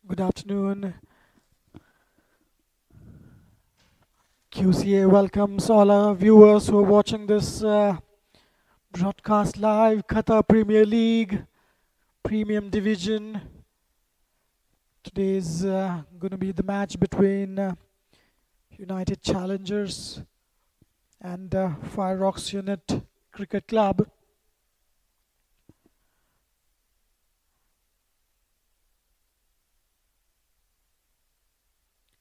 Good afternoon. QCA welcomes all our viewers who are watching this broadcast live. Qatar Premier League, Premium Division. Today is going to be the match between United Challengers and Fireox Unit Cricket Club.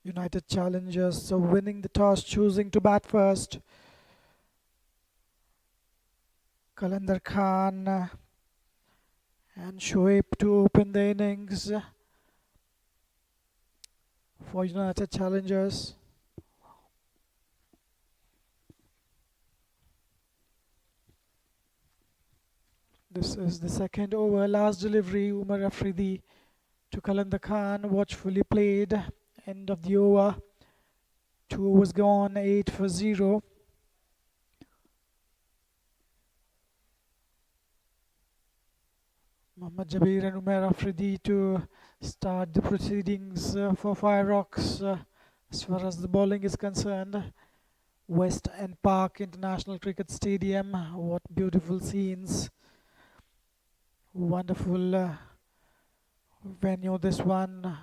United Challengers winning the toss, choosing to bat first. Qalandar Khan and Shoaib to open the innings for United Challengers. This is the second over, last delivery. Umar Afridi to Qalandar Khan, watchfully played. End of the over. 2 overs gone, 8 for 0. Mohammad Jabir and Umar Afridi to start the proceedings for Fireox as far as the bowling is concerned. West End Park International Cricket Stadium. What beautiful scenes. Wonderful venue this one.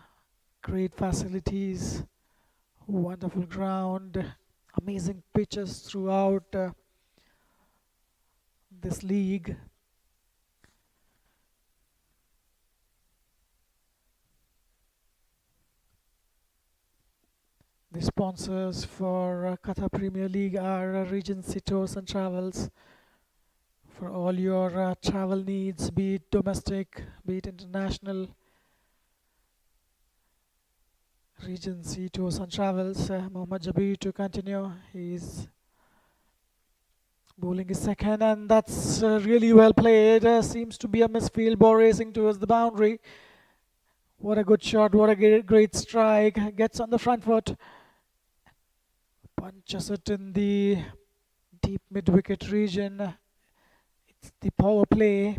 Great facilities. Wonderful ground. Amazing pitches throughout this league. The sponsors for Qatar Premier League are Regency Tours and Travels. For all your travel needs, be it domestic, be it international, Regency Tours and Travels. Mohammad Jabir to continue. He's bowling his second, and that's really well played. Seems to be a misfield, ball racing towards the boundary. What a good shot, what a great strike. Gets on the front foot. Punches it in the deep mid-wicket region. It's the power play.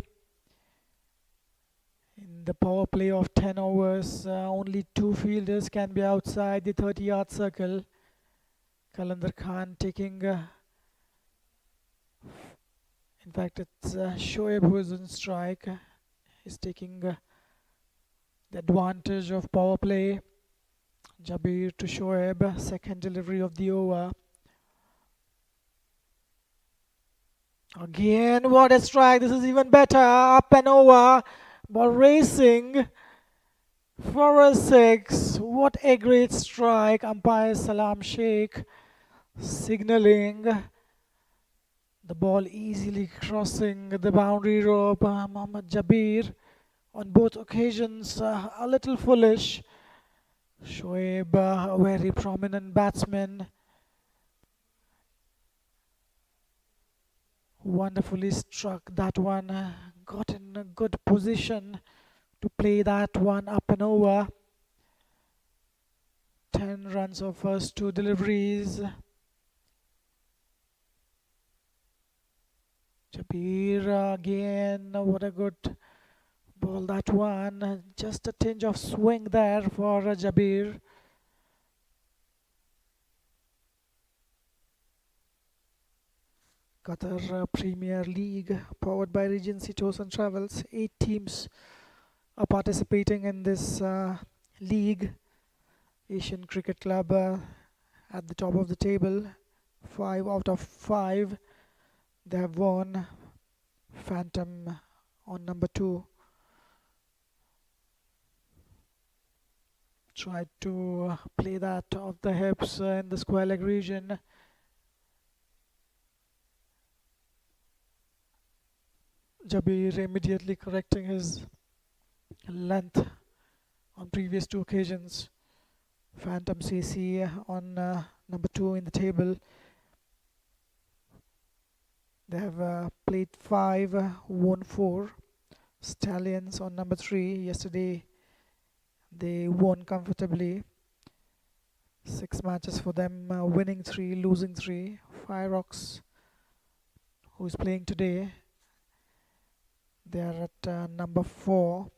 In the power play of 10 overs, only 2 fielders can be outside the 30-yard circle. Qalandar Khan taking, in fact it's Shoaib who is on strike. He's taking the advantage of power play. Jabir to Shoaib, second delivery of the over. Again, what a strike. This is even better. Up and over. Ball racing for a 6. What a great strike. Umpire Salam Sheikh signaling the ball easily crossing the boundary rope. Mohammad Jabir on both occasions a little foolish. Shoaib, a very prominent batsman, wonderfully struck that one, got in a good position to play that one up and over. 10 runs of first 2 deliveries. Jabir again, what a good ball that one. Just a tinge of swing there for Jabir. Qatar Premier League, powered by Regency Tours and Travels. 8 teams are participating in this league. Asian Cricket Club at the top of the table. 5 out of 5 they have won. Phantom on number 2. Tried to play that off the hips in the square leg region. Jabir immediately correcting his length on previous 2 occasions. Phantom CC on number 2 in the table. They have played 5, won 4. Stallions on number 3. Yesterday they won comfortably. 6 matches for them, winning 3, losing 3. Fireox, who is playing today, they are at number 4,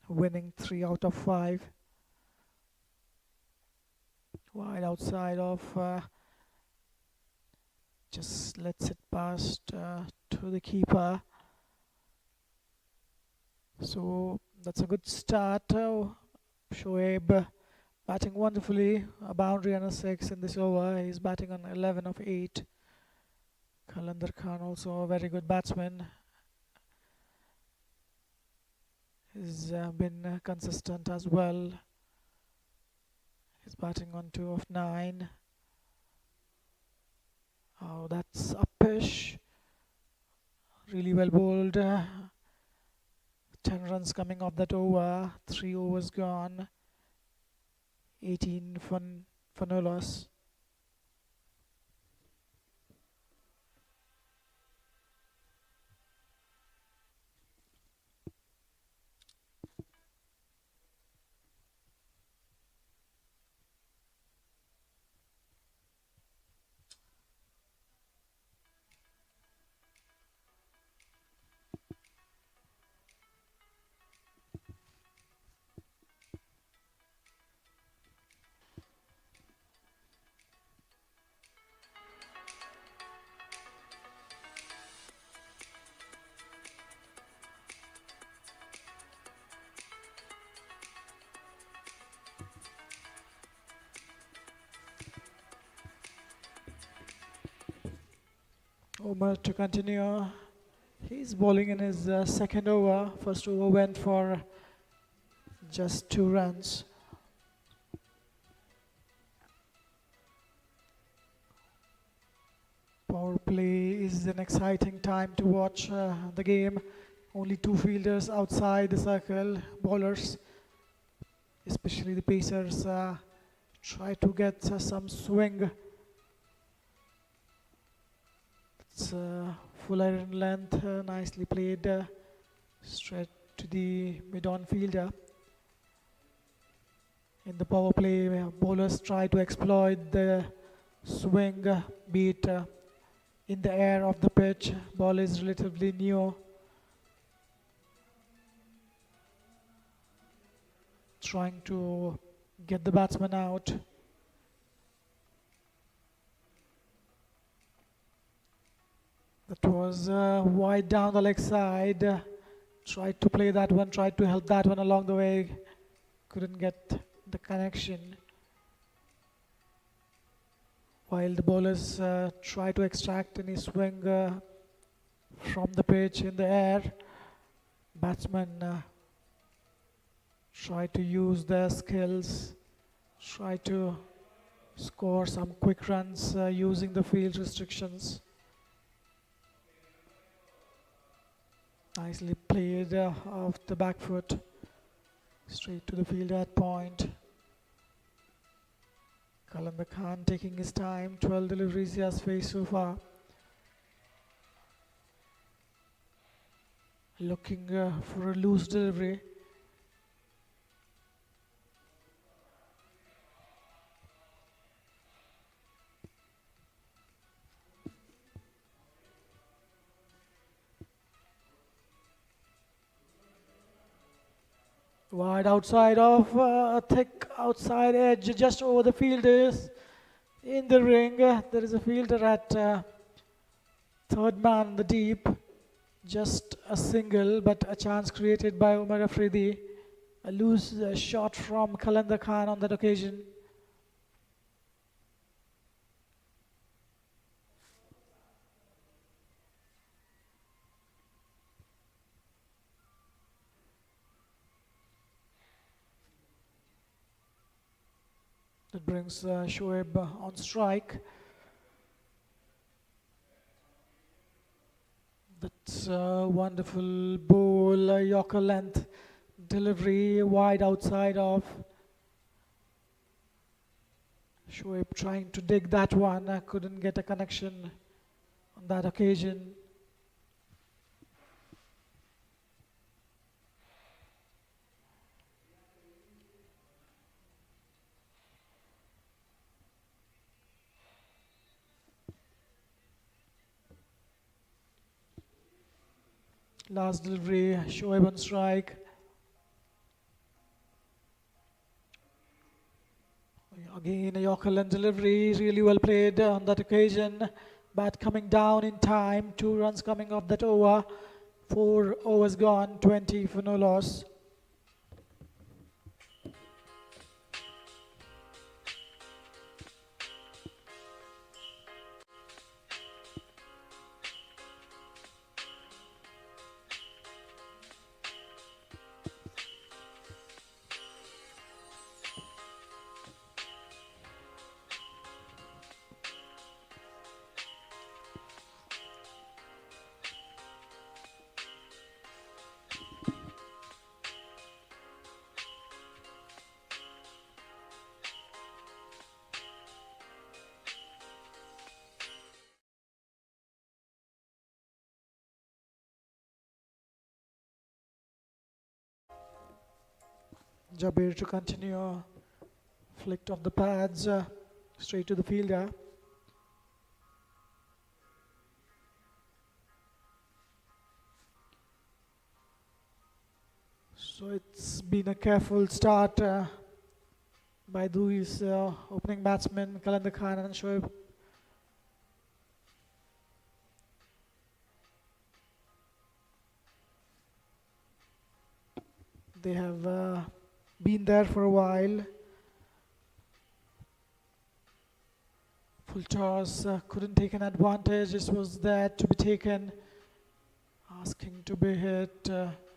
winning 3 out of 5. Wide outside of, just lets it past to the keeper. So that's a good start. Shoaib batting wonderfully, a boundary and a 6 in this over. He's batting on 11 of 8. Qalandar Khan also a very good batsman. He's been consistent as well. He's batting on 2 of 9. Oh, that's uppish. Really well bowled. 10 runs coming off that over. 3 overs gone. 18 for no loss. Omar to continue. He's bowling in his second over. First over went for just 2 runs. Power play is an exciting time to watch the game. Only 2 fielders outside the circle. Bowlers, especially the pacers, try to get some swing. It's full iron length, nicely played, straight to the mid-on fielder. In the power play, bowlers try to exploit the swing, be it in the air of the pitch. Ball is relatively new. Trying to get the batsman out. That was wide down the leg side. Tried to play that one, tried to help that one along the way. Couldn't get the connection. While the bowlers try to extract any swing from the pitch in the air, batsmen try to use their skills, try to score some quick runs using the field restrictions. Nicely played off the back foot, straight to the field at point. Qalandar Khan taking his time, 12 deliveries he has faced so far. Looking for a loose delivery. Wide outside of a thick outside edge, just over the fielders. In the ring, there is a fielder at third man in the deep. Just a single, but a chance created by Umar Afridi. A loose shot from Qalandar Khan on that occasion. That brings Shoaib on strike. That's a wonderful ball, Yorker length delivery, wide outside of. Shoaib trying to dig that one, couldn't get a connection on that occasion. Last delivery, Shoaib on strike. Again, a Yorker delivery, really well played on that occasion. Bat coming down in time, 2 runs coming off that over. 4 overs gone, 20 for no loss. Jabir to continue, flicked off the pads, straight to the fielder. So it's been a careful start by these opening batsmen, Kalender Khan and Shoaib. They have been there for a while. Full toss, couldn't take an advantage. This was there to be taken. Asking to be hit.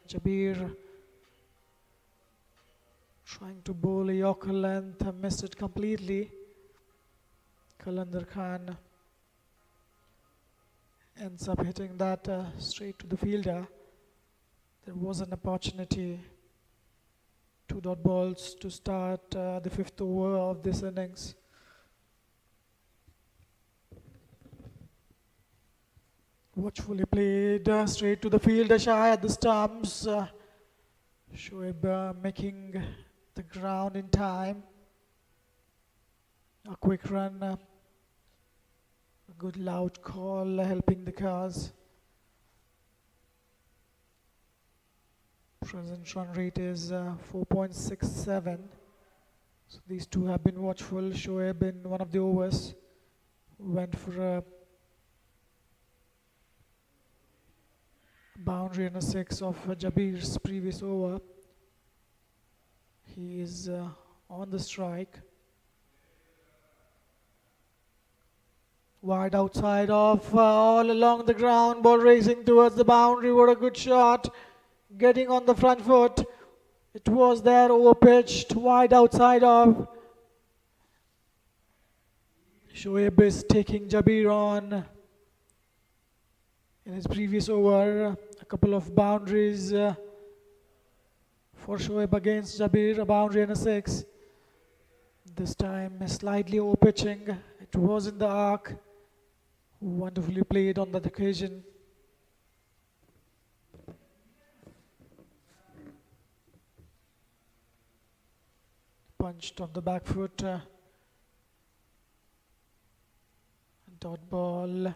Jabir trying to bowl a Yorker length, missed it completely. Kalender Khan ends up hitting that straight to the fielder. There was an opportunity. 2 dot balls to start the 5th over of this innings. Watchfully played straight to the fielder, shy at the stumps. Shoaib making the ground in time. A quick run, a good loud call helping the cause. Present run rate is 4.67. So these two have been watchful. Shoaib in one of the overs went for a boundary and a 6 of Jabir's previous over. He is on the strike. Wide outside off, all along the ground, ball racing towards the boundary. What a good shot. Getting on the front foot. It was there, over pitched, wide outside of. Shoaib is taking Jabir on. In his previous over, a couple of boundaries for Shoaib against Jabir, a boundary and a 6. This time slightly over pitching. It was in the arc. Wonderfully played on that occasion. Punched on the back foot. Dot ball.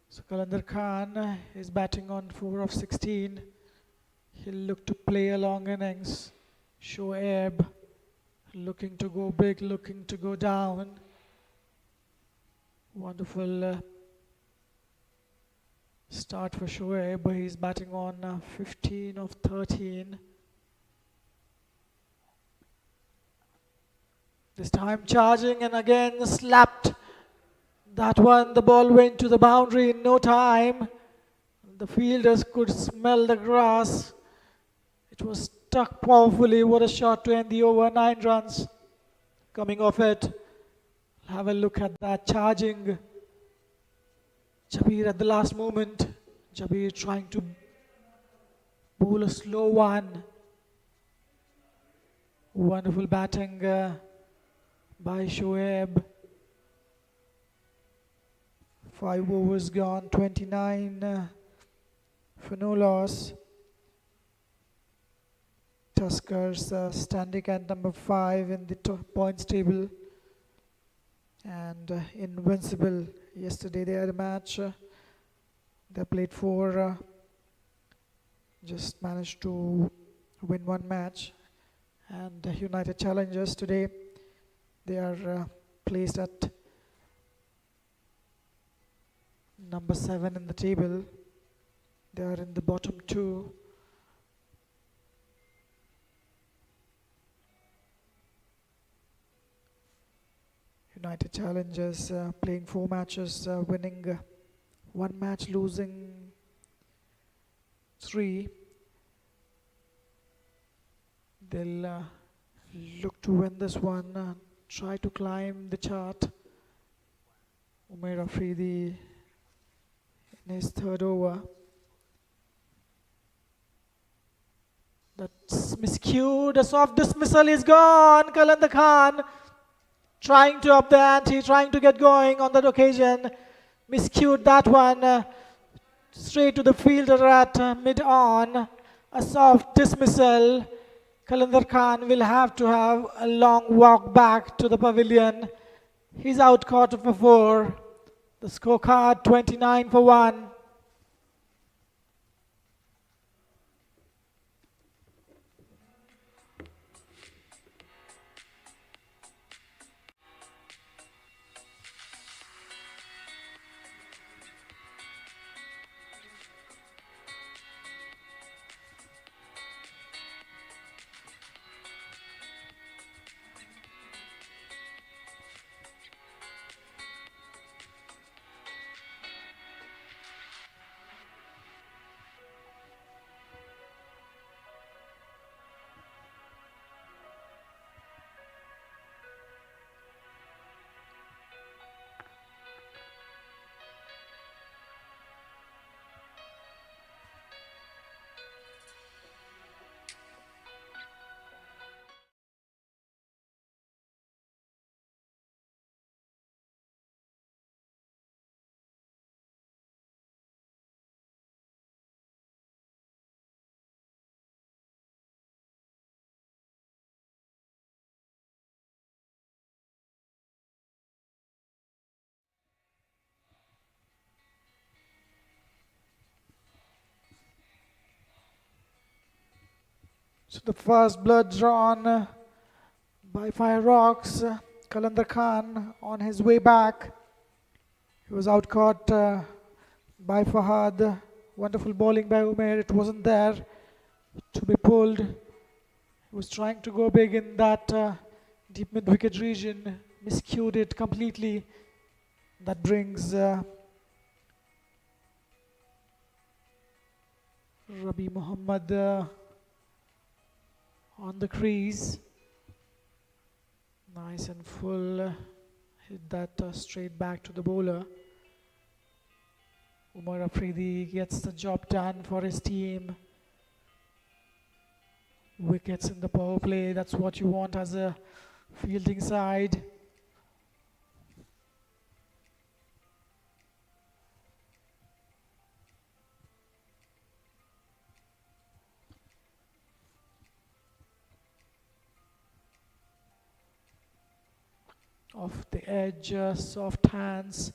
So Kalender Khan is batting on 4 of 16. He'll look to play a long innings. Shoaib looking to go big, looking to go down. Wonderful start for Shoaib. He's batting on 15 of 13. This time charging and again slapped. That one, the ball went to the boundary in no time. The fielders could smell the grass. It was stuck powerfully. What a shot to end the over. 9 runs coming off it. Have a look at that charging. Jabir at the last moment. Jabir trying to bowl a slow one. Wonderful batting by Shoaib. 5 overs gone, 29 for no loss. Tuskers standing at number 5 in the points table and invincible. Yesterday they had a match. They played 4, just managed to win 1 match. And United Challengers today They are placed at number 7 in the table. They are in the bottom 2. United Challengers playing 4 matches, winning 1 match, losing 3. They'll look to win this one, try to climb the chart. Umair Afridi in his 3rd over. That's miscued. A soft dismissal is gone. Qalandar Khan trying to up the ante, trying to get going on that occasion. Miscued that one. Straight to the fielder at mid-on. A soft dismissal. Qalandar Khan will have to have a long walk back to the pavilion. He's out caught for 4. The scorecard 29 for 1. So the first blood drawn by Fireox. Qalandar Khan on his way back. He was out caught by Fahad. Wonderful bowling by Umair. It wasn't there to be pulled. He was trying to go big in that deep mid-wicket region. Miscued it completely. That brings Rabi Muhammad on the crease. Nice and full. Hit that straight back to the bowler. Umar Afridi gets the job done for his team. Wickets in the power play. That's what you want as a fielding side. Off the edge, soft hands.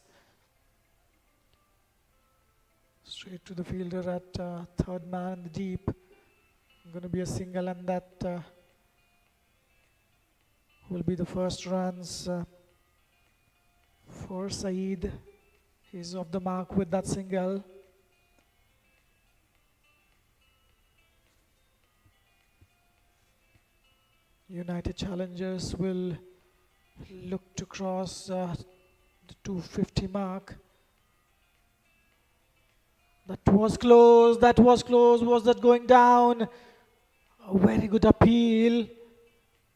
Straight to the fielder at 3rd man in the deep. Going to be a single, and that will be the first runs for Saeed. He's off the mark with that single. United Challengers will look to cross the 250 mark. That was close, that was close. Was that going down? A very good appeal.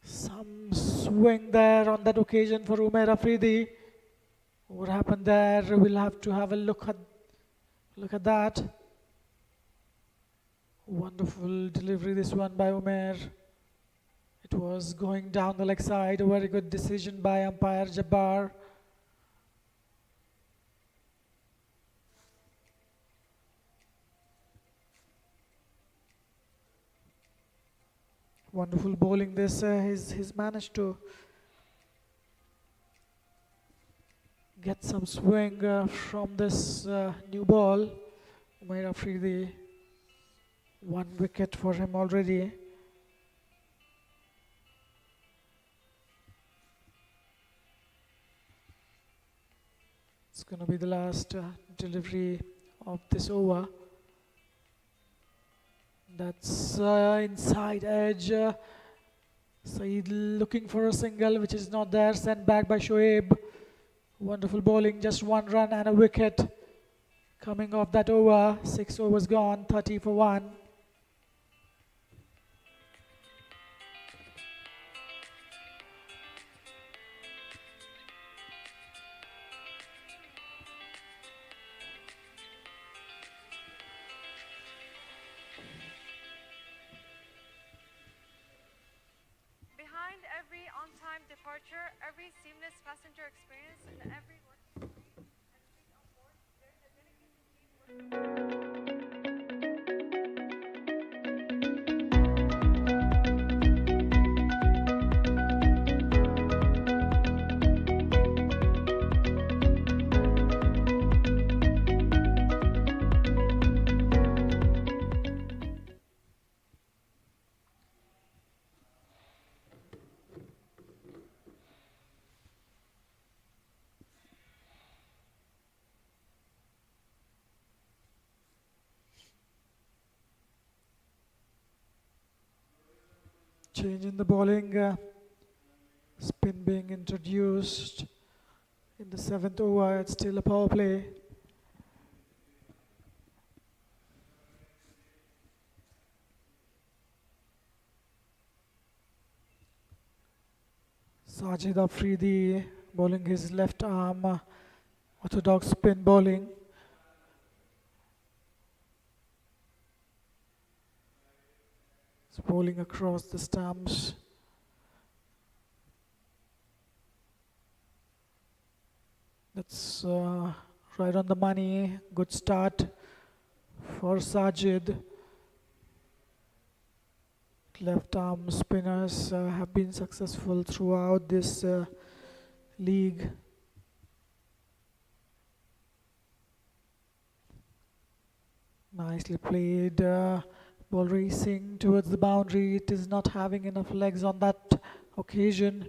Some swing there on that occasion for Umair Afridi. What happened there? We'll have to have a look at that. Wonderful delivery, this one by Umair. It was going down the leg side. A very good decision by umpire Jabbar. Wonderful bowling this. He's managed to get some swing from this new ball. Umair Afridi, 1 wicket for him already. going to be the last delivery of this over. That's inside edge. Saeed looking for a single, which is not there. Sent back by Shoaib. Wonderful bowling, just one run and a wicket coming off that over. 6 overs gone, 30 for 1. Behind every on-time departure, every seamless passenger experience, and every working day and seat on board, there's a dedicated team working. Change in the bowling. Spin being introduced in the 7th over. It's still a power play. Sajid Afridi bowling his left arm, orthodox spin bowling. He's bowling across the stumps. That's right on the money. Good start for Sajid. Left arm spinners have been successful throughout this league. Nicely played. Ball racing towards the boundary. It is not having enough legs on that occasion.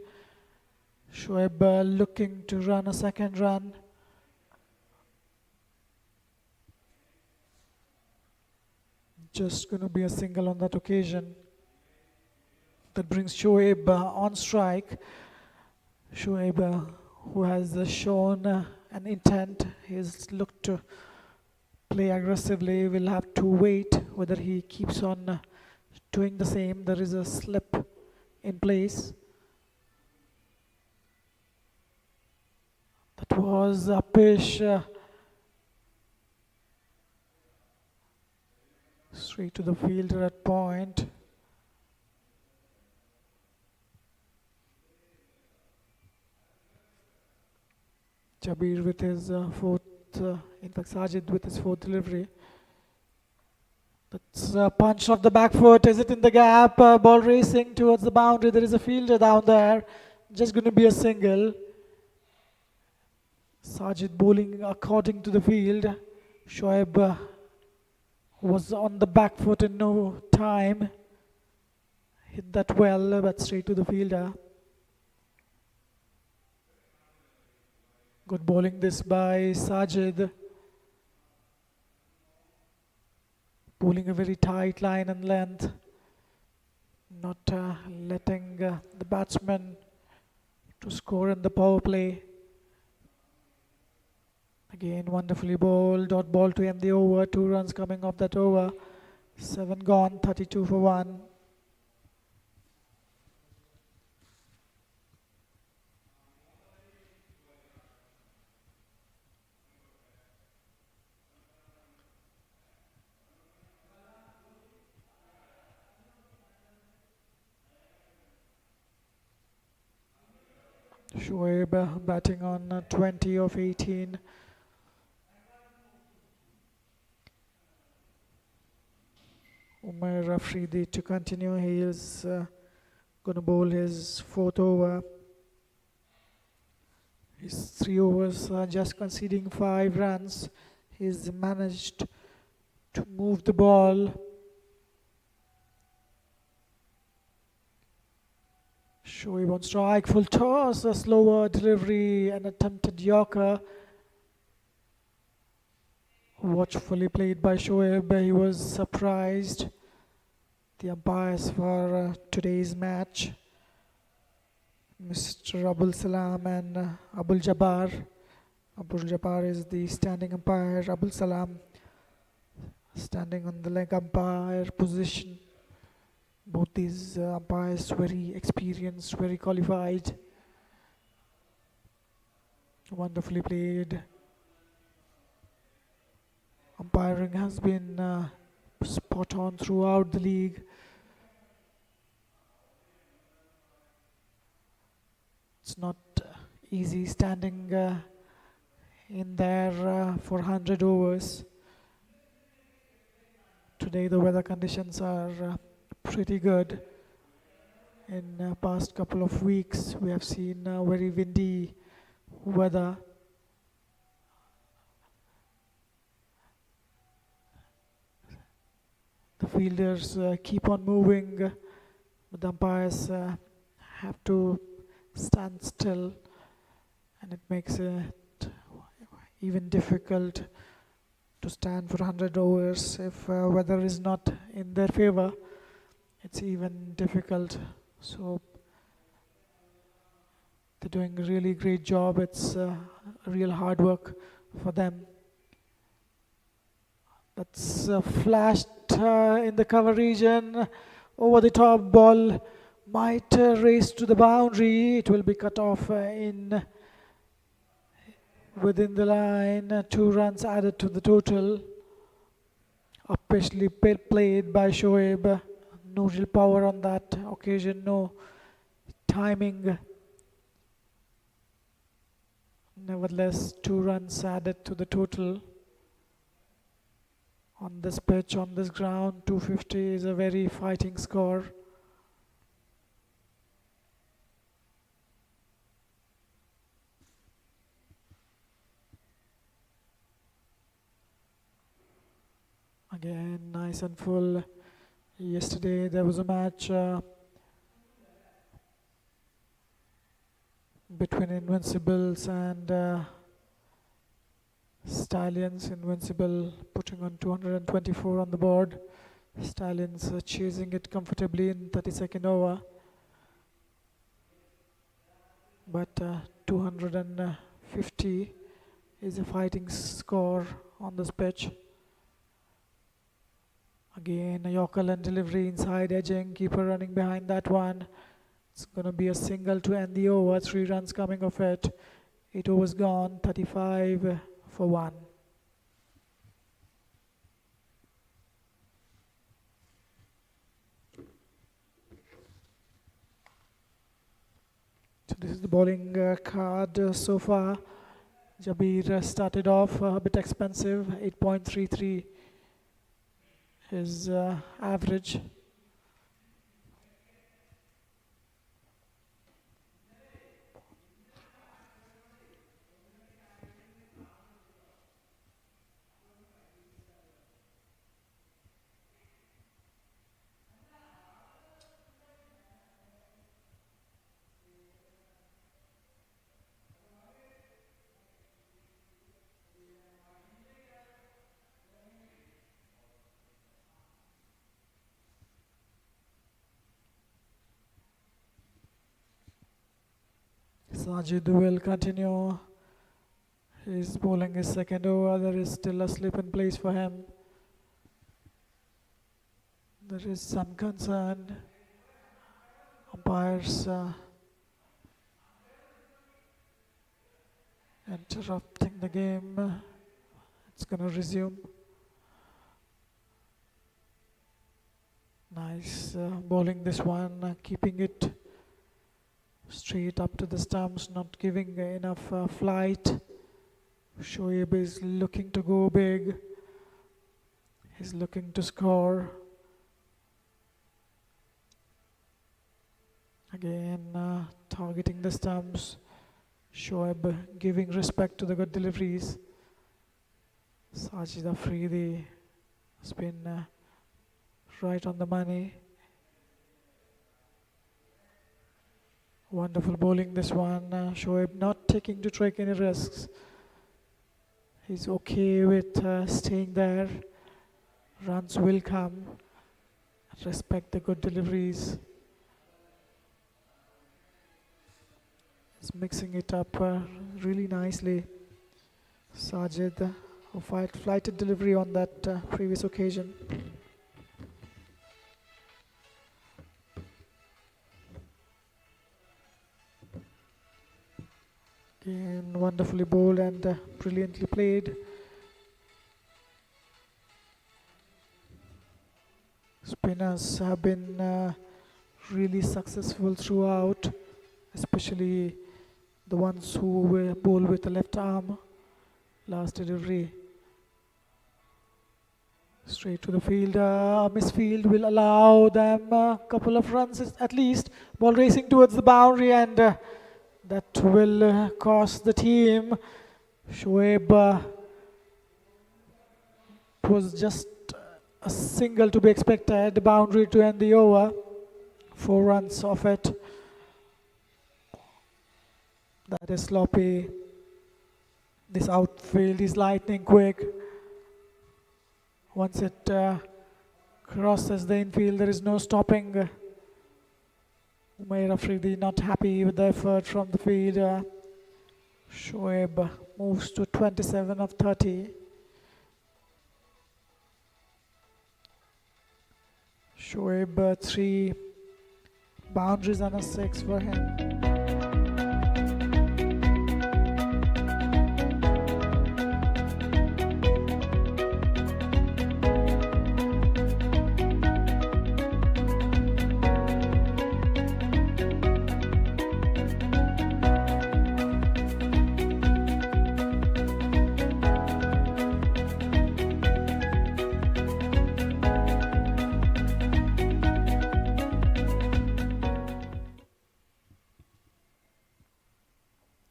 Shoaib looking to run a second run. Just going to be a single on that occasion. That brings Shoaib on strike. Shoaib, who has shown an intent, he's looked to play aggressively, will have to wait whether he keeps on doing the same. There is a slip in place. That was Apish. Straight to the fielder at point. Jabir with his fourth, in fact Sajid with his fourth delivery. That's a punch off the back foot. Is it in the gap? Ball racing towards the boundary. There is a fielder down there. Just going to be a single. Sajid bowling according to the field. Shoaib was on the back foot in no time. Hit that well, but straight to the fielder. Good bowling this by Sajid. Bowling a very tight line and length. Not letting the batsman to score in the power play. Again, wonderfully bowled. Dot ball to end the over. 2 runs coming off that over. 7 gone, 32 for 1. Shoaib batting on 20 of 18. Umar Afridi to continue. He is going to bowl his 4th over. His 3 overs just conceding 5 runs. He's managed to move the ball. Shoaib on strike, full toss, a slower delivery, an attempted yorker. Watchfully played by Shoaib. He was surprised. The umpires for today's match, Mr. Abul Salam and Abul Jabbar. Abul Jabbar is the standing umpire. Abul Salam standing on the leg umpire position. Both these umpires very experienced, very qualified. Wonderfully played. Umpiring has been spot on throughout the league. It's not easy standing in there for 100 overs. Today the weather conditions are pretty good. In past couple of weeks we have seen very windy weather. The fielders keep on moving, but the umpires have to stand still, and it makes it even difficult to stand for 100 overs. If weather is not in their favor, it's even difficult. So they're doing a really great job. It's real hard work for them. That's flashed in the cover region. Over the top, ball might race to the boundary. It will be cut off in within the line. 2 runs added to the total. Upishly played by Shoaib. No real power on that occasion. No timing. Nevertheless, 2 runs added to the total. On this pitch, on this ground, 250 is a very fighting score. Again, nice and full. Yesterday there was a match between Invincibles and Stallions. Invincible putting on 224 on the board. Stallions chasing it comfortably in 32nd over. But 250 is a fighting score on this pitch. Again, a Yorker and delivery inside edging. Keeper running behind that one. It's going to be a single to end the over. 3 runs coming of it. 8 overs gone. 35 for 1. So this is the bowling card so far. Jabir started off a bit expensive. 8.33 his average. Sajid will continue. He's bowling his second over. There is still a slip in place for him. There is some concern. Umpires interrupting the game. It's going to resume. Nice bowling this one, keeping it straight up to the stumps, not giving enough flight. Shoaib is looking to go big. He's looking to score. Again, targeting the stumps. Shoaib giving respect to the good deliveries. Sajid Afridi has been right on the money. Wonderful bowling this one. Shoaib not taking to take any risks. He's okay with staying there. Runs will come. Respect the good deliveries. He's mixing it up really nicely. Sajid, who flighted delivery on that previous occasion. Again, wonderfully bowled and brilliantly played. Spinners have been really successful throughout, especially the ones who bowl with the left arm. Last delivery. Straight to the field. Misfield will allow them a couple of runs at least. Ball racing towards the boundary, and that will cost the team. Shoaib was just a single to be expected. The boundary to end the over. 4 runs off it. That is sloppy. This outfield is lightning quick. Once it crosses the infield, there is no stopping. Umair Afridi not happy with the effort from the field. Shoaib moves to 27 of 30. Shoaib 3 boundaries and a 6 for him.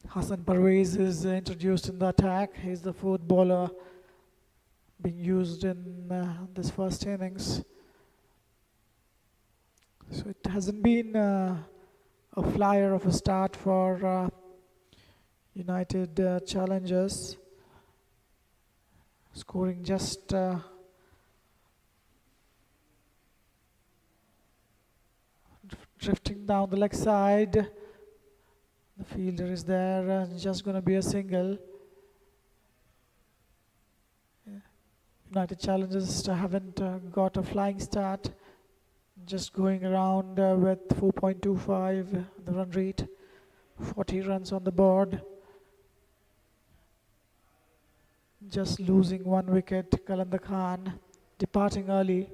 Hassan Parvez is introduced in the attack. He's the fourth bowler being used in this first innings. So it hasn't been a flyer of a start for United Challengers. Scoring just drifting down the leg side. The fielder is there and just going to be a single. United Challengers haven't got a flying start. Just going around with 4.25 the run rate. 40 runs on the board. Just losing 1 wicket. Kalanda Khan departing early.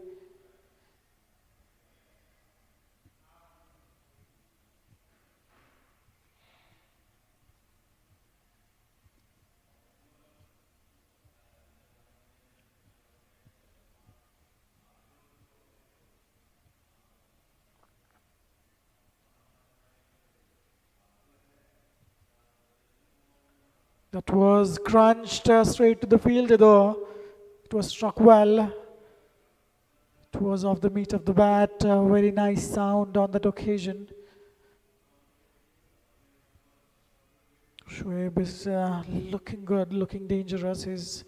That was crunched straight to the field, though. It was struck well. It was off the meat of the bat. Very nice sound on that occasion. Shoaib is looking good, looking dangerous. He's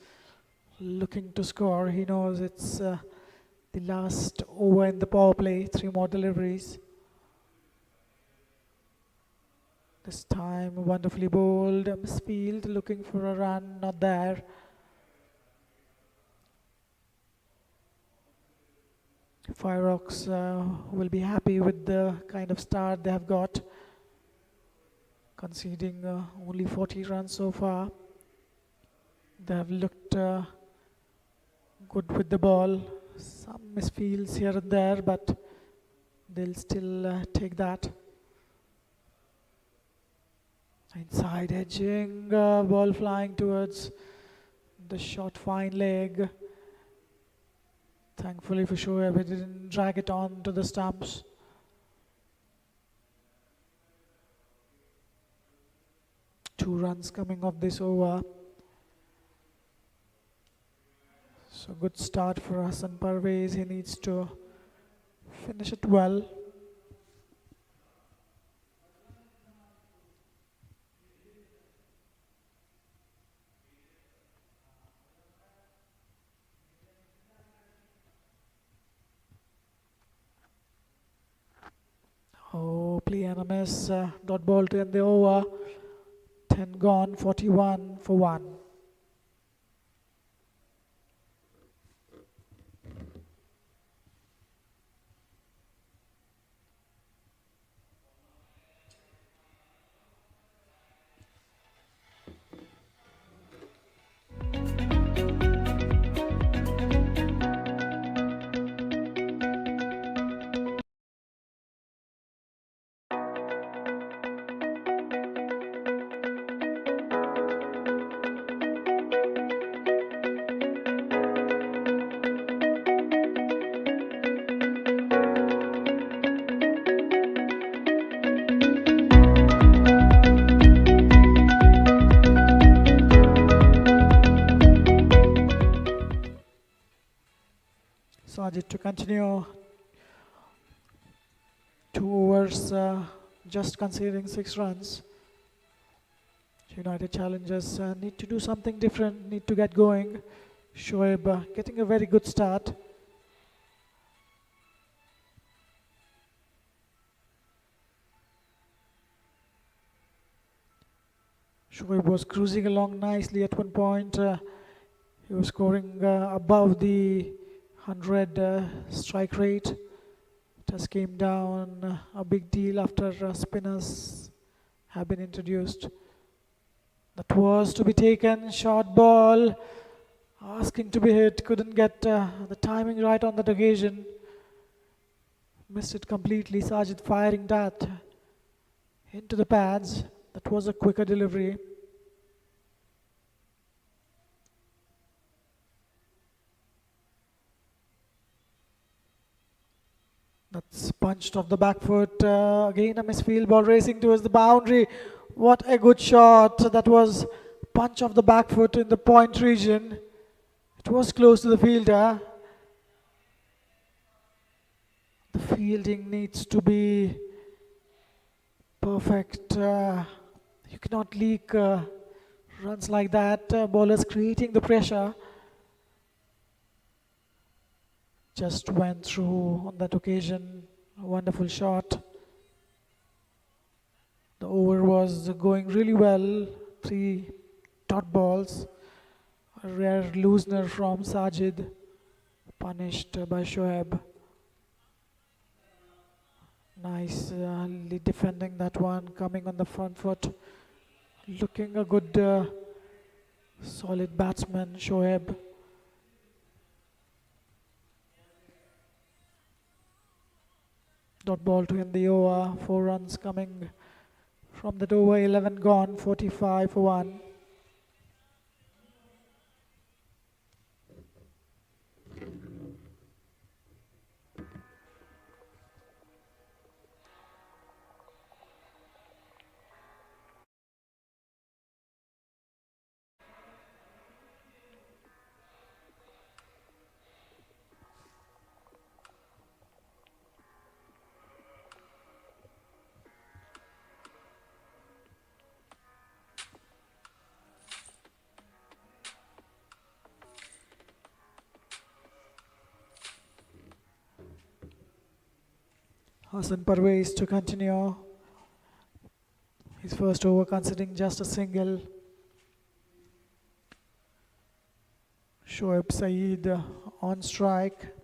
looking to score. He knows it's the last over in the power play. 3 more deliveries. This time wonderfully bowled. Misfield looking for a run, not there. Fireox will be happy with the kind of start they have got, conceding only 40 runs so far. They have looked good with the ball. Some misfields here and there, but they'll still take that. Inside edging, ball flying towards the short fine leg. Thankfully for Shoaib, he didn't drag it on to the stumps. Two runs coming off this over. So good start for Hassan Parvez. He needs to finish it well. a miss. Dot ball to end the over. 10 gone, 41 for 1. Sajid to continue. 2 overs, just conceding 6 runs. United challengers need to do something different, need to get going. Shoaib getting a very good start. Shoaib was cruising along nicely at one point. He was scoring above the 100 strike rate. It has came down a big deal after spinners have been introduced. That was to be taken. Short ball, asking to be hit. Couldn't get the timing right on that occasion. Missed it completely. Sajid firing that into the pads. That was a quicker delivery. That's punched off the back foot. Again a misfield ball racing towards the boundary. What a good shot. That was punch off the back foot in the point region. It was close to the fielder. The fielding needs to be perfect. You cannot leak runs like that. Bowlers creating the pressure. Just went through on that occasion. A wonderful shot. The over was going really well. 3 dot balls. A rare loosener from Sajid. Punished by Shoaib. Nicely defending that one. Coming on the front foot. Looking a good solid batsman, Shoaib. Dot ball to end the over. 4 runs coming from that over. 11 gone. 45 for 1. Hassan Parvez to continue. His first over considering just a single. Shoaib Saeed on strike.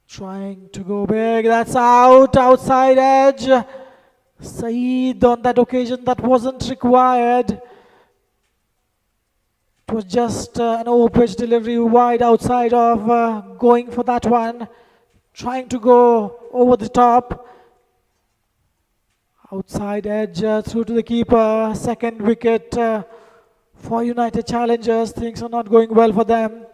Trying to go big. That's out. Outside edge. Saeed on that occasion, that wasn't required. It was just an over-pitch delivery wide outside of going for that one. Trying to go over the top. Outside edge through to the keeper. Second wicket for United challengers. Things are not going well for them.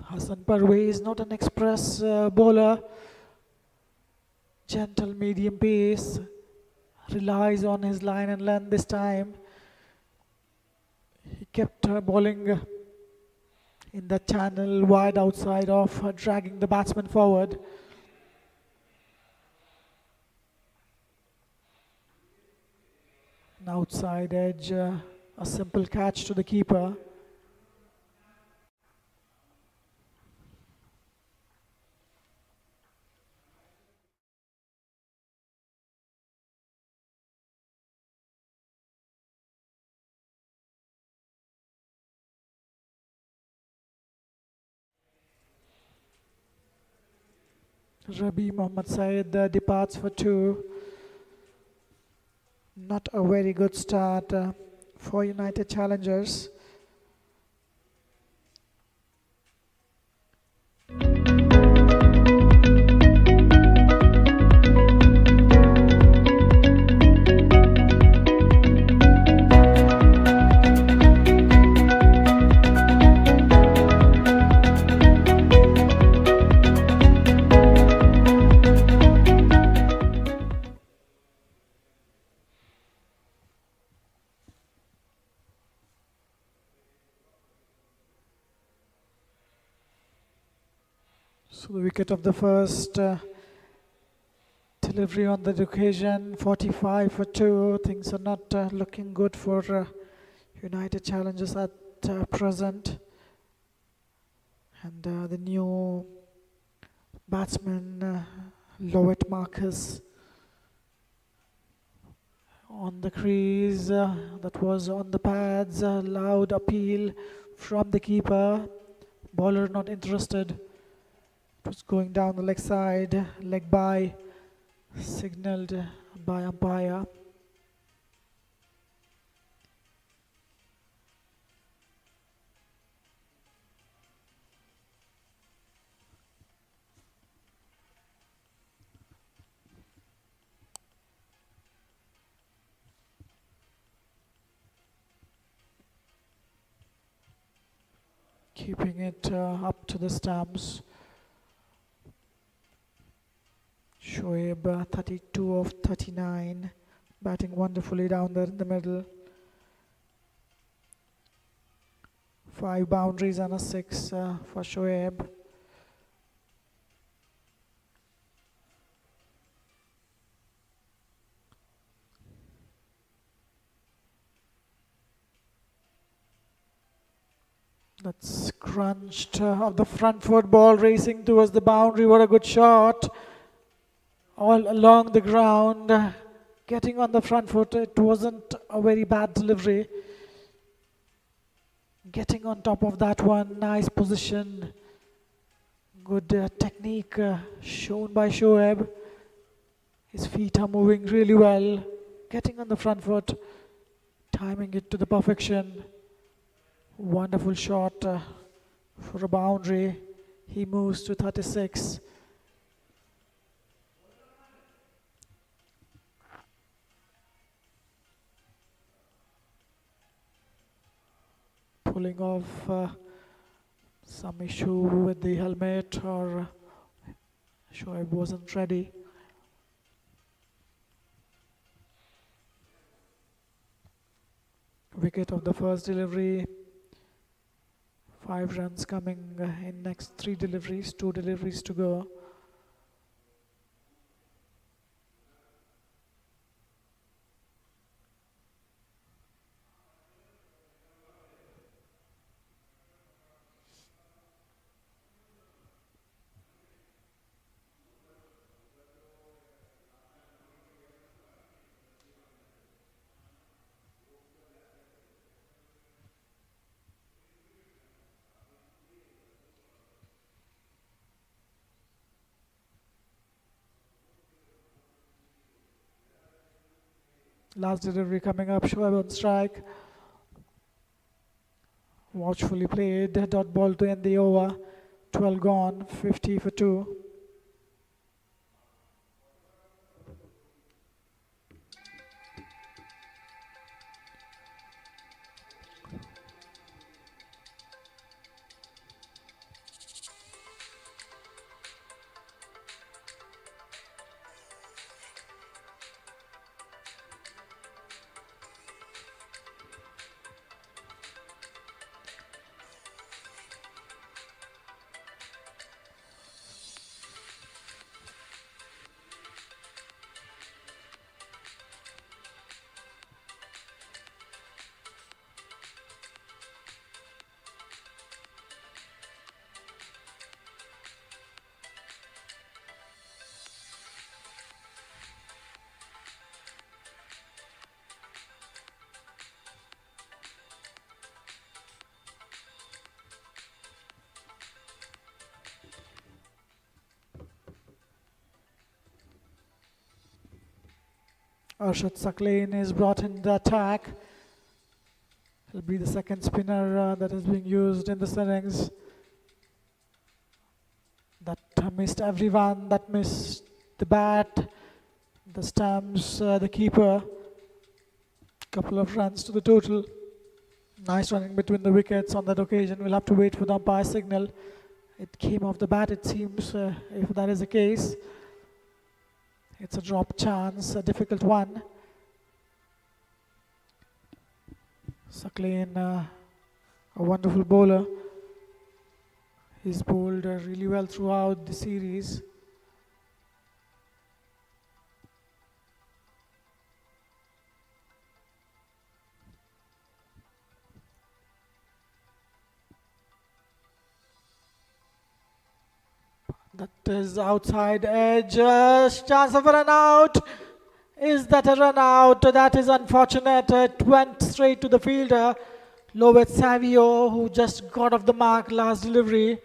Hassan Parvez is not an express bowler. Gentle medium pace. Relies on his line and length this time. He kept bowling in the channel wide outside of dragging the batsman forward. An outside edge, a simple catch to the keeper. Rabi Mohammad Saeed departs for two. Not a very good start for United challengers. So the wicket of the first delivery on that occasion, 45 for 2. Things are not looking good for United challengers at present. And the new batsman, Lowett Marcus, on the crease. That was on the pads. Loud appeal from the keeper. Bowler not interested. It was going down the leg side. Leg by, signalled by umpire. Keeping it up to the stumps. Shoaib, 32 of 39, batting wonderfully down there in the middle. 5 boundaries and a 6 for Shoaib. That's crunched of the front foot, ball racing towards the boundary. What a good shot. All along the ground, getting on the front foot. It wasn't a very bad delivery. Getting on top of that one, nice position. Good technique shown by Shoaib. His feet are moving really well. Getting on the front foot, timing it to the perfection. Wonderful shot for a boundary. He moves to 36. Pulling off some issue with the helmet, or Shoaib wasn't ready. Wicket of the first delivery. 5 runs coming in next 3 deliveries, 2 deliveries to go. Last delivery coming up, Shoaib on strike. Watchfully played, dot ball to end the over. 12 gone, 50 for 2. Arshad Saklain is brought in the attack. He'll be the second spinner that is being used in the innings. That missed everyone, that missed the bat, the stumps, the keeper. Couple of runs to the total. Nice running between the wickets on that occasion. We'll have to wait for the umpire signal. It came off the bat, it seems, if that is the case. It's a drop chance, a difficult one. Saklain, a wonderful bowler. He's bowled really well throughout the series. That is outside edge. Chance of a run out. Is that a run out? That is unfortunate. It went straight to the fielder. Lovet Savio, who just got off the mark last delivery.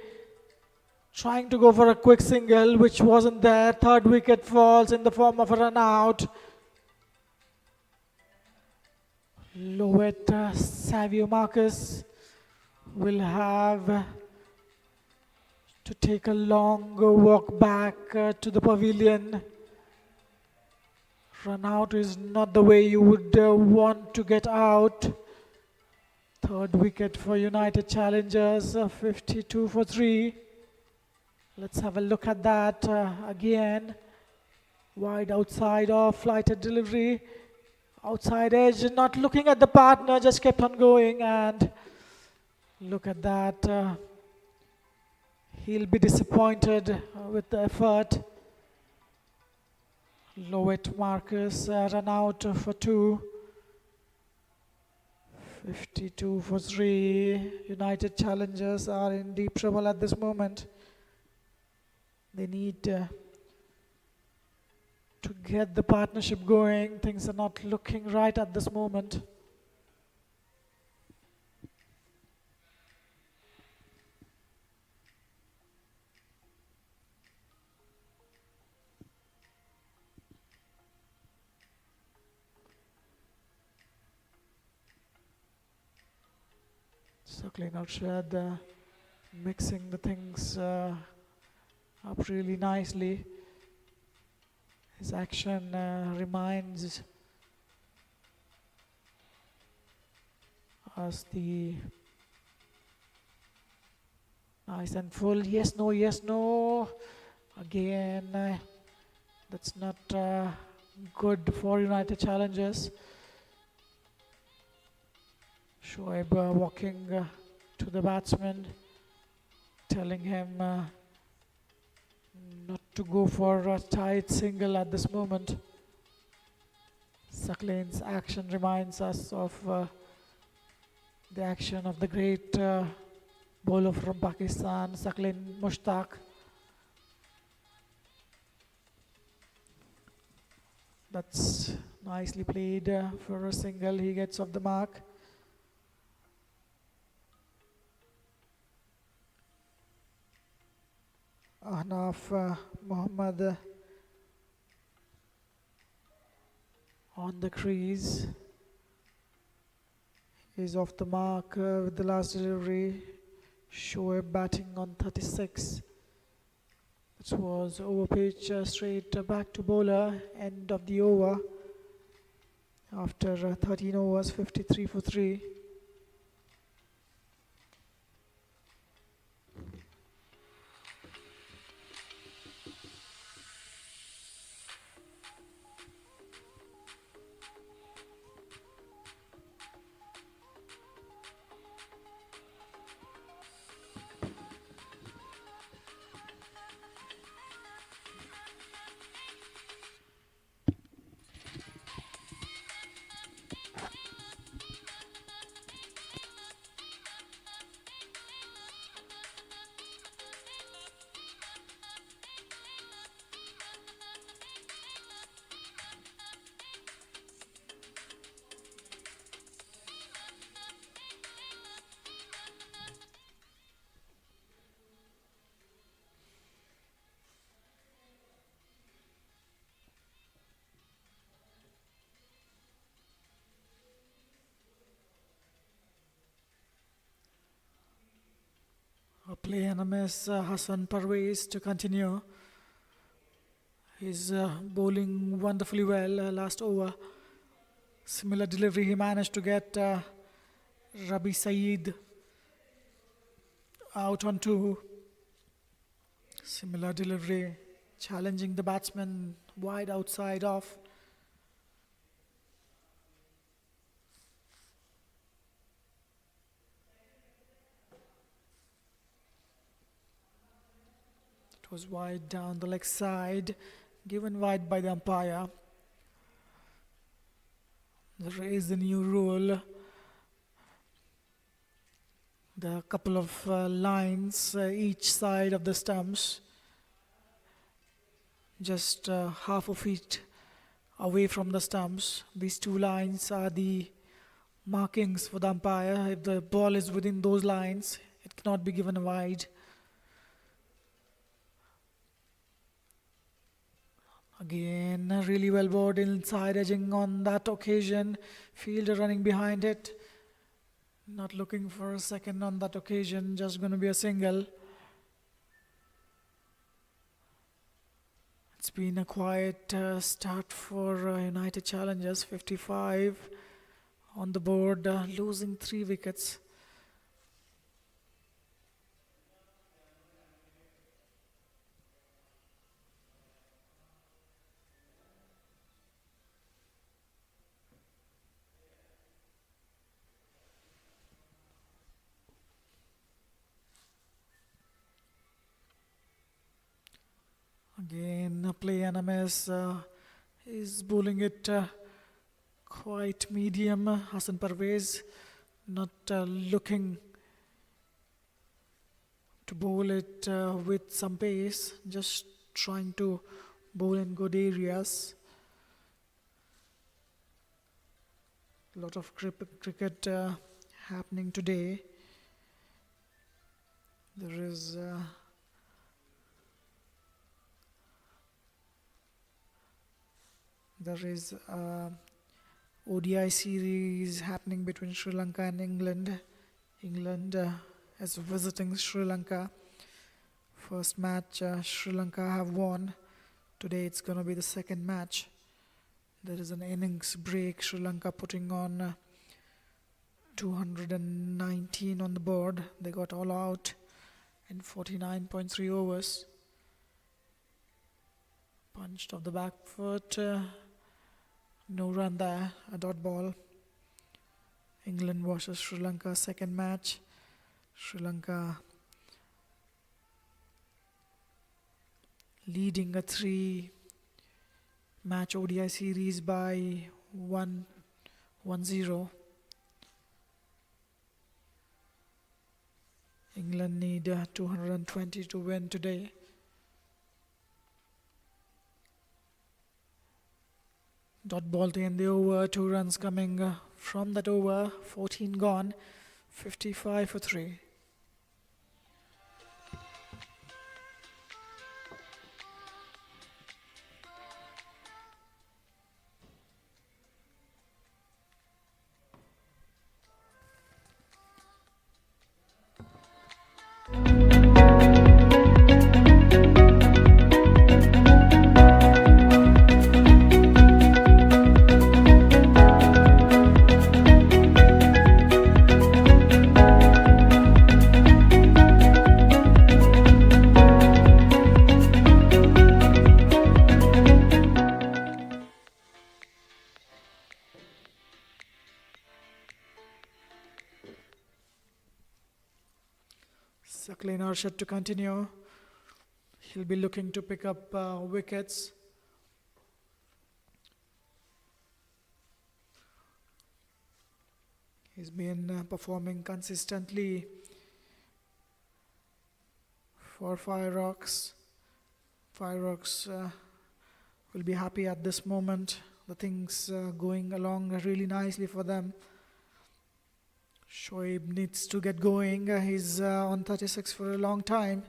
Trying to go for a quick single, which wasn't there. Third wicket falls in the form of a run out. Lovet Savio Marcus will have to take a long walk back to the pavilion. Run out is not the way you would want to get out. Third wicket for United Challengers, 52 for 3. Let's have a look at that again. Wide outside of flighted delivery. Outside edge, not looking at the partner, just kept on going, and look at that. He'll be disappointed with the effort. Lovet Marcus run out for 2. 52 for 3. United Challengers are in deep trouble at this moment. They need to get the partnership going. Things are not looking right at this moment. Saklain Arshad mixing the things up really nicely. His action reminds us the nice and full yes, no, yes, no. Again, that's not good for United Challengers. Shoaib walking to the batsman, telling him not to go for a tight single at this moment. Saklain's action reminds us of the action of the great bowler from Pakistan, Saklain Mushtaq. That's nicely played for a single. He gets off the mark. Ahnaf Muhammad on the crease. He's off the mark with the last delivery. Shoaib batting on 36. This was over pitch, straight back to bowler. End of the over. After 13 overs, 53 for 3. Play and a miss. Hassan Parvez to continue. He's bowling wonderfully well last over. Similar delivery he managed to get Rabi Saeed out on two. Similar delivery, challenging the batsman wide outside off. It was wide down the leg side, given wide by the umpire. There is the new rule. There are a couple of lines each side of the stumps, just half a feet away from the stumps. These two lines are the markings for the umpire. If the ball is within those lines, it cannot be given wide. Again, really well bowled inside edging on that occasion. Fielder running behind it. Not looking for a second on that occasion, just going to be a single. It's been a quiet start for United Challengers. 55 on the board, losing 3 wickets. Again, a play and a miss. He's bowling it quite medium. Hassan Parvez not looking to bowl it with some pace, just trying to bowl in good areas. A lot of cricket happening today. There is ODI series happening between Sri Lanka and England. England is visiting Sri Lanka. First match Sri Lanka have won. Today it's going to be the second match. There is an innings break. Sri Lanka putting on 219 on the board. They got all out in 49.3 overs. Punched off the back foot. No run there, a dot ball. England versus Sri Lanka, second match. Sri Lanka leading a 3-match ODI series by 1-0. England need 220 to win today. Dot ball to end the over, 2 runs coming from that over, 14 gone, 55 for 3. Sakleen Arshad to continue. He'll be looking to pick up wickets. He's been performing consistently for Fireox. Fireox will be happy at this moment. The things going along really nicely for them. Shoaib needs to get going. He's on 36 for a long time.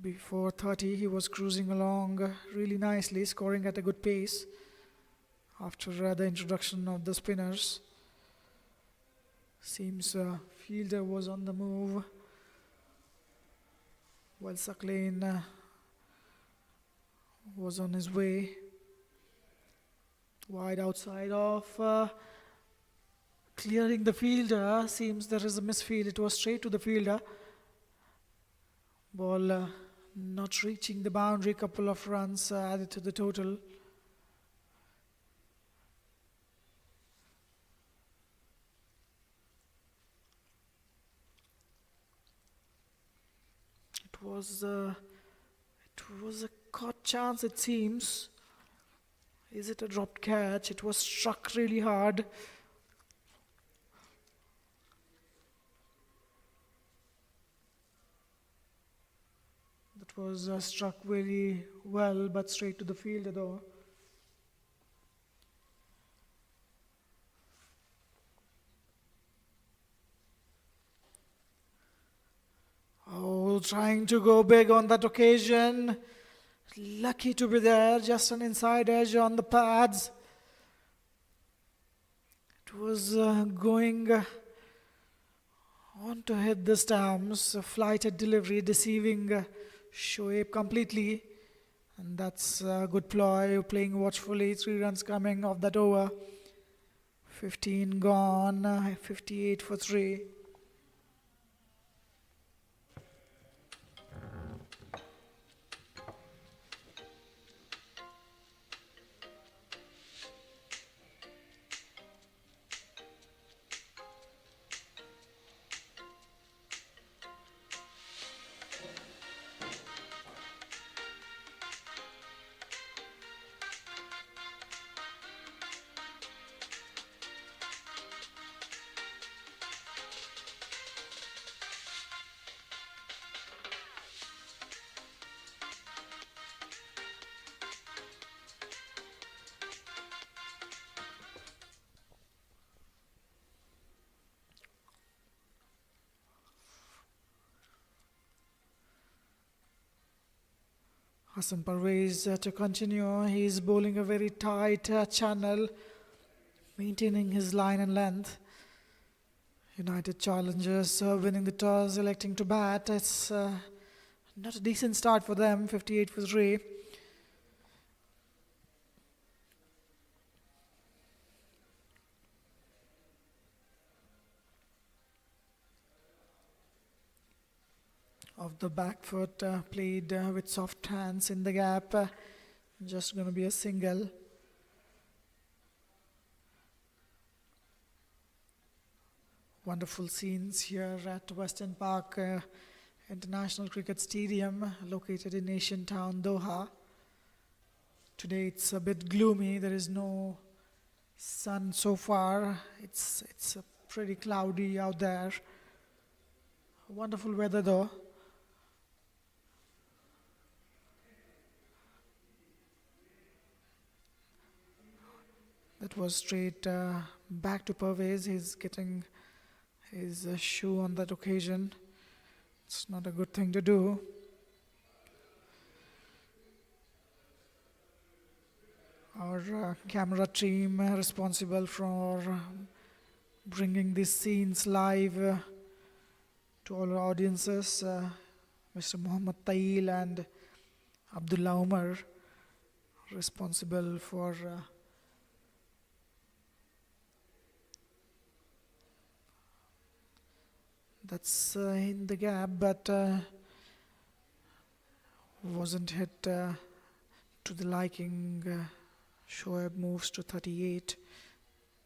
Before 30, he was cruising along really nicely, scoring at a good pace after the introduction of the spinners. Seems fielder was on the move while Sucklane was on his way. Wide outside of clearing the fielder. Seems there is a misfield. It was straight to the fielder. Ball not reaching the boundary. Couple of runs added to the total. It was a caught chance, it seems. Is it a dropped catch? It was struck really hard. That was struck very well, but straight to the fielder though. Oh, trying to go big on that occasion. Lucky to be there, just an inside edge on the pads. It was going on to hit the stumps. A flighted delivery, deceiving Shoaib completely. And that's a good ploy, playing watchfully. 3 runs coming off that over. 15 gone, 58 for 3. Hassan Parvez to continue. He's bowling a very tight channel, maintaining his line and length. United Challengers winning the toss, electing to bat. It's not a decent start for them, 58 for 3. Of the back foot, played with soft hands in the gap. Just going to be a single. Wonderful scenes here at Western Park International Cricket Stadium, located in Asian town Doha. Today it's a bit gloomy. There is no sun so far. It's pretty cloudy out there. Wonderful weather though. That was straight back to Pervez. He's getting his shoe on that occasion. It's not a good thing to do. Our camera team responsible for bringing these scenes live to all our audiences, Mr. Muhammad Tail and Abdullah Umar, responsible for that's in the gap, but wasn't hit to the liking. Shoaib moves to 38,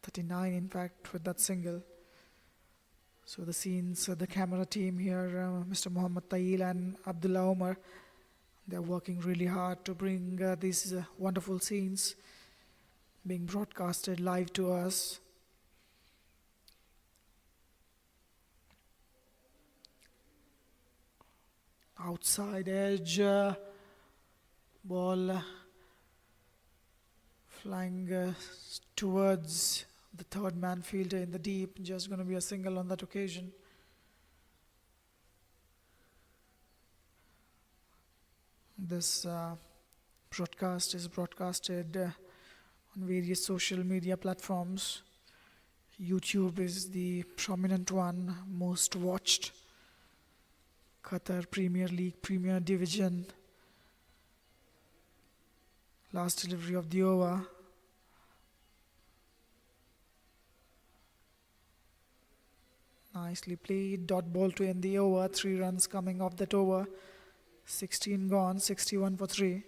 39 in fact with that single. So the scenes, the camera team here, Mr. Muhammad Tail and Abdullah Omar, they're working really hard to bring these wonderful scenes being broadcasted live to us. Outside edge, ball flying towards the third man fielder in the deep, just going to be a single on that occasion. This broadcast is broadcasted on various social media platforms. YouTube is the prominent one, most watched. Qatar Premier League, Premier Division, last delivery of the over. Nicely played. Dot ball to end the over. 3 runs coming off that over. 16 gone. 61 for 3.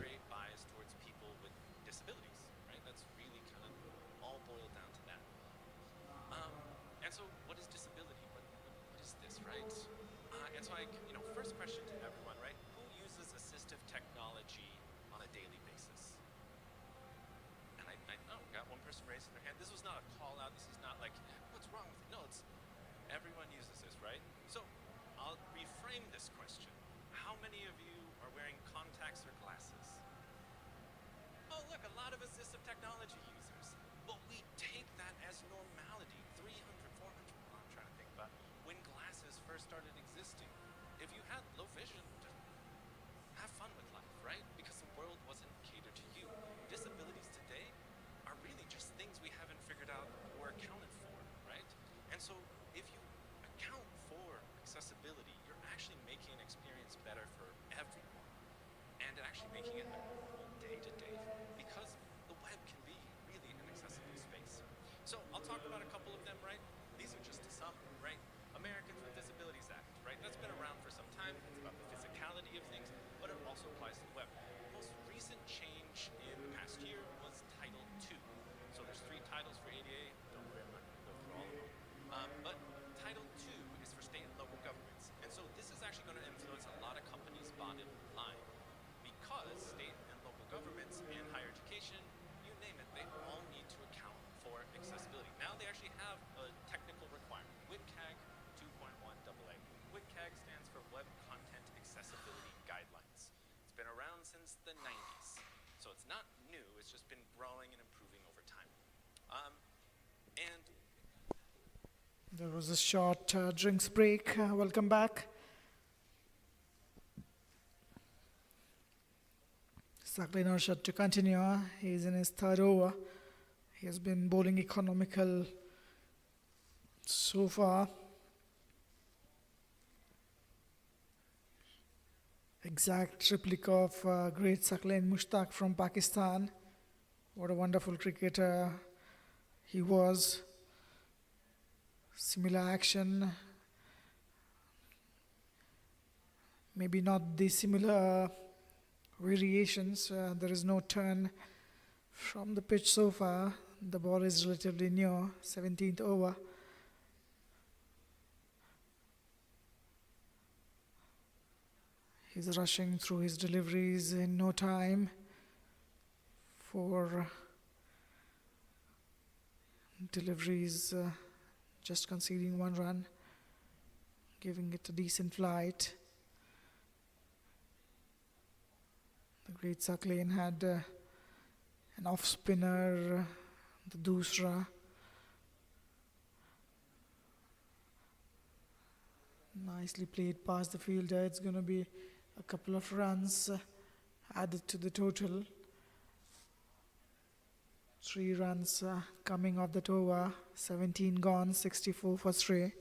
create bias towards people with disabilities, right? That's really kind of all boiled down to that. Um, and so, what is disability? What is this, right? And so, first question to everyone, right? Who uses assistive technology on a daily basis? And I know, got one person raising their hand. This was not a call out. This is not like, what's wrong with it? No, it's everyone uses this, right? So, I'll reframe this question. How many of you are wearing contacts or glasses? Oh, look, a lot of assistive technology users. Well, we take that as normality. 300, 400, I'm trying to think about when glasses first started existing. If you had low vision, just have fun with life, right? Because the world wasn't catered to you. Disabilities today are really just things we haven't figured out or accounted for, right? And so if you account for accessibility, you're actually making an experience better for everyone and actually making it a normal day-to-day because the web can be really an accessible space. So I'll talk about a couple of them, right? These are just some, right? Americans with Disabilities Act, right? That's been around for some time. It's about the physicality of things, but it also applies to the web. The most recent change in the past year was Title II. So there's 3 titles for ADA. Don't worry, I'm not going to go through all of them. But Title II is for state and local governments. And so this is actually going to influence a lot of companies' bottom line because state and local governments and higher education, you name it, they all need to account for accessibility. Now they actually have a technical requirement, WCAG 2.1 AA. WCAG stands for Web Content Accessibility Guidelines. It's been around since the 90s. So it's not new, it's just been growing and improving over time. And There was a short drinks break. Welcome back. Sakleen Arshad to continue. He's in his third over. He has been bowling economical so far. Exact replica of great Sakleen Mushtaq from Pakistan. What a wonderful cricketer he was. Similar action, maybe not the similar variations. There is no turn from the pitch so far. The ball is relatively new, 17th over. He's rushing through his deliveries in no time for deliveries, just conceding 1 run, giving it a decent flight. The great Saklane had an off spinner, the Dusra. Nicely played past the fielder. It's going to be a couple of runs added to the total. 3 runs coming off that over. 17 gone, 64 for 3.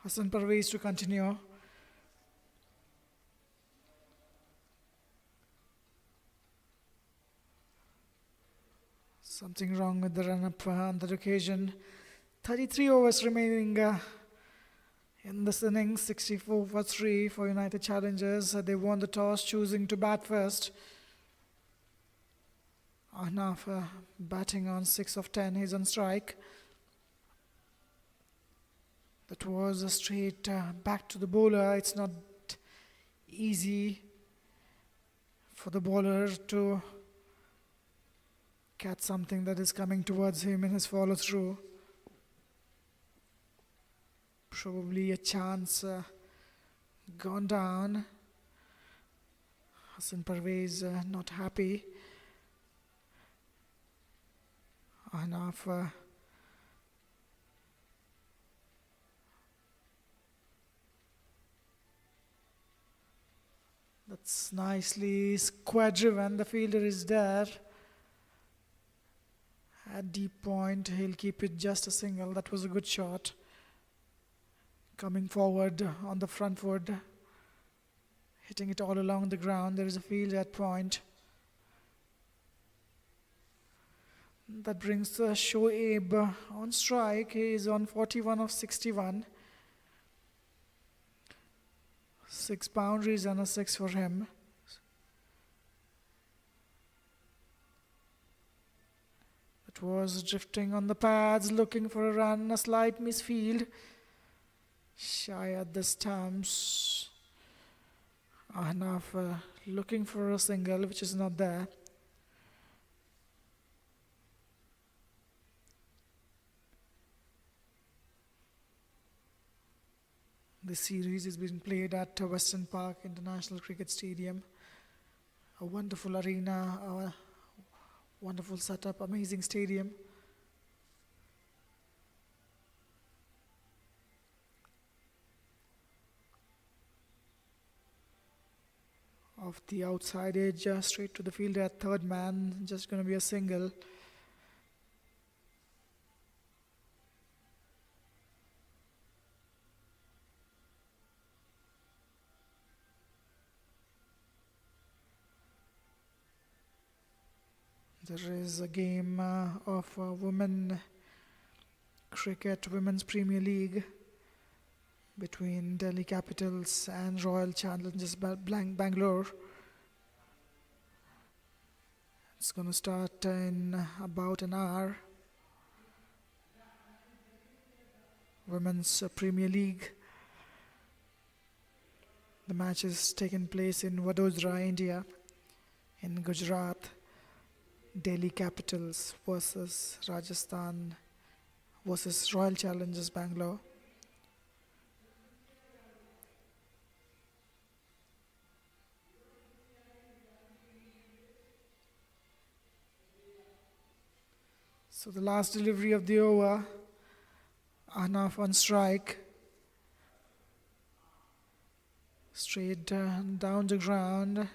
Hassan Parvez to continue. Something wrong with the run-up on that occasion. 33 overs remaining in this innings. 64 for 3 for United Challengers. They won the toss, choosing to bat first. Ahnaf batting on 6 of 10. He's on strike. That was a straight back to the bowler. It's not easy for the bowler to catch something that is coming towards him in his follow through. Probably a chance gone down. Hassan Parvez not happy. Ahnaf that's nicely square driven. The fielder is there. At deep point, he'll keep it just a single. That was a good shot. Coming forward on the front foot, hitting it all along the ground. There is a field at point. That brings Shoaib on strike. He is on 41 of 61. 6 boundaries and a 6 for him. It was drifting on the pads, looking for a run, a slight misfield. Shy at the stumps. Ahnaf looking for a single, which is not there. This series is being played at Western Park International Cricket Stadium. A wonderful arena, a wonderful setup, amazing stadium. Off the outside edge, straight to the fielder at third man, just going to be a single. There is a game of women cricket, Women's Premier League between Delhi Capitals and Royal Challengers Bangalore. It's going to start in about an hour. Women's Premier League. The match is taking place in Vadodara, India, in Gujarat. Delhi Capitals versus Rajasthan versus Royal Challengers Bangalore. So the last delivery of the over, Ahnaf on strike, straight down the ground.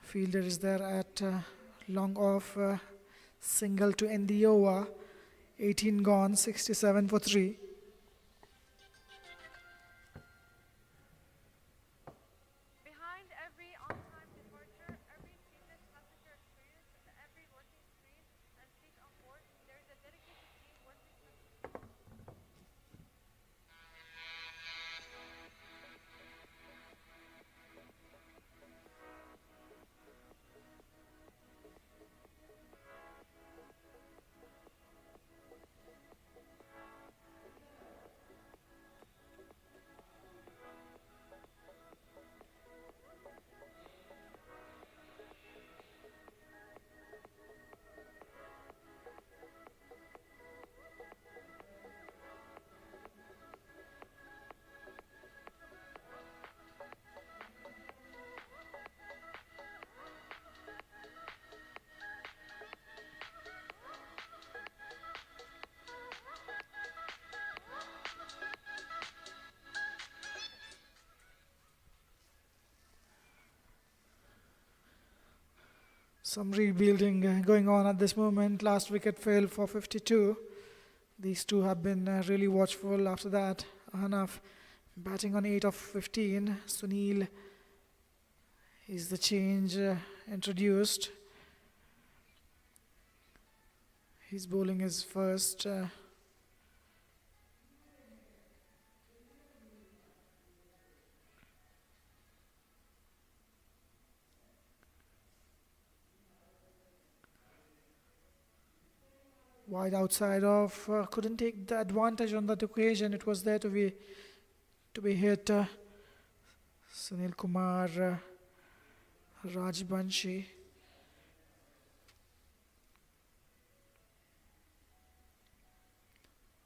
Fielder is there at long off, single to end the over. 18 gone, 67 for 3. Behind every on-time departure, every seamless passenger experience, and every working screen and seat on board, there is a dedicated team working for. Some rebuilding going on at this moment. Last wicket fell for 52. These two have been really watchful after that. Ahnaf batting on 8 of 15. Sunil is the change introduced. He's bowling his first. Wide outside of, couldn't take the advantage on that occasion. It was there to be hit. Sunil Kumar Rajbanshi.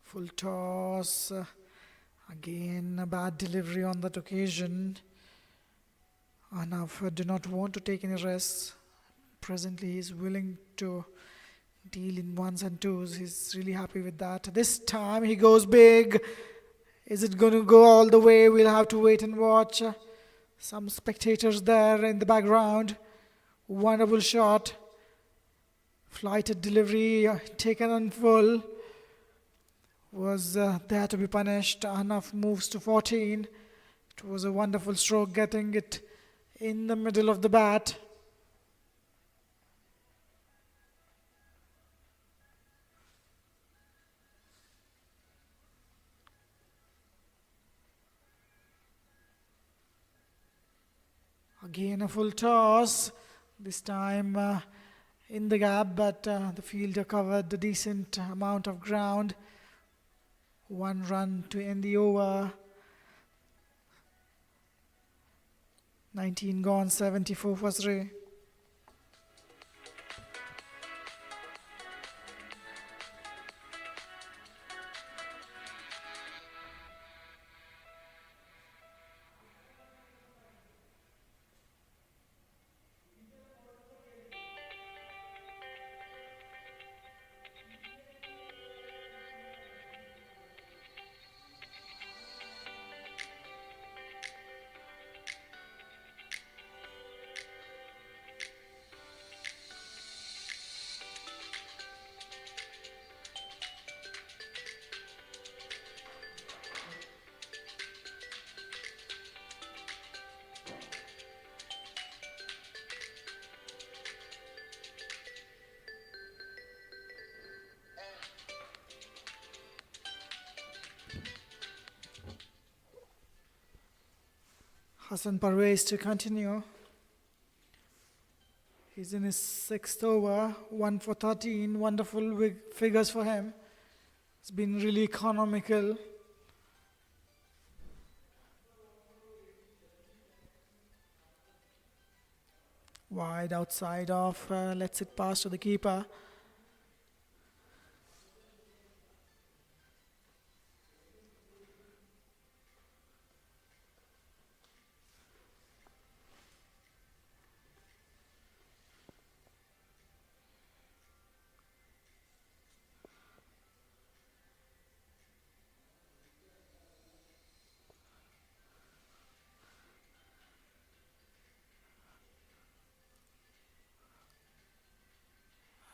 Full toss. Again, a bad delivery on that occasion. Ahnaf did not want to take any risks. Presently, he's willing to deal in ones and twos. He's really happy with that. This time he goes big. Is it going to go all the way? We'll have to wait and watch. Some spectators there in the background. Wonderful shot. Flighted delivery taken on full. Was there to be punished. Ahnaf moves to 14. It was a wonderful stroke getting it in the middle of the bat. Again a full toss, this time in the gap, but the fielder covered a decent amount of ground. 1 run to end the over. 19 gone, 74 for 3. Hassan Parvez to continue. He's in his 6th over, 1 for 13. Wonderful figures for him. It's been really economical. Wide outside off, lets it pass to the keeper.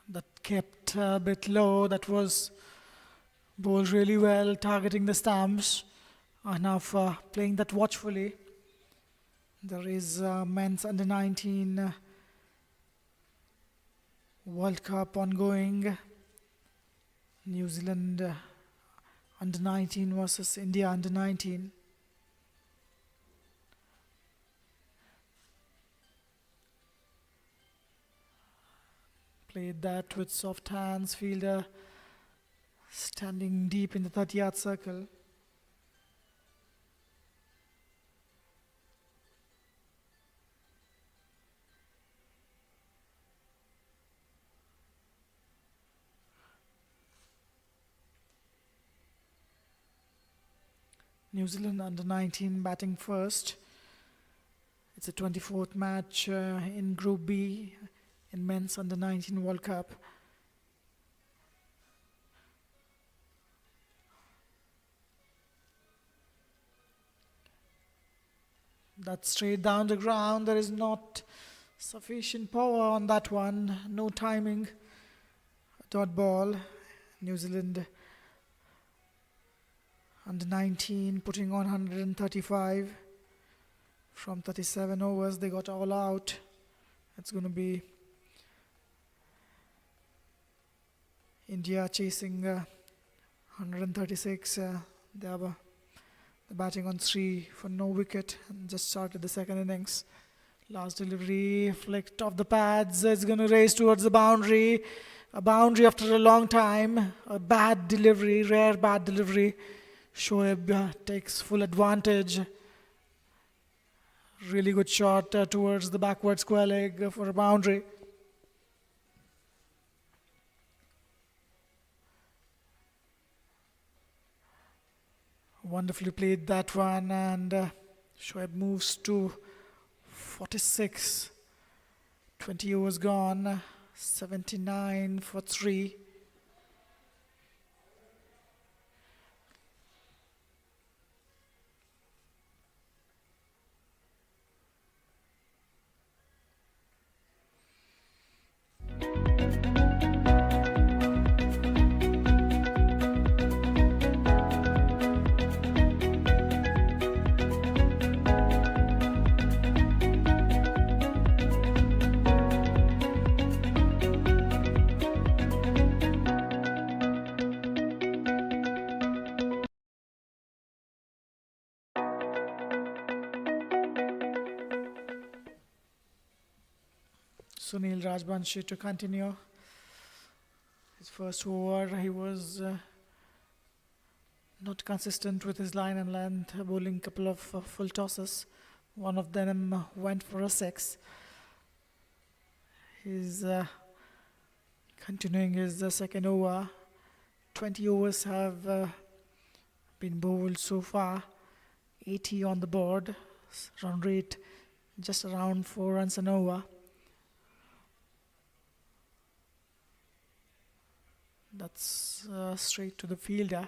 that kept a bit low. That was bowled really well, targeting the stumps. Enough playing that watchfully. There is men's under 19 World Cup ongoing. New Zealand under 19 versus India under 19. Played that with soft hands, fielder standing deep in the 30-yard circle. New Zealand under 19 batting first. It's a 24th match in Group B in men's under 19 World Cup. That's straight down the ground. There is not sufficient power on that one. No timing. Dot ball. New Zealand under 19 putting on 135 from 37 overs. They got all out. It's going to be India chasing 136. They're batting on 3 for no wicket and just started the second innings. Last delivery flicked off the pads. It's going to race towards the boundary. A boundary after a long time. A bad delivery, rare bad delivery. Shoaib takes full advantage. Really good shot towards the backward square leg for a boundary. Wonderfully played that one, and Shoaib moves to 46. 20 overs gone, 79 for 3. Sunil Rajbanshi to continue. His first over, he was not consistent with his line and length, bowling a couple of full tosses. One of them went for a 6. He's continuing his second over. 20 overs have been bowled so far. 80 on the board. Run rate just around 4 runs an over. That's straight to the fielder.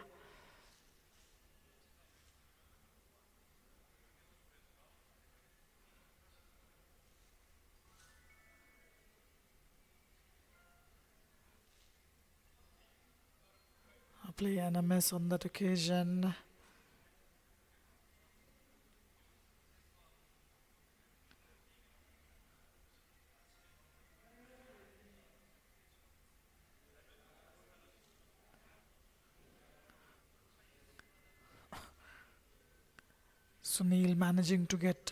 I'll play and a miss on that occasion. Sunil managing to get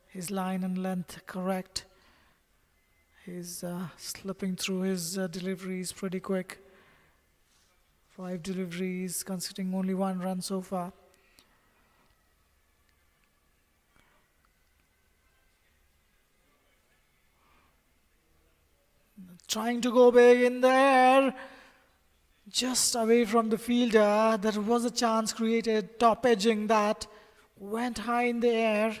his line and length correct. He's slipping through his deliveries pretty quick. 5 deliveries, conceding only 1 run so far. Trying to go big in the air. Just away from the fielder. There was a chance created, top edging that. Went high in the air.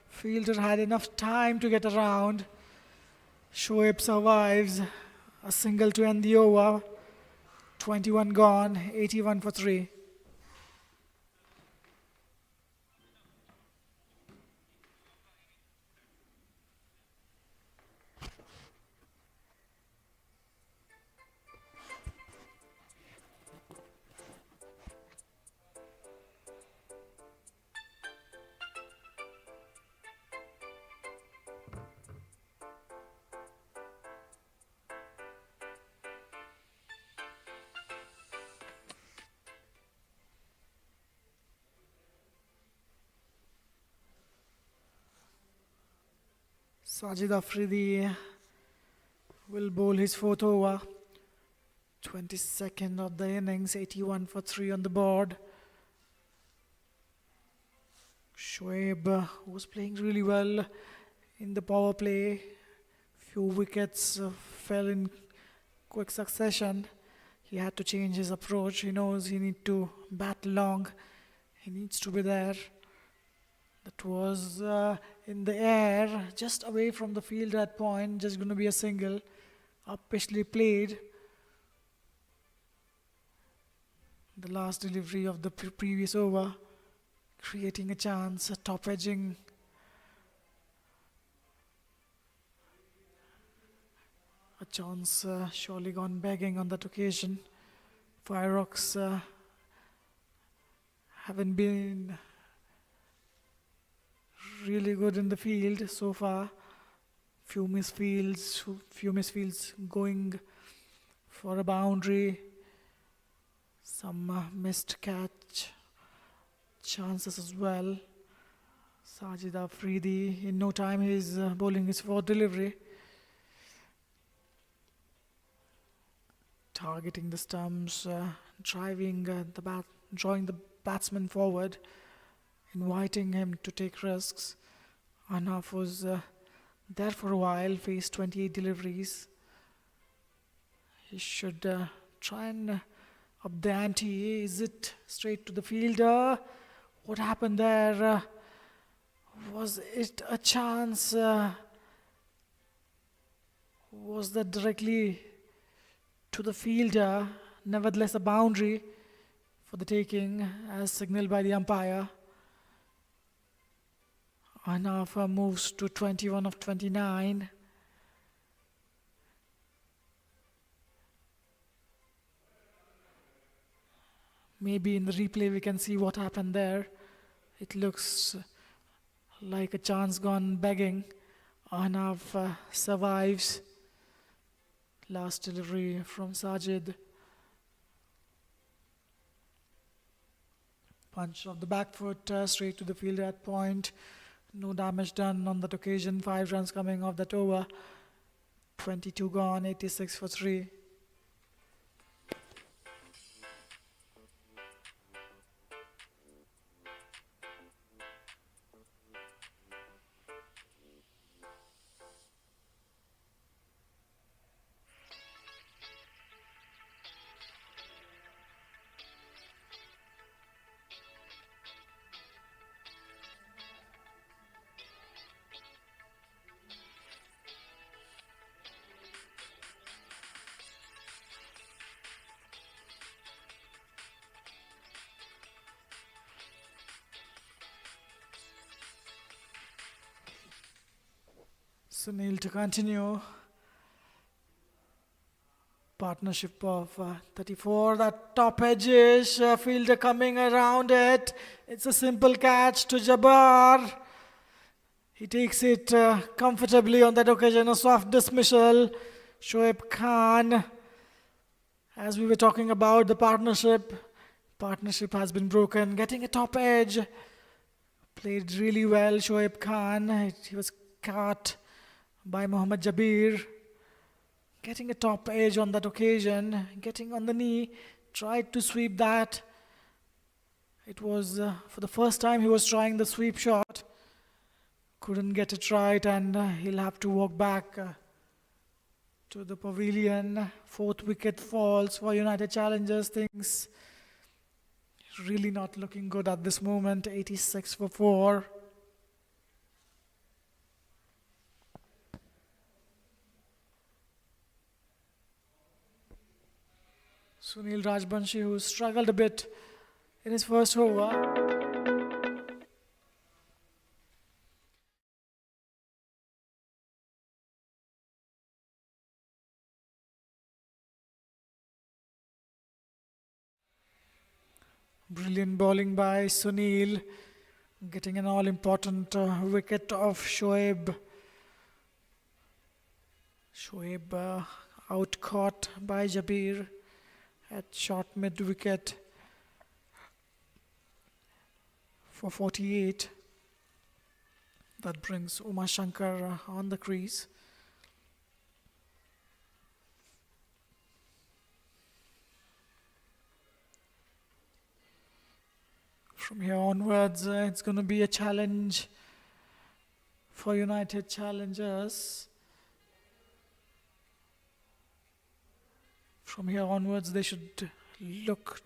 Fielder had enough time to get around. Shoaib survives. A single to end the over. 21 gone, 81 for 3. Sajid Afridi will bowl his fourth over. 22nd of the innings, 81 for 3 on the board. Shoaib was playing really well in the power play. Few wickets fell in quick succession. He had to change his approach. He knows he needs to bat long. He needs to be there. That was in the air, just away from the field at that point. Just going to be a single. Uppishly played. The last delivery of the previous over, creating a chance, a top edging. A chance surely gone begging on that occasion. Fireox haven't been really good in the field so far. Few misfields going for a boundary. Some missed catch chances as well. Sajid Afridi, in no time he's bowling his fourth delivery. Targeting the stumps, drawing the batsman forward, inviting him to take risks. Anaf was there for a while, faced 28 deliveries. He should try and up the ante. Is it straight to the fielder? What happened there? Was it a chance? Was that directly to the fielder? Nevertheless, a boundary for the taking as signaled by the umpire. Anafa moves to 21 of 29. Maybe in the replay we can see what happened there. It looks like a chance gone begging. Arnav survives. Last delivery from Sajid. Punch of the back foot straight to the field at point. No damage done on that occasion. 5 runs coming off that over. 22 gone, 86 for 3. Sunil to continue. Partnership of 34. That top edge, fielder coming around it. It's a simple catch to Jabbar. He takes it comfortably on that occasion. A soft dismissal. Shoaib Khan. As we were talking about the partnership has been broken. Getting a top edge. Played really well, Shoaib Khan. He was caught by Mohammad Jabir. Getting a top edge on that occasion, getting on the knee, tried to sweep that. It was for the first time he was trying the sweep shot. Couldn't get it right, and he'll have to walk back to the pavilion. 4th wicket falls for United Challengers. Things really not looking good at this moment. 86 for 4. Sunil Rajbanshi, who struggled a bit in his first over. Brilliant bowling by Sunil, getting an all-important wicket of Shoaib. Shoaib out caught by Jabir at short mid-wicket for 48. That brings Uma Shankar on the crease. From here onwards, it's going to be a challenge for United Challengers. From here onwards, they should look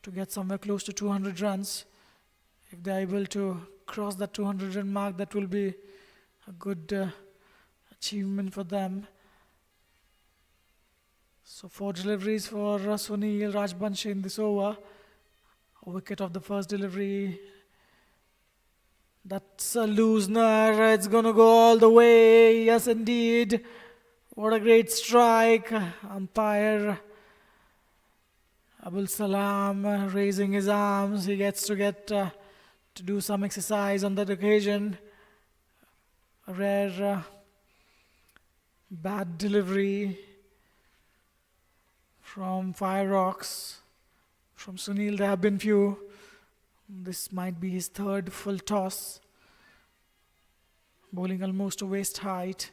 to get somewhere close to 200 runs. If they're able to cross that 200 run mark, that will be a good achievement for them. So 4 deliveries for Sunil Rajbanshi in this over. A wicket of the first delivery. That's a loosener. It's going to go all the way. Yes, indeed. What a great strike. Umpire Abul Salam raising his arms. He gets to do some exercise on that occasion. A rare bad delivery from Fireox. From Sunil, there have been few. This might be his third full toss. Bowling almost to waist height.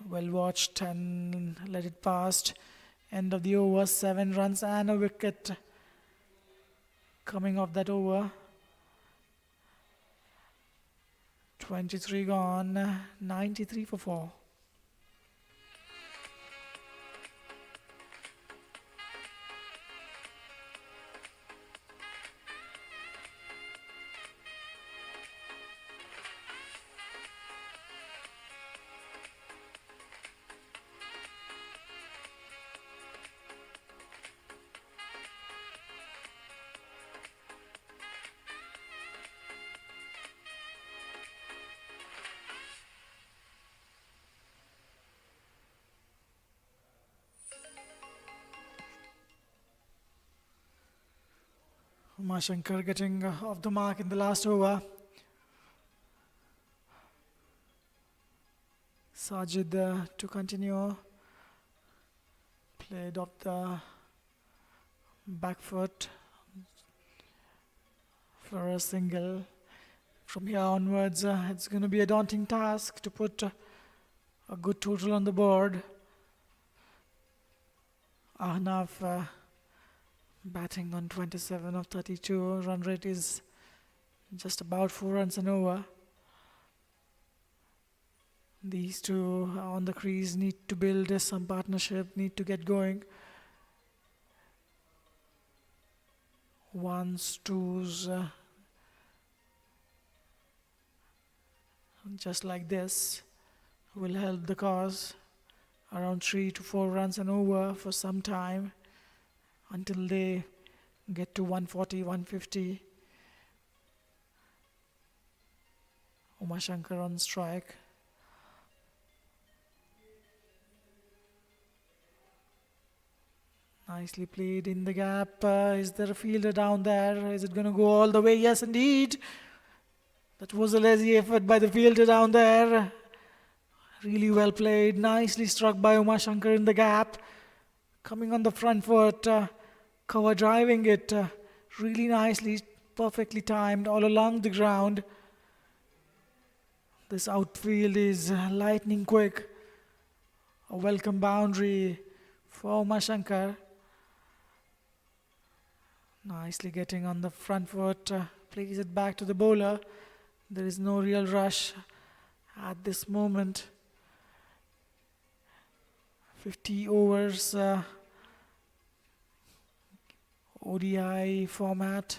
Well watched and let it past. End of the over, 7 runs and a wicket coming off that over. 23 gone, 93 for 4. Uma Shankar getting off the mark in the last over. Sajid to continue. Played off the back foot for a single. From here onwards, it's going to be a daunting task to put a good total on the board. Ahnaf batting on 27 of 32. Run rate is just about 4 runs and over. These two on the crease need to build some partnership, need to get going. Ones, twos, just like this will help the cause. Around 3 to 4 runs and over for some time until they get to 140, 150. Uma Shankar on strike. Nicely played in the gap. Is there a fielder down there? Is it going to go all the way? Yes, indeed. That was a lazy effort by the fielder down there. Really well played. Nicely struck by Uma Shankar in the gap. Coming on the front foot. Cover driving it really nicely. Perfectly timed all along the ground. This outfield is lightning quick. A welcome boundary for Uma Shankar. Nicely getting on the front foot, plays it back to the bowler. There is no real rush at this moment. 50 overs ODI format.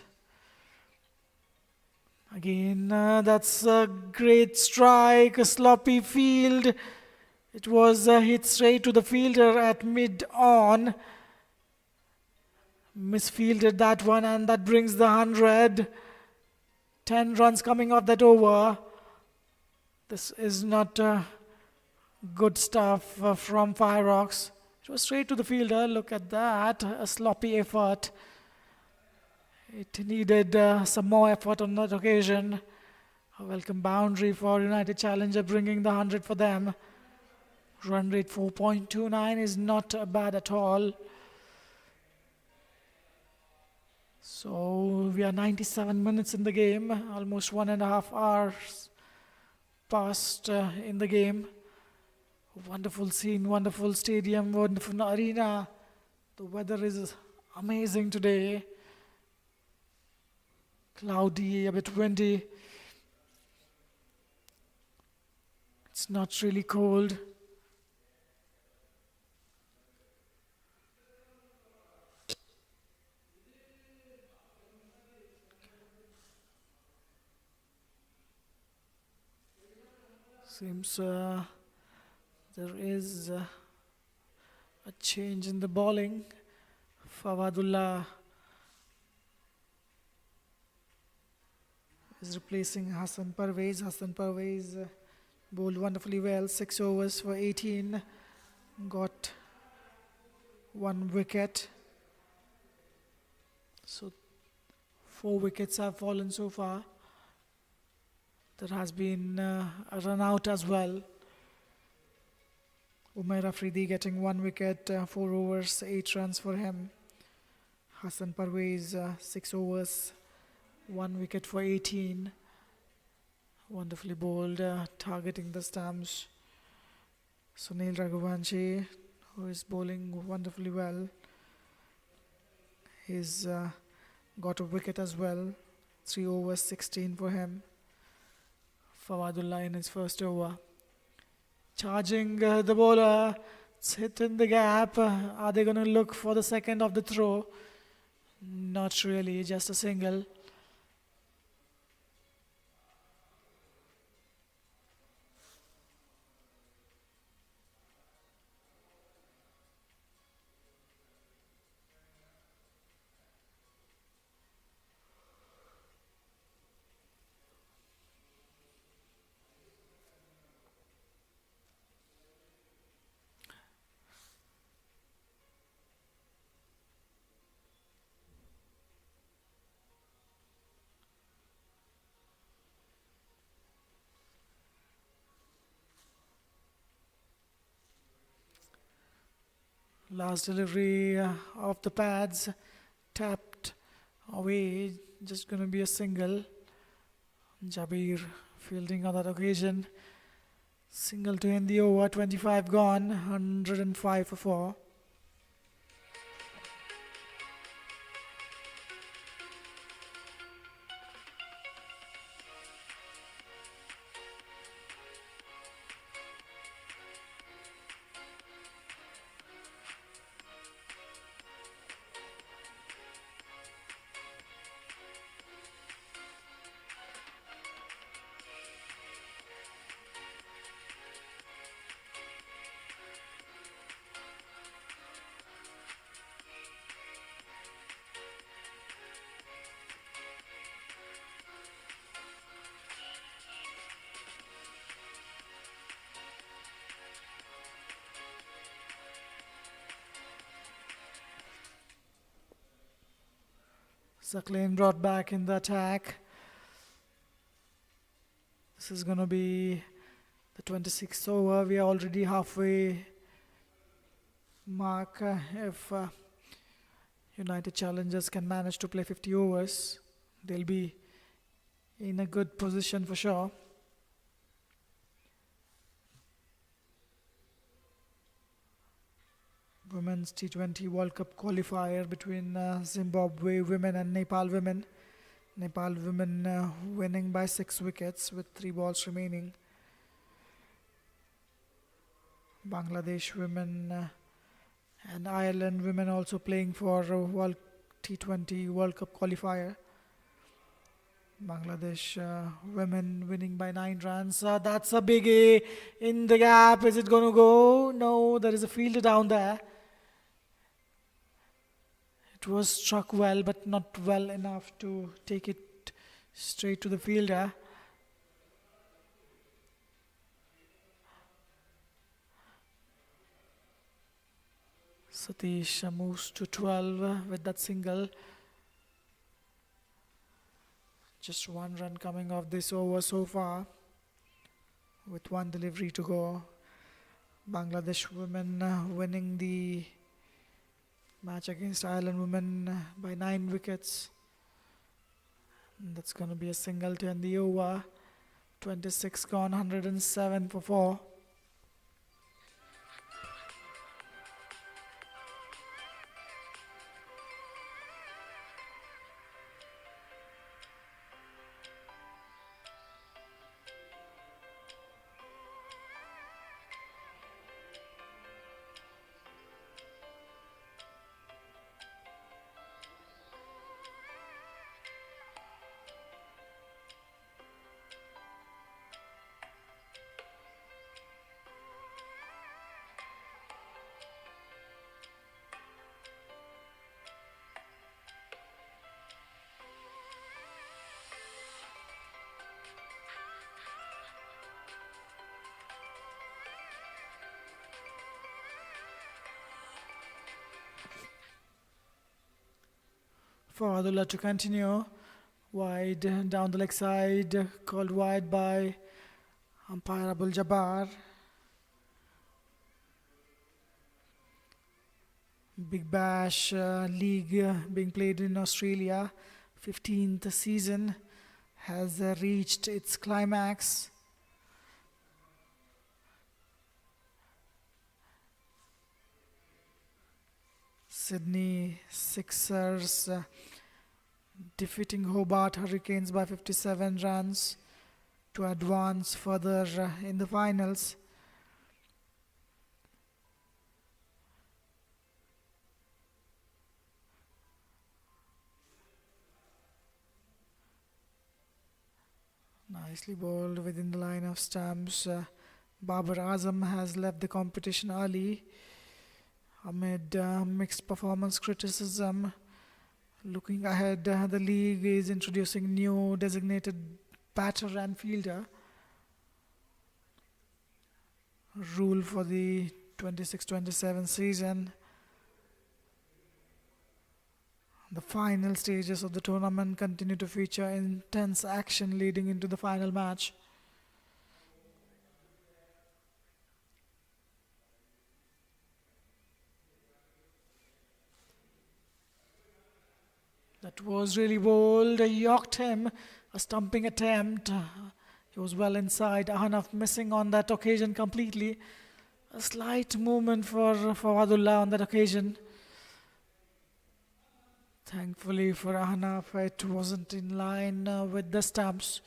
Again, that's a great strike, a sloppy field. It was hit straight to the fielder at mid-on. Misfielded that one, and that brings the 100. 10 runs coming off that over. This is not good stuff from Fireox. It was straight to the fielder. Look at that, a sloppy effort. It needed some more effort on that occasion. A welcome boundary for United Challenger, bringing the 100 for them. Run rate 4.29 is not bad at all. So we are 97 minutes in the game, almost 1.5 hours passed in the game. Wonderful scene, wonderful stadium, wonderful arena. The weather is amazing today. Cloudy, a bit windy. It's not really cold. Seems there is a change in the bowling. Fawadullah is replacing Hassan Parvez. Hassan Parvez bowled wonderfully well, 6 overs for 18, got 1 wicket. So 4 wickets have fallen so far. There has been a run out as well. Umair Afridi getting 1 wicket, 4 overs, 8 runs for him. Hassan Parvez, 6 overs, 1 wicket for 18. Wonderfully bowled, targeting the stumps. Sunil Raghuvanshi, who is bowling wonderfully well, he's got a wicket as well. 3 overs, 16 for him. Fawadullah in his first over. Charging the bowler, it's hit in the gap. Are they going to look for the second of the throw? Not really, just a single. Last delivery of the pads, tapped away, just going to be a single. Jabir fielding on that occasion. Single to end the over, 25 gone, 105 for 4. Suckling brought back in the attack. This is going to be the 26th over. We are already halfway mark. If United Challengers can manage to play 50 overs, they'll be in a good position for sure. Women's T20 World Cup qualifier between Zimbabwe women and Nepal women. Nepal women winning by 6 wickets with 3 balls remaining. Bangladesh women and Ireland women also playing for World T20 World Cup qualifier. Bangladesh women winning by 9 runs. That's a biggie in the gap. Is it going to go? No, there is a fielder down there. It was struck well, but not well enough to take it straight to the fielder. Satish moves to 12 with that single. Just 1 run coming off this over so far, with 1 delivery to go. Bangladesh women winning the match against Ireland women by 9 wickets. That's going to be a single to end the over. 26 gone, 107 for 4. For Adullah to continue. Wide down the leg side, called wide by umpire Abul Jabbar. Big Bash League being played in Australia. 15th season has reached its climax. Sydney Sixers defeating Hobart Hurricanes by 57 runs to advance further in the finals. Nicely bowled within the line of stumps. Babar Azam has left the competition early amid mixed performance criticism. Looking ahead, the league is introducing new designated batter and fielder rule for the 26-27 season. The final stages of the tournament continue to feature intense action leading into the final match. That was really bold. Yorked him. A stumping attempt. He was well inside. Ahnaf missing on that occasion completely. A slight movement for Wadullah on that occasion. Thankfully for Ahnaf, it wasn't in line with the stumps.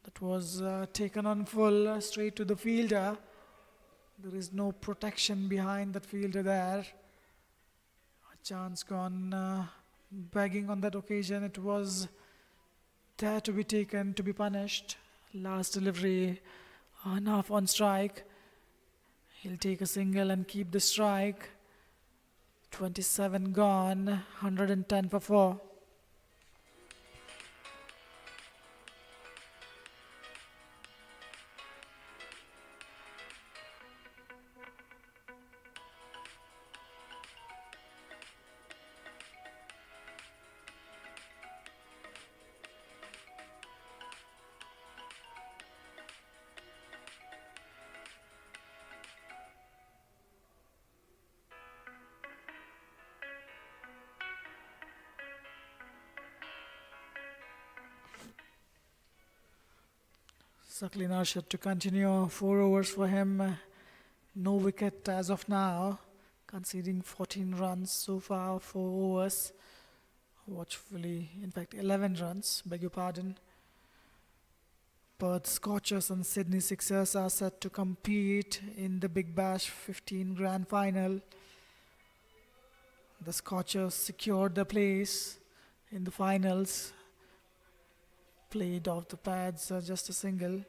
That was taken on full straight to the fielder. There is no protection behind that fielder there. A chance gone begging on that occasion. It was there to be taken, to be punished. Last delivery, Ahnaf on strike. He'll take a single and keep the strike. 27 gone, 110 for 4. Saklin Arshad to continue 4 overs for him. No wicket as of now. Conceding 14 runs so far, 4 overs. Watchfully, in fact 11 runs, beg your pardon. Perth Scorchers and Sydney Sixers are set to compete in the Big Bash 15 Grand Final. The Scorchers secured their place in the finals. Played off the pads, just a single.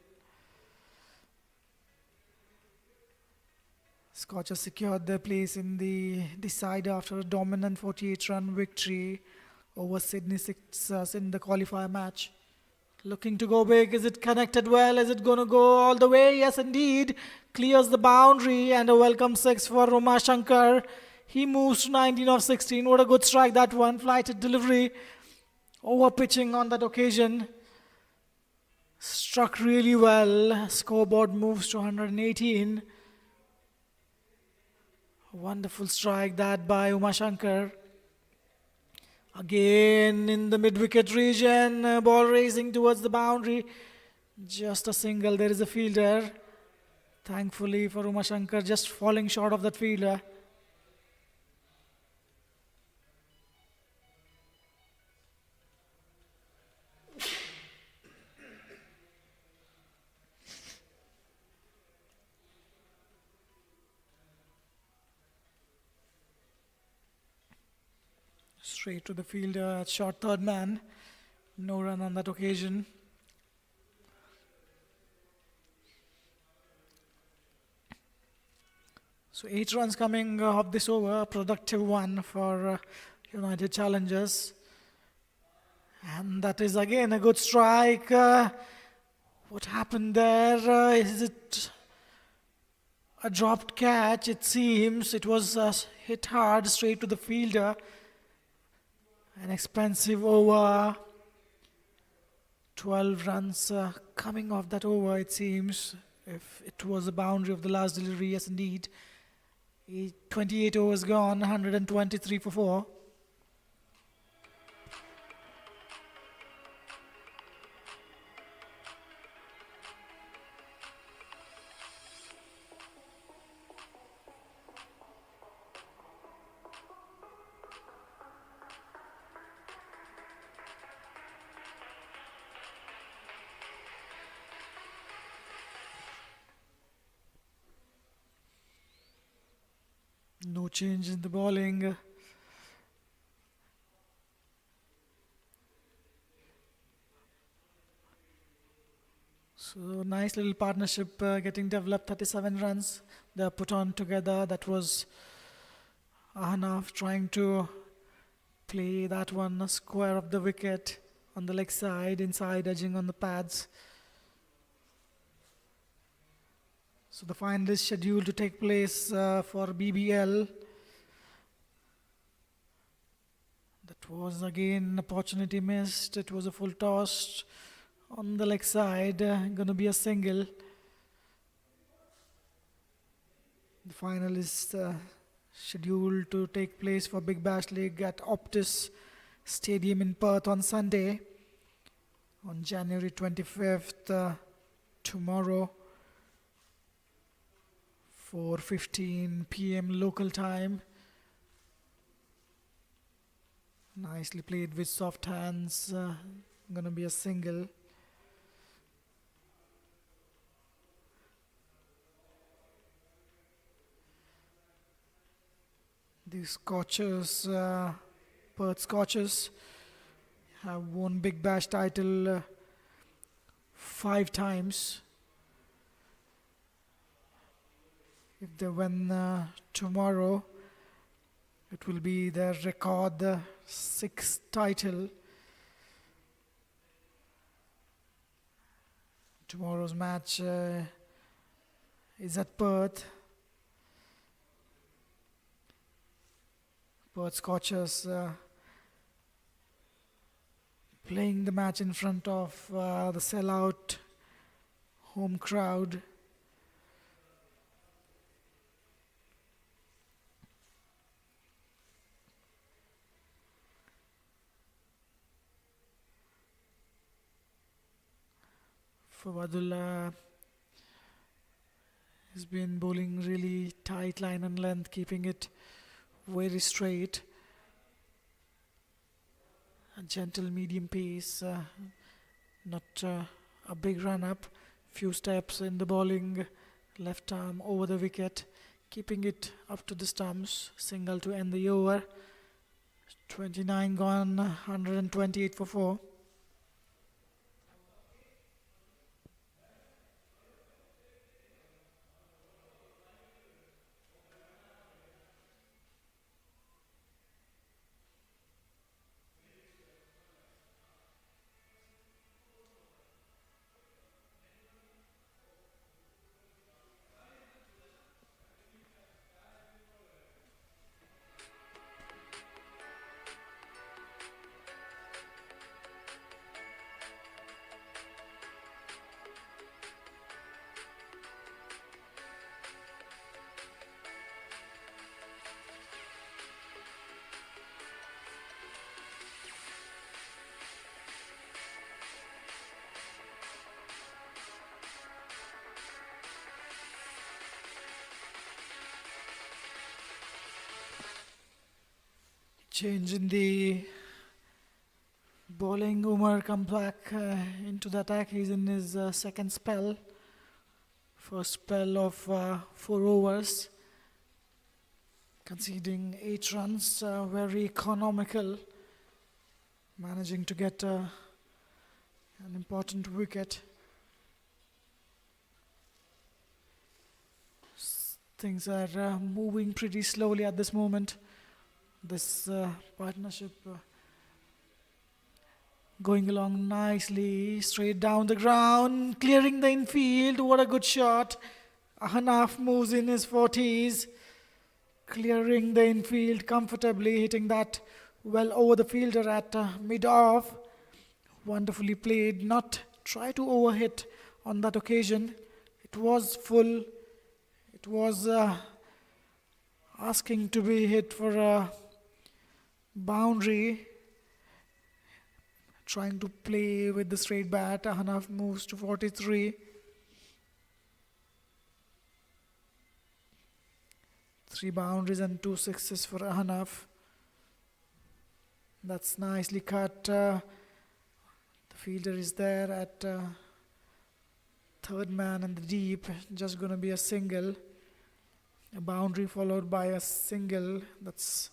Scorchers secured their place in the decider after a dominant 48-run victory over Sydney Sixers in the qualifier match. Looking to go big. Is it connected well? Is it going to go all the way? Yes, indeed. Clears the boundary and a welcome 6 for Uma Shankar. He moves to 19 of 16. What a good strike that one. Flighted delivery. Over pitching on that occasion. Struck really well. Scoreboard moves to 118. Wonderful strike that by Uma Shankar. Again in the mid-wicket region, ball racing towards the boundary. Just a single. There is a fielder. Thankfully for Umashankar, just falling short of that fielder. Straight to the fielder at short third man. No run on that occasion. So 8 runs coming off this over, a productive one for United Challengers. And that is again a good strike. What happened there? Is it a dropped catch? It seems it was hit hard straight to the fielder. An expensive over. 12 runs coming off that over, it seems. If it was the boundary of the last delivery, yes, indeed. 28 overs gone, 123 for 4. No change in the bowling. So nice little partnership getting developed. 37 runs they put on together. That was Ahnaf trying to play that one square of the wicket on the leg side, inside edging on the pads. So the final is scheduled to take place for BBL. That was again an opportunity missed. It was a full toss on the leg side. Going to be a single. The final is scheduled to take place for Big Bash League at Optus Stadium in Perth on Sunday, on January 25th, tomorrow, 4:15 p.m. local time. Nicely played with soft hands. Gonna be a single. These Scorchers, Perth Scorchers, have won Big Bash title 5 times. If they win tomorrow, it will be their record 6th title. Tomorrow's match is at Perth. Perth Scorchers playing the match in front of the sellout home crowd. Fawwadullah has been bowling really tight line and length, keeping it very straight. A gentle medium pace, not a big run up. Few steps in the bowling, left arm over the wicket, keeping it up to the stumps. Single to end the over. 29 gone, 128 for 4. Change in the bowling. Umar comes back into the attack. He's in his second spell. First spell of 4 overs. Conceding 8 runs. Very economical. Managing to get an important wicket. Things are moving pretty slowly at this moment. This partnership going along nicely, straight down the ground, clearing the infield. What a good shot. Ahnaf moves in his 40s, clearing the infield comfortably, hitting that well over the fielder at mid-off. Wonderfully played. Not try to overhit on that occasion. It was full. It was asking to be hit for a boundary. Trying to play with the straight bat. Ahnaf moves to 43. 3 boundaries and 2 sixes for Ahnaf. That's nicely cut. The fielder is there at third man in the deep. Just going to be a single. A boundary followed by a single. That's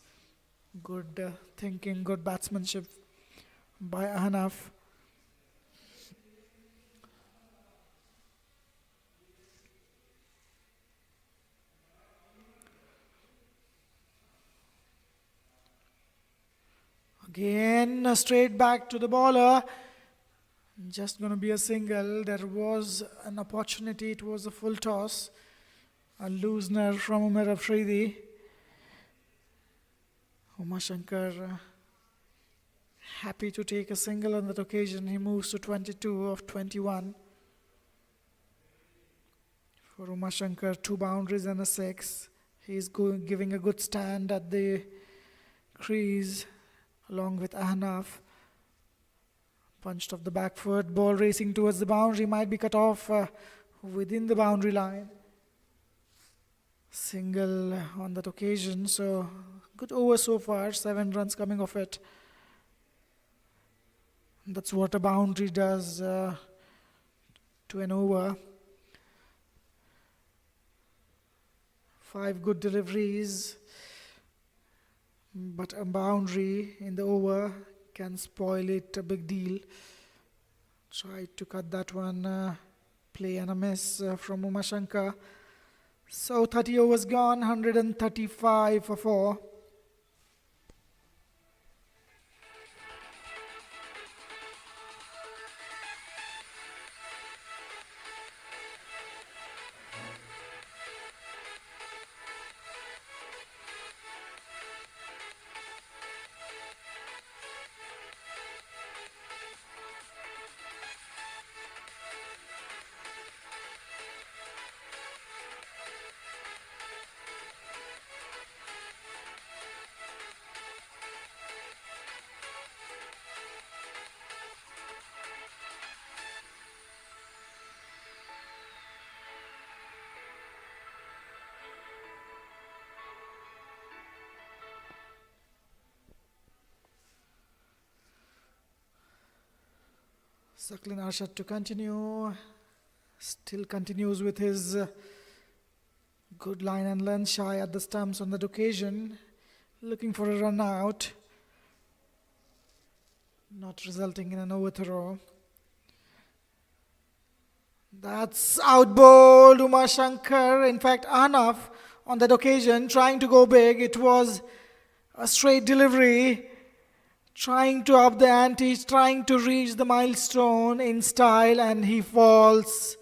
good thinking, good batsmanship by Ahnaf. Again, straight back to the bowler. Just going to be a single. There was an opportunity. It was a full toss. A loosener from Umar Afridi. Umashankar happy to take a single on that occasion. He moves to 22 of 21. For Umashankar, 2 boundaries and a 6. He's giving a good stand at the crease along with Ahnaf. Punched off the back foot. Ball racing towards the boundary. Might be cut off within the boundary line. Single on that occasion. So good over so far. 7 runs coming off it. That's what a boundary does to an over. 5 good deliveries. But a boundary in the over can spoil it a big deal. Tried to cut that one. Play and a miss from Umashankar. So 30 overs gone. 135 for 4. Saklin Arshad to continue. Still continues with his good line and length, shy at the stumps on that occasion. Looking for a run out. Not resulting in an overthrow. That's out bowled Umashankar. In fact, Ahnaf on that occasion trying to go big. It was a straight delivery. Trying to up the ante, trying to reach the milestone in style, and he falls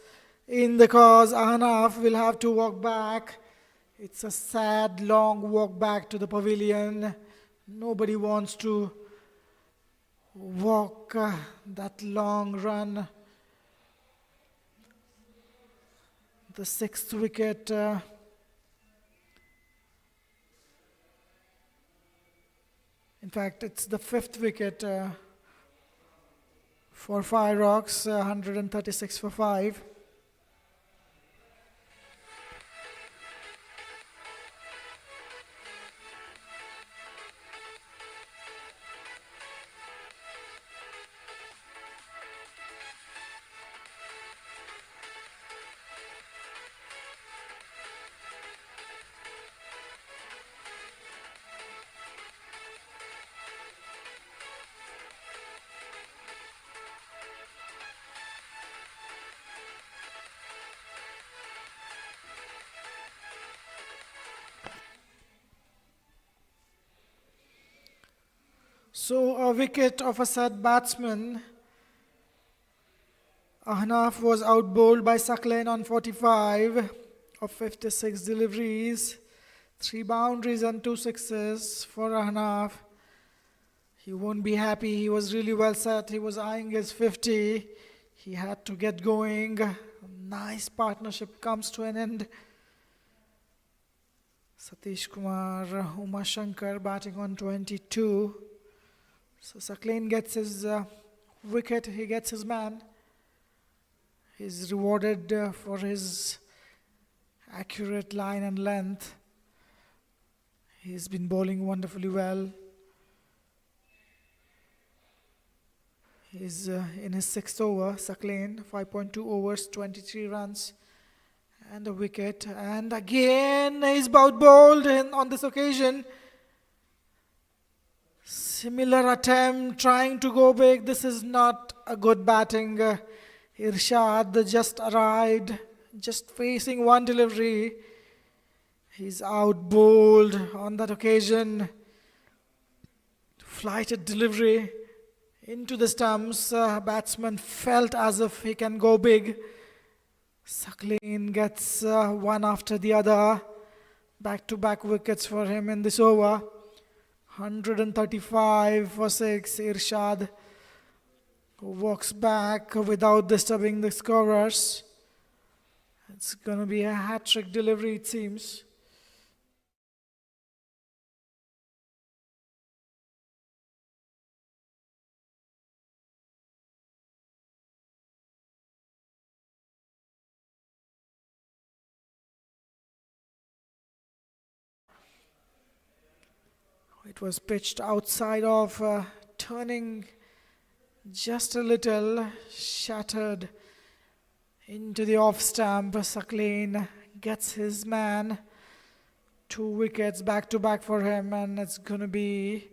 in the cause. Ahnaf will have to walk back. It's a sad, long walk back to the pavilion. Nobody wants to walk that long run. The 6th wicket. In fact, it's the 5th wicket for Fireox, 136 for 5. So a wicket of a sad batsman. Ahnaf was outbowled by Suckling on 45 of 56 deliveries. 3 boundaries and 2 sixes for Ahnaf. He won't be happy. He was really well set. He was eyeing his 50. He had to get going. Nice partnership comes to an end. Satish Kumar, Uma Shankar batting on 22. So Suckling gets his wicket. He gets his man. He's rewarded for his accurate line and length. He's been bowling wonderfully well. He's in his 6th over, Suckling, 5.2 overs, 23 runs and a wicket. And again he's bowled on this occasion. Similar attempt, trying to go big. This is not a good batting. Irshad just arrived, just facing one delivery. He's out bowled on that occasion. Flighted delivery into the stumps. Batsman felt as if he can go big. Suckling gets one after the other. Back-to-back wickets for him in this over. 135 for 6. Irshad walks back without disturbing the scorers. It's going to be a hat-trick delivery, it seems. It was pitched outside of, turning just a little, shattered into the off stump. Suckling gets his man. 2 wickets back to back for him, and it's going to be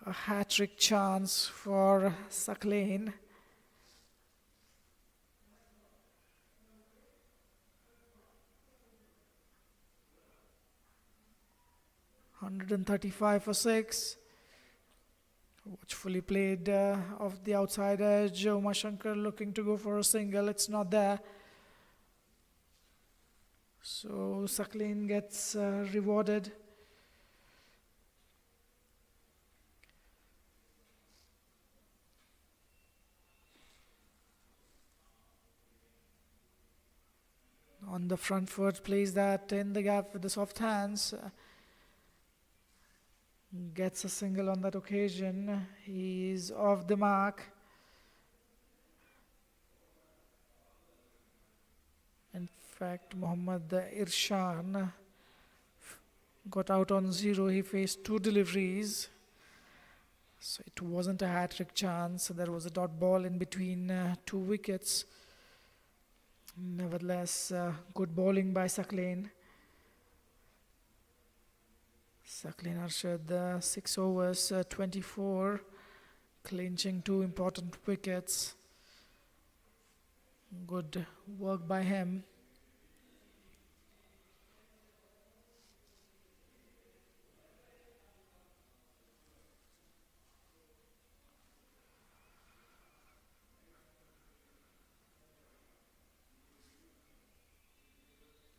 a hat-trick chance for Suckling. $135 for 6. Watchfully played off the outside edge. Uma Shankar looking to go for a single. It's not there. So Suckling gets rewarded. On the front foot, plays that in the gap with the soft hands. Gets a single on that occasion. He's off the mark. In fact, Mohammad Irshan got out on 0. He faced 2 deliveries. So it wasn't a hat-trick chance. There was a dot ball in between 2 wickets. Nevertheless, good bowling by Suckling. Suckling Arshad, 6 overs, 24, clinching 2 important wickets. Good work by him.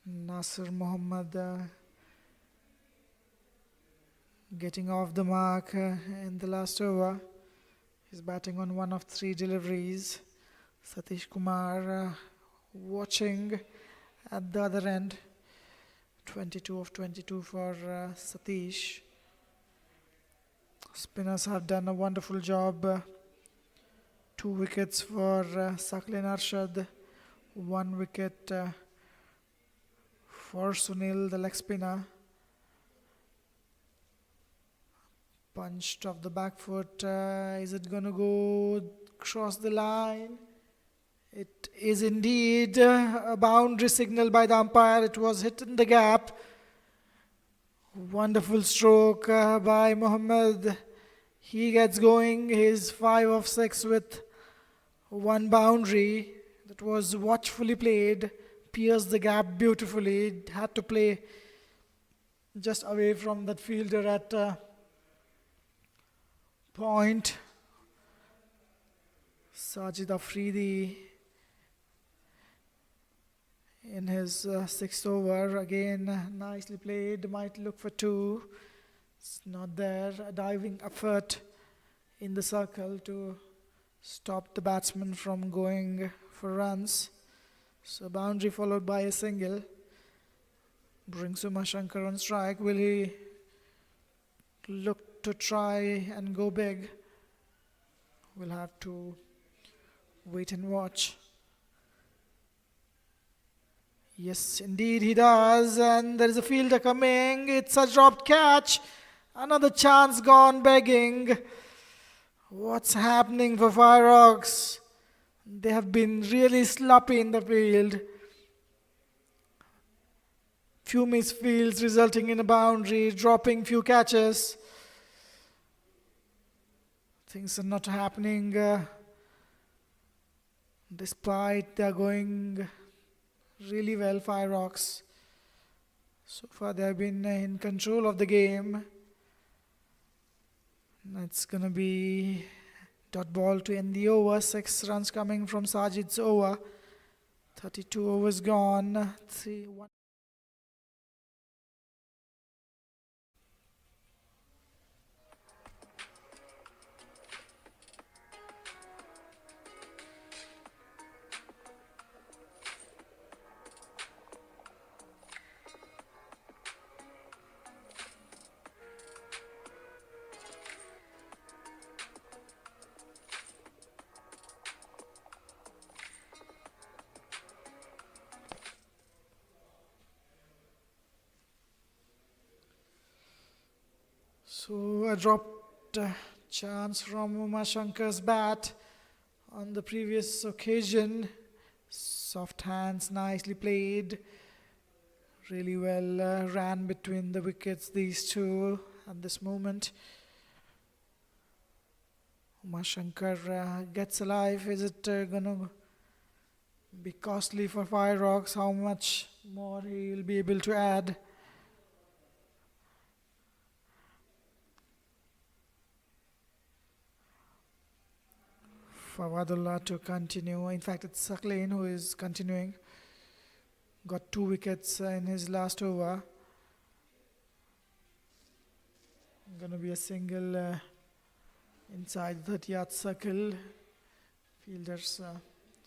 Nasir Mohammad getting off the mark in the last over. He's batting on 1 of 3 deliveries. Satish Kumar watching at the other end. 22 of 22 for Satish. Spinners have done a wonderful job. 2 wickets for Suckling Arshad. 1 wicket for Sunil, the leg spinner. Punched off the back foot. Is it going to go cross the line? It is indeed a boundary signal by the umpire. It was hit in the gap. Wonderful stroke by Mohammed. He gets going. He's 5 of 6 with 1 boundary. That was watchfully played. Pierced the gap beautifully. Had to play just away from that fielder at point. Sajid Afridi in his sixth over. Again, nicely played. Might look for two. It's not there. A diving effort in the circle to stop the batsman from going for runs. So boundary followed by a single. Brings Umashankar on strike. Will he look to try and go big? We'll have to wait and watch. Yes, indeed he does. And there is a fielder coming. It's a dropped catch. Another chance gone begging. What's happening for Fireox? They have been really sloppy in the field. Few misfields resulting in a boundary, dropping few catches. Things are not happening despite they are going really well, Fireox. So far they have been in control of the game. It's going to be dot ball to end the over. 6 runs coming from Sajid's over. 32 overs gone. 3-1. So a dropped chance from Umashankar's bat on the previous occasion. Soft hands, nicely played. Really well ran between the wickets, these two, at this moment. Umashankar gets alive. Is it going to be costly for Fireox? How much more he will be able to add? Fawadullah to continue. In fact, it's Saklain who is continuing. Got 2 wickets in his last over. Going to be a single inside the 30-yard circle. Fielders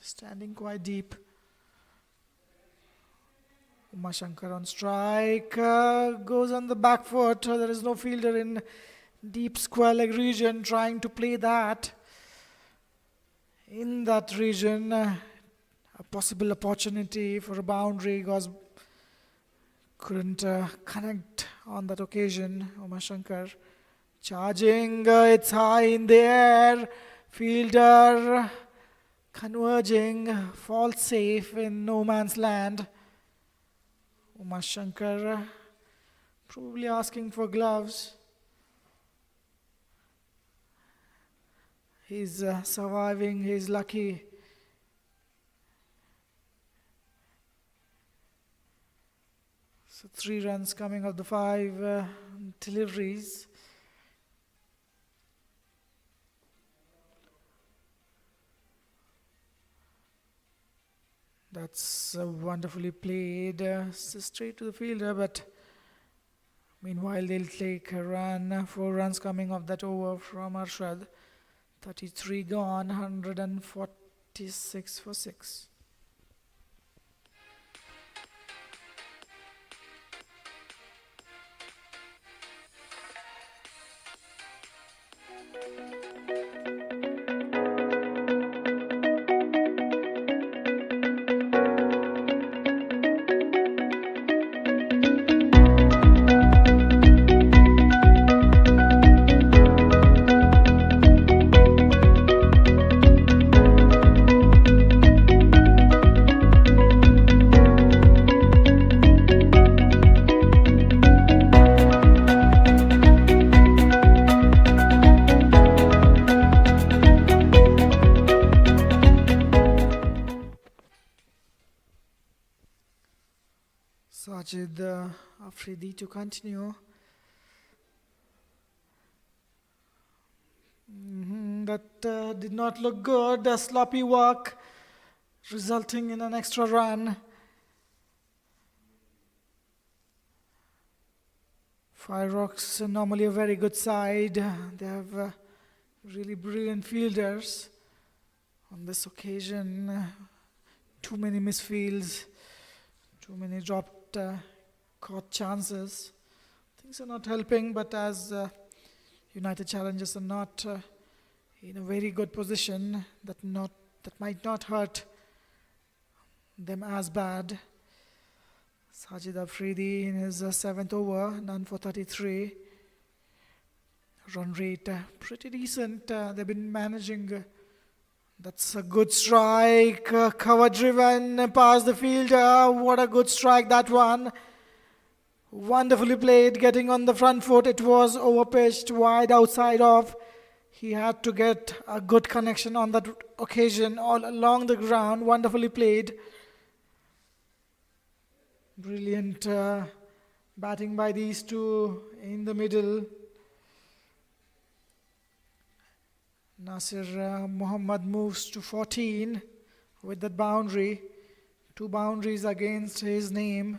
standing quite deep. Umashankar on strike. Goes on the back foot. There is no fielder in deep square leg region trying to play that. In that region, a possible opportunity for a boundary because couldn't connect on that occasion. Umashankar charging, it's high in the air. Fielder converging, falls safe in no man's land. Umashankar probably asking for gloves. He's surviving, he's lucky. So 3 runs coming of the 5 deliveries. That's wonderfully played. Straight to the fielder, but meanwhile they'll take a run. 4 runs coming off that over from Arshad. 33 gone, 146 for 6. Sajid Afridi to continue. That did not look good. A sloppy work resulting in an extra run. Fireox, normally a very good side. They have really brilliant fielders. On this occasion, too many misfields, too many dropped, caught chances. Things are not helping, but as United Challengers are not in a very good position, that might not hurt them as bad. Sajid Afridi in his seventh over, none for 33. Run rate pretty decent. They've been managing. That's a good strike. Cover driven past the fielder. What a good strike that one. Wonderfully played, getting on the front foot. It was overpitched wide outside off. He had to get a good connection on that occasion all along the ground. Wonderfully played. Brilliant batting by these two in the middle. Nasir Muhammad moves to 14 with that boundary. 2 boundaries against his name.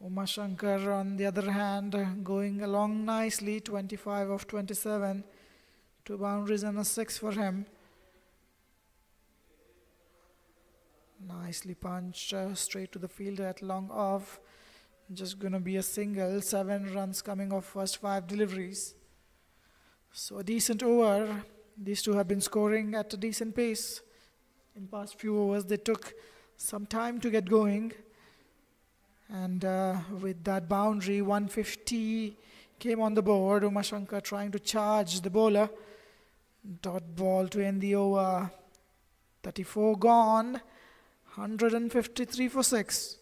Uma Shankar, on the other hand, going along nicely, 25 of 27. 2 boundaries and a 6 for him. Nicely punched straight to the fielder at long off. Just gonna be a single. 7 runs coming off first 5 deliveries. So a decent over. These two have been scoring at a decent pace. In past few overs, they took some time to get going. And with that boundary, 150 came on the board. Uma Shankar trying to charge the bowler. Dot ball to end the over. 34 gone. 153 for 6.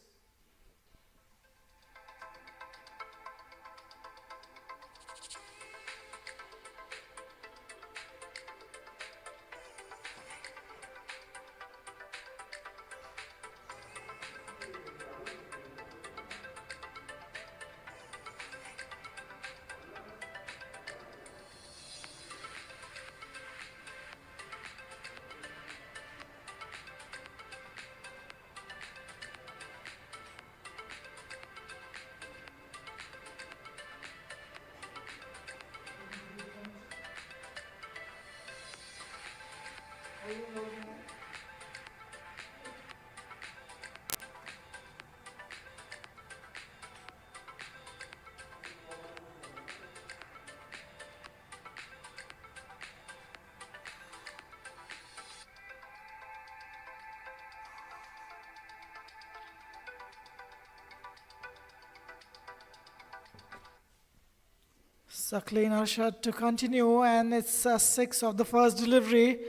Sakleen Arshad to continue, and it's a 6 of the first delivery.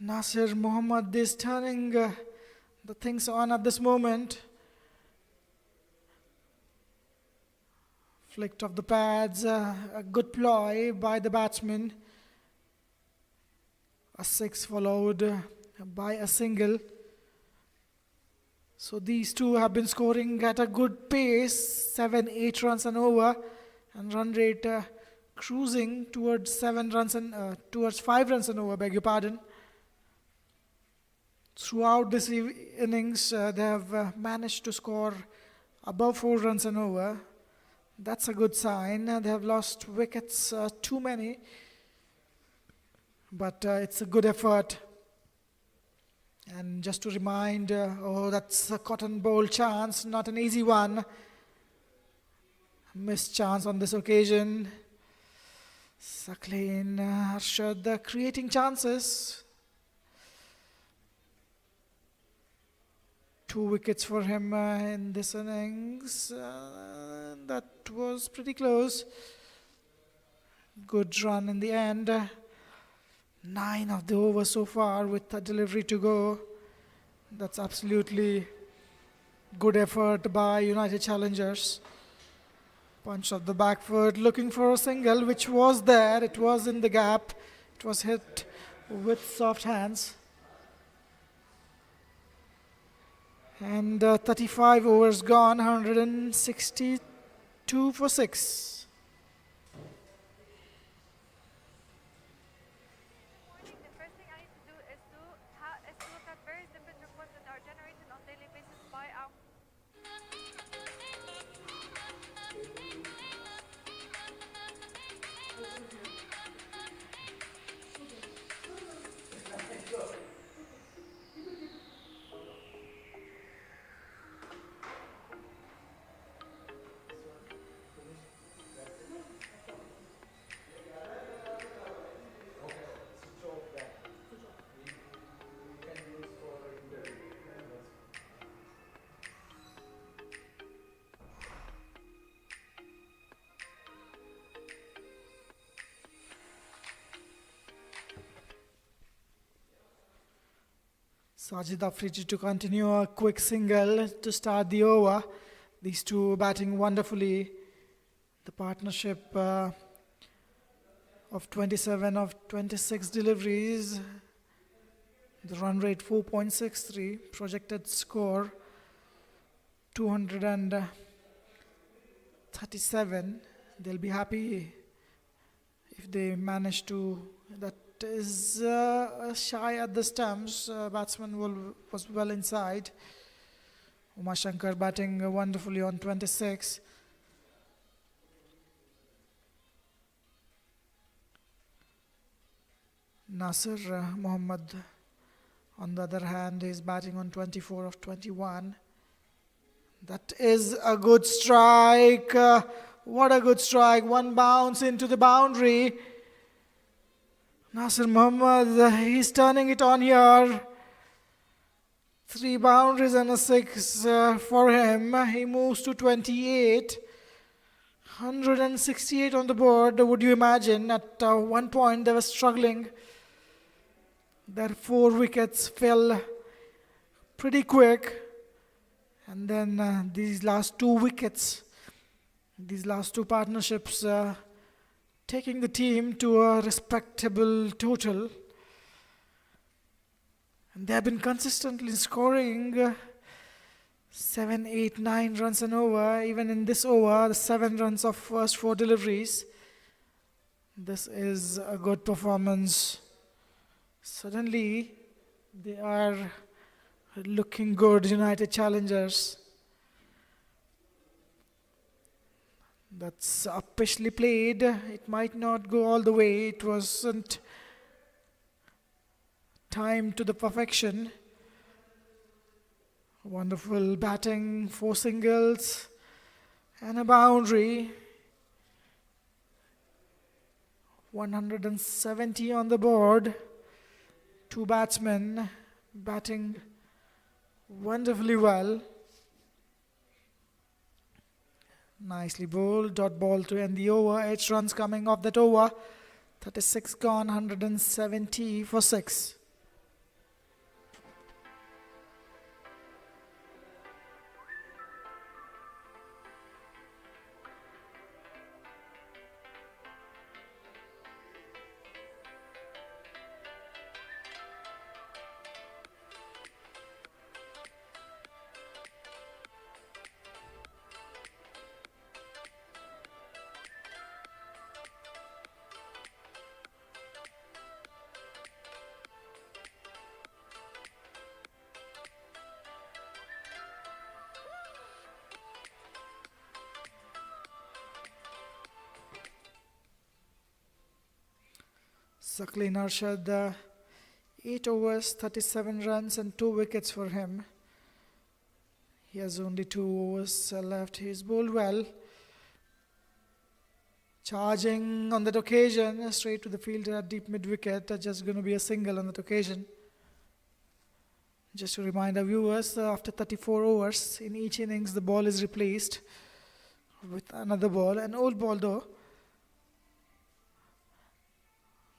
Nasir Muhammad is turning the things on at this moment. Flicked off the pads, a good ploy by the batsman. A 6 followed by a single. So these two have been scoring at a good pace, 7-8 runs an over, and run rate cruising towards 7 runs and towards 5 runs an over. Beg your pardon. Throughout this innings, they have managed to score above 4 runs an over. That's a good sign. They have lost wickets, too many, but it's a good effort. And just to remind, that's a cotton bowl chance, not an easy one. Missed chance on this occasion. Sakleen Arshad creating chances. 2 wickets for him in this innings. That was pretty close. Good run in the end. 9 of the over so far with a delivery to go. That's absolutely good effort by United Challengers. Punch of the back foot, looking for a single, which was there. It was in the gap. It was hit with soft hands. And 35 overs gone, 162 for 6. Sajid Afridi to continue a quick single to start the over. These two batting wonderfully. The partnership of 27 of 26 deliveries. The run rate 4.63. Projected score 237. They'll be happy if they manage to. That is shy at the stumps. Batsman was well inside. Uma Shankar batting wonderfully on 26. Nasir Mohammed, on the other hand, is batting on 24 of 21. That is a good strike. What a good strike. One bounce into the boundary. Nasir Mohammed, he's turning it on here. 3 boundaries and a 6 for him. He moves to 28. 168 on the board. Would you imagine? At one point they were struggling. Their 4 wickets fell pretty quick. And then these last 2 wickets, these last 2 partnerships taking the team to a respectable total. And they have been consistently scoring 7, 8, 9 runs an over. Even in this over, the 7 runs of first 4 deliveries. This is a good performance. Suddenly, they are looking good, United Challengers. That's uppishly played. It might not go all the way. It wasn't timed to the perfection. Wonderful batting, 4 singles and a boundary. 170 on the board. 2 batsmen batting wonderfully well. Nicely bowled. Dot ball to end the over. 8 runs coming off that over. 36 gone, 170 for 6. Saqlain Arshad, 8 overs, 37 runs and 2 wickets for him. He has only 2 overs left. He's bowled well. Charging on that occasion, straight to the fielder at deep mid-wicket. Just going to be a single on that occasion. Just to remind our viewers, after 34 overs, in each innings the ball is replaced with another ball, an old ball though.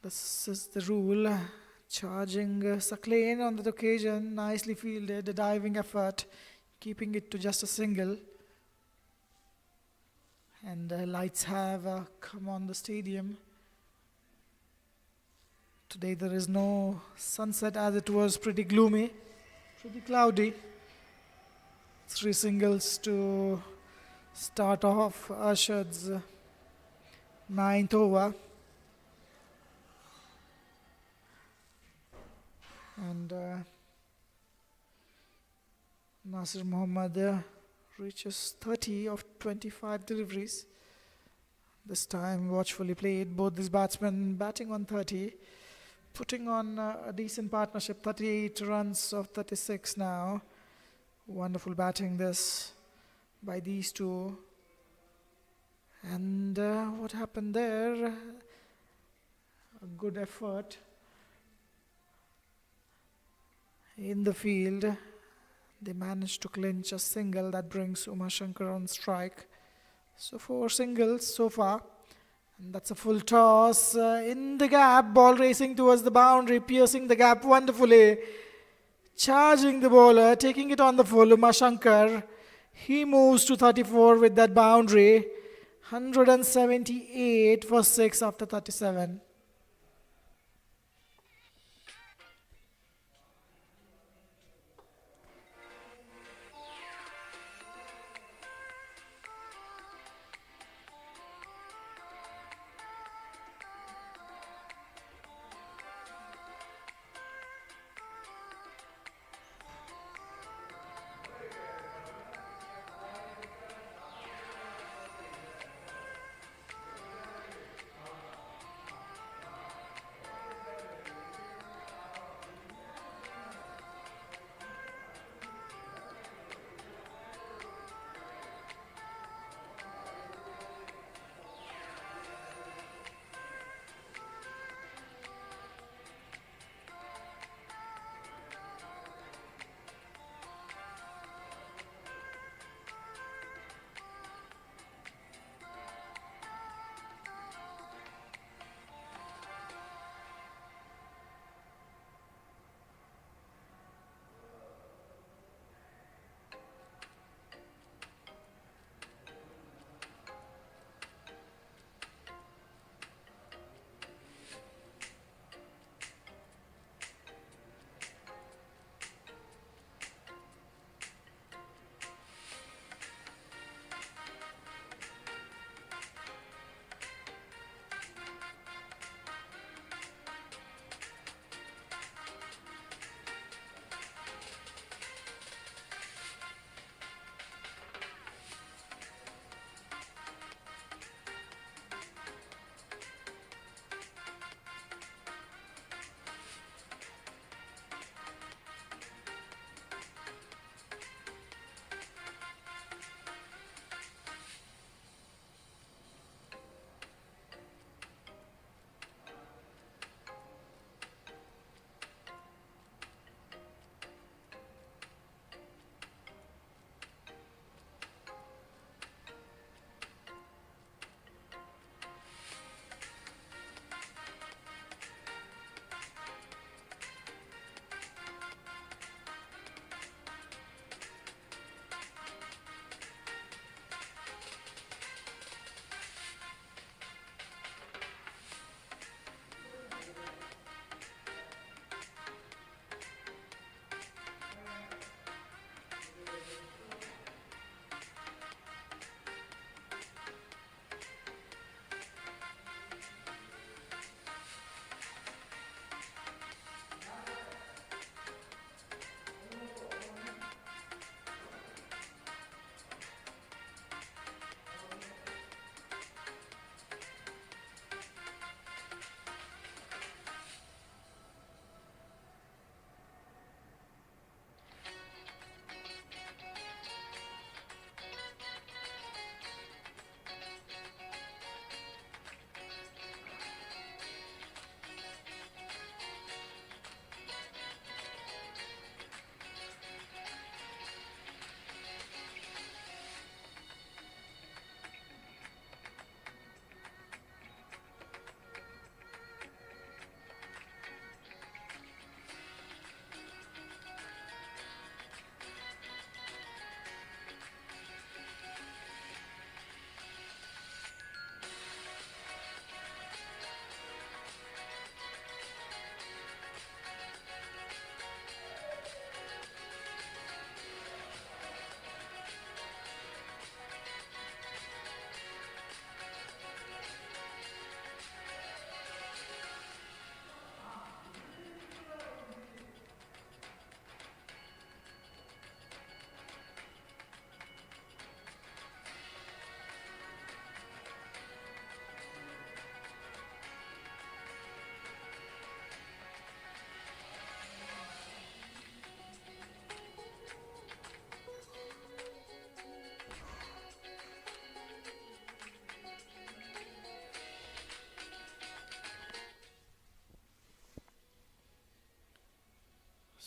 This is the rule. Charging Saqlain on that occasion, nicely fielded, a diving effort, keeping it to just a single. And lights have come on the stadium. Today there is no sunset as it was pretty gloomy, pretty cloudy. 3 singles to start off Arshad's 9th over. And Nasir Mohammed reaches 30 of 25 deliveries. This time watchfully played. Both these batsmen batting on 30, putting on a decent partnership. 38 runs of 36 now. Wonderful batting this by these two. And what happened there? A good effort in the field. They managed to clinch a single that brings Uma Shankar on strike. So 4 singles so far. And that's a full toss in the gap. Ball racing towards the boundary, piercing the gap wonderfully. Charging the bowler, taking it on the full, Umashankar. He moves to 34 with that boundary. 178 for 6 after 37.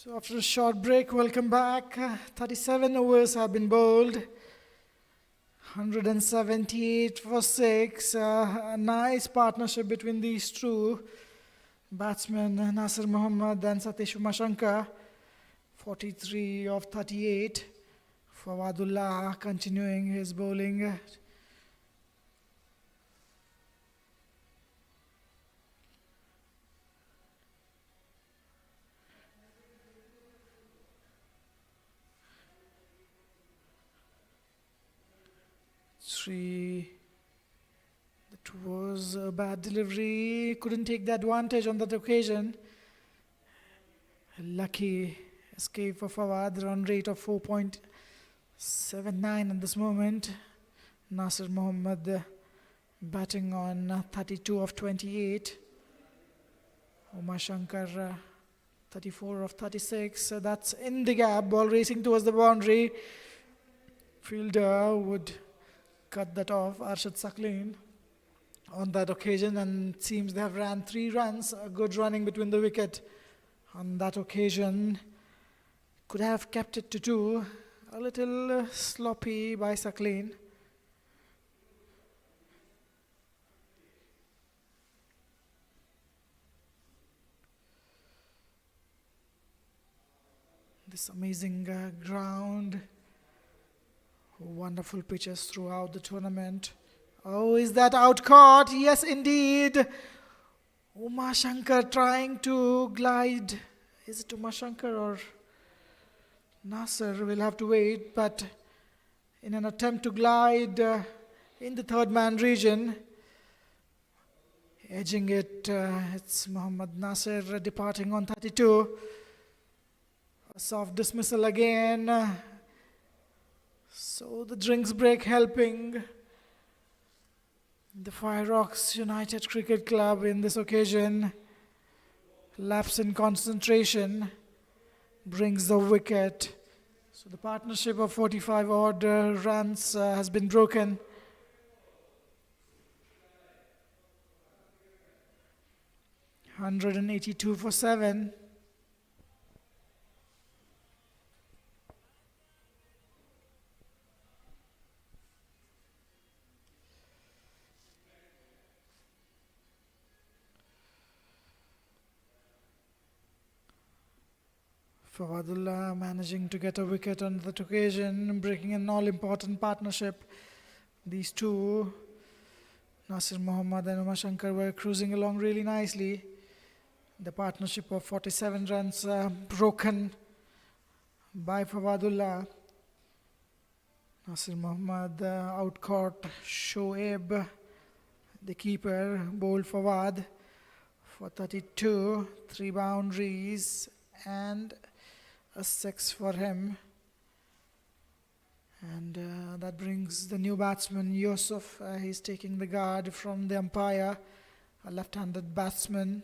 So after a short break, welcome back. 37 overs have been bowled. 178 for 6. A nice partnership between these two batsmen, Nasir Muhammad and Satish Umashankar. 43 of 38. Fawadullah continuing his bowling. Three. That was a bad delivery. Couldn't take the advantage on that occasion. A lucky escape for Fawad. Run rate of 4.79 at this moment. Nasir Mohammed batting on 32 of 28. Umar Shankar 34 of 36. That's in the gap. Ball racing towards the boundary. Fielder would cut that off. Arshad Sakleen on that occasion, and it seems they have ran 3 runs. A good running between the wicket on that occasion. Could have kept it to 2. A little sloppy by Sakleen. This amazing ground. Wonderful pitches throughout the tournament. Oh, is that out caught? Yes, indeed. Umar Shankar trying to glide. Is it Umar Shankar or Nasser? We'll have to wait. But in an attempt to glide in the third man region, edging it, it's Mohammad Nasser departing on 32. A soft dismissal again. So the drinks break helping the Fireox United Cricket Club in this occasion. Lapse in concentration brings the wicket. So the partnership of 45 odd runs has been broken. $182 for 7. Fawadullah managing to get a wicket on that occasion, breaking an all-important partnership. These two, Nasir Mohammed and Umar Shankar, were cruising along really nicely. The partnership of 47 runs broken by Fawadullah. Nasir Mohammed out-caught Shoaib, the keeper, bowled Fawad for 32, 3 boundaries and a 6 for him. And that brings the new batsman Yusuf. He's taking the guard from the umpire, a left-handed batsman.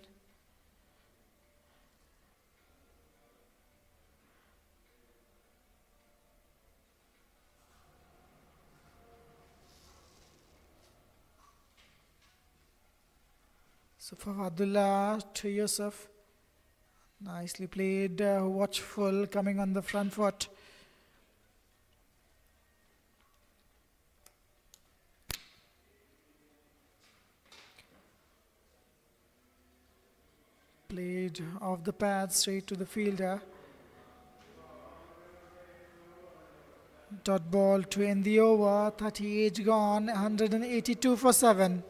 So Fawadullah to Yusuf. Nicely played, watchful, coming on the front foot. Played off the pad straight to the fielder. Dot ball to end the over, 38 gone, 182 for 7.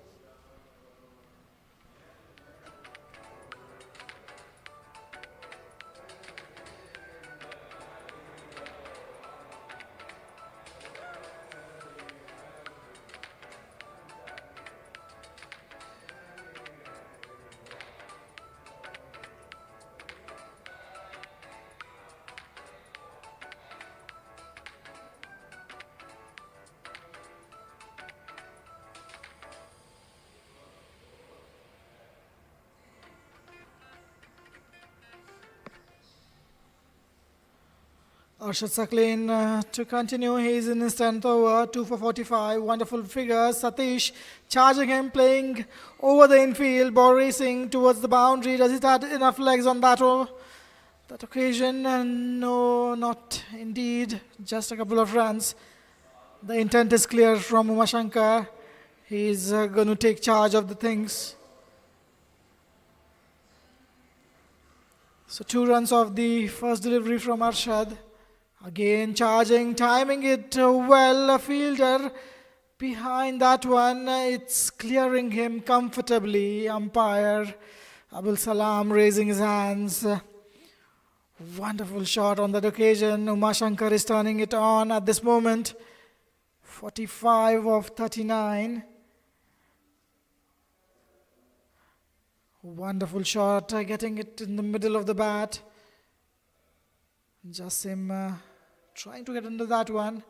Arshad Sakleen to continue. He's in his 10th over, 2 for 45. Wonderful figures. Satish charging him, playing over the infield, ball racing towards the boundary. Does it have enough legs on that occasion? No, not indeed. Just a couple of runs. The intent is clear from Umar Shankar. He's going to take charge of the things. So 2 runs of the first delivery from Arshad. Again charging, timing it well. A fielder behind that one. It's clearing him comfortably. Umpire Abul Salam raising his hands. Wonderful shot on that occasion. Umashankar is turning it on at this moment. 45 of 39. Wonderful shot, getting it in the middle of the bat. Jasim trying to get into that one.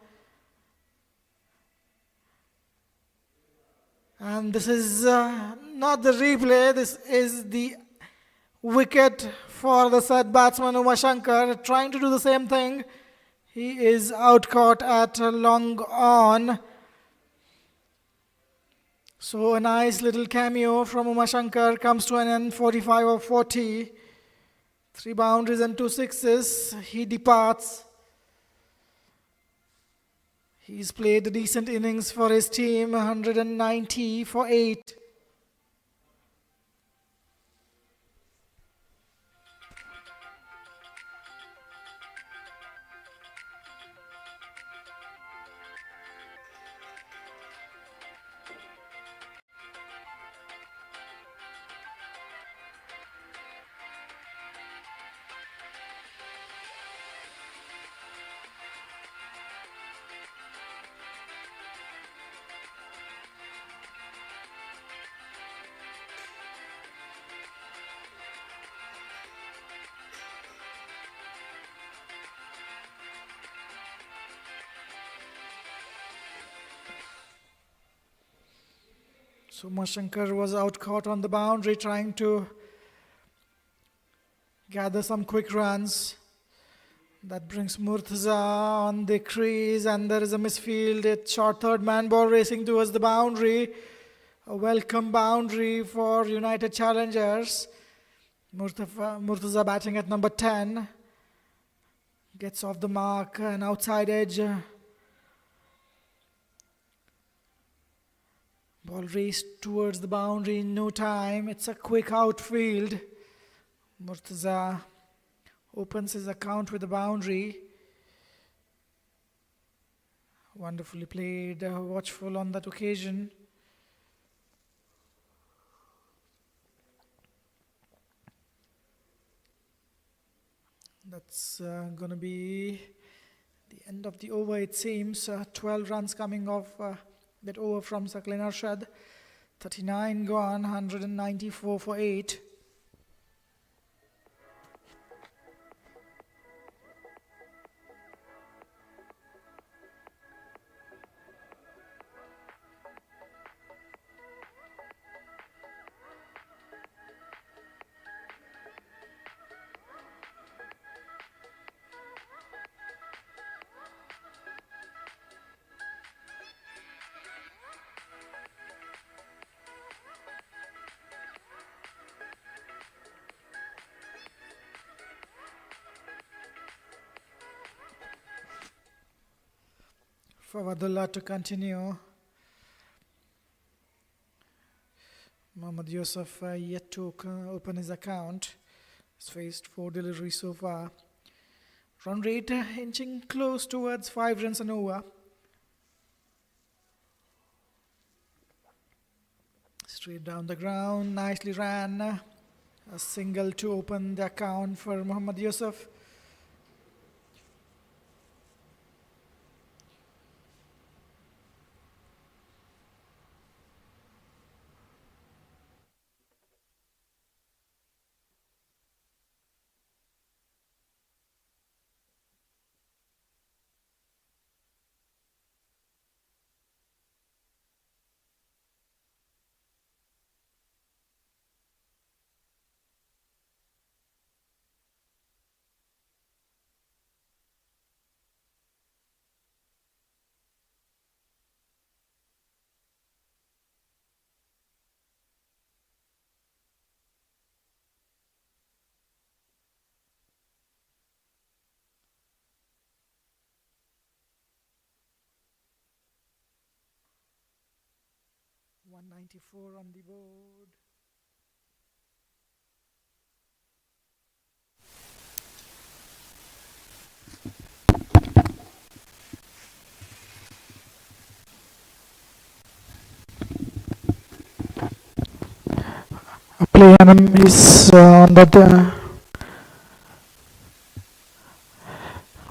And this is not the replay, this is the wicket for the third batsman Umashankar, trying to do the same thing. He is out caught at long on. So a nice little cameo from Umashankar comes to an end, 45 of 40. 3 boundaries and 2 sixes. He departs. He's played a decent innings for his team, 190 for 8. So Umashankar was out caught on the boundary trying to gather some quick runs. That brings Murtaza on the crease and there is a misfield. It's short third man ball racing towards the boundary. A welcome boundary for United Challengers. Murtaza batting at number 10. Gets off the mark, an outside edge. Ball raced towards the boundary in no time. It's a quick outfield. Murtaza opens his account with the boundary. Wonderfully played, watchful on that occasion. That's going to be the end of the over, it seems. 12 runs coming off that over from Saqlain Arshad. 39 gone, 194 for 8. Fawadullah to continue. Mohammad Yusuf yet to open his account. He's faced 4 deliveries so far. Run rate inching close towards 5 runs an over. Straight down the ground, nicely ran. A single to open the account for Mohammad Yusuf. .194 on the board. play and he's on that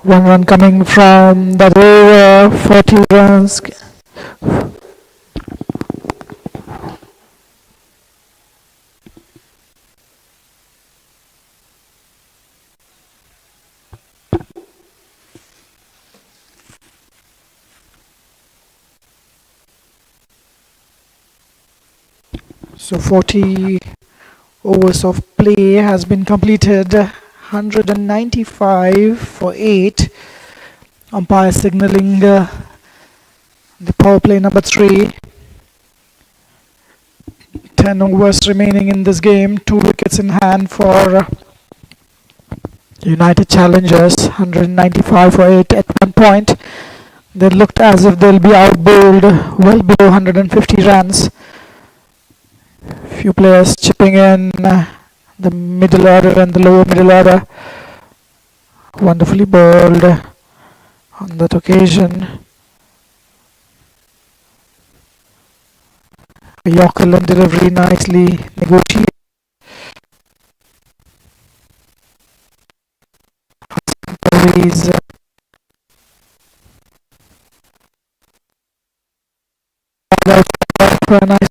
one run coming from that over 40 runs. So 40 overs of play has been completed. 195 for 8. Umpire signaling the power play number 3. 10 overs remaining in this game. 2 wickets in hand for United Challengers. 195 for 8 at one point. They looked as if they'll be outbowled well below 150 runs. Few players chipping in the middle order and the lower middle order. Wonderfully bowled on that occasion. Yorker and delivery nicely negotiated. Parvez for a nice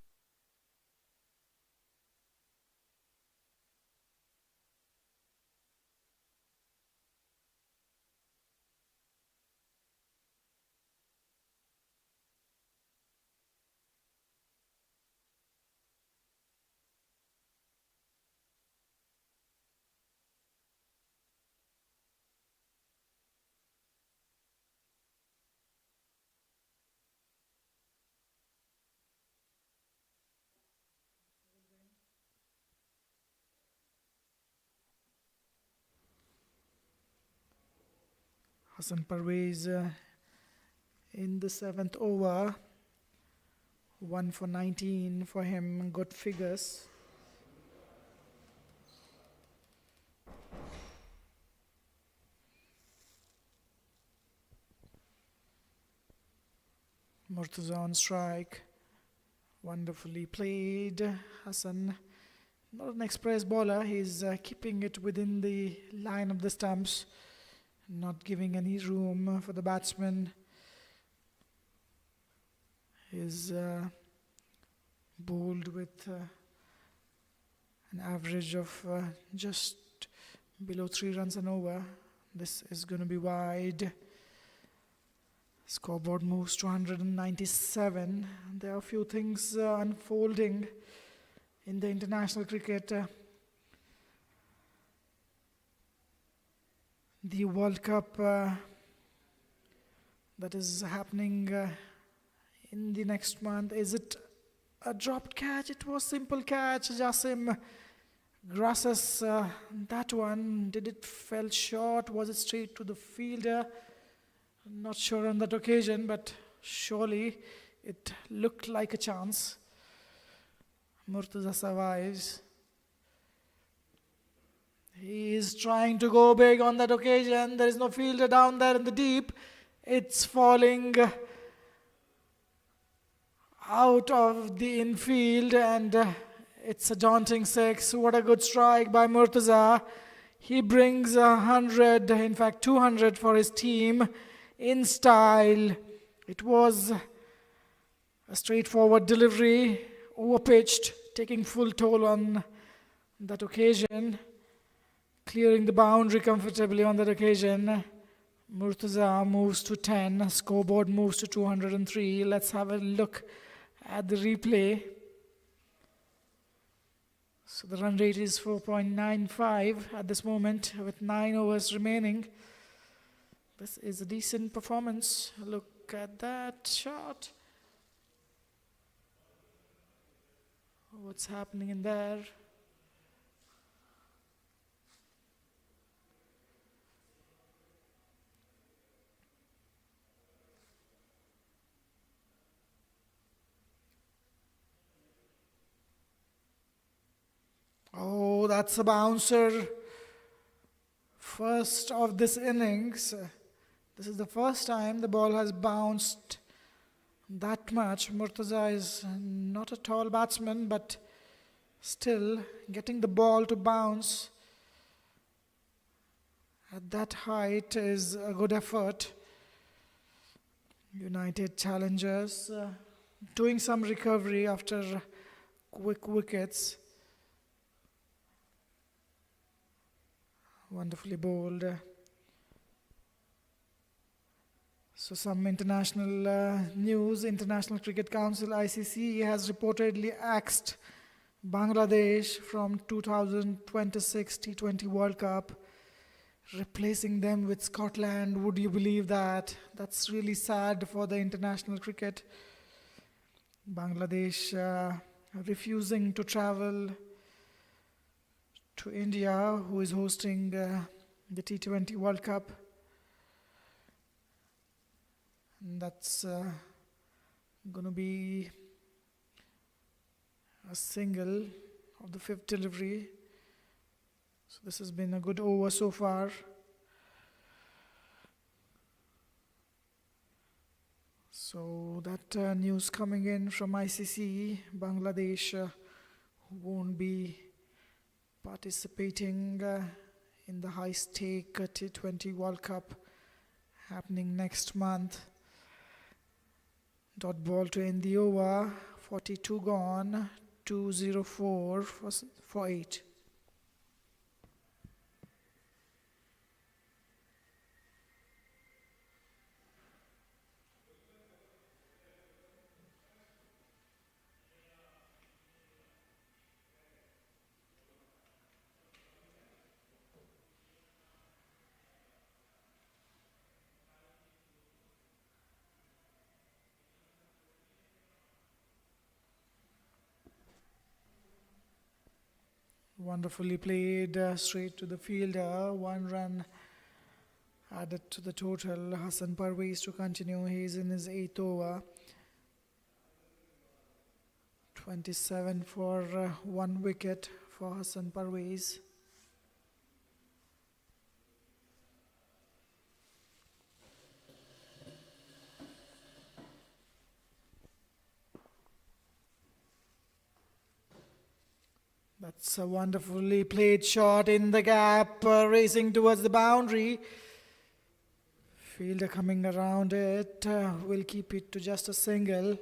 Hassan Parvez in the 7th over. 1 for 19 for him. Good figures. Murtaza on strike. Wonderfully played. Hassan, not an express bowler. He's keeping it within the line of the stumps, not giving any room for the batsman. He's bowled with an average of just below 3 runs and over. This is going to be wide. Scoreboard moves to 197. There are a few things unfolding in the international cricket. The World Cup that is happening in the next month. Is it a dropped catch? It was simple catch. Jasim grasses that one. Did it fell short? Was it straight to the fielder? Not sure on that occasion, but surely it looked like a chance. Murtaza survives. He is trying to go big on that occasion. There is no fielder down there in the deep. It's falling out of the infield and it's a daunting 6. What a good strike by Murtaza. He brings 100, in fact 200 for his team in style. It was a straightforward delivery, overpitched, taking full toll on that occasion, clearing the boundary comfortably on that occasion. Murtaza moves to 10, scoreboard moves to 203. Let's have a look at the replay. So the run rate is 4.95 at this moment with 9 overs remaining. This is a decent performance. Look at that shot. What's happening in there? Oh, that's a bouncer. First of this innings. This is the first time the ball has bounced that much. Murtaza is not a tall batsman, but Still, getting the ball to bounce at that height is a good effort. United challengers doing some recovery after quick wickets. Wonderfully bowled. So some international news. International Cricket Council ICC has reportedly axed Bangladesh from 2026 T20 World Cup, replacing them with Scotland. Would you believe that? That's really sad for the international cricket. Bangladesh refusing to travel to India, who is hosting the T20 World Cup. And that's going to be a single of the fifth delivery. So this has been a good over so far. So that news coming in from ICC, Bangladesh won't be participating in the high-stake T20 World Cup happening next month. Dot ball to end the over, 42 gone, 204 for 8. Wonderfully played straight to the fielder. 1 run added to the total. Hassan Parvez to continue. He's in his 8th over. 27 for 1 wicket for Hassan Parvez. That's a wonderfully played shot in the gap, racing towards the boundary. Fielder coming around it, will keep it to just a single.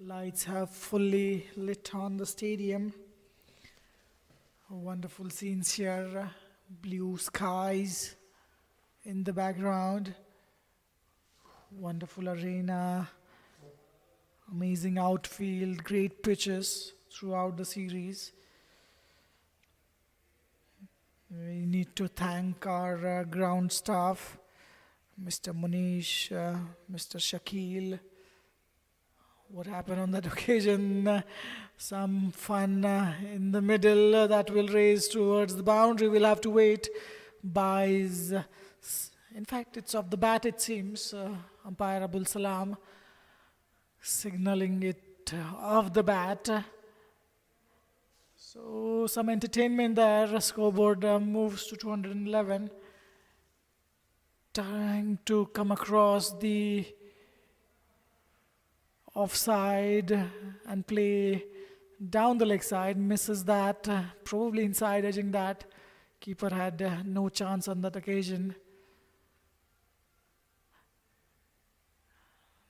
Lights have fully lit on the stadium. Wonderful scenes here, blue skies in the background. Wonderful arena, amazing outfield, great pitches throughout the series. We need to thank our ground staff, Mr. Munish, Mr. Shakil. What happened on that occasion? Some fun in the middle that will raise towards the boundary. We'll have to wait. Buys. In fact, it's off the bat, it seems. Umpire Abul Salam signaling it off the bat. So some entertainment there. Scoreboard moves to 211. Trying to come across the offside and play down the leg side. Misses that. Probably inside edging that. Keeper had no chance on that occasion.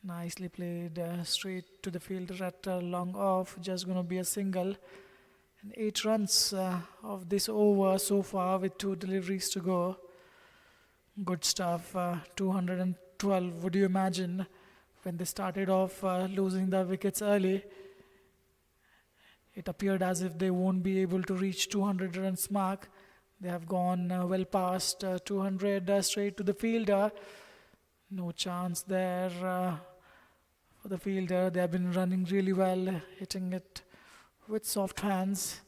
Nicely played straight to the fielder at long off. Just going to be a single. And 8 runs of this over so far with 2 deliveries to go. Good stuff. 212. Would you imagine when they started off losing the wickets early? It appeared as if they won't be able to reach 200 runs mark. They have gone well past 200 straight to the fielder. No chance there for the fielder. They have been running really well, hitting it with soft hands,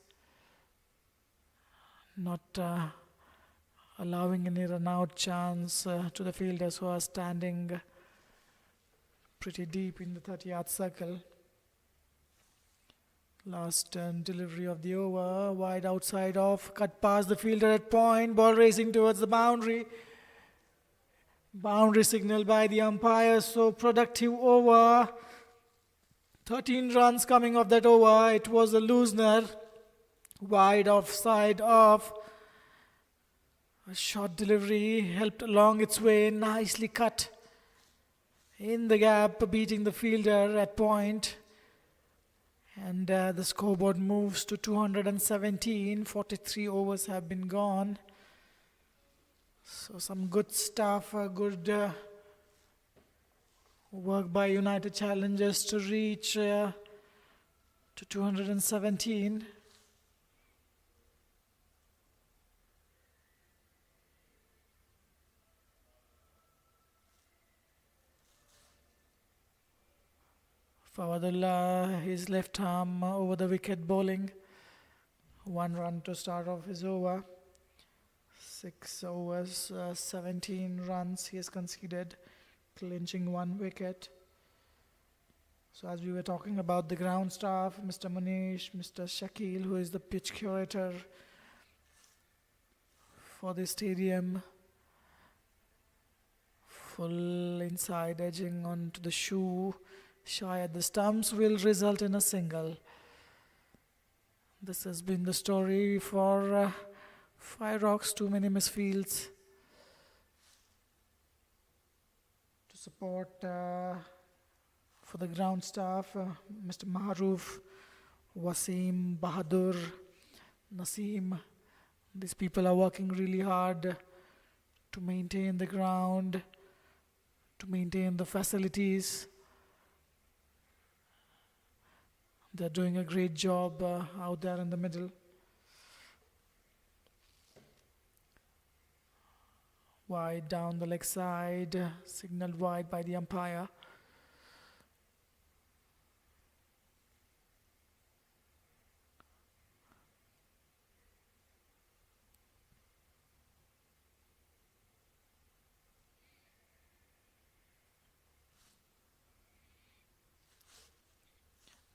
not allowing any run-out chance to the fielders who are standing pretty deep in the 30-yard circle. Last delivery of the over, wide outside off, cut past the fielder at point, ball racing towards the boundary. Boundary signal by the umpire, so productive over. 13 runs coming off that over. It was a loosener. Wide offside off. A short delivery helped along its way. Nicely cut in the gap, beating the fielder at point. And the scoreboard moves to 217. 43 overs have been gone. So some good stuff, good work by United Challengers to reach to 217. Fawadullah, his left arm over the wicket bowling. 1 run to start off his over. 6 overs, 17 runs he has conceded, clinching 1 wicket. So as we were talking about the ground staff, Mr. Manish, Mr. Shakil, who is the pitch curator for the stadium, full inside edging onto the shoe, shy at the stumps, will result in a single. This has been the story for Fireox. Too many misfields to support for the ground staff. Mr. Maharoof, Wasim, Bahadur, Naseem. These people are working really hard to maintain the ground, to maintain the facilities. They're doing a great job out there in the middle. Wide down the leg side, signaled wide by the umpire.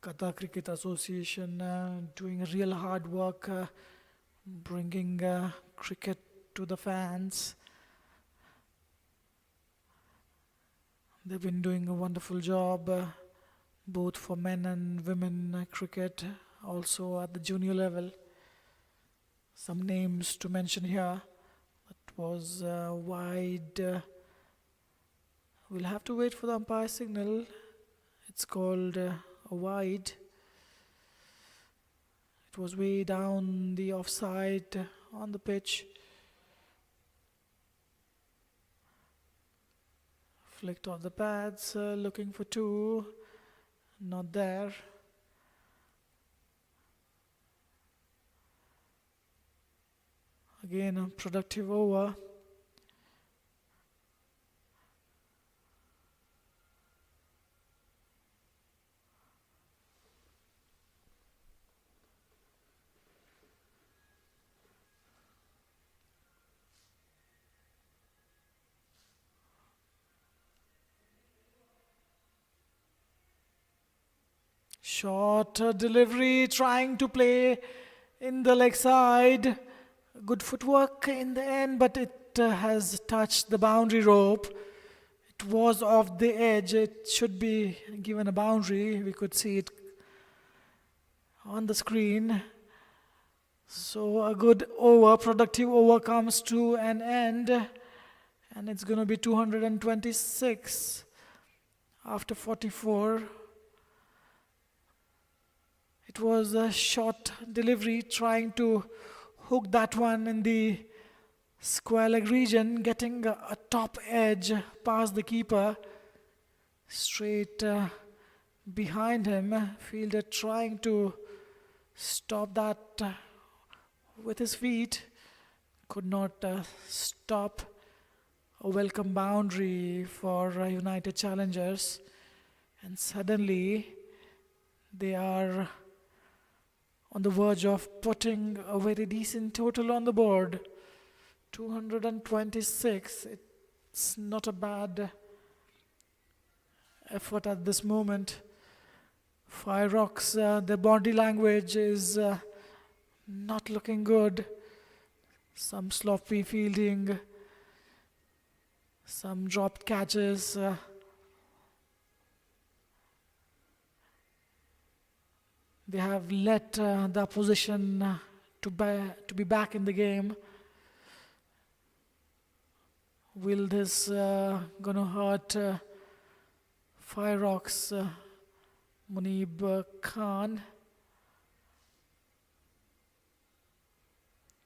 Qatar Cricket Association doing real hard work, bringing cricket to the fans. They've been doing a wonderful job, both for men and women cricket, also at the junior level. Some names to mention here. That was wide. We'll have to wait for the umpire signal. It's called a wide. It was way down the offside on the pitch. Flicked off the pads, looking for 2. Not there. Again, a productive over. Short delivery, trying to play in the leg side. Good footwork in the end, but it has touched the boundary rope. It was off the edge. It should be given a boundary. We could see it on the screen. So a good over, productive over comes to an end. And it's going to be 226 after 44. It was a short delivery, trying to hook that one in the square leg region, getting a top edge past the keeper, straight behind him. Fielder trying to stop that with his feet, could not stop. A welcome boundary for United Challengers, and suddenly they are on the verge of putting a very decent total on the board. 226. It's not a bad effort at this moment. Fireox, the body language is not looking good. Some sloppy fielding, some dropped catches. They have let the opposition to be back in the game. Will this gonna hurt Fireox Munib Khan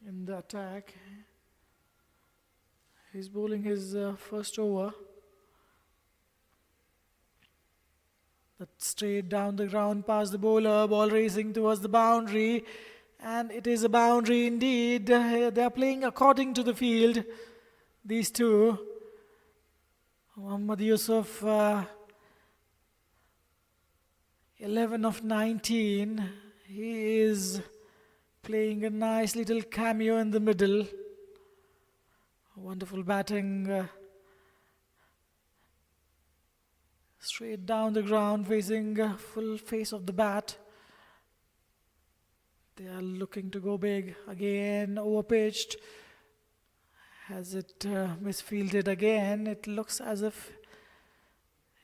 in the attack? He's bowling his first over. That straight down the ground past the bowler, ball racing towards the boundary, and it is a boundary indeed. They are playing according to the field, these two. Muhammad Yusuf, 11 of 19. He is playing a nice little cameo in the middle. Wonderful batting. Straight down the ground, facing full face of the bat. They are looking to go big. Again, overpitched. Has it misfielded again? It looks as if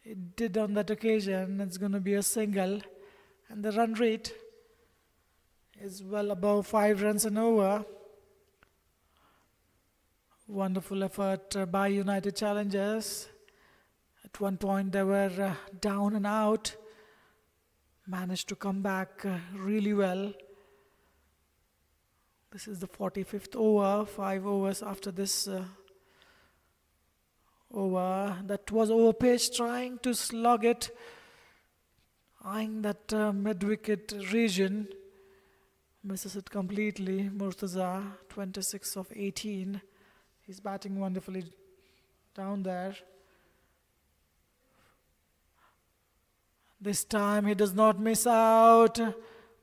it did on that occasion. It's going to be a single. And the run rate is well above 5 runs an over. Wonderful effort by United Challengers. At one point they were down and out. Managed to come back really well. This is the 45th over, 5 overs after this over. That was overpitched, trying to slug it, eyeing that mid-wicket region. Misses it completely. Murtaza, 26 of 18. He's batting wonderfully down there. This time he does not miss out.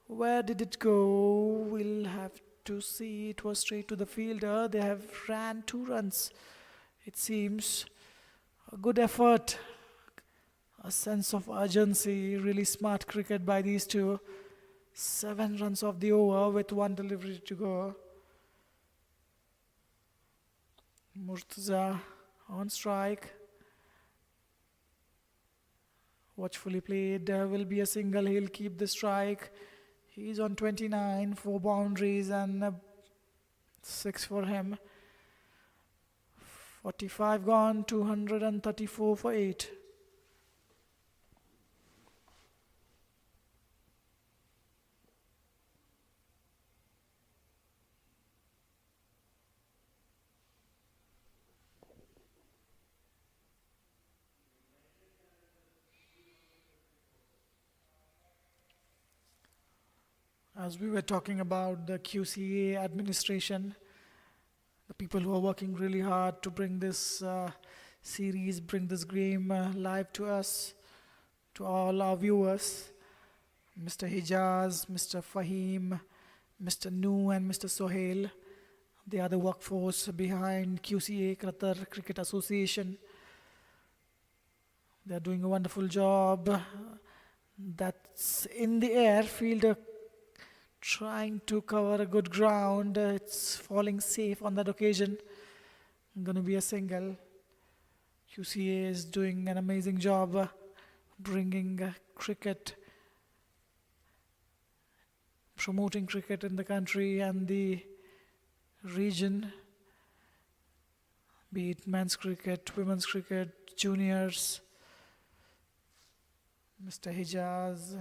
Where did it go? We'll have to see. It was straight to the fielder. They have ran 2 runs. It seems a good effort. A sense of urgency. Really smart cricket by these two. 7 runs off the over with 1 delivery to go. Murtaza on strike. Watchfully played, will be a single, he'll keep the strike. He's on 29, 4 boundaries and 6 for him. 45 gone, 234 for 8. As we were talking about the QCA administration, the people who are working really hard to bring this series, bring this game live to us, to all our viewers, Mr. Hijaz, Mr. Fahim, Mr. Nu and Mr. Sohail. They are the workforce behind QCA, Qatar Cricket Association. They are doing a wonderful job. That's in the air, fielder trying to cover a good ground. It's falling safe on that occasion. Going to be a single. QCA is doing an amazing job bringing cricket, promoting cricket in the country and the region, be it men's cricket, women's cricket, juniors. Mr. Hijaz,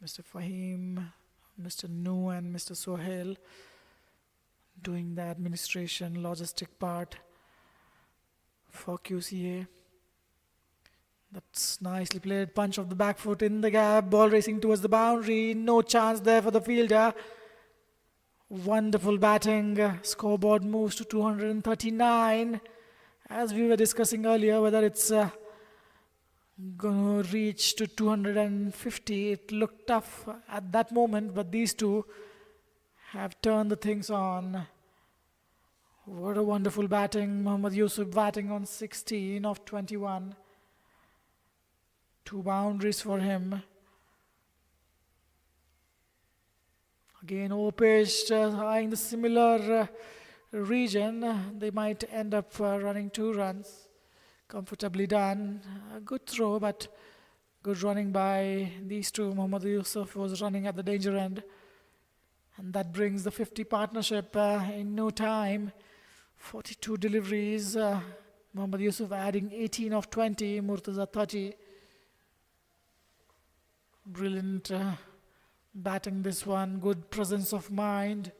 Mr. Fahim, Mr. Nu and Mr. Sohail doing the administration, logistic part for QCA. That's nicely played. Punch of the back foot in the gap. Ball racing towards the boundary. No chance there for the fielder. Wonderful batting. Scoreboard moves to 239. As we were discussing earlier, whether it's going to reach to 250. It looked tough at that moment, but these two have turned the things on. What a wonderful batting. Muhammad Yusuf batting on 16 of 21. 2 boundaries for him. Again overpitched, eyeing the similar region. They might end up running 2 runs. Comfortably done. A good throw, but Good running by these two. Mohammad Yusuf was running at the danger end. And that brings the 50 partnership in no time. 42 deliveries. Mohammad Yusuf adding 18 of 20. Murtaza 30. Brilliant batting this one. Good presence of mind.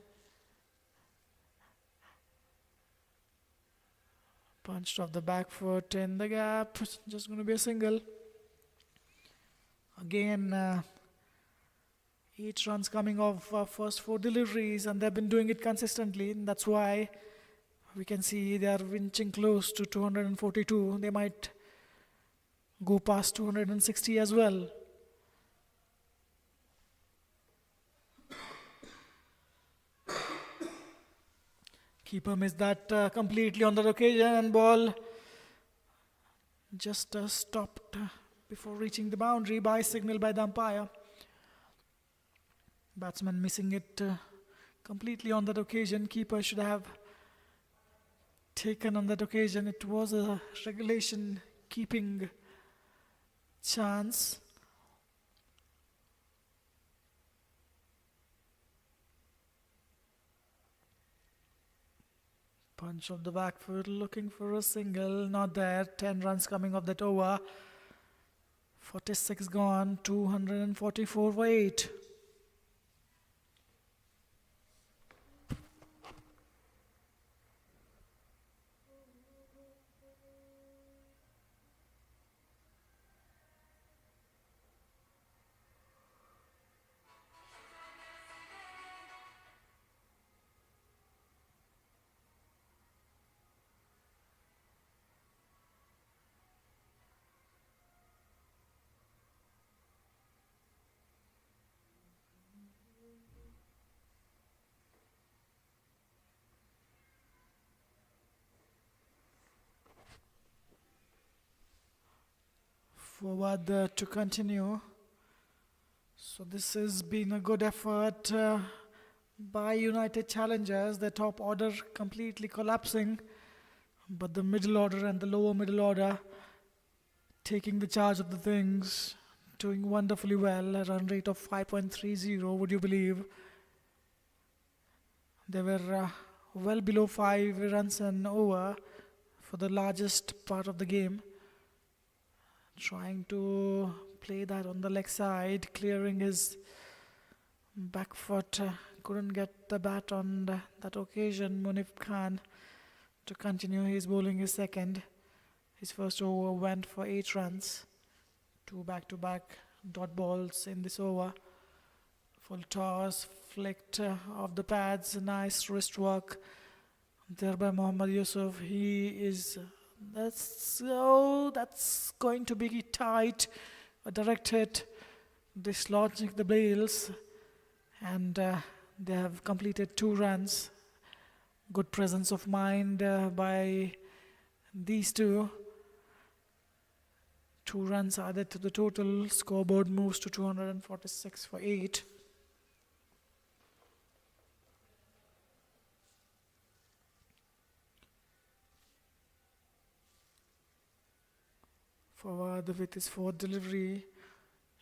Punched off the back foot in the gap. Just going to be a single. Again, 8 runs coming off first 4 deliveries, and they've been doing it consistently. And that's why we can see they are inching close to 242. They might go past 260 as well. Keeper missed that completely on that occasion, and ball just stopped before reaching the boundary by signal by the umpire. Batsman missing it completely on that occasion. Keeper should have taken on that occasion. It was a regulation keeping chance. Punch of the back foot, looking for a single, not there. 10 runs coming off that over. 46 gone, 244 for 8. Forward to continue. So this has been a good effort by United Challengers. The top order completely collapsing, but the middle order and the lower middle order taking the charge of the things, doing wonderfully well. A run rate of 5.30, would you believe? They were well below 5 runs an over for the largest part of the game. Trying to play that on the leg side, clearing his back foot. Couldn't get the bat on that occasion. Munif Khan to continue. He's bowling his second. His first over went for 8 runs. 2 back-to-back dot balls in this over. Full toss, flicked off the pads. Nice wrist work there by Mohammad Yusuf. That's going to be tight. A direct hit, dislodging the bails, and they have completed 2 runs. Good presence of mind by these two. 2 runs added to the total. Scoreboard moves to 246 for 8. Forward with his 4th delivery.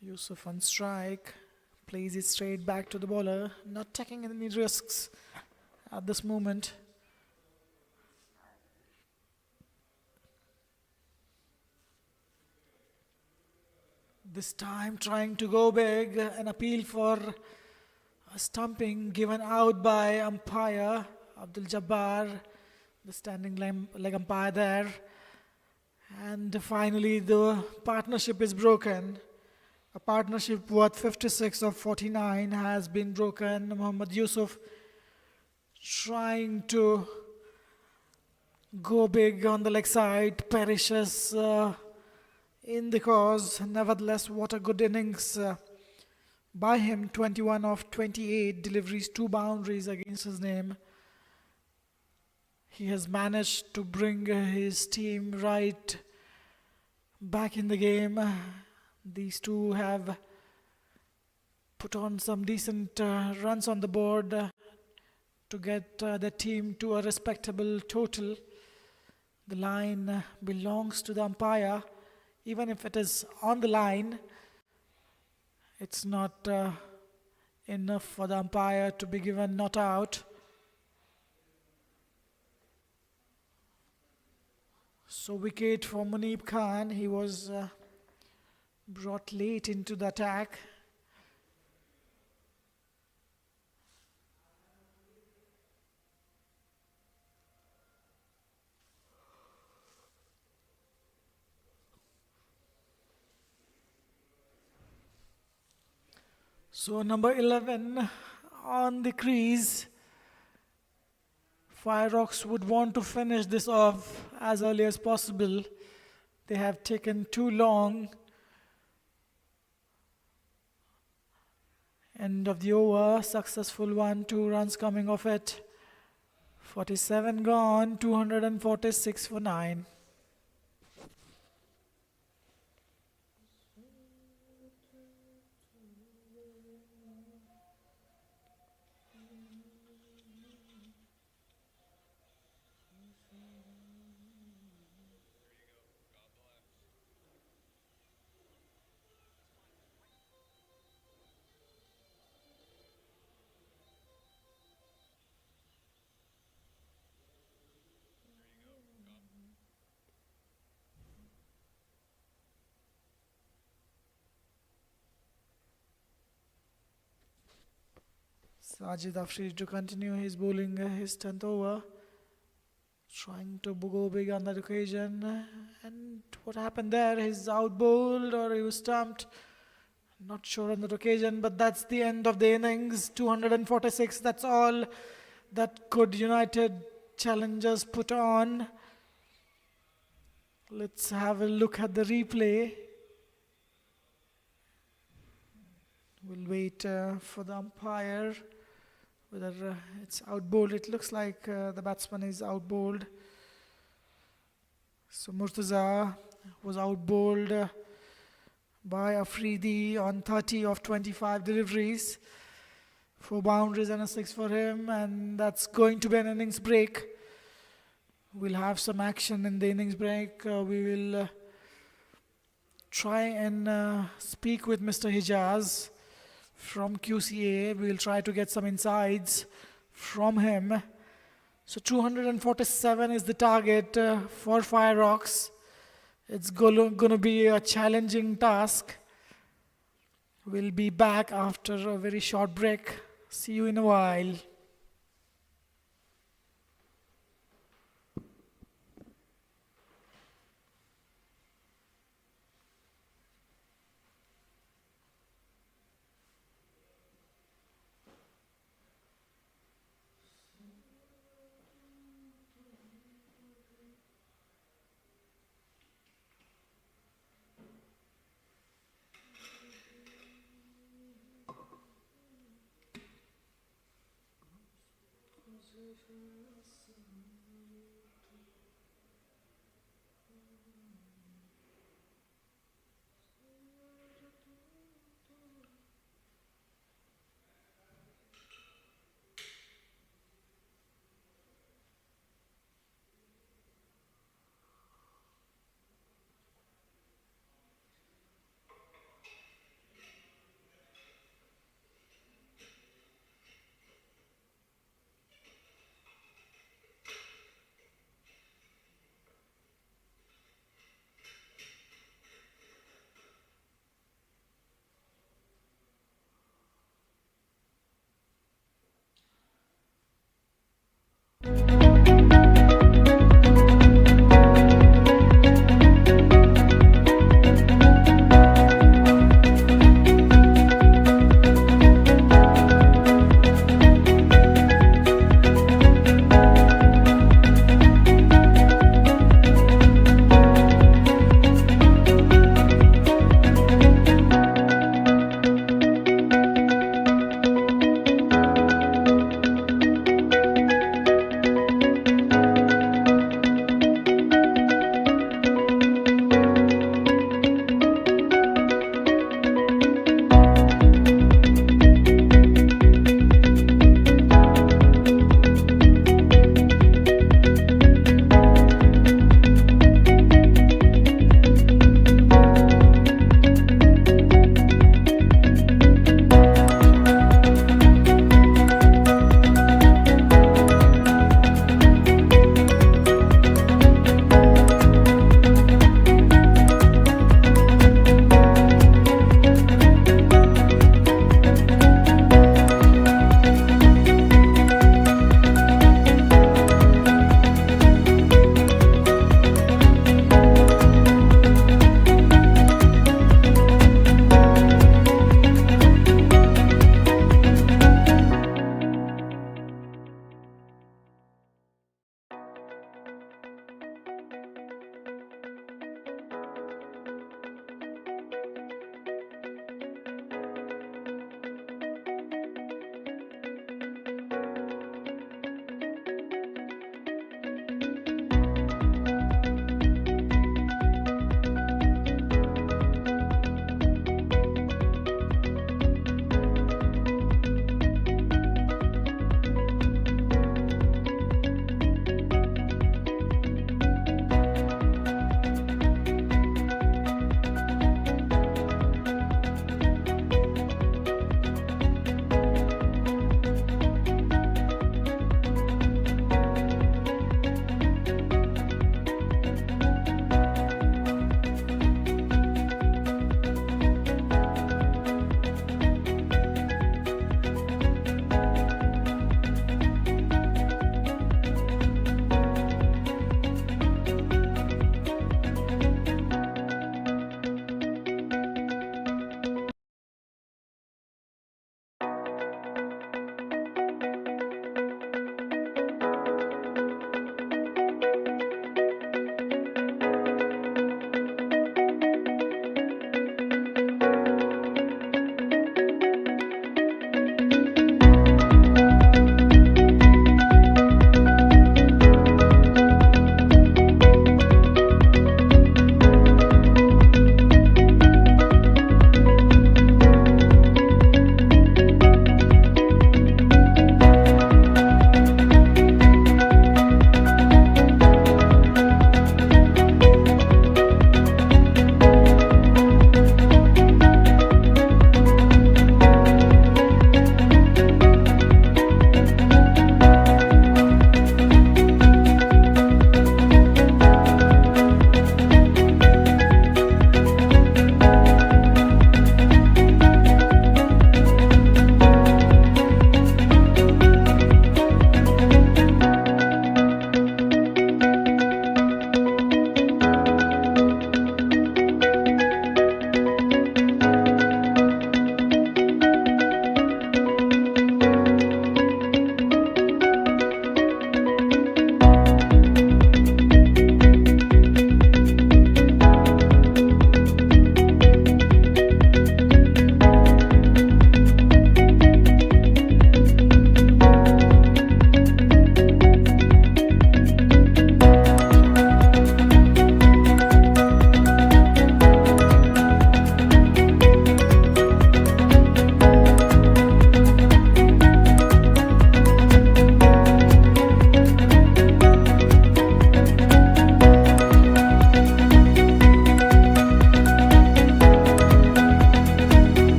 Yusuf on strike. Plays it straight back to the bowler. Not taking any risks at this moment. This time trying to go big. An appeal for a stumping given out by umpire Abdul Jabbar, the standing leg umpire there. And finally the partnership is broken. A partnership worth 56 of 49 has been broken. Mohammad Yusuf trying to go big on the leg side, perishes in the cause. Nevertheless, what a good innings by him. 21 of 28 deliveries, 2 boundaries against his name. He has managed to bring his team right back in the game. These two have put on some decent runs on the board to get the team to a respectable total. The line belongs to the umpire. Even if it is on the line, it's not enough for the umpire to be given not out. So wicket for Muneeb Khan. He was brought late into the attack. So number 11 on the crease. Fireox would want to finish this off as early as possible. They have taken too long. End of the over, successful one, 2 runs coming off it. 47 gone, 246 for 9. Sajid Afri to continue his bowling, his 10th over. Trying to go big on that occasion. And what happened there? He's out bowled or he was stumped. Not sure on that occasion, but that's the end of the innings. 246, that's all that could United challengers put on. Let's have a look at the replay. We'll wait for the umpire. Whether it's out bowled, it looks like the batsman is out bowled. So Murtaza was out bowled by Afridi on 30 of 25 deliveries. 4 boundaries and a 6 for him, and that's going to be an innings break. We'll have some action in the innings break. We will try and speak with Mr. Hijaz from QCA. We'll try to get some insights from him. So 247 is the target for Fireox. It's going to be a challenging task. We'll be back after a very short break. See you in a while.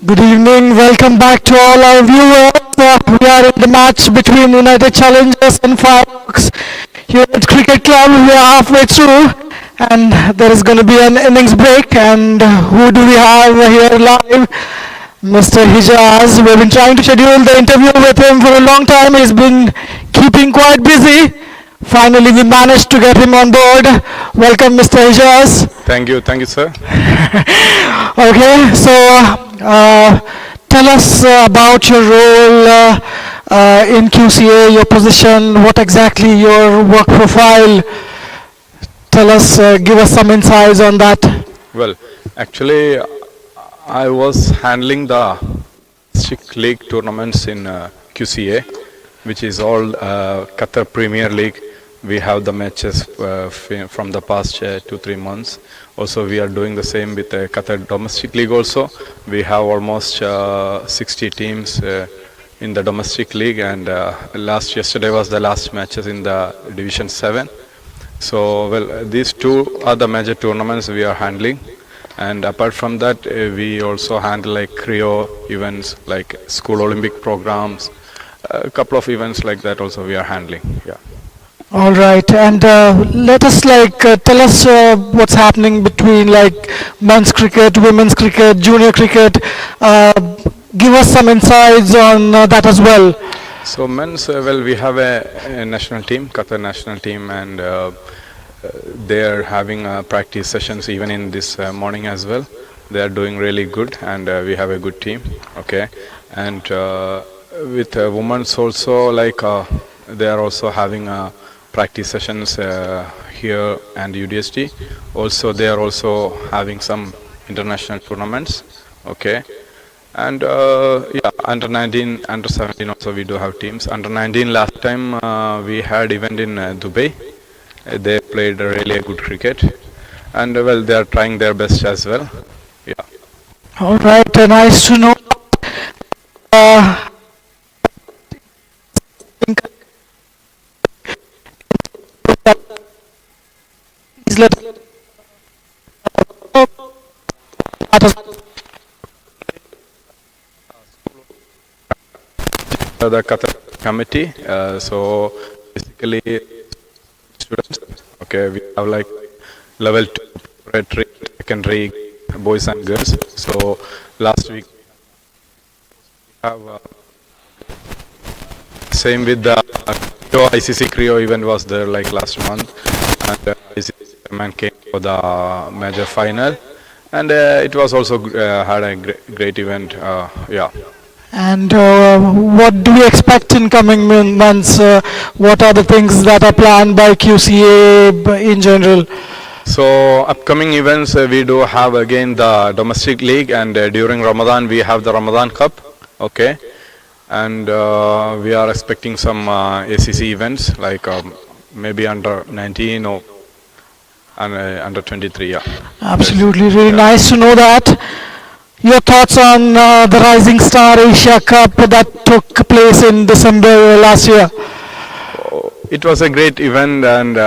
Good evening. Welcome back to all our viewers. We are in the match between United Challengers and Fireox here at Cricket Club. We are halfway through, and there is going to be an innings break. And who do we have here live? Mr. Hijaz. We've been trying to schedule the interview with him for a long time. He's been keeping quite busy. Finally, we managed to get him on board. Welcome, Mr. Hijaz. Thank you, sir. Okay, so tell us about your role in QCA, your position, what exactly your work profile. Tell us, give us some insights on that. Well, actually, I was handling the District League tournaments in QCA, which is all Qatar Premier League. We have the matches from the past 2-3 months. Also, we are doing the same with the Qatar Domestic League also. We have almost 60 teams in the Domestic League, and yesterday was the last matches in the Division 7. So, well, these two are the major tournaments we are handling. And apart from that, we also handle like Creo events, like school Olympic programs, a couple of events like that also we are handling. Yeah. All right, and let us tell us what's happening between like men's cricket, women's cricket, junior cricket. Give us some insights on that as well. So men's, well, we have a national team, Qatar national team, and they are having practice sessions even in this morning as well. They are doing really good, and we have a good team. Okay, and with women's also, like they are also having practice sessions here and UDST. Also, they are also having some international tournaments. Okay, and yeah, under 19, under 17 also we do have teams. Under 19 last time we had event in Dubai. They played really a good cricket, and well, they are trying their best as well. Yeah. All right, nice to know. Please let The Qatar committee. So basically, students. Okay, we have like level 2 preparatory, secondary, boys and girls. So last week we have same with the ICC Creo event was there like last month, and ICC man came for the major final, and it was also had a great event. Yeah. And what do we expect in coming months? What are the things that are planned by QCA in general? So upcoming events, we do have again the domestic league, and during Ramadan we have the Ramadan Cup. Okay, and we are expecting some ACC events like maybe under 19 or under 23. Yeah. Absolutely, really nice to know that. Your thoughts on the Rising Star Asia Cup that took place in December last year? It was a great event, and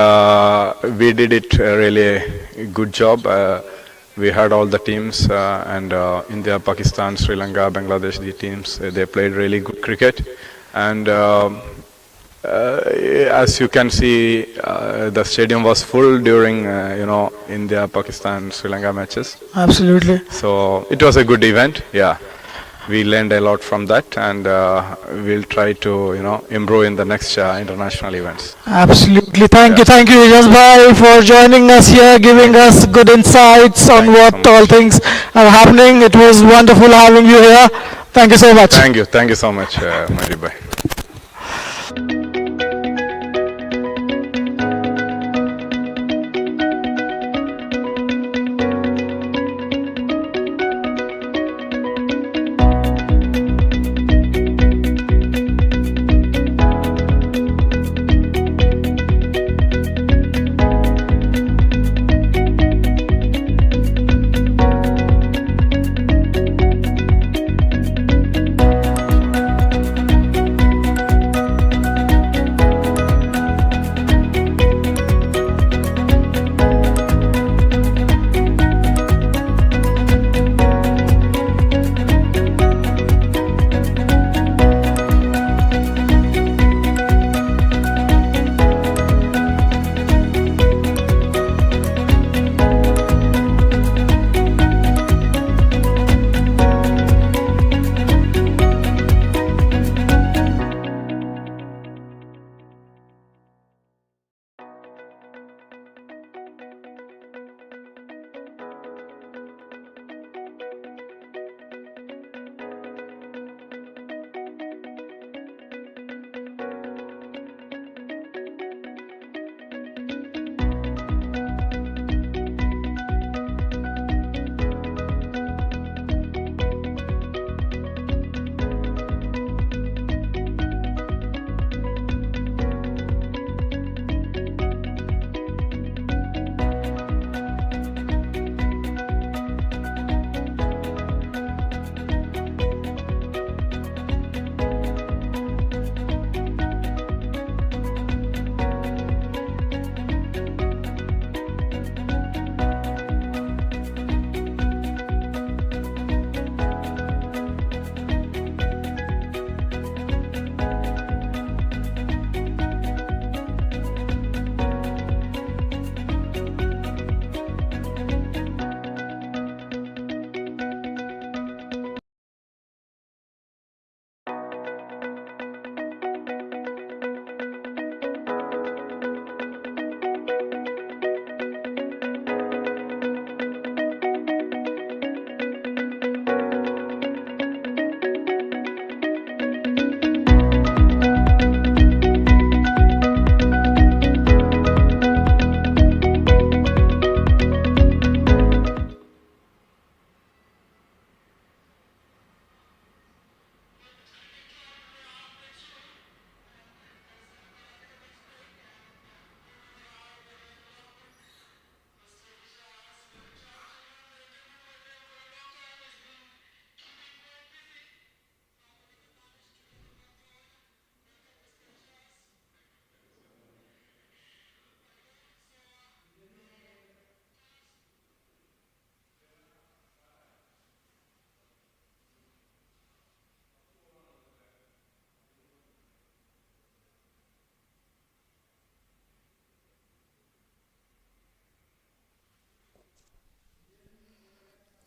we did it really a good job. We had all the teams, and India, Pakistan, Sri Lanka, Bangladesh, the teams, they played really good cricket. And as you can see, the stadium was full during India, Pakistan, Sri Lanka matches. Absolutely. So it was a good event. Yeah, we learned a lot from that, and we'll try to improve in the next international events. Absolutely. Thank you, Ijaz bhai, for joining us here, giving us good insights on what all things are happening. It was wonderful having you here. Thank you so much. Thank you so much, Mari bhai.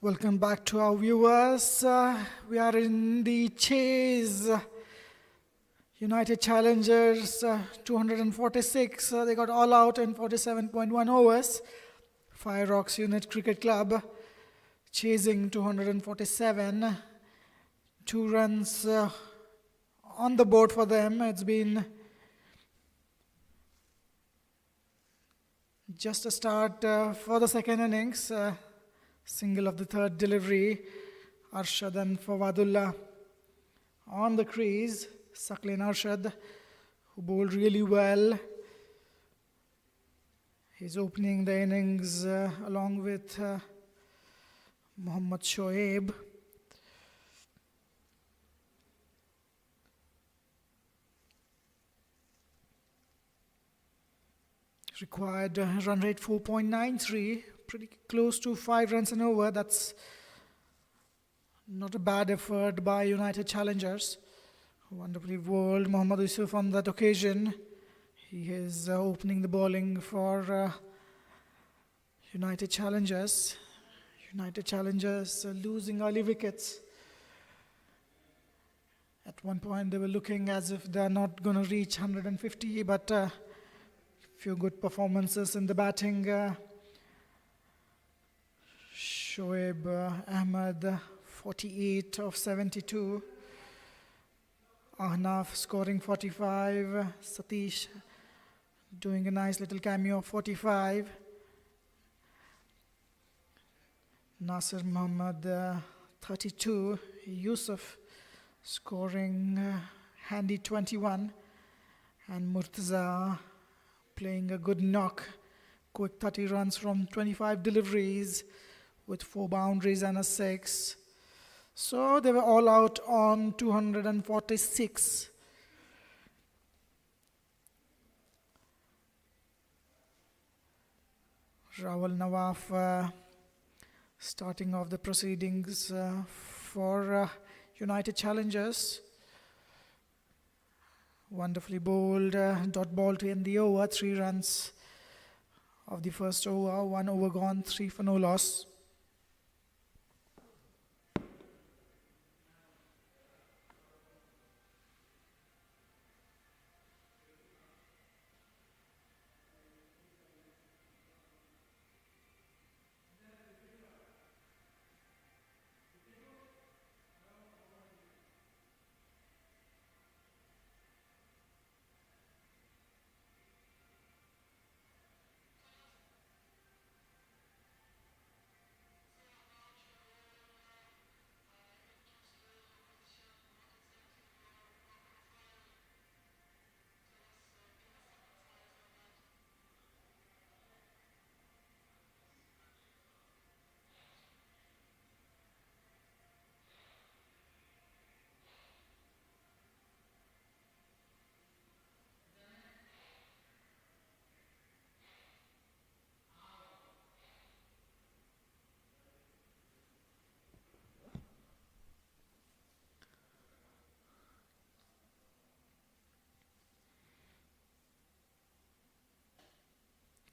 Welcome back to our viewers. We are in the chase. United Challengers 246. They got all out in 47.1 overs. Fireox Unit Cricket Club chasing 247. 2 runs on the board for them. It's been just a start for the second innings. Single of the third delivery. Arshad and Fawadullah on the crease. Saklin Arshad, who bowled really well. He's opening the innings along with Mohammad Shoaib. Required run rate 4.93, pretty close to 5 runs an over. That's not a bad effort by United Challengers. Wonderfully bowled Mohammad Yusuf on that occasion. He is opening the bowling for United Challengers. United Challengers losing early wickets. At one point they were looking as if they're not going to reach 150, but few good performances in the batting. Shoaib Ahmed, 48 of 72. Ahnaf scoring 45. Satish doing a nice little cameo of 45. Nasir Muhammad, 32. Yusuf scoring handy 21. And Murtaza playing a good knock. Quick 30 runs from 25 deliveries with 4 boundaries and a 6. So they were all out on 246. Rawal Nawaf starting off the proceedings for United Challengers. Wonderfully bowled, dot ball to end the over. 3 runs of the first over, 1 over gone, 3 for no loss.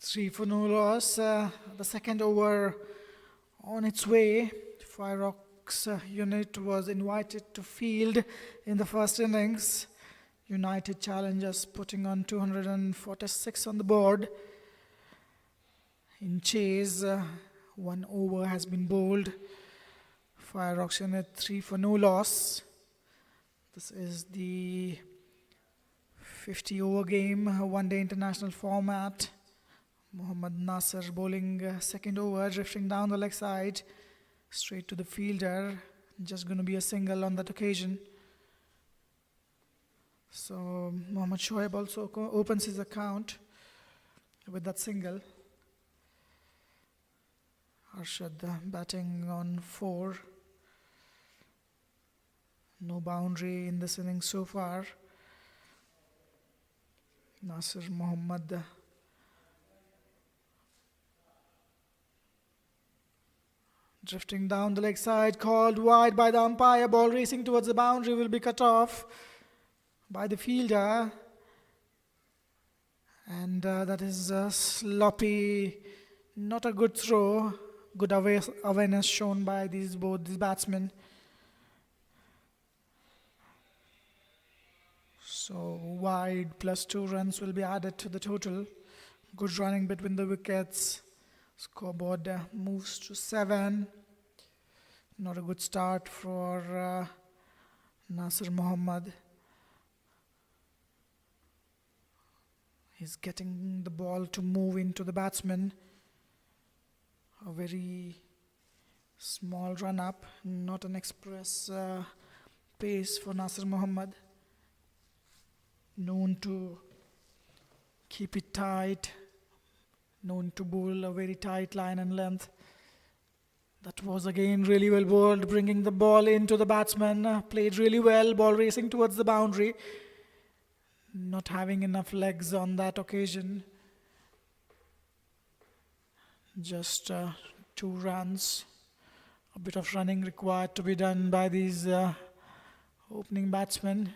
Three for no loss. The second over on its way. Fireox unit was invited to field in the first innings. United Challengers putting on 246 on the board. In chase, 1 over has been bowled. Fireox unit 3 for no loss. This is the 50 over game, 1-day international format. Mohammad Nasser bowling second over, drifting down the leg side, straight to the fielder. Just going to be a single on that occasion. So Mohammad Shoaib also opens his account with that single. Arshad batting on 4. No boundary in this innings so far. Nasir Mohammad drifting down the leg side, called wide by the umpire. Ball racing towards the boundary, will be cut off by the fielder. And that is sloppy, not a good throw good awareness shown by both these batsmen. So wide plus 2 runs will be added to the total. Good running between the wickets. Scoreboard moves to 7. Not a good start for Nasir Mohammad. He's getting the ball to move into the batsman. A very small run up, not an express pace for Nasir Mohammad. Known to keep it tight, known to bowl a very tight line and length. That was again really well bowled, bringing the ball into the batsman. Played really well, ball racing towards the boundary. Not having enough legs on that occasion. Just 2 runs. A bit of running required to be done by these opening batsmen.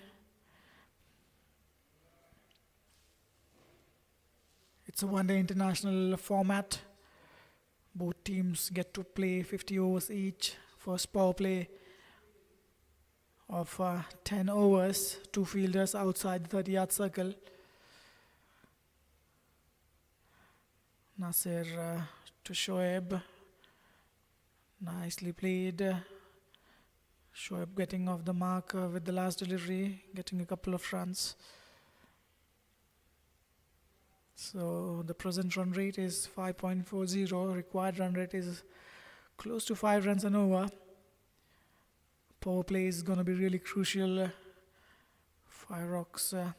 It's a one-day international format. Both teams get to play 50 overs each. First power play of 10 overs. 2 fielders outside the 30-yard circle. Nasir to Shoaib. Nicely played. Shoaib getting off the mark with the last delivery, getting a couple of runs. So the present run rate is 5.40. Required run rate is close to 5 runs an over. Power play is going to be really crucial. Fireox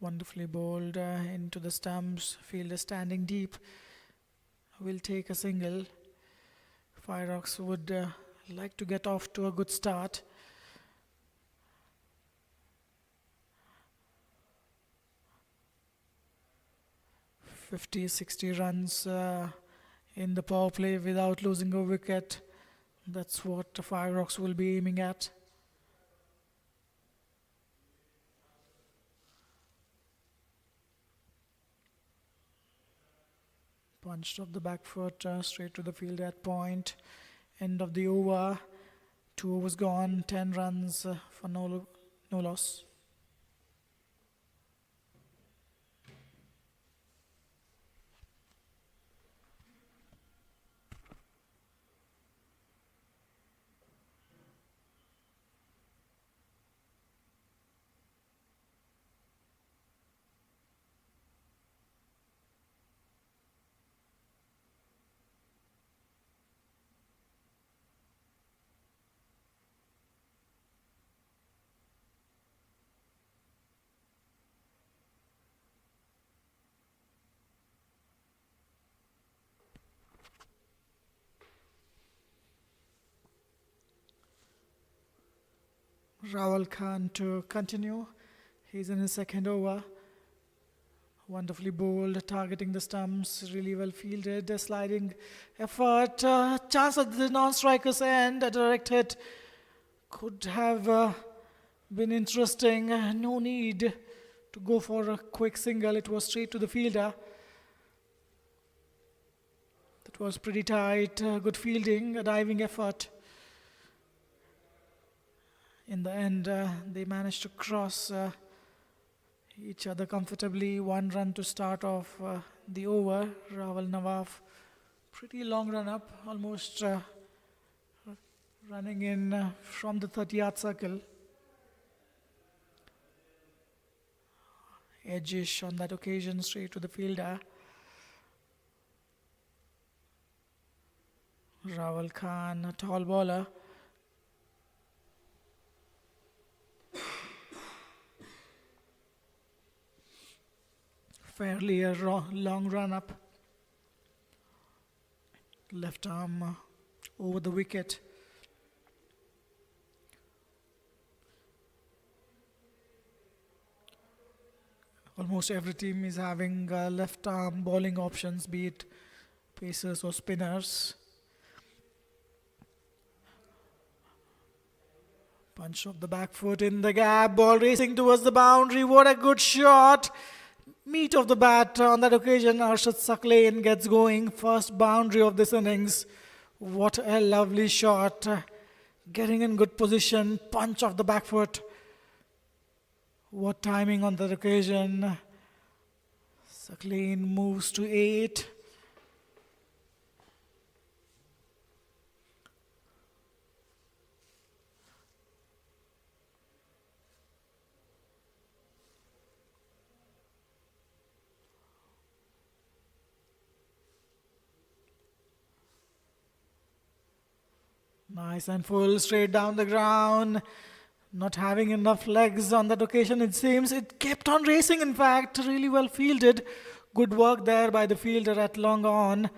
wonderfully bowled into the stumps. Fielder standing deep will take a single. Fireox would like to get off to a good start. "50-60 runs in the power play without losing a wicket. That's what the Fireox will be aiming at. Punched off the back foot straight to the field at point. End of the over. 2 overs gone. 10 runs for no loss. Rawal Khan to continue. He's in his second over. Wonderfully bowled, targeting the stumps, really well fielded, a sliding effort. Chance at the non-striker's end, a direct hit could have been interesting. No need to go for a quick single. It was straight to the fielder. That was pretty tight, good fielding, a diving effort. In the end, they managed to cross each other comfortably. 1 run to start off the over. Rawal Nawaf, pretty long run up, almost running in from the 30-yard circle. Edgish on that occasion, straight to the fielder. Rawal Khan, a tall bowler. Fairly a long run up. Left arm over the wicket. Almost every team is having left arm bowling options, be it pacers or spinners. Punch of the back foot in the gap, ball racing towards the boundary. What a good shot! meat of the bat. On that occasion, Arshad Saklain gets going. First boundary of this innings. What a lovely shot. Getting in good position. Punch of the back foot. What timing on that occasion. Saklain moves to 8. Nice and full, straight down the ground. Not having enough legs on that occasion, it seems. It kept on racing, in fact. Really well fielded. Good work there by the fielder at long on.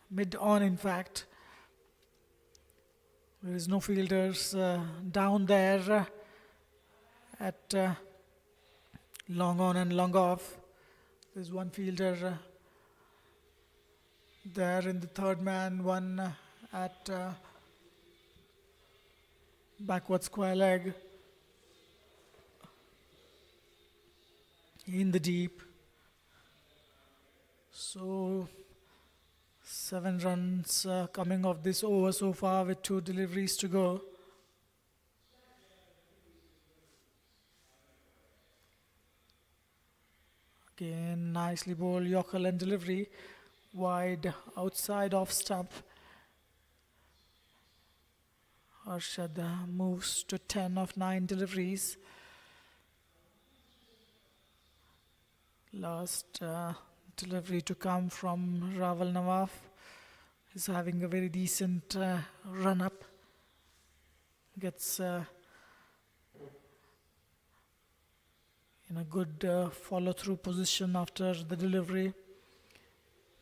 Mid on, in fact. There is no fielders down there at long on and long off. There's one fielder there in the third man, one at backward square leg in the deep. So 7 runs coming off this over so far with 2 deliveries to go. Again, nicely bowled Yorker and delivery. Wide outside off stump. Arshad moves to 10 of 9 deliveries. Last delivery to come from Rawal Nawaf. He's having a very decent run up. Gets in a good follow through position after the delivery.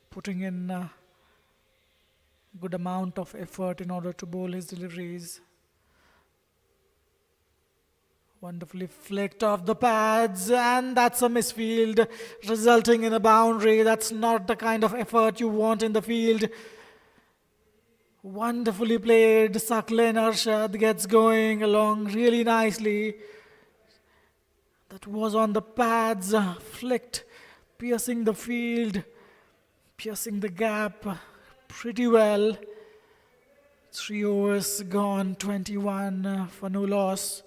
Putting in good amount of effort in order to bowl his deliveries. Wonderfully flicked off the pads, and that's a misfield, resulting in a boundary. That's not the kind of effort you want in the field. Wonderfully played. Saklain Arshad gets going along really nicely. That was on the pads, flicked, piercing the field, piercing the gap pretty well. 3 overs gone, 21 for no loss.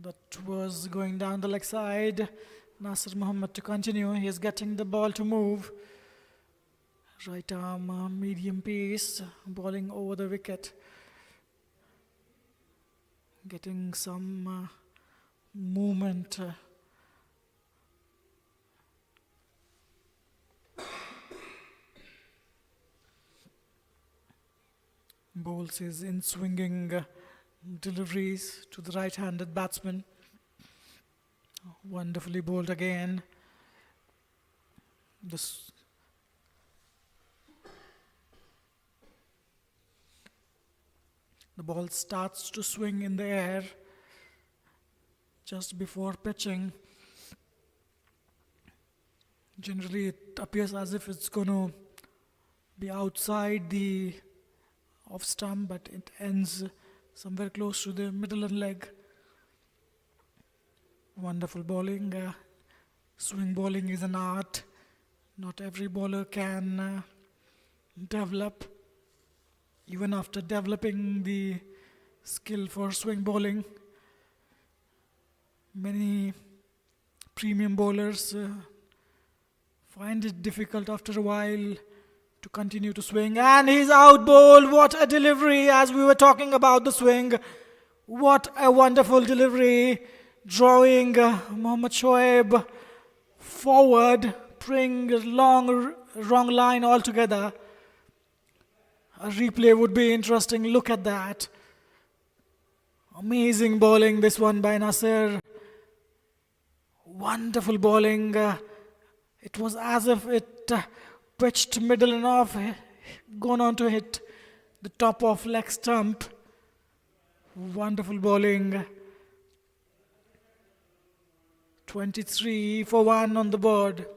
That was going down the leg side. Nasir Muhammad to continue. He is getting the ball to move. Right arm, medium pace, bowling over the wicket. Getting some movement. Bowls his in swinging deliveries to the right-handed batsman. Wonderfully bowled again. The ball starts to swing in the air just before pitching. Generally, it appears as if it's going to be outside the off stump, but it ends somewhere close to the middle and leg. Wonderful bowling. Swing bowling is an art. Not every bowler can develop. Even after developing the skill for swing bowling, many premium bowlers find it difficult after a while to continue to swing. And he's out bowled. What a delivery, as we were talking about the swing. What a wonderful delivery. Drawing Mohammad Shoaib forward, bring wrong line altogether. A replay would be interesting. Look at that. Amazing bowling, this one by Nasir. Wonderful bowling. It was as if it pitched middle and off, gone on to hit the top of leg stump. Wonderful bowling. 23 for 1 on the board.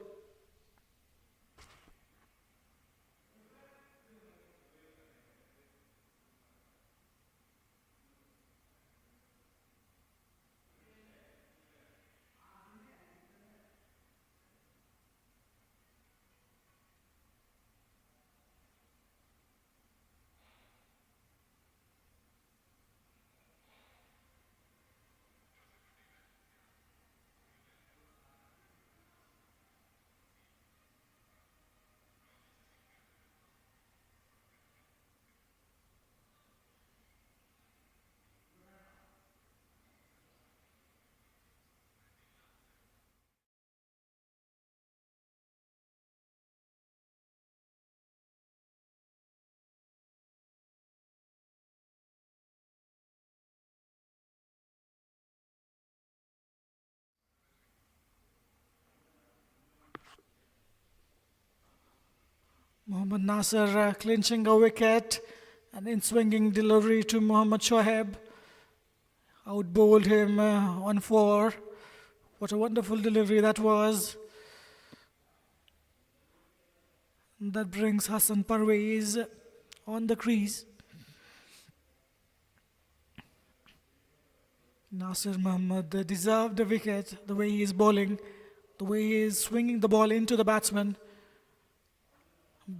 Mohammad Nasser clinching a wicket, and in swinging delivery to Mohammad Shoaib. Outbowled him on 4. What a wonderful delivery that was. That brings Hassan Parvez on the crease. Nasir Muhammad deserved the wicket, the way he is bowling, the way he is swinging the ball into the batsman.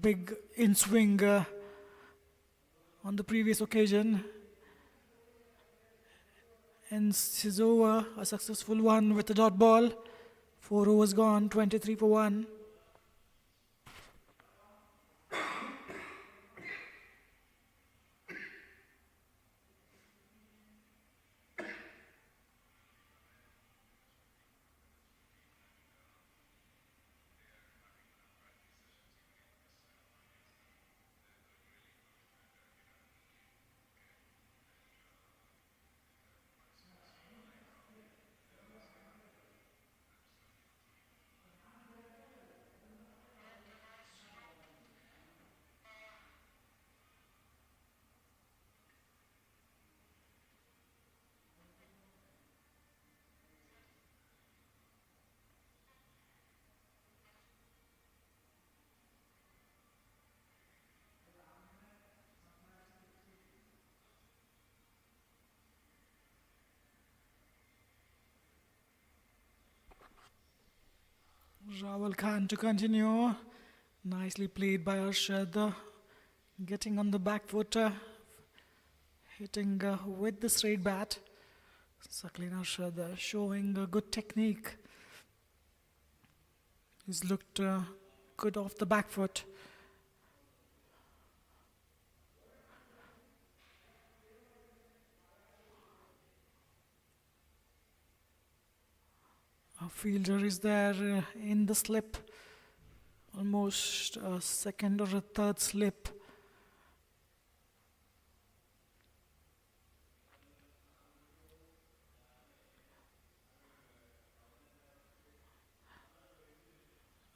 Big in swing on the previous occasion. And his over, a successful one with the dot ball. 4 overs gone, 23 for 1. Rawal Khan to continue. Nicely played by Arshad. Getting on the back foot, hitting with the straight bat. Saklin Arshad showing a good technique. He's looked good off the back foot. A fielder is there in the slip. Almost a second or a third slip.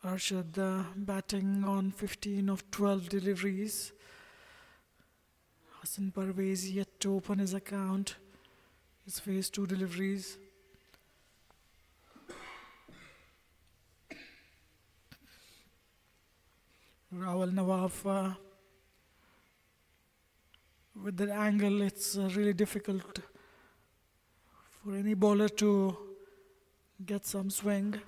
Arshad batting on 15 of 12 deliveries. Hassan Parvez yet to open his account. He's faced 2 deliveries. Rawal Nawaf with that angle, it's really difficult for any bowler to get some swing.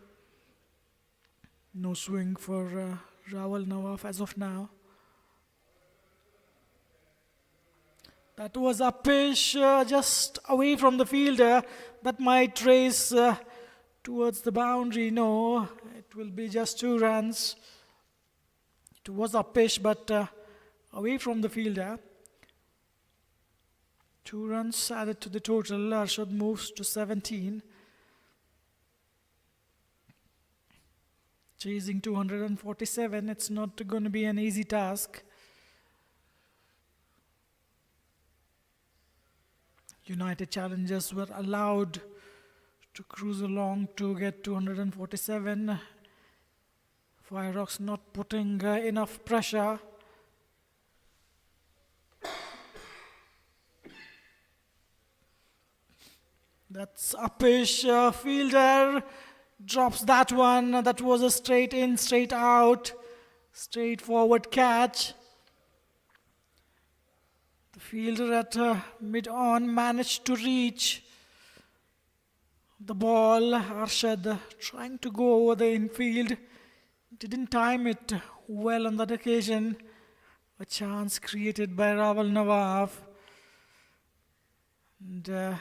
No swing for Rawal Nawaf as of now. That was uppish, just away from the fielder. That might race towards the boundary. No, it will be just 2 runs. It was uppish, but away from the fielder. 2 runs added to the total. Arshad moves to 17. Chasing 247, it's not going to be an easy task. United challengers were allowed to cruise along to get 247. Fireox not putting enough pressure. That's uppish. Fielder drops that one. That was a straight in, straight out, straightforward catch. The fielder at mid-on managed to reach the ball. Arshad trying to go over the infield. Didn't time it well on that occasion. A chance created by Rawal Nawaf. And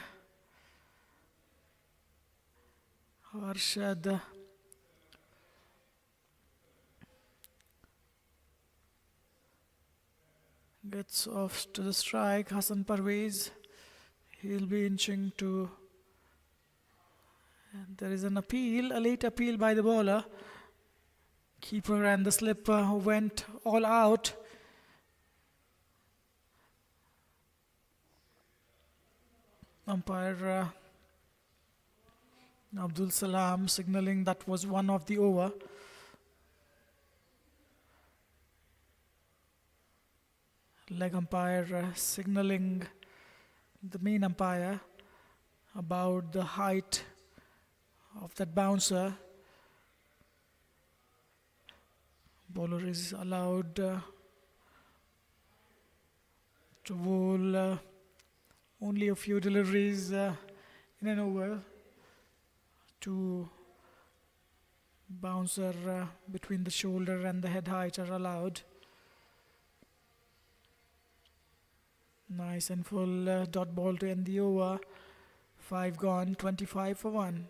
Arshad gets off to the strike. Hassan Parvez, he'll be inching to. And there is an appeal, a late appeal by the bowler. Keeper and the slipper went all out. Umpire Abdul Salam signaling that was one of the over. Leg umpire signaling the main umpire about the height of that bouncer. Bowler is allowed to bowl only a few deliveries in an over. Two bouncer between the shoulder and the head height are allowed. Nice and full dot ball to end the over. 5 gone, 25 for 1.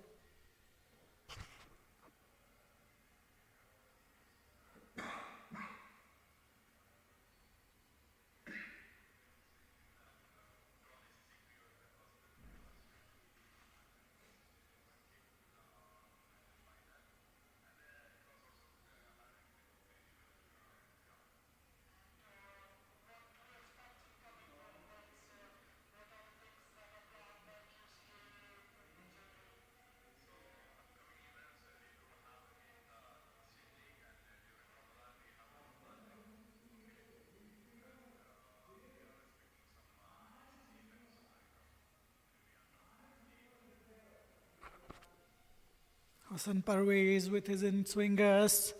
Hassan Parvez with his in-swingers.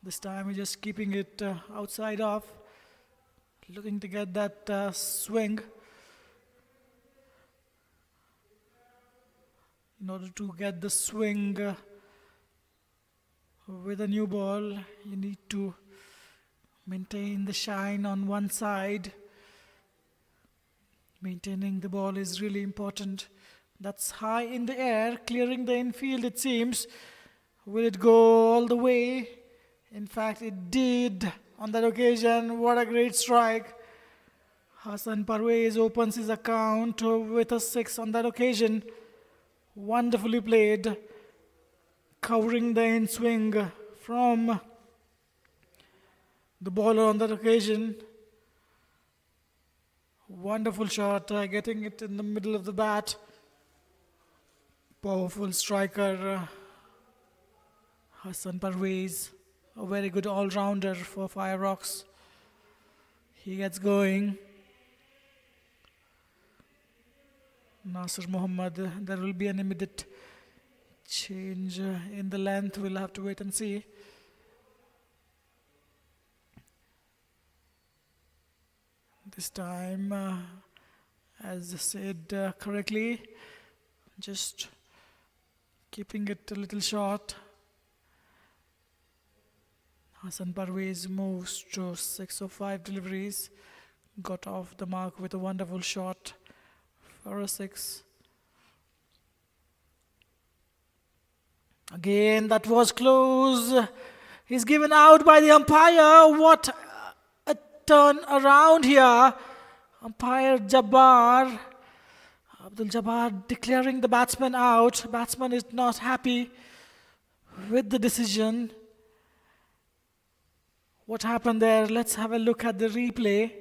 This time he's just keeping it outside off. Looking to get that swing. In order to get the swing with a new ball, you need to maintain the shine on one side. Maintaining the ball is really important. That's high in the air, clearing the infield it seems. Will it go all the way? In fact, it did on that occasion. What a great strike. Hassan Parvez opens his account with a 6 on that occasion. Wonderfully played. Covering the in-swing from the bowler on that occasion. Wonderful shot, getting it in the middle of the bat. Powerful striker, Hassan Parvez, a very good all-rounder for Fireox. He gets going. Nasir Muhammad, there will be an immediate change in the length. We'll have to wait and see. This time, as said correctly, just keeping it a little short. Hassan Parvez moves to 6 of 5 deliveries. Got off the mark with a wonderful shot for a 6. Again, that was close. He's given out by the umpire. What a turn around here. Umpire Jabbar. Abdul Jabbar declaring the batsman out. Batsman is not happy with the decision. What happened there? Let's have a look at the replay.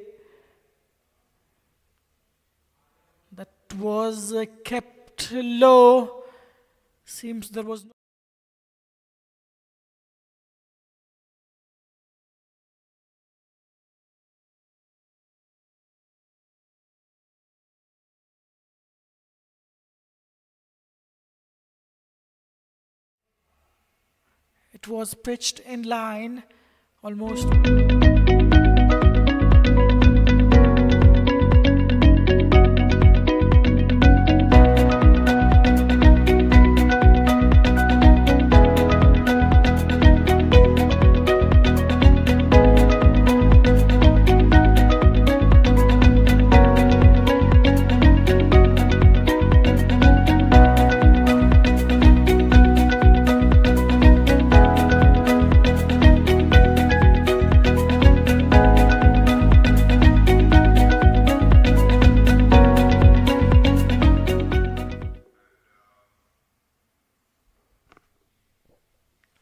That That was kept low. Seems there was no. It was pitched in line almost.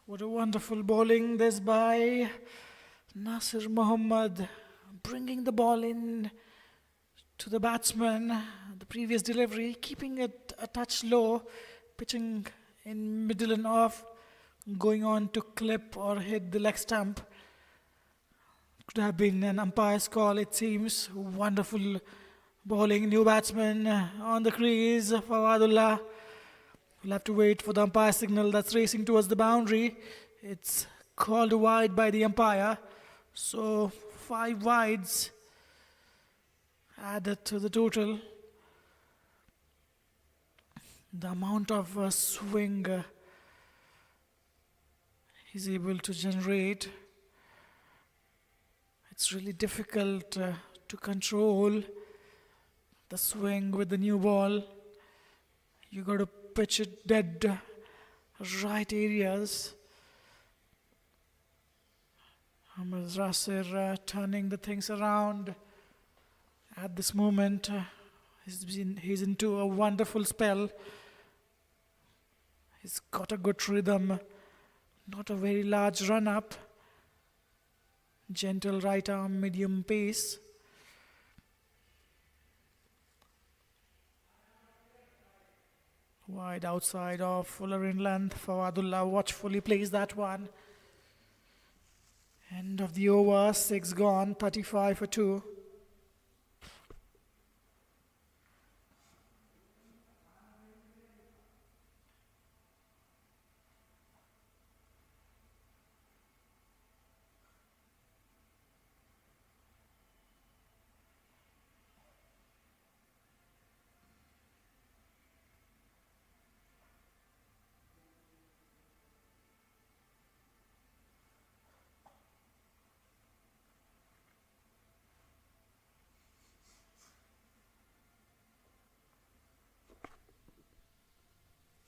What a wonderful bowling this by Nasir Muhammad, bringing the ball in to the batsman. The previous delivery, keeping it a touch low, pitching in middle and off, going on to clip or hit the leg stump. Could have been an umpire's call, it seems. Wonderful bowling, new batsman on the crease, Fawadullah. We'll have to wait for the umpire signal that's racing towards the boundary. It's called wide by the umpire. So 5 wides added to the total. The amount of swing he's able to generate. It's really difficult to control the swing with the new ball. You got to pitch it dead right areas. Ahmed Rasir turning the things around at this moment. He's into a wonderful spell. He's got a good rhythm. Not a very large run up. Gentle right arm, medium pace. Wide outside of fuller in length. Fawadullah watchfully plays that one. End of the over, 6 gone, 35 for 2.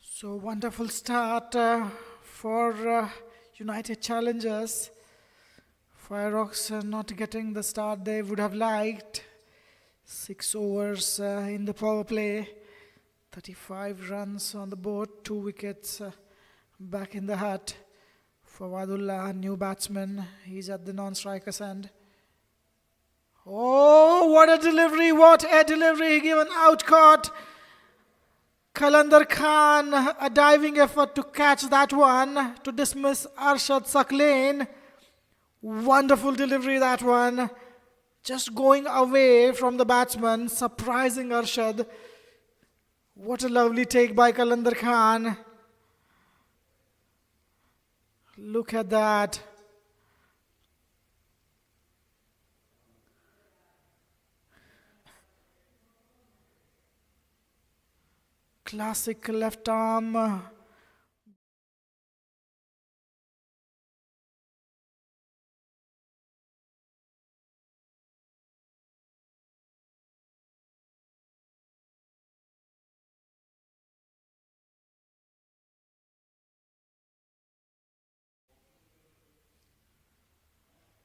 So wonderful start for United Challengers. Fireox not getting the start they would have liked. 6 overs in the power play. 35 runs on the board, 2 wickets back in the hut. Fawadullah, new batsman, he's at the non-striker's end. Oh, what a delivery, what a delivery, given out caught. Qalandar Khan, a diving effort to catch that one, to dismiss Arshad Saklain. Wonderful delivery that one. Just going away from the batsman, surprising Arshad. What a lovely take by Qalandar Khan. Look at that. Classic left arm.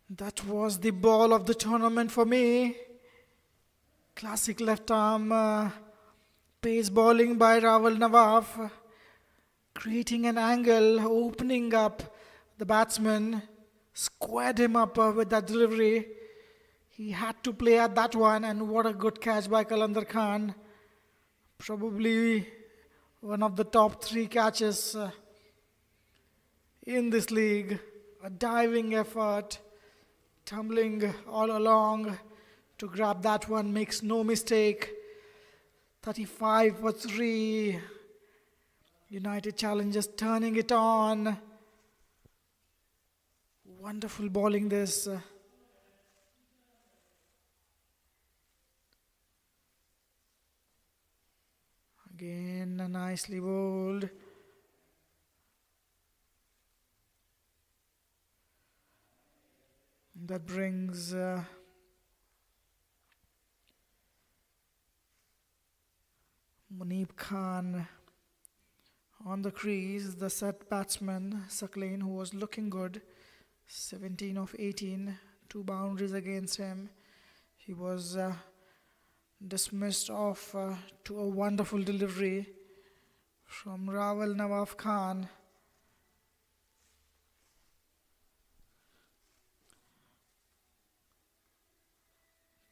That was the ball of the tournament for me. Classic left arm. Pace bowling by Rawal Nawaf, creating an angle, opening up the batsman, squared him up with that delivery. He had to play at that one, and what a good catch by Qalandar Khan. Probably one of the top three catches in this league. A diving effort, tumbling all along to grab that one, makes no mistake. 35 for 3. United Challengers turning it on. Wonderful bowling this. Again, nicely bowled. That brings Muneeb Khan on the crease. The set batsman, Saklane, who was looking good. 17 of 18, 2 boundaries against him. He was dismissed off to a wonderful delivery from Rawal Nawaf Khan.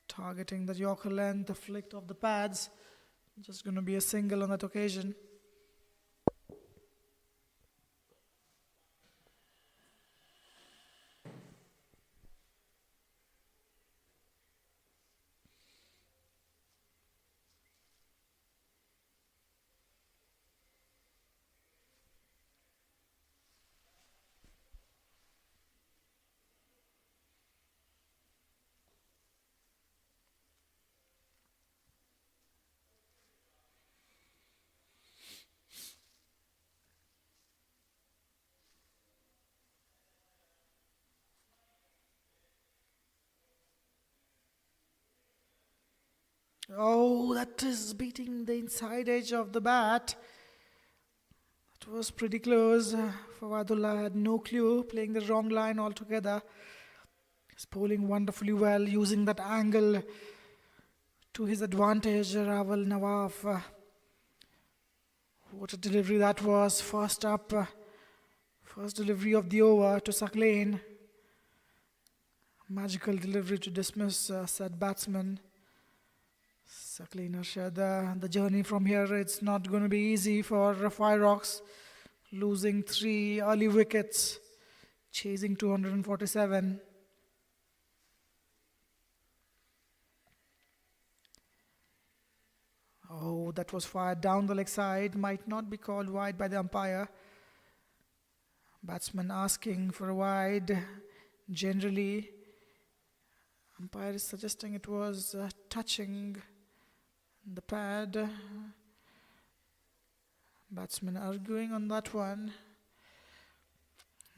Targeting the Yorker length, the flick of the pads. Just going to be a single on that occasion. Oh, that is beating the inside edge of the bat. That was pretty close. Fawadullah had no clue, playing the wrong line altogether. He's bowling wonderfully well, using that angle to his advantage. Rawal Nawaf. What a delivery that was. First up, first delivery of the over to Saklane. Magical delivery to dismiss said batsman. Saklane Arshad, the journey from here, it's not going to be easy for Fireox. Losing 3 early wickets, chasing 247. Oh, that was fired down the leg side. Might not be called wide by the umpire. Batsman asking for a wide. Generally, umpire is suggesting it was touching the pad. Batsman arguing on that one.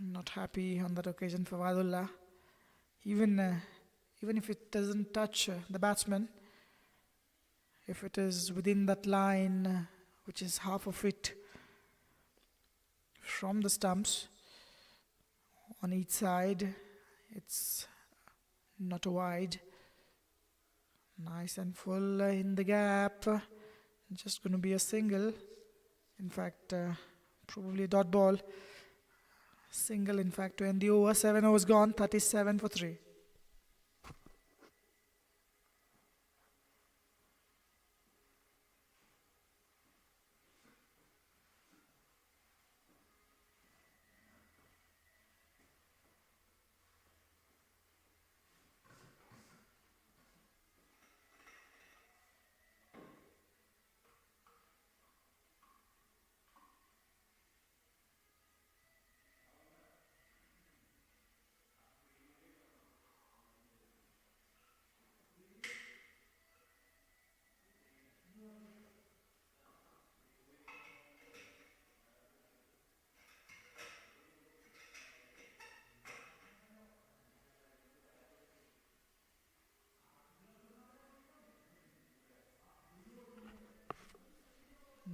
Not happy on that occasion for Wadullah. Even if it doesn't touch the batsman, if it is within that line, which is half of it from the stumps on each side, it's not a wide. Nice and full in the gap. Just going to be a single. In fact, probably a dot ball. Single, in fact, to end the over. 7 overs gone, 37 for 3.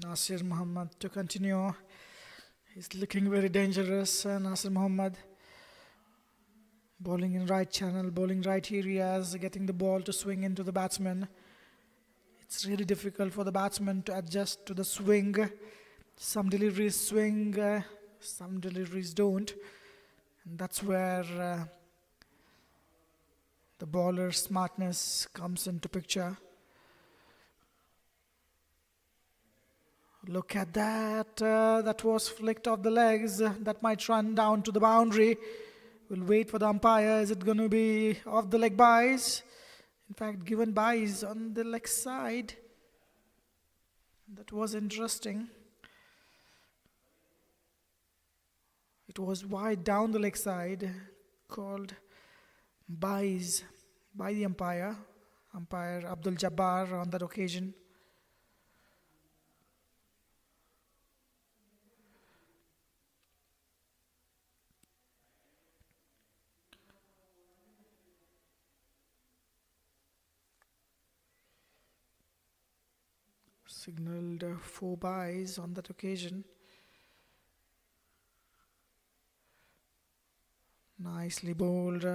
Nasir Muhammad to continue. He's looking very dangerous. Nasir Muhammad bowling in right channel, bowling right areas, getting the ball to swing into the batsman. It's really difficult for the batsman to adjust to the swing. Some deliveries swing, some deliveries don't. And that's where the bowler's smartness comes into picture. Look at that. That was flicked off the legs. That might run down to the boundary. We'll wait for the umpire. Is it going to be off the leg byes? In fact, given byes on the leg side. That was interesting. It was wide down the leg side, called byes by the umpire, umpire Abdul Jabbar on that occasion. Signaled 4 byes on that occasion. Nicely bowled.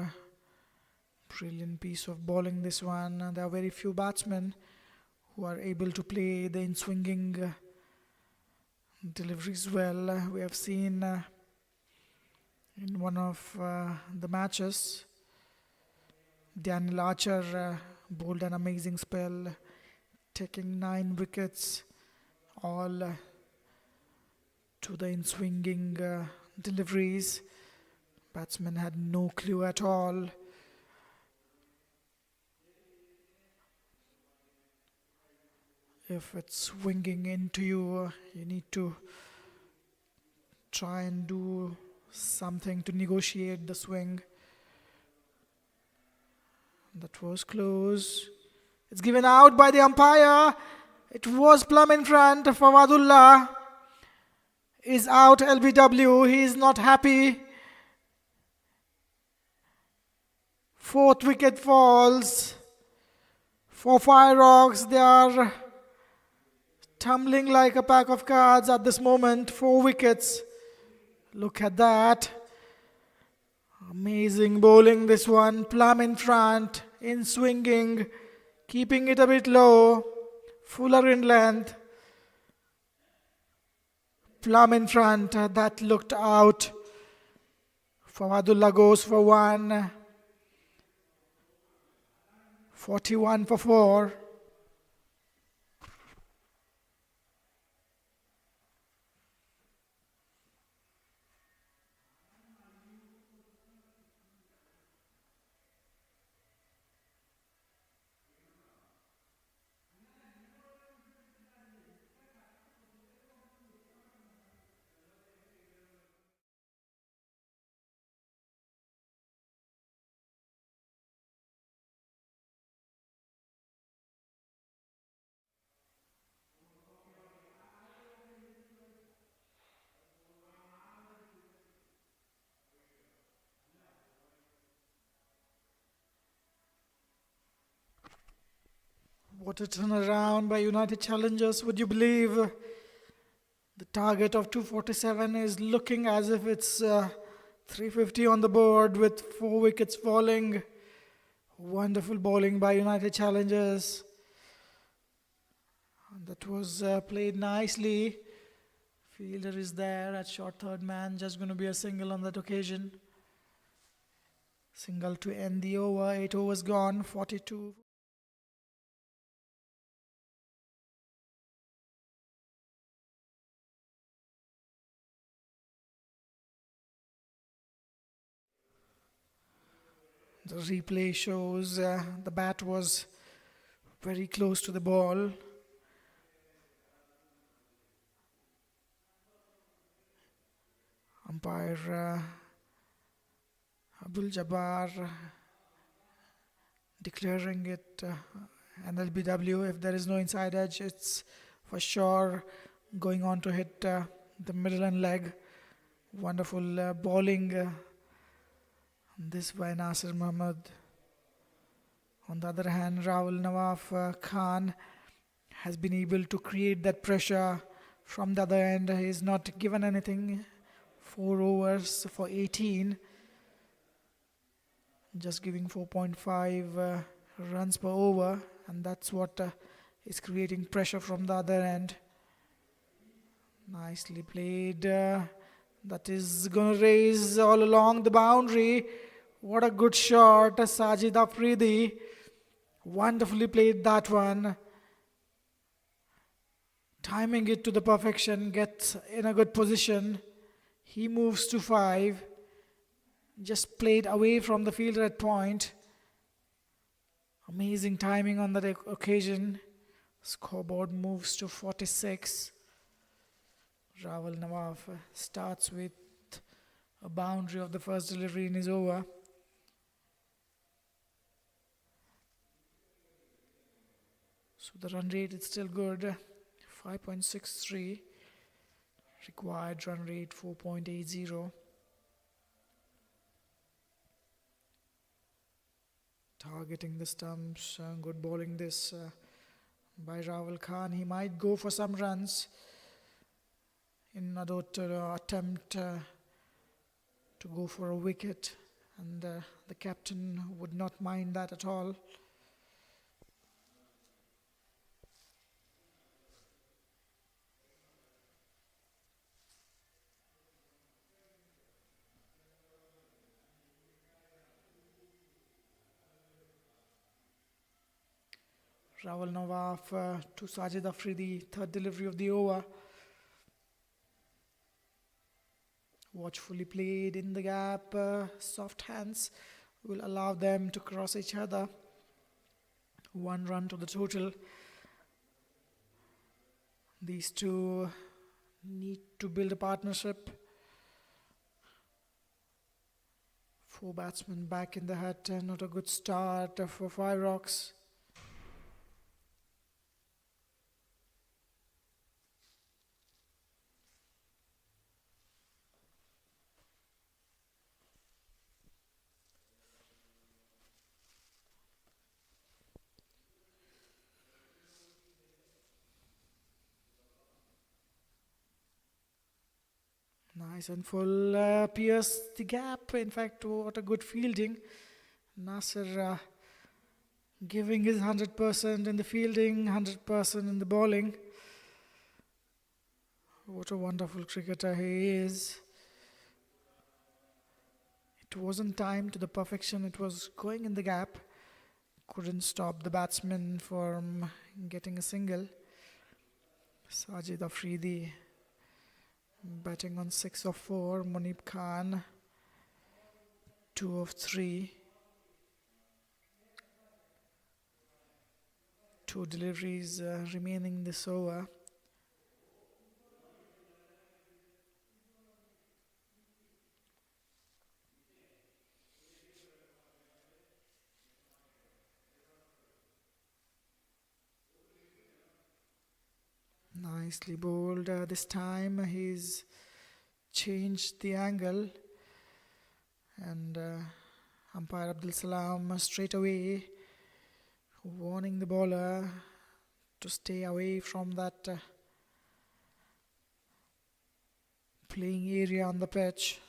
Brilliant piece of bowling this one. There are very few batsmen who are able to play the in-swinging deliveries well. We have seen in one of the matches, Daniel Archer bowled an amazing spell, taking 9 wickets, all to the in-swinging deliveries. Batsmen had no clue at all. If it's swinging into you, you need to try and do something to negotiate the swing. That was close. It's given out by the umpire. It was plumb in front. Fawadullah is out LBW. He is not happy. 4th wicket falls for Fireox. They are tumbling like a pack of cards at this moment. 4 wickets. Look at that. Amazing bowling this one. Plumb in front, in swinging, keeping it a bit low, fuller in length. Plumb in front, that looked out. Fawadullah goes for 1. 41 for 4. What a turnaround by United Challengers. Would you believe the target of 247 is looking as if it's 350 on the board with 4 wickets falling. Wonderful bowling by United Challengers. That was played nicely. Fielder is there at short third man. Just going to be a single on that occasion. Single to end the over. 8 overs gone. 42. The replay shows the bat was very close to the ball. Umpire Abdul Jabbar declaring it an LBW. If there is no inside edge, it's for sure going on to hit the middle and leg. Wonderful bowling. This by Nasir Muhammad. On the other hand, Rahul Nawaf Khan has been able to create that pressure from the other end. He is not given anything. 4 overs for 18. Just giving 4.5 runs per over. And that's what is creating pressure from the other end. Nicely played. That is going to raise all along the boundary. What a good shot. Sajid Afridi wonderfully played that one. timing it to the perfection, gets in a good position. He moves to 5, just played away from the fielder at point. Amazing timing on that occasion. Scoreboard moves to 46. Rahul Nawaf starts with a boundary of the first delivery in his over. So the run rate is still good, 5.63. Required run rate 4.80. Targeting the stumps, good bowling this by Rahul Khan. He might go for some runs in order to attempt to go for a wicket, and the captain would not mind that at all. Rahul Nawaf to Sajid Afridi, third delivery of the over. Watchfully played in the gap, soft hands will allow them to cross each other. 1 run to the total. These two need to build a partnership. 4 batsmen back in the hut, not a good start for Fireox. Nice and full, pierced the gap. In fact, what a good fielding. Nasser giving his 100% in the fielding, 100% in the bowling. What a wonderful cricketer he is. It wasn't timed to the perfection, it was going in the gap. Couldn't stop the batsman from getting a single. Sajid Afridi batting on 6 of 4. Munib Khan 2 of 3. 2 deliveries remaining this over. Nicely bowled. This time he's changed the angle, and umpire Abdul Salam straight away warning the bowler to stay away from that playing area on the pitch.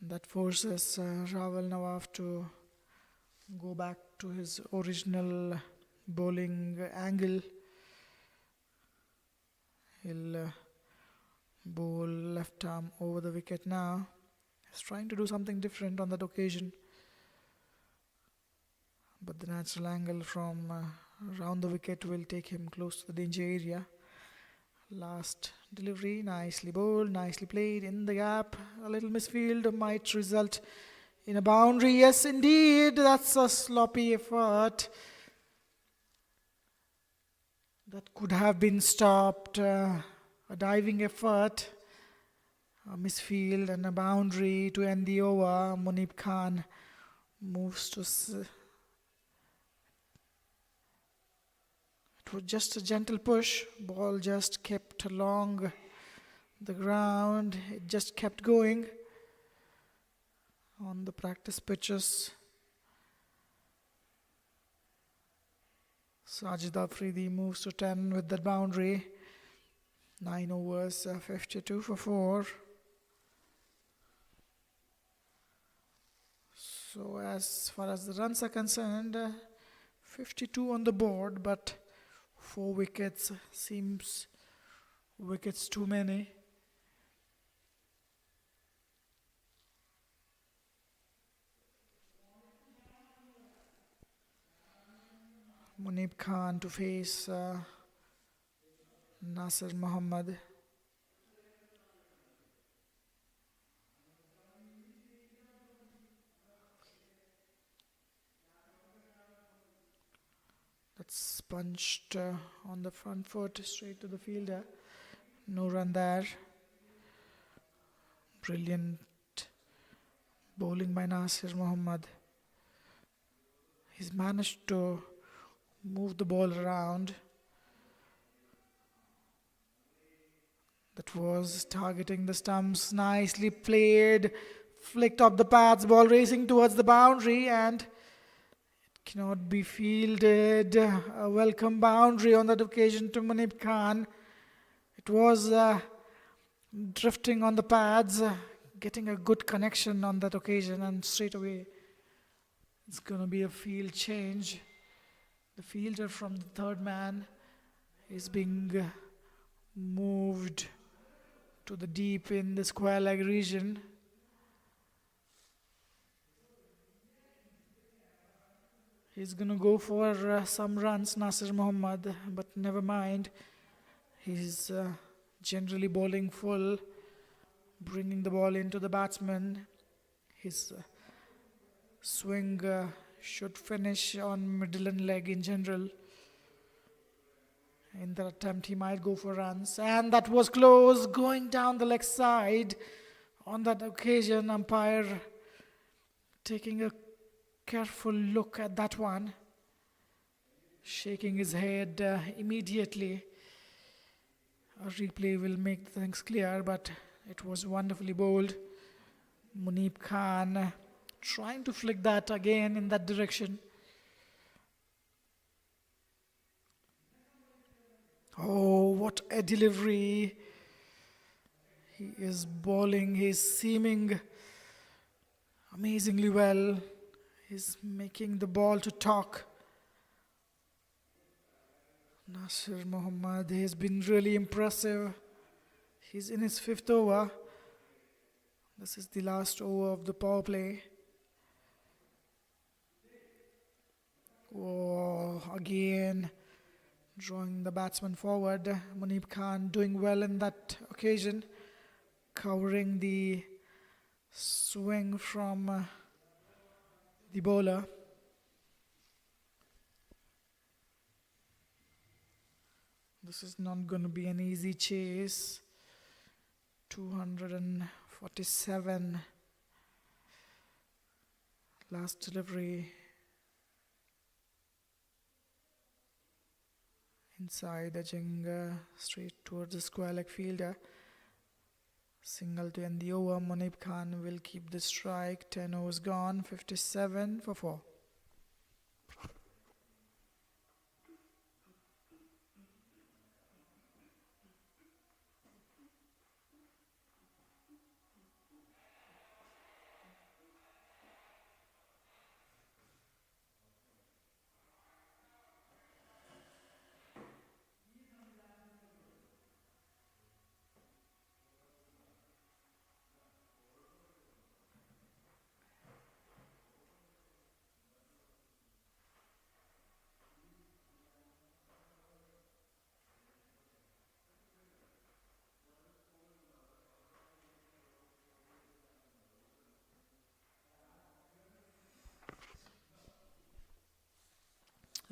That forces Rahul Nawaf to go back to his original bowling angle. He'll bowl left arm over the wicket now. He's trying to do something different on that occasion. But the natural angle from around the wicket will take him close to the danger area. Last delivery, nicely bowled, nicely played in the gap. A little misfield might result in a boundary. Yes, indeed, that's a sloppy effort. That could have been stopped. A diving effort, a misfield and a boundary to end the over. Munib Khan moves to... It was just a gentle push. Ball just kept along the ground. It just kept going on the practice pitches. Sajid Afridi moves to 10 with that boundary. 9 overs, 52 for 4. So as far as the runs are concerned, 52 on the board, but 4 wickets seems wickets too many. Munib Khan to face Nasir Muhammad. That's punched on the front foot straight to the fielder. No run there. Brilliant bowling by Nasir Muhammad. He's managed to move the ball around. That was targeting the stumps. Nicely played. Flicked up the pads. Ball racing towards the boundary and it cannot be fielded. A welcome boundary on that occasion to Munib Khan. It was drifting on the pads, getting a good connection on that occasion, and straight away it's going to be a field change. The fielder from the third man is being moved to the deep in the square leg region. He's going to go for some runs, Nasir Muhammad, but never mind. He's generally bowling full, bringing the ball into the batsman. His swing should finish on middle and leg in general. In that attempt, he might go for runs. And that was close, going down the leg side. On that occasion, umpire taking a careful look at that one, shaking his head immediately. A replay will make things clear, but it was wonderfully bowled. Munib Khan trying to flick that again in that direction. Oh, what a delivery. He is bowling, he's seaming amazingly well. He's making the ball to talk. Nasir Muhammad has been really impressive. He's in his 5th over. This is the last over of the power play. Oh, again drawing the batsman forward. Munib Khan doing well in that occasion, covering the swing from the bowler. This is not going to be an easy chase. 247. Last delivery. Inside, edging straight towards the square leg fielder. Single to end the over. Munib Khan will keep the strike. 10 overs gone. 57 for 4.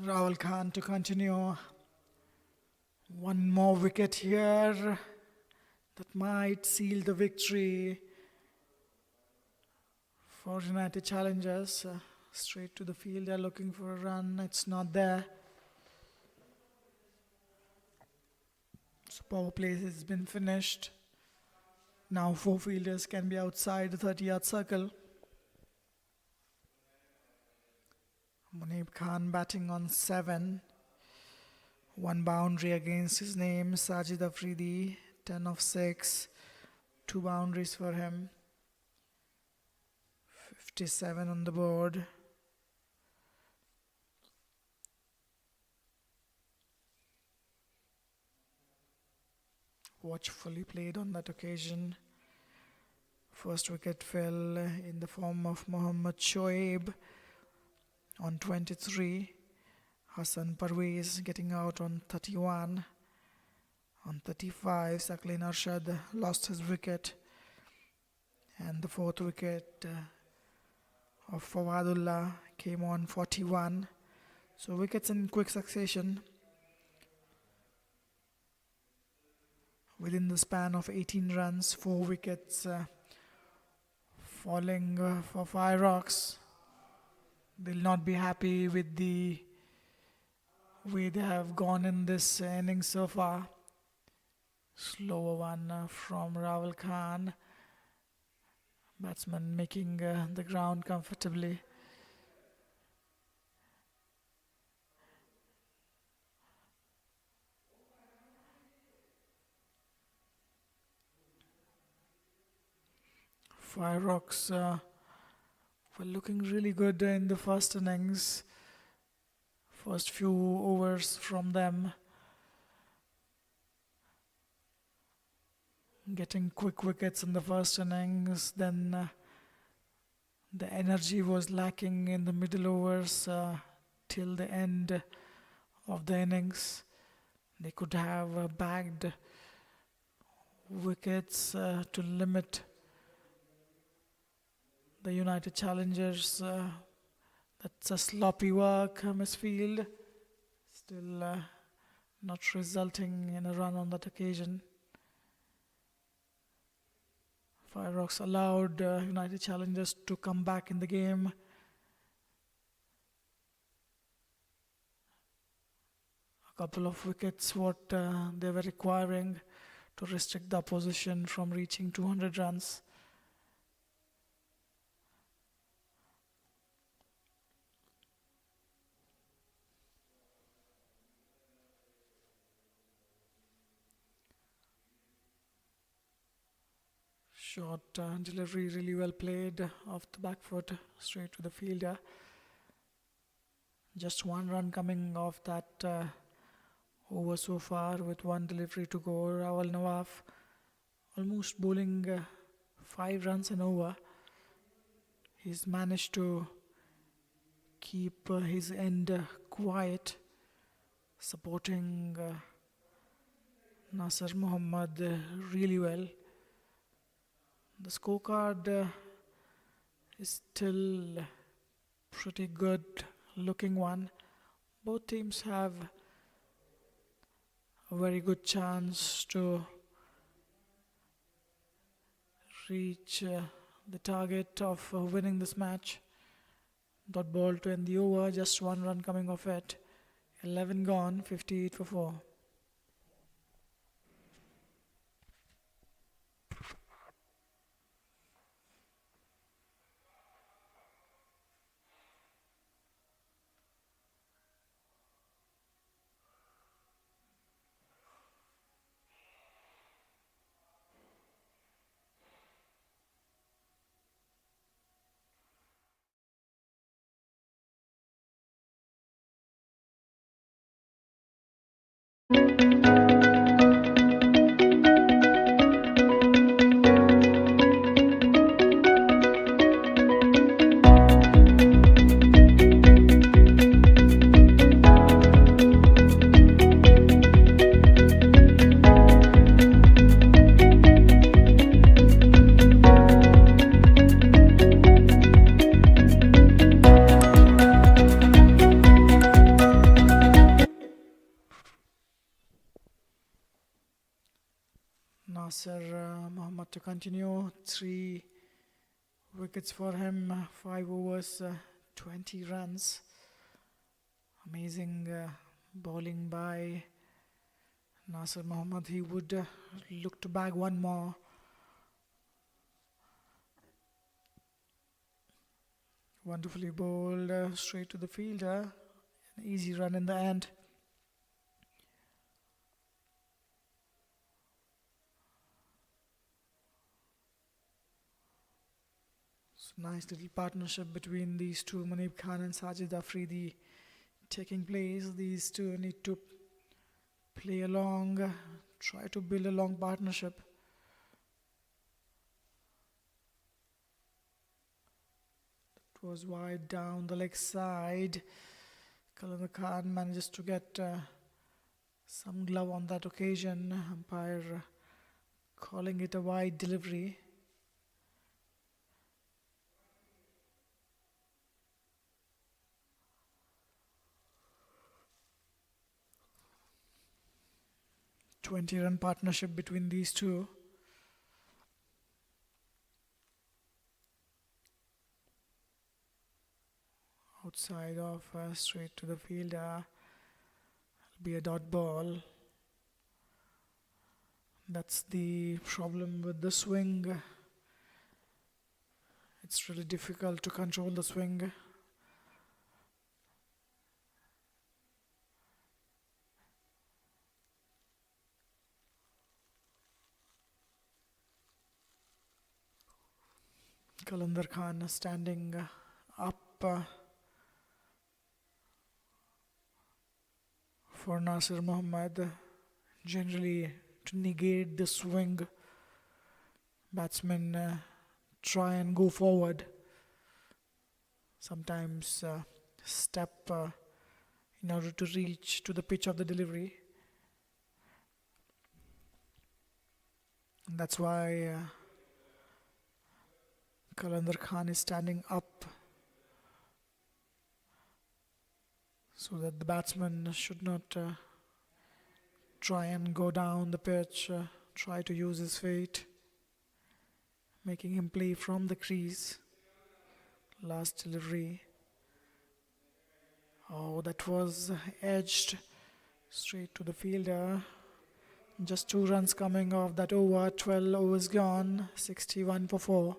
Rahul Khan to continue. One more wicket here that might seal the victory for United Challengers. Straight to the field, they're looking for a run. It's not there. So power play has been finished. Now 4 fielders can be outside the 30-yard circle. Munib Khan batting on 7. 1 boundary against his name. Sajid Afridi, 10 of 6. 2 boundaries for him. 57 on the board. Watchfully played on that occasion. First wicket fell in the form of Mohammad Shoaib on 23. Hassan Parvez getting out on 31. On 35, Saklin Arshad lost his wicket, and the fourth wicket of Fawadullah came on 41. So wickets in quick succession within the span of 18 runs, 4 wickets falling for Fireox. They'll not be happy with the way they have gone in this innings so far. Slower one from Rawal Khan. Batsman making the ground comfortably. Fireox were looking really good in the first innings. First few overs from them. Getting quick wickets in the first innings, then the energy was lacking in the middle overs till the end of the innings. They could have bagged wickets to limit the United Challengers. That's a sloppy work, misfield. Still not resulting in a run on that occasion. Fireox allowed United Challengers to come back in the game. A couple of wickets what they were requiring to restrict the opposition from reaching 200 runs. Short delivery, really well played off the back foot, straight to the fielder. Just one run coming off that over so far with one delivery to go. Rawal Nawaf almost bowling 5 runs and over. He's managed to keep his end quiet, supporting Nasir Muhammad really well. The scorecard is still pretty good looking one. Both teams have a very good chance to reach the target of winning this match. Dot ball to end the over, just one run coming off it. 11 gone, 58 for 4. Nasir Muhammad to continue. 3 wickets for him, 5 overs, 20 runs. Amazing bowling by Nasir Muhammad. He would look to bag one more. Wonderfully bowled straight to the fielder. An easy run in the end. Nice little partnership between these two, Munib Khan and Sajid Afridi, taking place. These two need to play along, try to build a long partnership. It was wide down the leg side. Kalanda Khan manages to get Some glove on that occasion. Umpire calling it a wide delivery. "20-run partnership between these two. Outside of straight to the fielder. It'll be a dot ball. That's the problem with the swing. It's really difficult to control the swing. Qalandar Khan standing up for Nasir Muhammad. Generally, to negate the swing, batsmen try and go forward. Sometimes step in order to reach to the pitch of the delivery. And that's why Qalandar Khan is standing up, so that the batsman should not try and go down the pitch, try to use his feet, making him play from the crease. Last delivery. Oh, that was edged straight to the fielder. Just 2 runs coming off that over. 12 overs gone. 61 for 4.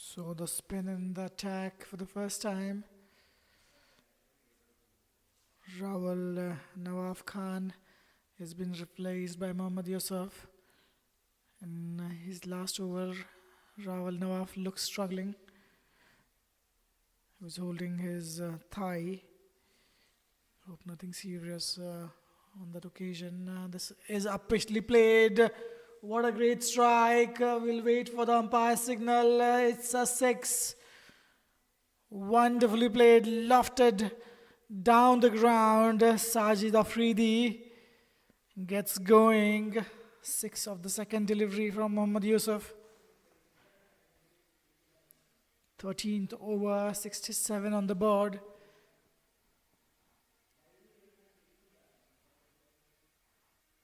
So the spin in the attack for the first time. Rawal Nawaf Khan has been replaced by Mohammad Yusuf. In his last over, Rawal Nawaf looks struggling. He was holding his thigh. Hope nothing serious on that occasion. This is upishly played. What a great strike. We'll wait for the umpire signal. It's a 6. Wonderfully played, lofted down the ground. Sajid Afridi gets going. 6 of the second delivery from Mohammad Yusuf. 13th over, 67 on the board.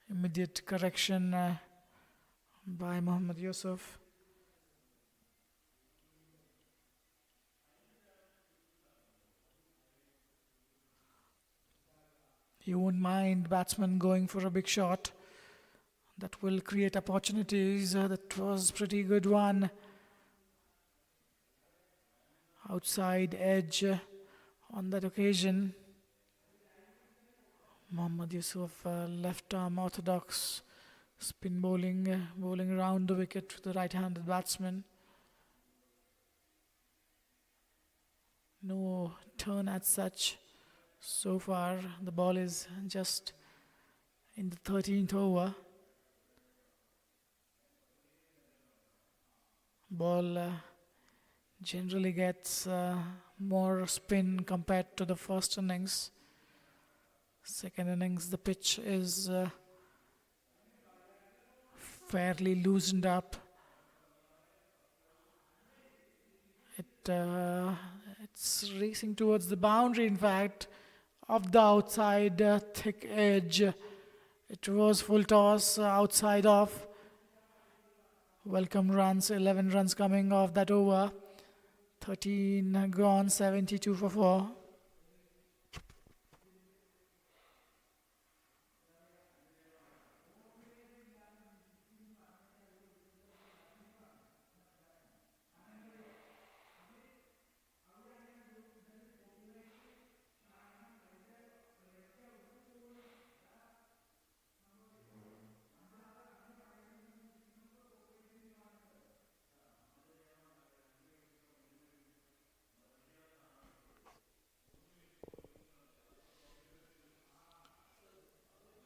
Immediate correction by Mohammad Yusuf. He won't mind batsman going for a big shot. That will create opportunities. That was pretty good one. Outside edge on that occasion. Mohammad Yusuf, left arm orthodox Spin bowling, bowling around the wicket to the right-handed batsman. No turn as such. So far, the ball is just in the 13th over. Ball generally gets more spin compared to the first innings. Second innings, the pitch is fairly loosened up. It's racing towards the boundary, in fact, of the outside thick edge. It was full toss outside off. Welcome runs, 11 runs coming off that over. 13 gone, 72 for 4.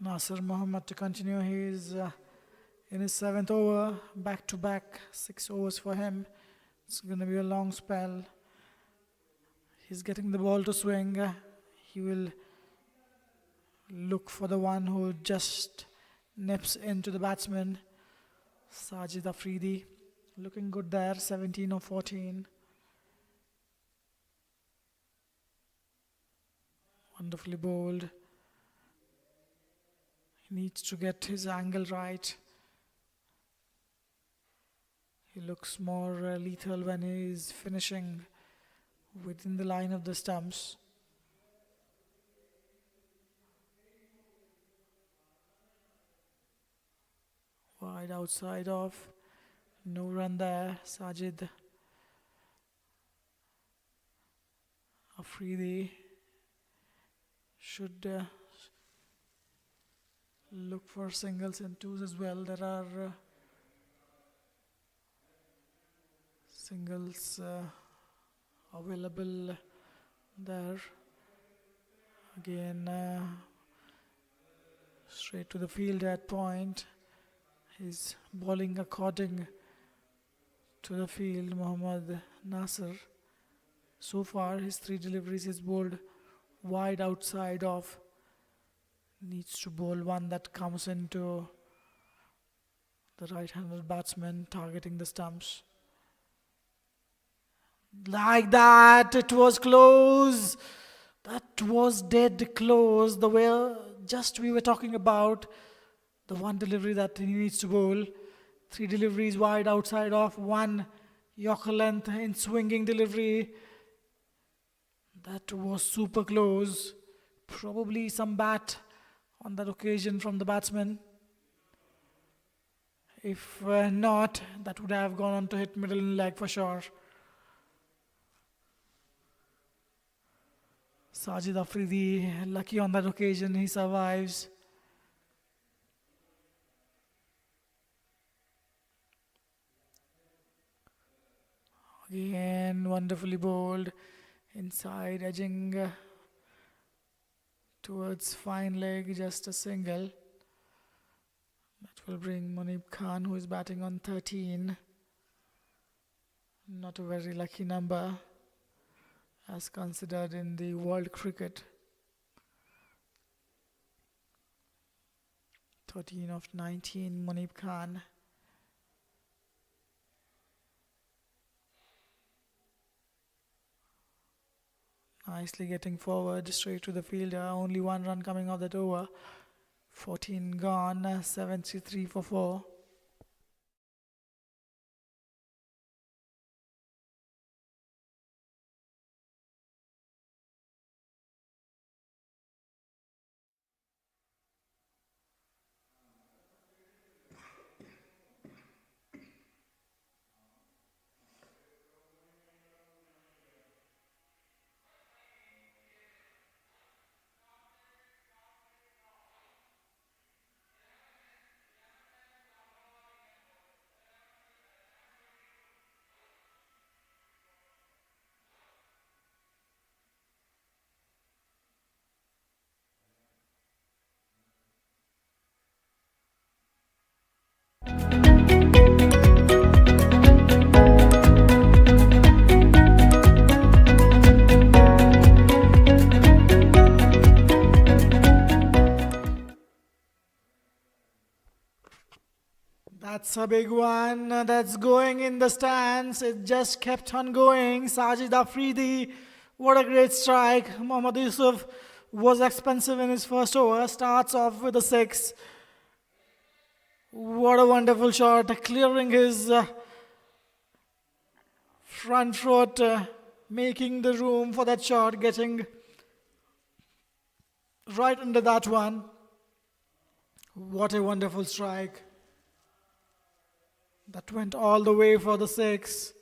Nasir Mohammed to continue. He is in his 7th over, back to back, 6 overs for him. It's going to be a long spell. He's getting the ball to swing. He will look for the one who just nips into the batsman. Sajid Afridi looking good there, 17 or 14. Wonderfully bowled. He needs to get his angle right. He looks more lethal when he is finishing within the line of the stumps. Wide outside off. No run there. Sajid Afridi should look for singles and twos as well. There are singles available there. Again, straight to the field at point. He's bowling according to the field, Mohammad Nasir. So far, his 3 deliveries is bowled wide outside off. Needs to bowl one that comes into the right-handed batsman, targeting the stumps. Like that, it was close. That was dead close. The way just we were talking about, the one delivery that he needs to bowl. 3 deliveries wide outside off, 1 Yorker length in swinging delivery. That was super close. Probably some bat on that occasion from the batsman. If not, that would have gone on to hit middle leg for sure. Sajid Afridi, lucky on that occasion, he survives. Again, wonderfully bowled. Inside, edging towards fine leg, just a single. That will bring Munib Khan, who is batting on 13. Not a very lucky number as considered in the world cricket. 13 of 19, Munib Khan. Nicely getting forward, straight to the fielder. Only 1 run coming off that over. 14 gone, 73 for 4. That's a big one. That's going in the stands. It just kept on going. Sajid Afridi, what a great strike. Mohammad Yusuf was expensive in his first over. Starts off with a six. What a wonderful shot. Clearing his front foot, making the room for that shot, getting right under that one. What a wonderful strike. That went all the way for the six.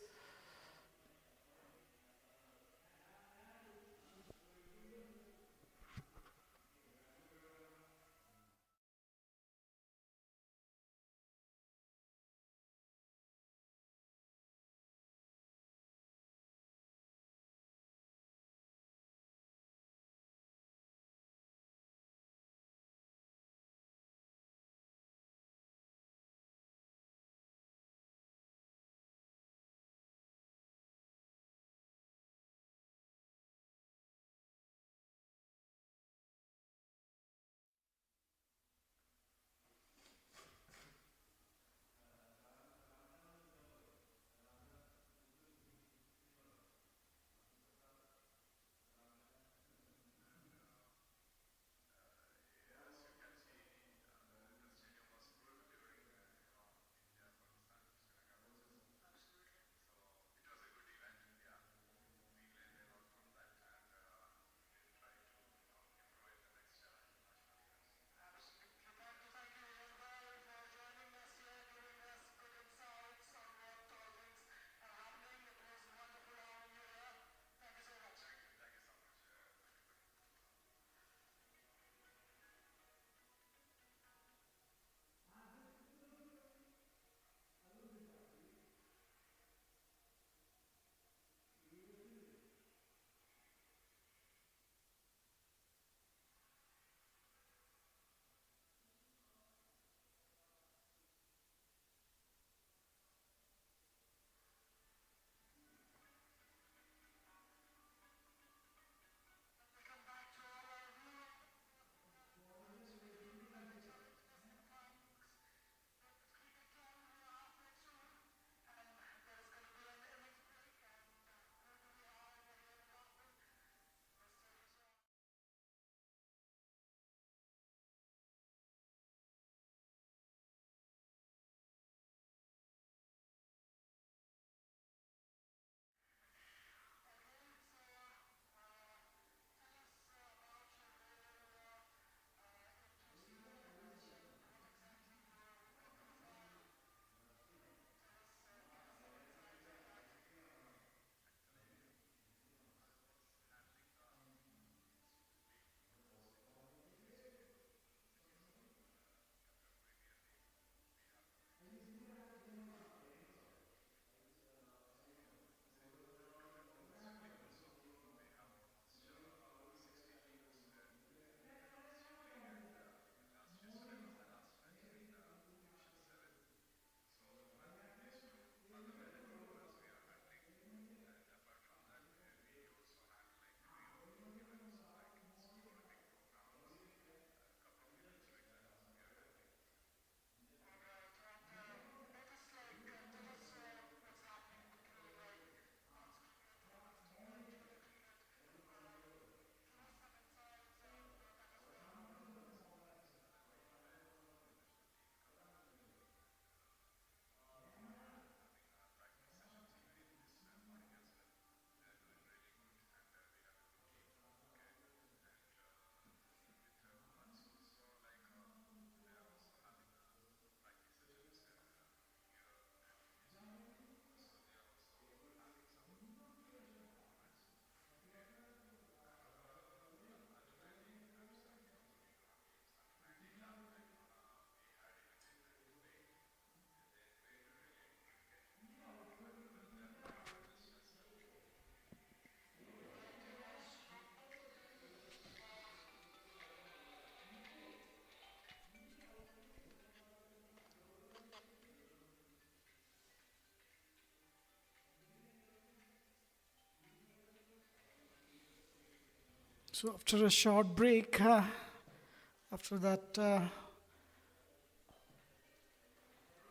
So after a short break, after that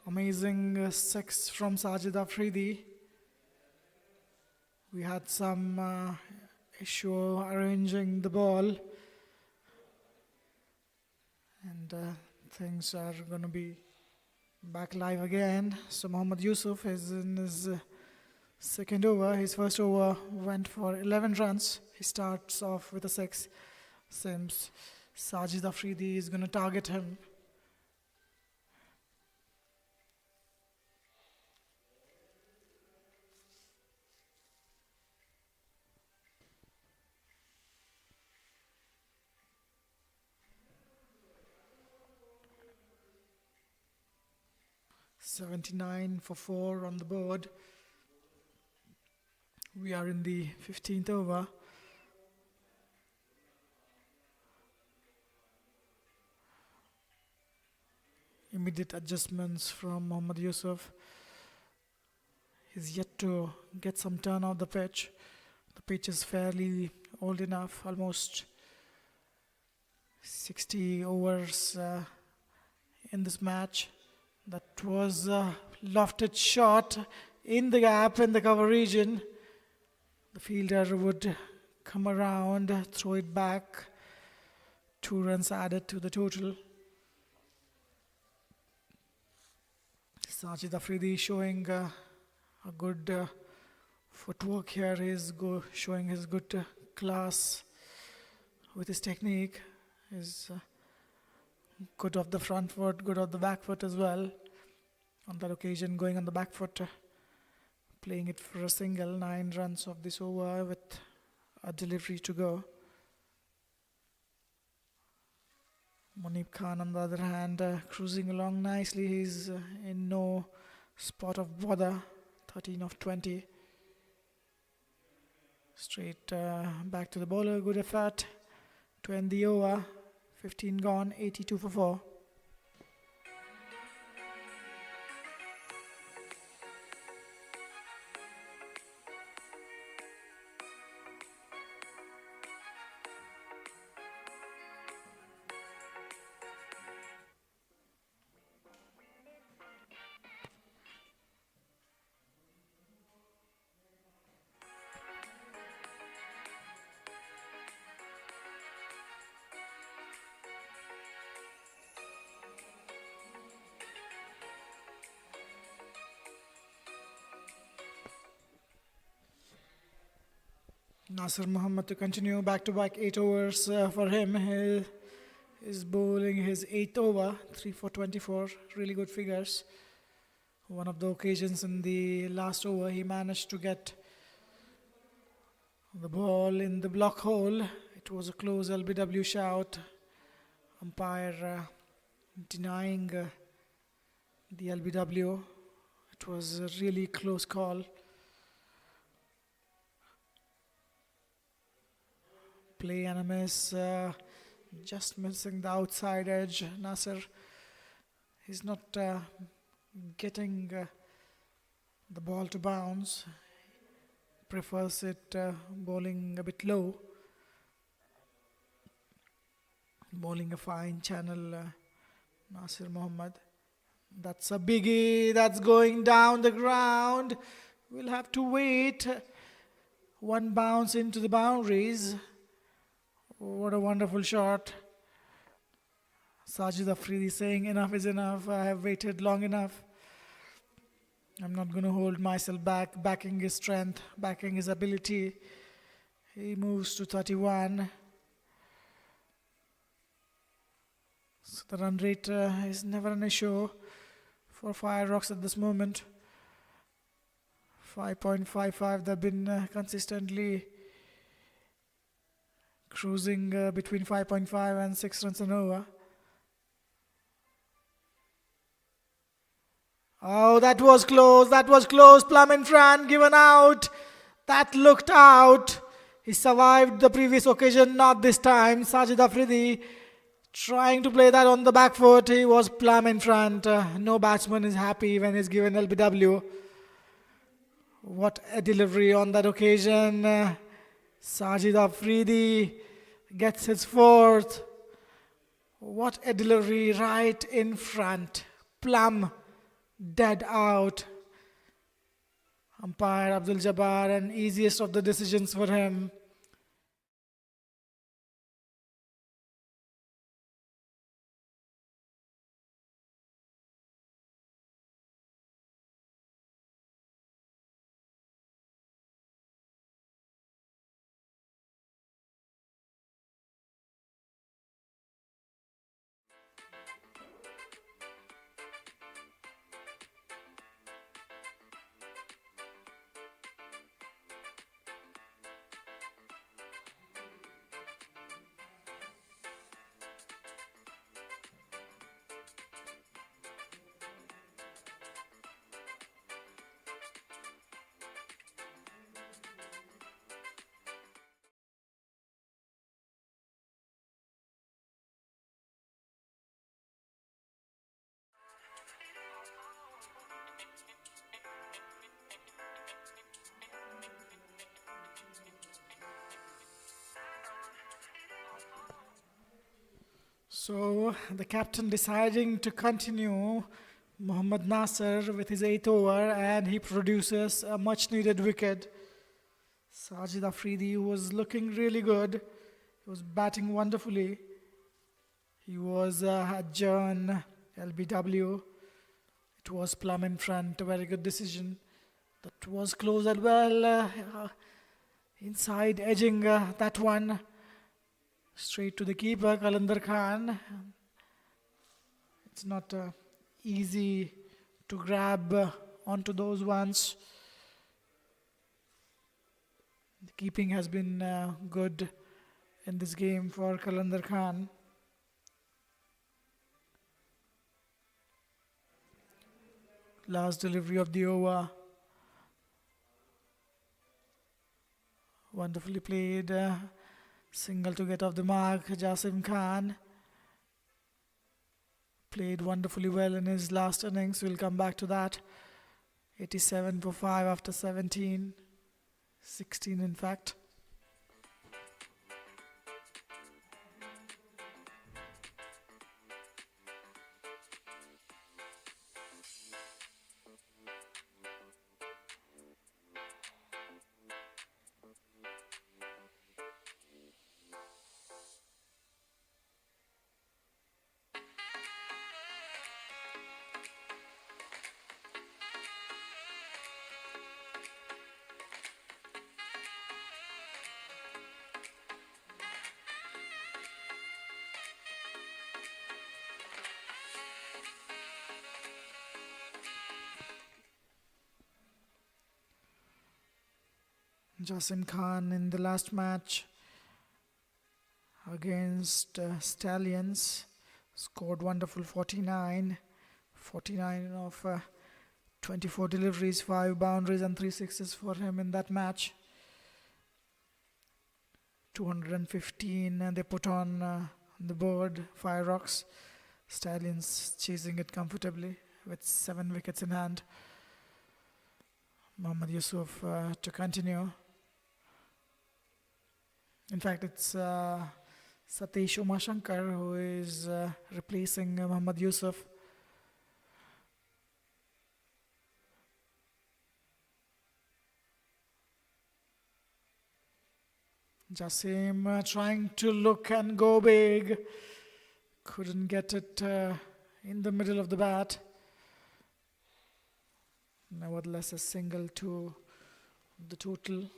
Amazing six from Sajid Afridi. We had some issue arranging the ball, and things are going to be back live again. So Mohammad Yusuf is in his second over. His first over went for 11 runs. He starts off with a 6. Seems Sajid Afridi is going to target him. $79 for 4 on the board. We are in the 15th over. Immediate adjustments from Mohammad Yusuf. He's yet to get some turn on the pitch. The pitch is fairly old enough, almost 60 overs in this match. That was a lofted shot in the gap in the cover region. The fielder would come around, throw it back. 2 runs added to the total. Sajid Afridi showing a good footwork here. He's showing his good class with his technique. He's good off the front foot, good off the back foot as well. On that occasion, going on the back foot, playing it for a single. 9 runs of this over with a delivery to go. Munib Khan, on the other hand, cruising along nicely. He's in no spot of bother. 13 of 20. Straight back to the bowler. Good effort to end the over. 15 gone, 82 for 4. Nasir Muhammad to continue back-to-back 8 overs for him. He is bowling his 8th over, 3 for 24, really good figures. One of the occasions in the last over, he managed to get the ball in the block hole. It was a close LBW shout. Umpire denying the LBW. It was a really close call. Play and a miss, just missing the outside edge. Nasir, he's not getting the ball to bounce. Prefers it bowling a bit low. Bowling a fine channel, Nasir Muhammad. That's a biggie, that's going down the ground. We'll have to wait. One bounce into the boundaries. What a wonderful shot. Sajid Afridi saying enough is enough. I have waited long enough. I'm not going to hold myself back, backing his strength, backing his ability. He moves to 31. So the run rate is never an issue for Fireox at this moment. 5.55. They've been consistently cruising between 5.5 and 6 runs an over. Oh, that was close. That was close. Plum in front, given out. That looked out. He survived the previous occasion, not this time. Sajid Afridi trying to play that on the back foot. He was plumb in front. No batsman is happy when he's given LBW. What a delivery on that occasion. Sajid Afridi gets his 4th. What a delivery right in front. Plumb dead out. Umpire Abdul Jabbar, and easiest of the decisions for him. So the captain deciding to continue Mohammad Nasser with his 8th over, and he produces a much needed wicket. Sajid Afridi was looking really good. He was batting wonderfully. He was at John LBW. It was plumb in front. A very good decision. That was close as well. Inside edging that one. Straight to the keeper, Kalandar Khan. It's not easy to grab onto those ones. The keeping has been good in this game for Kalandar Khan. Last delivery of the over. Wonderfully played. Single to get off the mark. Jasim Khan played wonderfully well in his last innings. We'll come back to that. 87 for 5 after 17. 16 in fact. Jasim Khan in the last match against Stallions scored wonderful 49 of 24 deliveries, 5 boundaries and 3 sixes for him in that match. 215 they put on the board. Fireox. Stallions chasing it comfortably with 7 wickets in hand. Mohammad Yusuf to continue. In fact, it's Satish Umashankar who is replacing Mohammad Yusuf. Jasim trying to look and go big. Couldn't get it in the middle of the bat. Nevertheless, a single to the total.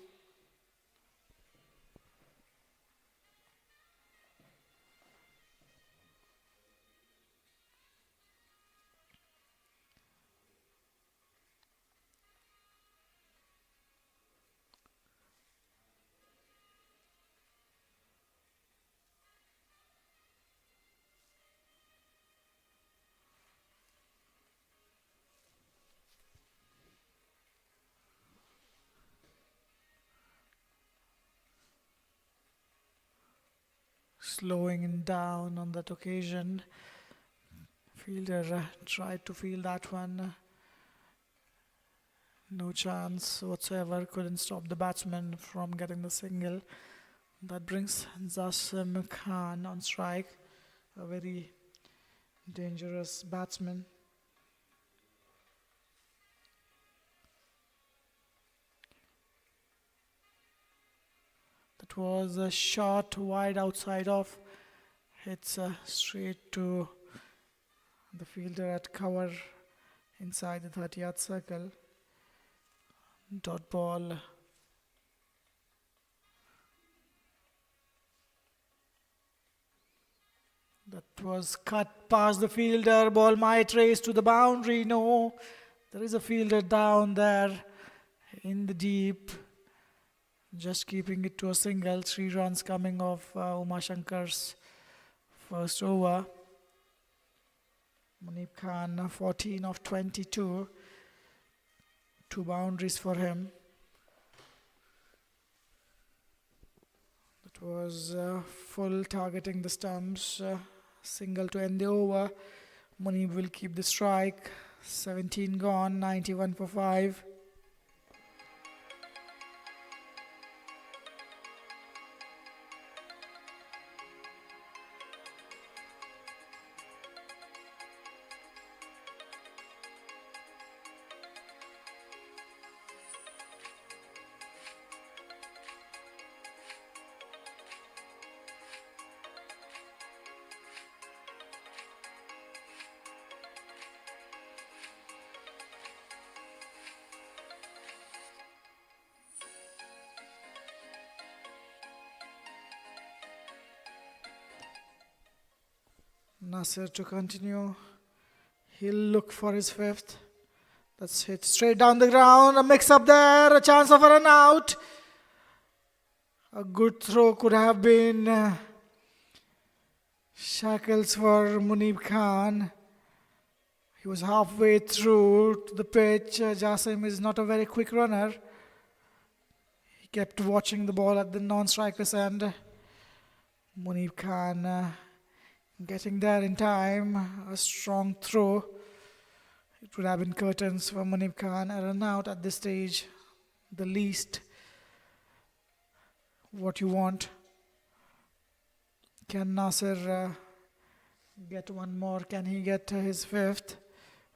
Slowing him down on that occasion. Fielder tried to field that one. No chance whatsoever. Couldn't stop the batsman from getting the single. That brings Jasim Khan on strike. A very dangerous batsman. It was a shot wide outside off. Hits straight to the fielder at cover inside the 30-yard circle. Dot ball. That was cut past the fielder. Ball might race to the boundary. No, there is a fielder down there in the deep. Just keeping it to a single. 3 runs coming off Uma Shankar's first over. Munib Khan 14 of 22. 2 boundaries for him. That was full targeting the stumps. Single to end the over. Munib will keep the strike. 17 gone, 91 for 5. Nasir to continue. He'll look for his 5th. That's hit straight down the ground. A mix up there. A chance of a run out. A good throw could have been shackles for Munib Khan. He was halfway through to the pitch. Jasim is not a very quick runner. He kept watching the ball at the non-striker's end. Munib Khan getting there in time. A strong throw. It would have been curtains for Munib Khan. A run out at this stage. The least what you want. Can Nasir get one more? Can he get his 5th?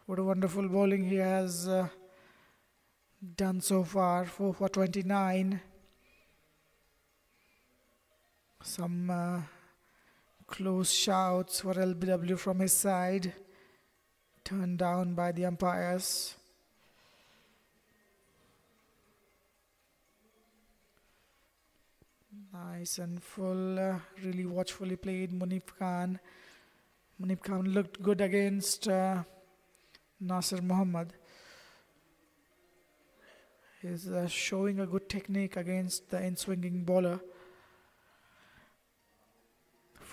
What a wonderful bowling he has done so far. 4 for 29. Some close shouts for LBW from his side. Turned down by the umpires. Nice and full. Really watchfully played Munib Khan. Munib Khan looked good against Nasir Muhammad. He's showing a good technique against the in-swinging bowler.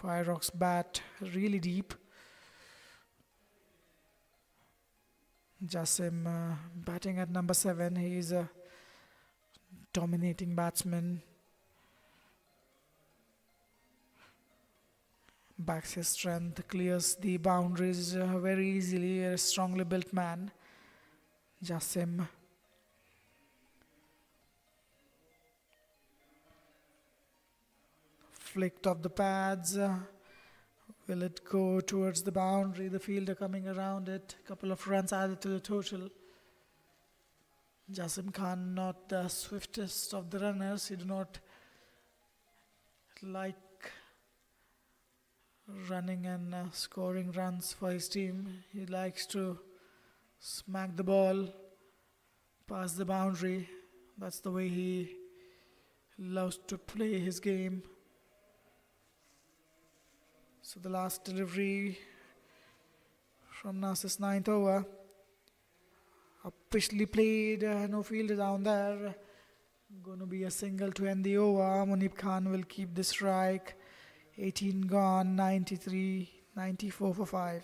Fireox bat really deep. Jasim batting at number 7. He is a dominating batsman. Backs his strength, clears the boundaries very easily. A strongly built man. Jasim. Flicked off the pads. Will it go towards the boundary? The fielder coming around it. Couple of runs added to the total. Jasim Khan not the swiftest of the runners. He do not like running and scoring runs for his team. He likes to smack the ball past the boundary. That's the way he loves to play his game. So the last delivery from Nasir's 9th over. Officially played, no fielder down there. Going to be a single to end the over. Munib Khan will keep the strike. 18 gone, 93, 94 for 5.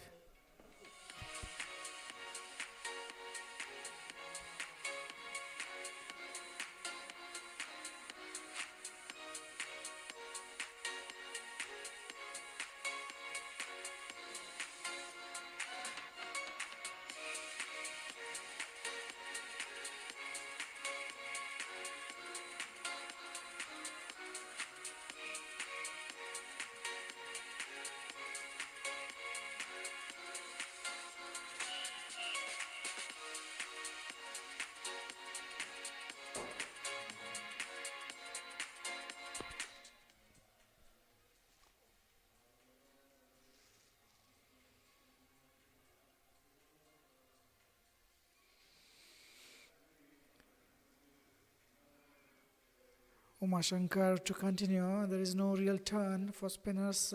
Umashankar to continue. There is no real turn for spinners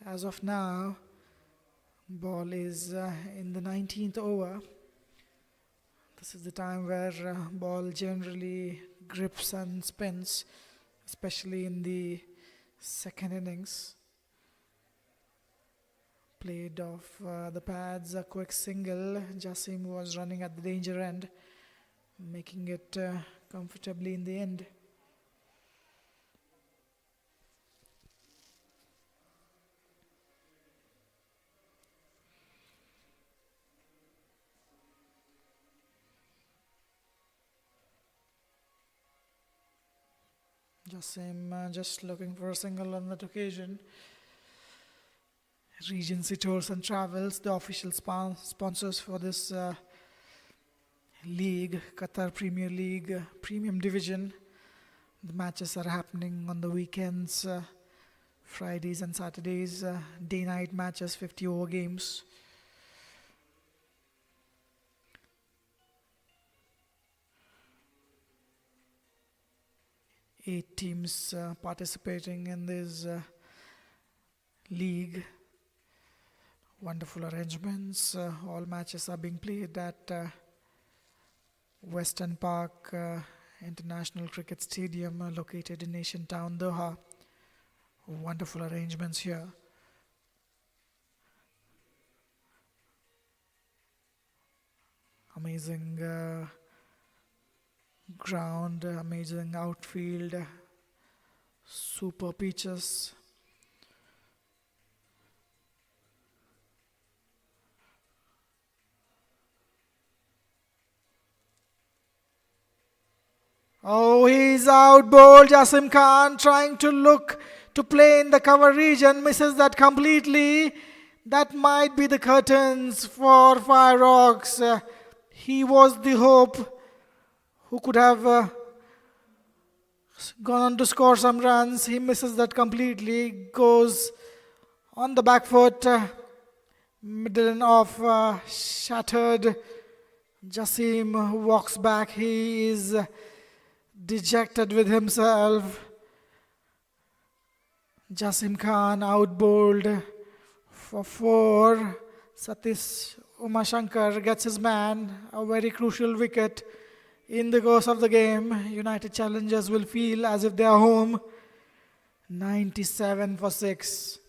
as of now. Ball is in the 19th over. This is the time where ball generally grips and spins, especially in the second innings. Played off the pads, a quick single. Jasim was running at the danger end, making it comfortably in the end. Jasim just looking for a single on that occasion. Regency Tours and Travels, the official sponsors for this league, Qatar Premier League Premium Division. The matches are happening on the weekends, Fridays and Saturdays, day-night matches, 50-over games. Eight teams participating in this league. Wonderful arrangements. All matches are being played at Western Park International Cricket Stadium located in Asian Town, Doha. Wonderful arrangements here. Amazing ground, amazing outfield, super pitches. Oh, he's out bowled. Jasim Khan trying to look to play in the cover region, misses that completely. That might be the curtains for Fireox. He was the hope who could have gone on to score some runs. He misses that completely, goes on the back foot, middle and off, shattered. Jasim walks back. He is dejected with himself. Jasim Khan out bowled for 4. Satish Umashankar gets his man, a very crucial wicket in the course of the game. United challengers will feel as if they are home. 97 for 6.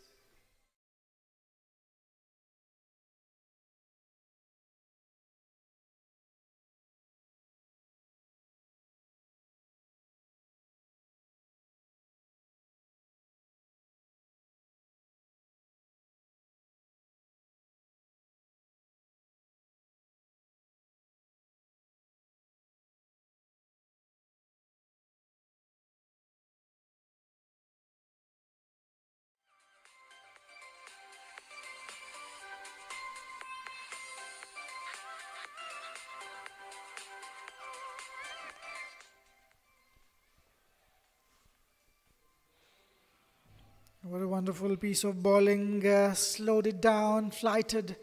What a wonderful piece of bowling. Slowed it down, flighted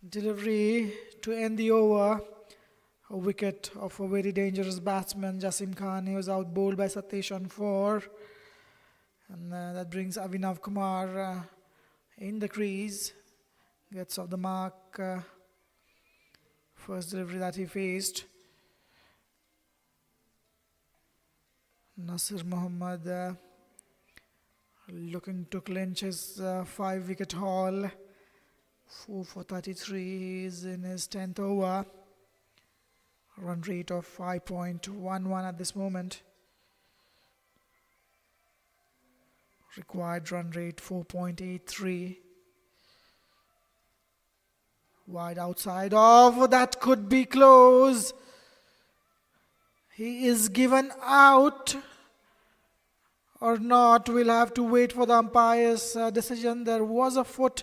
delivery to end the over. A wicket of a very dangerous batsman, Jasim Khan. He was out bowled by Satish on 4. And that brings Avinav Kumar in the crease. Gets off the mark. First delivery that he faced. Nasir Muhammad looking to clinch his 5-wicket haul. 4 for 33 is in his 10th over. Run rate of 5.11 at this moment. Required run rate 4.83. Wide outside of, that could be close. He is given out or not. We'll have to wait for the umpire's decision. There was a foot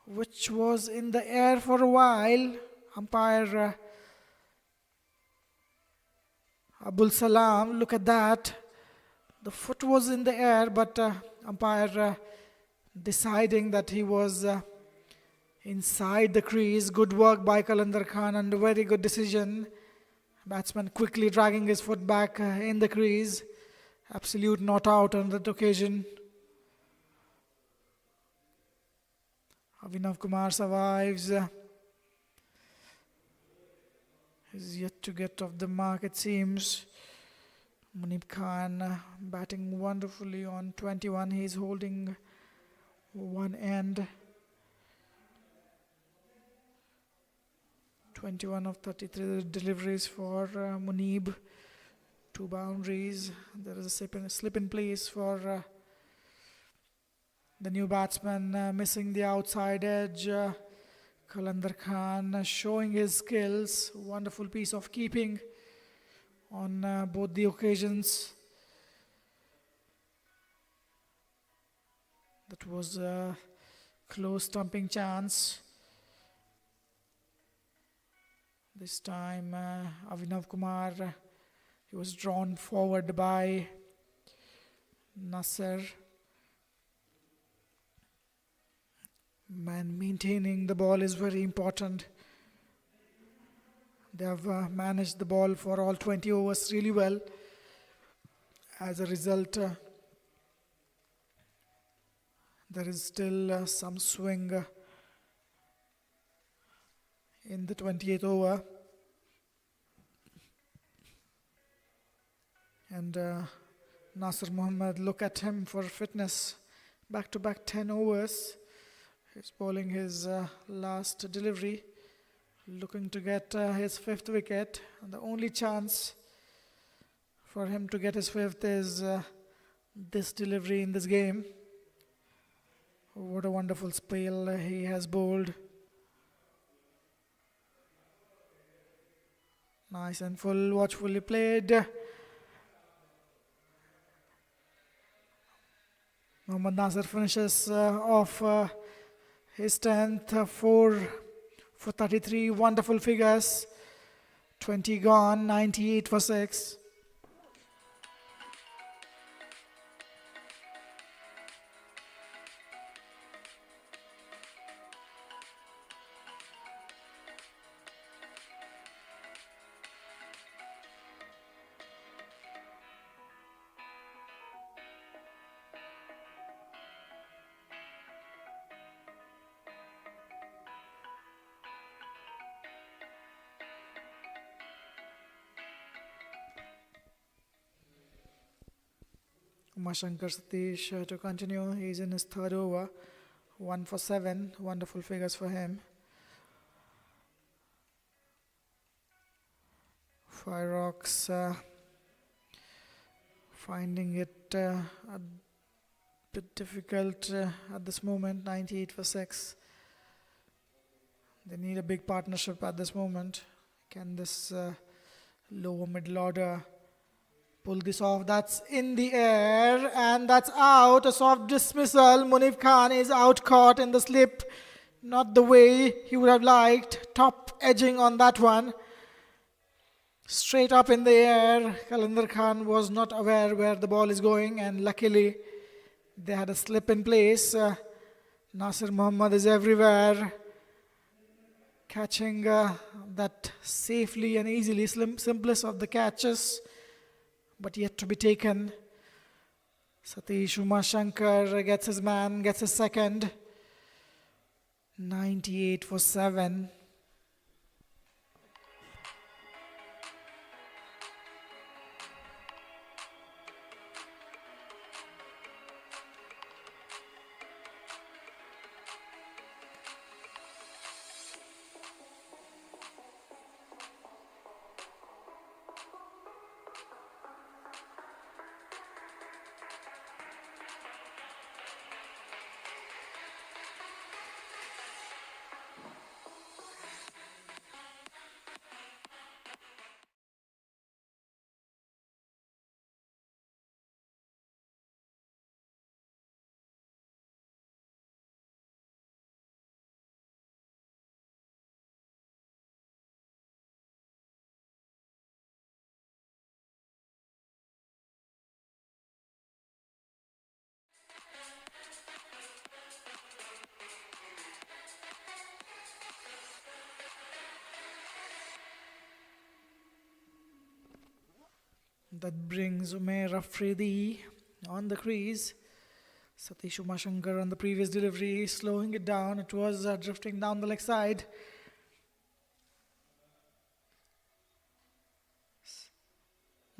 which was in the air for a while. Umpire Abul Salam, look at that. The foot was in the air, but umpire deciding that he was inside the crease. Good work by Kalandar Khan and a very good decision. Batsman quickly dragging his foot back in the crease. Absolute not out on that occasion. Avinav Kumar survives. He's yet to get off the mark, it seems. Munib Khan batting wonderfully on 21. He's holding one end. 21 of 33 deliveries for Munib. 2 boundaries. There is a slip in place for the new batsman, missing the outside edge. Qalandar Khan showing his skills. Wonderful piece of keeping on both the occasions. That was a close stumping chance. This time Avinav Kumar, he was drawn forward by Nasser. Man, maintaining the ball is very important. They have managed the ball for all 20 overs really well. As a result, there is still some swing in the 28th over. And Nasir Mohammed, look at him for fitness. Back-to-back 10 overs. He's bowling his last delivery, looking to get his 5th wicket. And the only chance for him to get his 5th is this delivery in this game. What a wonderful spell he has bowled. Nice and full, watchfully played. Mohammad Nasir finishes off his 10th, 4 for 33, wonderful figures. 20 gone, 98 for 6. Umashankar Satish to continue. He's in his 3rd over. 1 for 7. Wonderful figures for him. Fireox finding it a bit difficult at this moment. 98 for 6. They need a big partnership at this moment. Can this lower middle order pull this off? That's in the air and that's out. A soft dismissal. Munib Khan is out caught in the slip. Not the way he would have liked. Top edging on that one. Straight up in the air. Qalandar Khan was not aware where the ball is going, and luckily they had a slip in place. Nasir Mohammed is everywhere, catching that safely and easily. Simplest of the catches, but yet to be taken. Satish Umashankar gets his man, gets his 2nd. 98 for 7. That brings Umair Afridi on the crease. Satish Umashankar on the previous delivery, slowing it down. It was drifting down the leg side.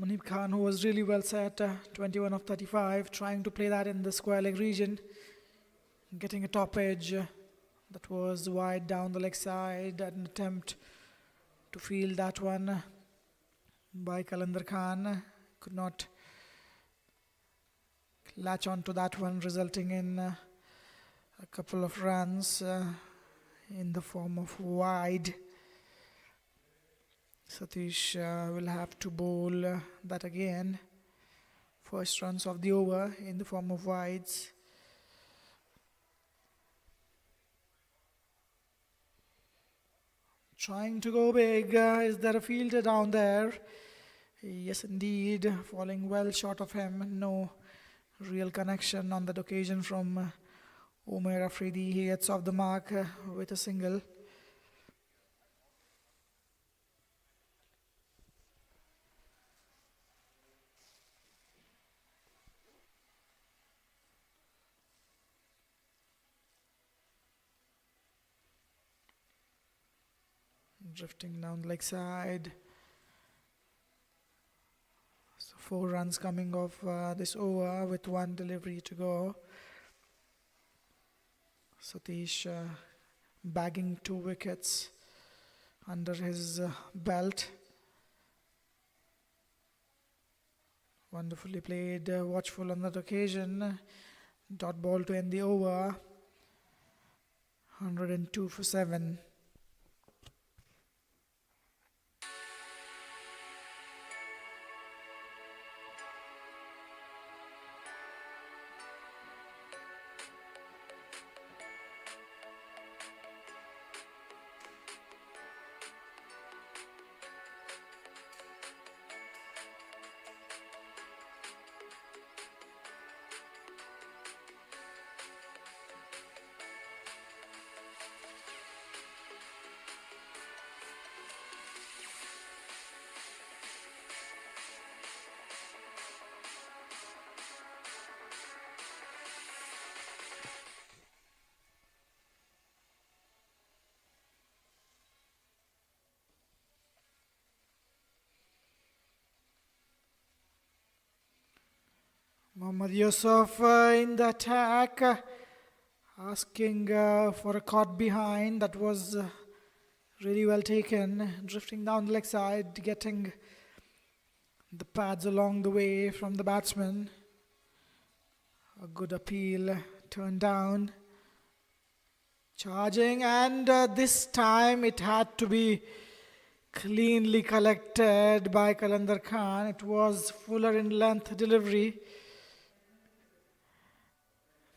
Munib Khan, who was really well set, 21 of 35, trying to play that in the square leg region, getting a top edge that was wide down the leg side. An attempt to field that one by Kalandar Khan, could not latch on to that one, resulting in a couple of runs in the form of wide. Satish will have to bowl that again. First runs of the over in the form of wides. Trying to go big. Is there a fielder down there? Yes, indeed. Falling well short of him. No real connection on that occasion from Umair Afridi. He gets off the mark with a single. Drifting down the leg side. So 4 runs coming off this over with 1 delivery to go. Satish bagging 2 wickets under his belt. Wonderfully played, watchful on that occasion. Dot ball to end the over. 102 for 7. Mohammad Yusuf in the attack, asking for a caught behind. That was really well taken. Drifting down the leg side, getting the pads along the way from the batsman. A good appeal, turned down. Charging, and this time it had to be cleanly collected by Kalandar Khan. It was fuller in length delivery.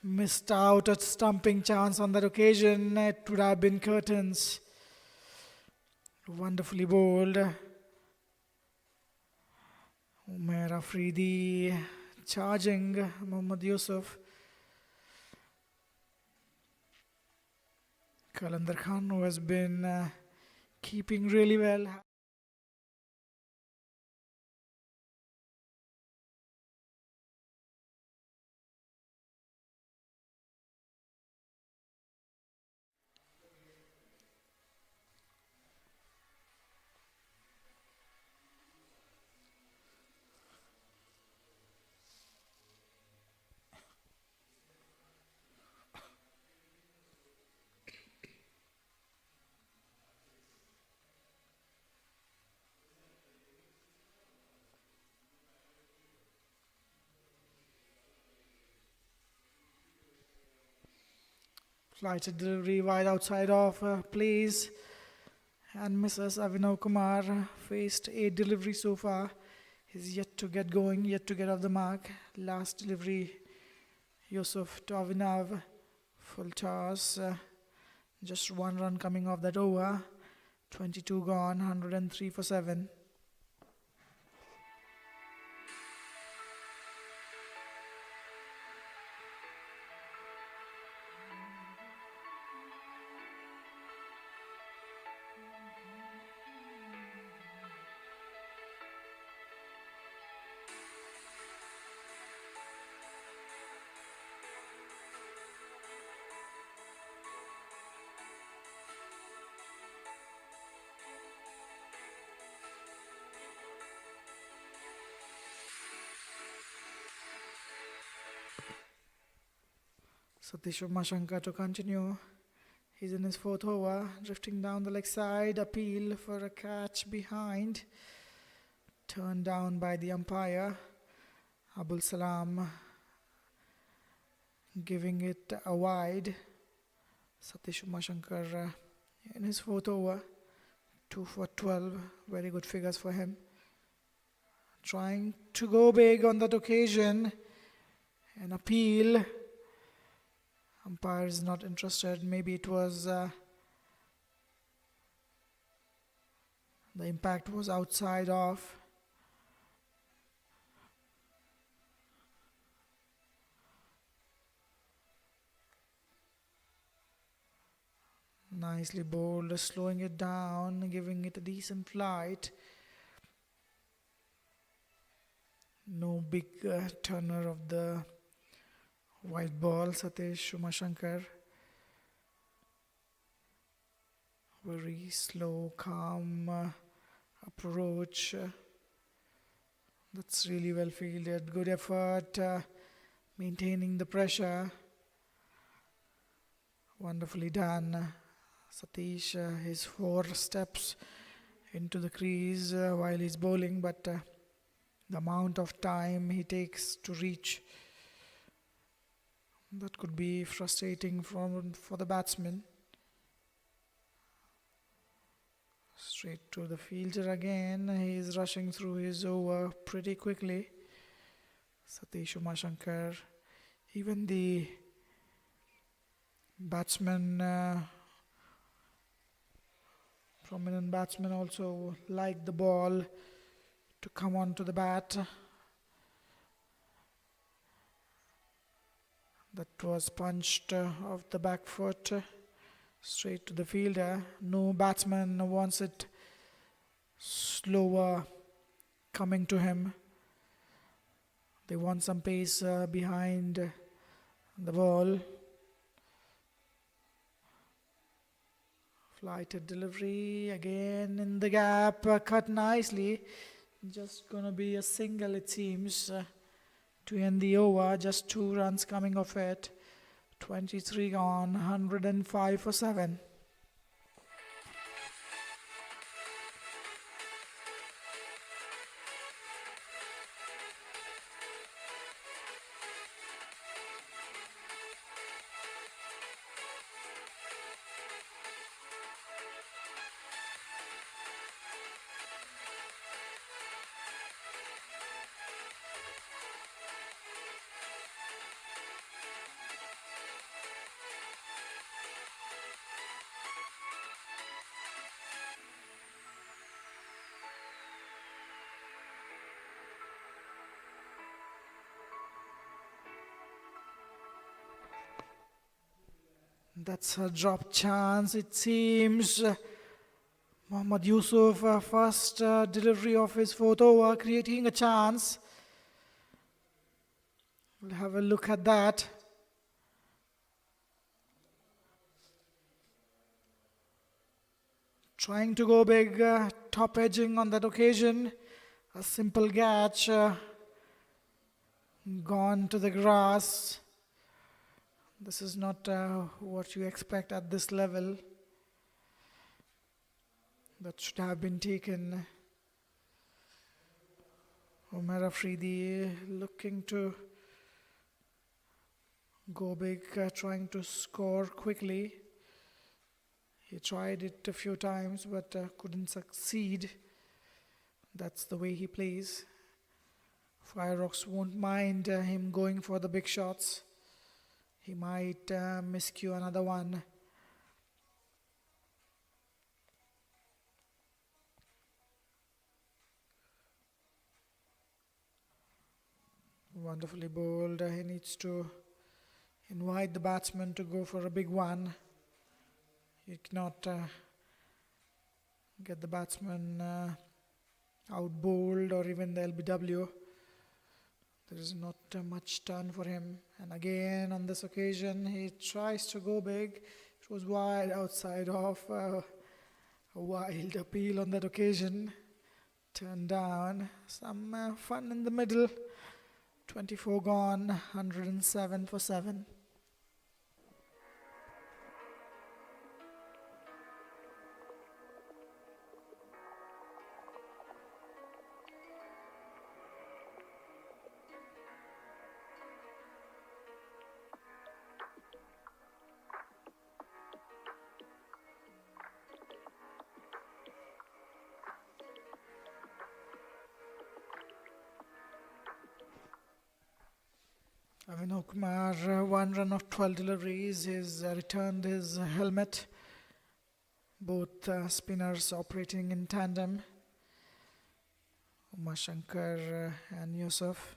Missed out a stumping chance on that occasion. It would have been curtains. Wonderfully bowled. Umair Afridi charging Mohammad Yusuf. Kalandar Khan, who has been keeping really well. Flighted delivery wide outside of plays, and Mrs. Avinav Kumar faced 8 deliveries so far. He's yet to get going, yet to get off the mark. Last delivery, Yusuf to Avinav, full toss. Just 1 run coming off that over. 22 gone, 103 for 7. Satish Umashankar to continue. He's in his fourth over, drifting down the leg side. Appeal for a catch behind. Turned down by the umpire. Abul Salam giving it a wide. Satish Umashankar in his fourth over. 2 for 12. Very good figures for him. Trying to go big on that occasion. An appeal. Umpire is not interested. Maybe it was the impact was outside off. Nicely bowled, slowing it down, giving it a decent flight. No big turner of the white ball. Satish Umashankar. Very slow, calm approach. That's really well fielded. Good effort, maintaining the pressure. Wonderfully done. Satish, his 4 steps into the crease while he's bowling, but the amount of time he takes to reach, that could be frustrating for the batsman. Straight to the fielder again. He is rushing through his over pretty quickly. Satish Umashankar. Even the batsman, prominent batsmen also like the ball to come onto the bat. That was punched off the back foot, straight to the fielder. No batsman wants it slower coming to him. They want some pace behind the ball. Flighted delivery again in the gap, cut nicely. Just gonna be a single, it seems, to end the over. Just 2 runs coming off it. 23 gone, 105 for 7. That's a drop chance, it seems. Mohammad Yusuf, first delivery of his fourth over, creating a chance. We'll have a look at that. Trying to go big, top edging on that occasion. A simple catch, gone to the grass. This is not what you expect at this level. That should have been taken. Umar Afridi looking to go big, trying to score quickly. He tried it a few times but couldn't succeed. That's the way he plays. Fireox won't mind him going for the big shots. He might miscue another one. Wonderfully bowled. He needs to invite the batsman to go for a big one. He cannot get the batsman out bowled or even the LBW. There is not much turn for him. And again on this occasion he tries to go big. It was wide outside off. A wild appeal on that occasion. Turned down. Some fun in the middle. 24 gone, 107 for 7. Avinav Kumar, 1 run of 12 deliveries. He's returned his helmet. Both spinners operating in tandem. Umar Shankar and Yusuf.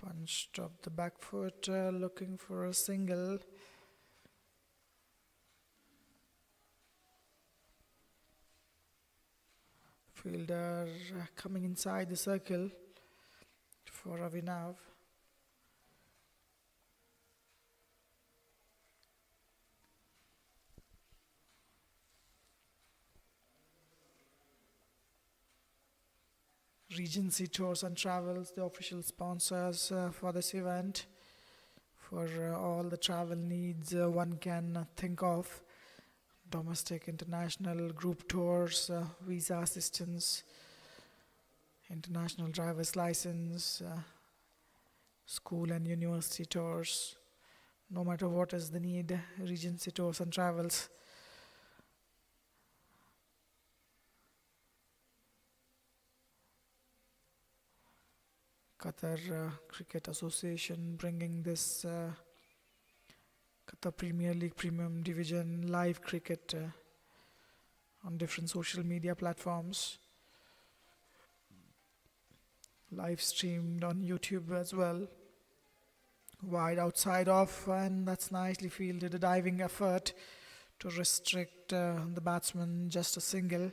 Punched up the back foot, looking for a single. Fielder coming inside the circle for Avinav. Regency Tours and Travels, the official sponsors for this event, for all the travel needs one can think of. Domestic, international, group tours, visa assistance, international driver's license, school and university tours. No matter what is the need, Regency Tours and Travels. Qatar Cricket Association bringing this Qatar Premier League Premium Division live cricket on different social media platforms. Live streamed on YouTube as well. Wide outside off, and that's nicely fielded. A diving effort to restrict the batsman, just a single.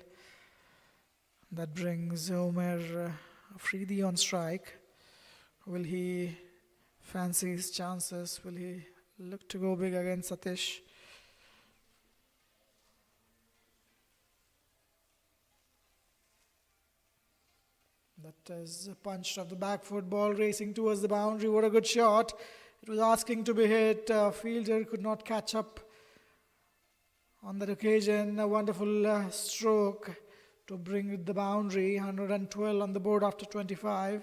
That brings Omer Afridi on strike. Will he fancy his chances? Will he look to go big against Satish? That is punched off the back foot, ball racing towards the boundary. What a good shot. It was asking to be hit. Fielder could not catch up on that occasion. A wonderful stroke to bring the boundary. 112 on the board after 25.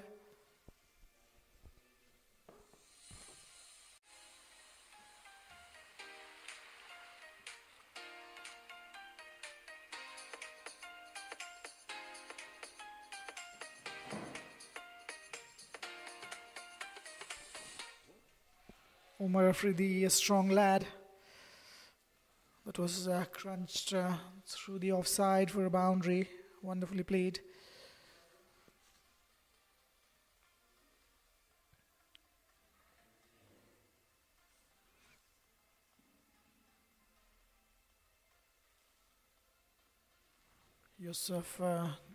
Umar Afridi, a strong lad. That was crunched through the offside for a boundary. Wonderfully played. Yusuf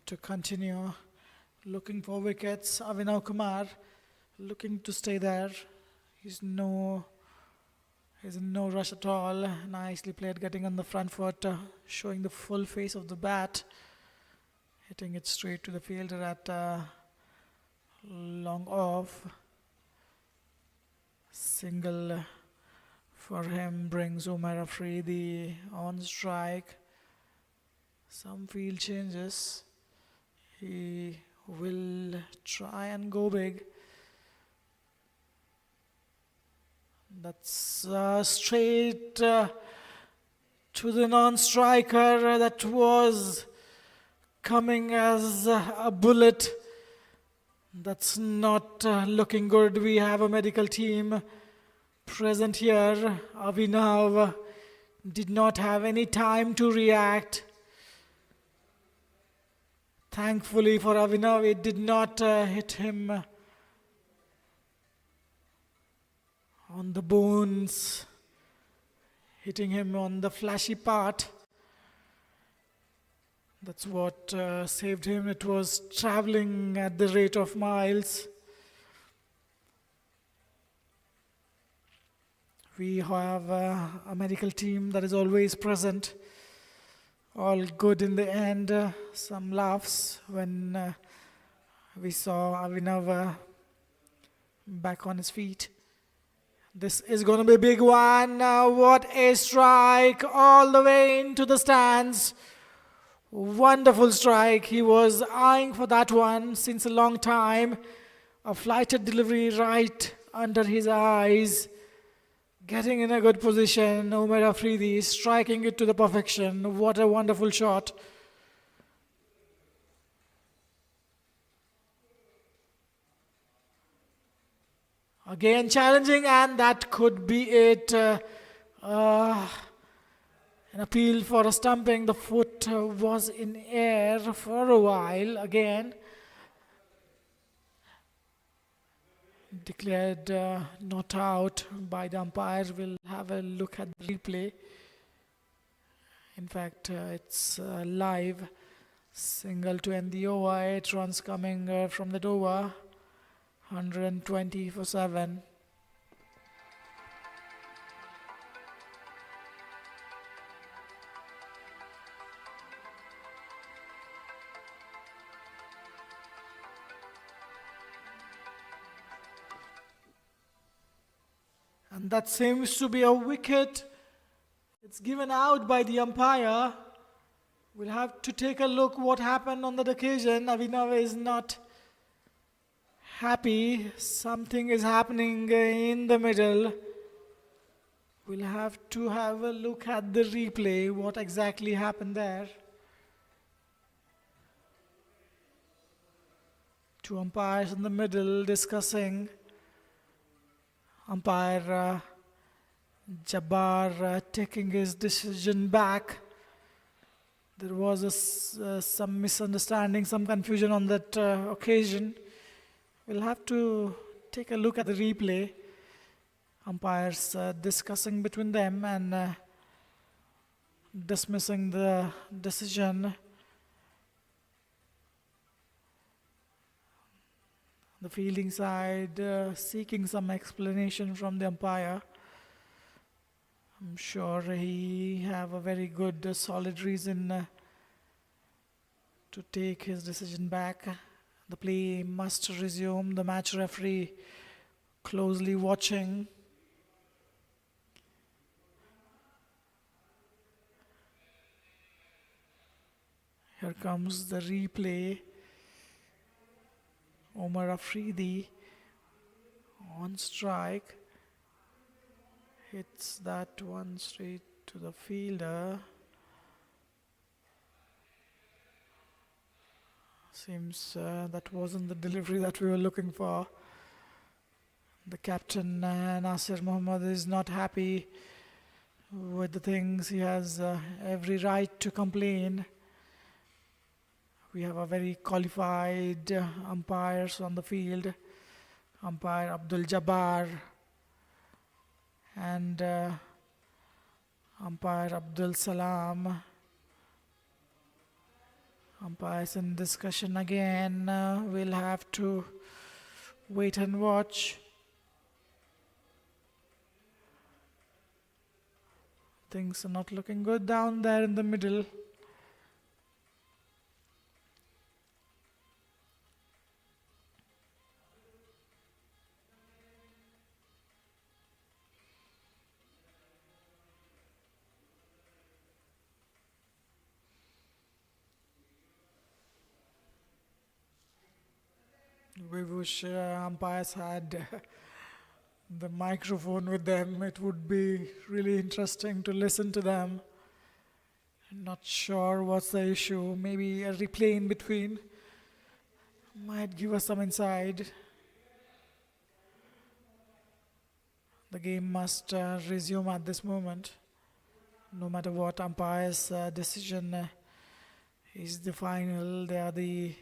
to continue looking for wickets. Avinav Kumar looking to stay there. He's in no rush at all. Nicely played, getting on the front foot, showing the full face of the bat, hitting it straight to the fielder at long off. Single for him brings Umar Afridi on strike. Some field changes. He will try and go big. That's straight to the non-striker. That was coming as a bullet. That's not looking good. We have a medical team present here. Avinav did not have any time to react. Thankfully for Avinav, it did not hit him on the bones, hitting him on the flashy part. That's what saved him. It was traveling at the rate of miles. We have a medical team that is always present. All good in the end. Some laughs when we saw Avinav back on his feet. This is going to be a big one. What a strike all the way into the stands. Wonderful strike. He was eyeing for that one since a long time. A flighted delivery right under his eyes. Getting in a good position. Umar Afridi striking it to the perfection. What a wonderful shot. Again challenging, and that could be it. An appeal for a stumping. The foot was in air for a while. Again declared not out by the umpire. We'll have a look at the replay. In fact, it's live. Single to end the over. 8 runs coming from the over. 120 for 7. And that seems to be a wicket. It's given out by the umpire. We'll have to take a look what happened on that occasion. Avinav is not happy. Something is happening in the middle. We'll have to have a look at the replay, what exactly happened there. Two umpires in the middle discussing. Umpire Jabbar taking his decision back. There was some misunderstanding, some confusion on that occasion. We'll have to take a look at the replay. Umpires discussing between them and dismissing the decision. The fielding side seeking some explanation from the umpire. I'm sure he have a very good solid reason to take his decision back. The play must resume. The match referee closely watching. Here comes the replay. Omar Afridi on strike. Hits that one straight to the fielder. Seems that wasn't the delivery that we were looking for. The captain Nasir Muhammad is not happy with the things. He has every right to complain. We have a very qualified umpires on the field. Umpire Abdul Jabbar and umpire Abdul Salam. Umpires in discussion again. We'll have to wait and watch. Things are not looking good down there in the middle. We wish umpires had the microphone with them. It would be really interesting to listen to them. Not sure what's the issue. Maybe a replay in between might give us some insight. The game must resume at this moment. No matter what, umpire's decision is the final. They are the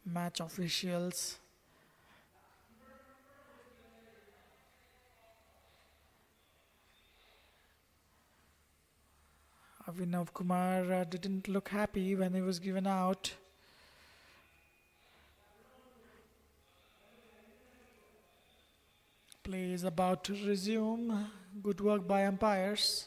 match officials. Avinav Kumar didn't look happy when he was given out. Play is about to resume. Good work by umpires.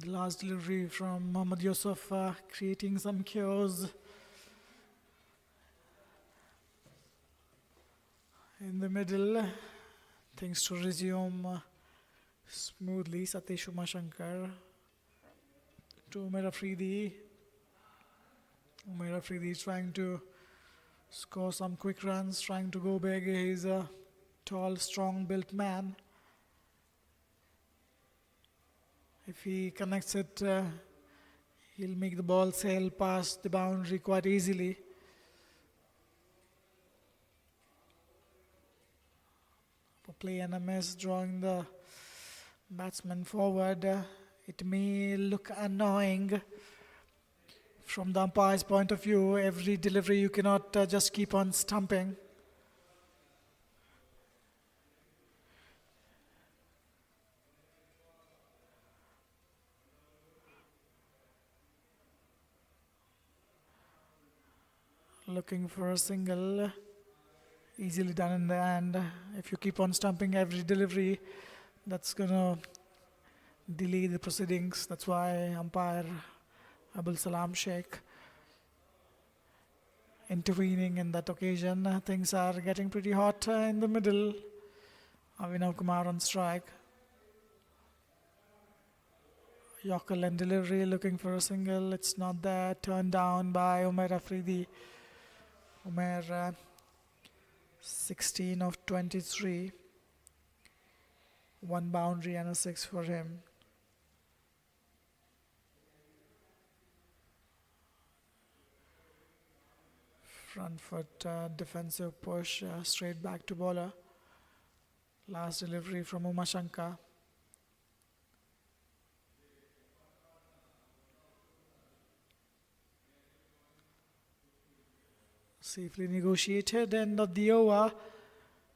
The last delivery from Mohammad Yusuf creating some chaos in the middle. things to resume smoothly. Satish Umashankar to Umair Afridi. Umair Afridi is trying to score some quick runs, trying to go big. He's a tall, strong built man. If he connects it, he'll make the ball sail past the boundary quite easily. For play and a miss, drawing the batsman forward. It may look annoying from the umpire's point of view. Every delivery you cannot just keep on stumping. Looking for a single, easily done in the end. If you keep on stumping every delivery, that's gonna delay the proceedings. That's why umpire Abul Salam Sheikh intervening in that occasion. Things are getting pretty hot in the middle. Avinav Kumar on strike. Yorker and delivery, looking for a single. It's not there. Turned down by Umair Afridi. Umair 16 of 23. One boundary and a 6 for him. Front foot defensive push straight back to bowler. Last delivery from Umashankar. Safely negotiated, end of the over.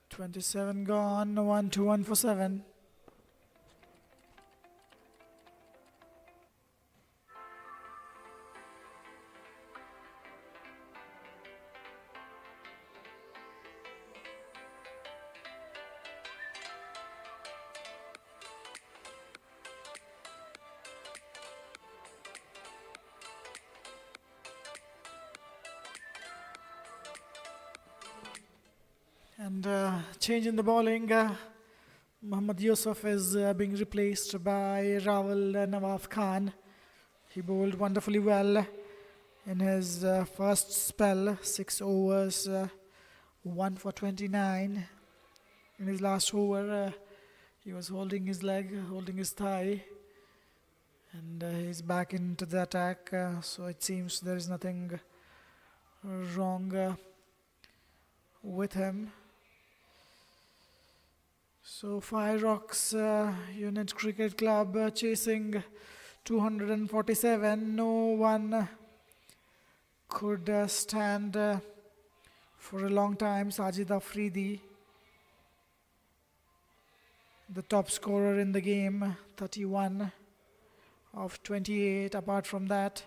27 gone, 1-1 for 7. And change in the bowling. Muhammad Yusuf is being replaced by Rawal Nawaf Khan. He bowled wonderfully well in his first spell, 6 overs, 1 for 29. In his last over, he was holding his leg, holding his thigh, and he's back into the attack. So it seems there is nothing wrong with him. So Fireox Unit Cricket Club chasing 247. No one could stand for a long time. Sajid Afridi, the top scorer in the game, 31 of 28. Apart from that,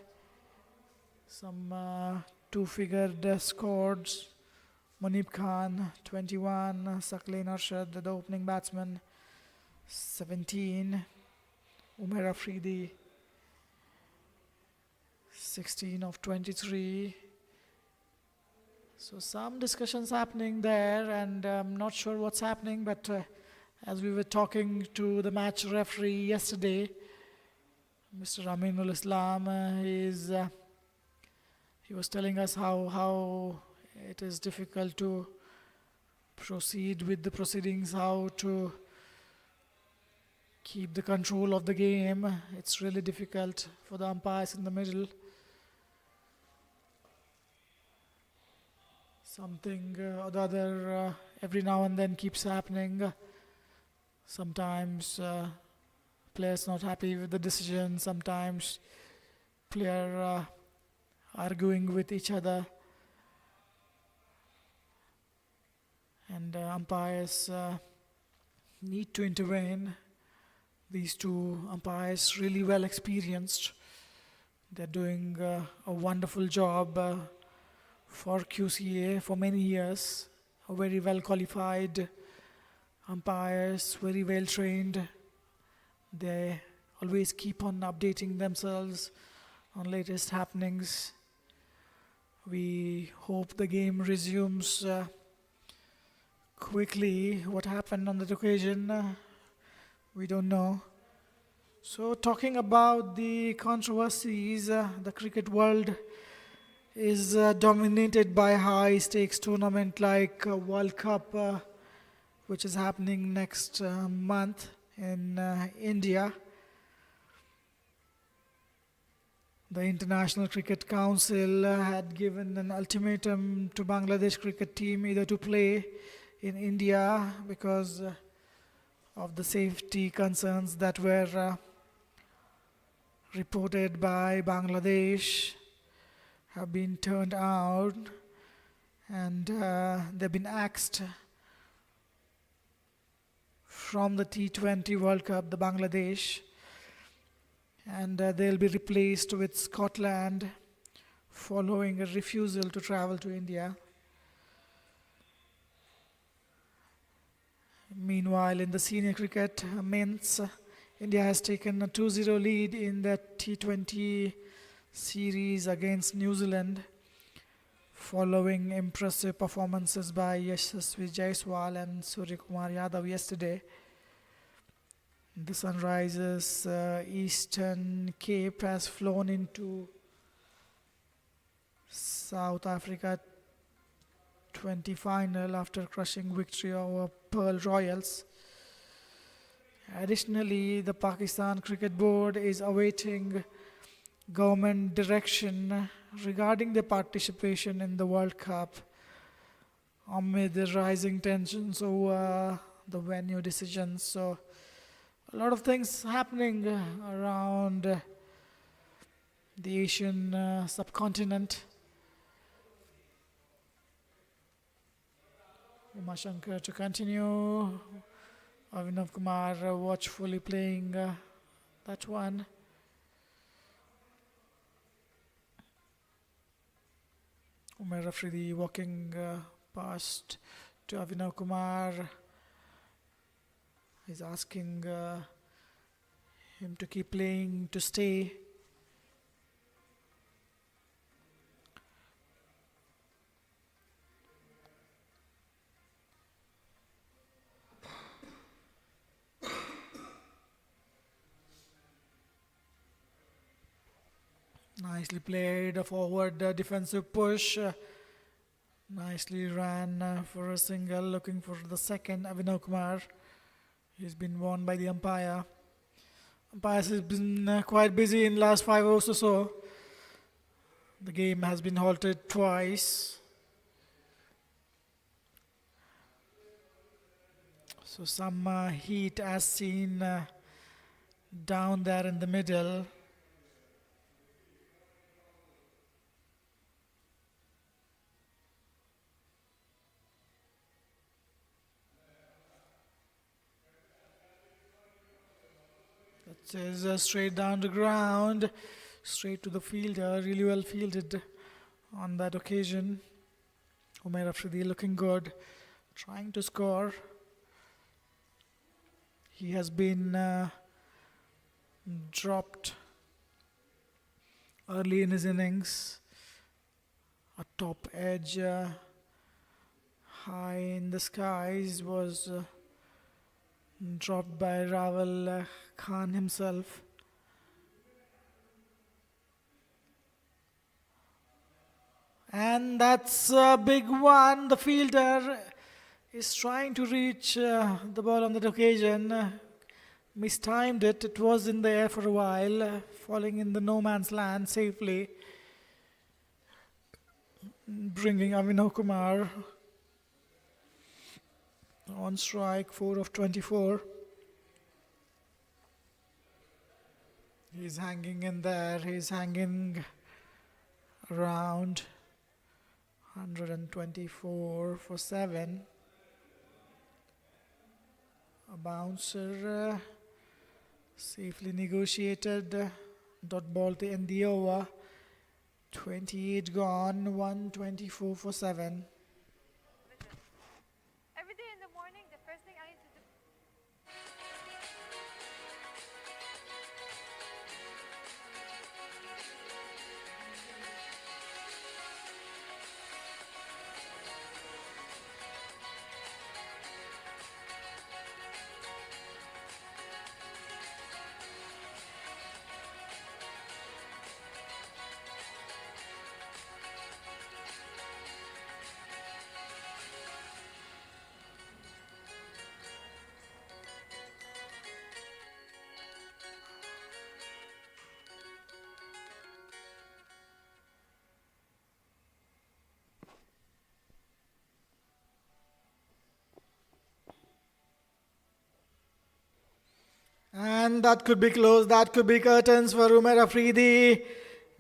some two-figured scores. Munib Khan, 21. Saqlain Arshad, the opening batsman, 17. Umair Afridi, 16 of 23. So some discussions happening there, and I'm not sure what's happening, but as we were talking to the match referee yesterday, Mr. Aminul Islam, he was telling us how it is difficult to proceed with the proceedings, how to keep the control of the game. It's really difficult for the umpires in the middle. Something or the other every now and then keeps happening. Sometimes players not happy with the decision, sometimes player arguing with each other. And umpires need to intervene. These two umpires really well experienced. They're doing a wonderful job for QCA for many years. Very well qualified umpires, very well trained. They always keep on updating themselves on latest happenings. We hope the game resumes quickly what happened on that occasion. We don't know. So, talking about the controversies, the cricket world is dominated by high stakes tournament like World Cup, which is happening next month in India. The International Cricket Council had given an ultimatum to Bangladesh cricket team either to play in India because of the safety concerns that were reported by Bangladesh have been turned out, and they've been axed from the T20 World Cup, the Bangladesh, and they'll be replaced with Scotland following a refusal to travel to India. Meanwhile, in the senior cricket men's, India has taken a 2-0 lead in the T20 series against New Zealand following impressive performances by Yashasvi Jaiswal and Suryakumar Yadav yesterday. The Sunrisers Eastern Cape has flown into South Africa 20 final after crushing victory over Pearl Royals. Additionally, the Pakistan Cricket Board is awaiting government direction regarding their participation in the World Cup amid the rising tensions over the venue decisions. So, a lot of things happening around the Asian subcontinent. Uma Shankar to continue. Avinav Kumar watchfully playing that one. Umair Afridi walking past to Avinav Kumar. He's asking him to keep playing, to stay. Nicely played, a forward defensive push. Nicely ran for a single, looking for the second, Avinav Kumar. He's been warned by the umpire. Umpires has been quite busy in last 5 hours or so. The game has been halted twice. So some heat as seen down there in the middle. That is straight down the ground, straight to the fielder, really well fielded on that occasion. Umair Afridi looking good, trying to score. He has been dropped early in his innings. A top edge high in the skies was dropped by Raval Khan himself. And that's a big one. The fielder is trying to reach the ball on that occasion. Mistimed it. It was in the air for a while, falling in the no man's land safely. Bringing Avinav Kumar on strike, 4 of 24. He's hanging in there. He's hanging around 124 for 7. A bouncer safely negotiated. Dot ball to end the over. 28 gone, 124 for 7. Every day in the morning, the first thing I need to do. And that could be closed. That could be curtains for Umair Afridi.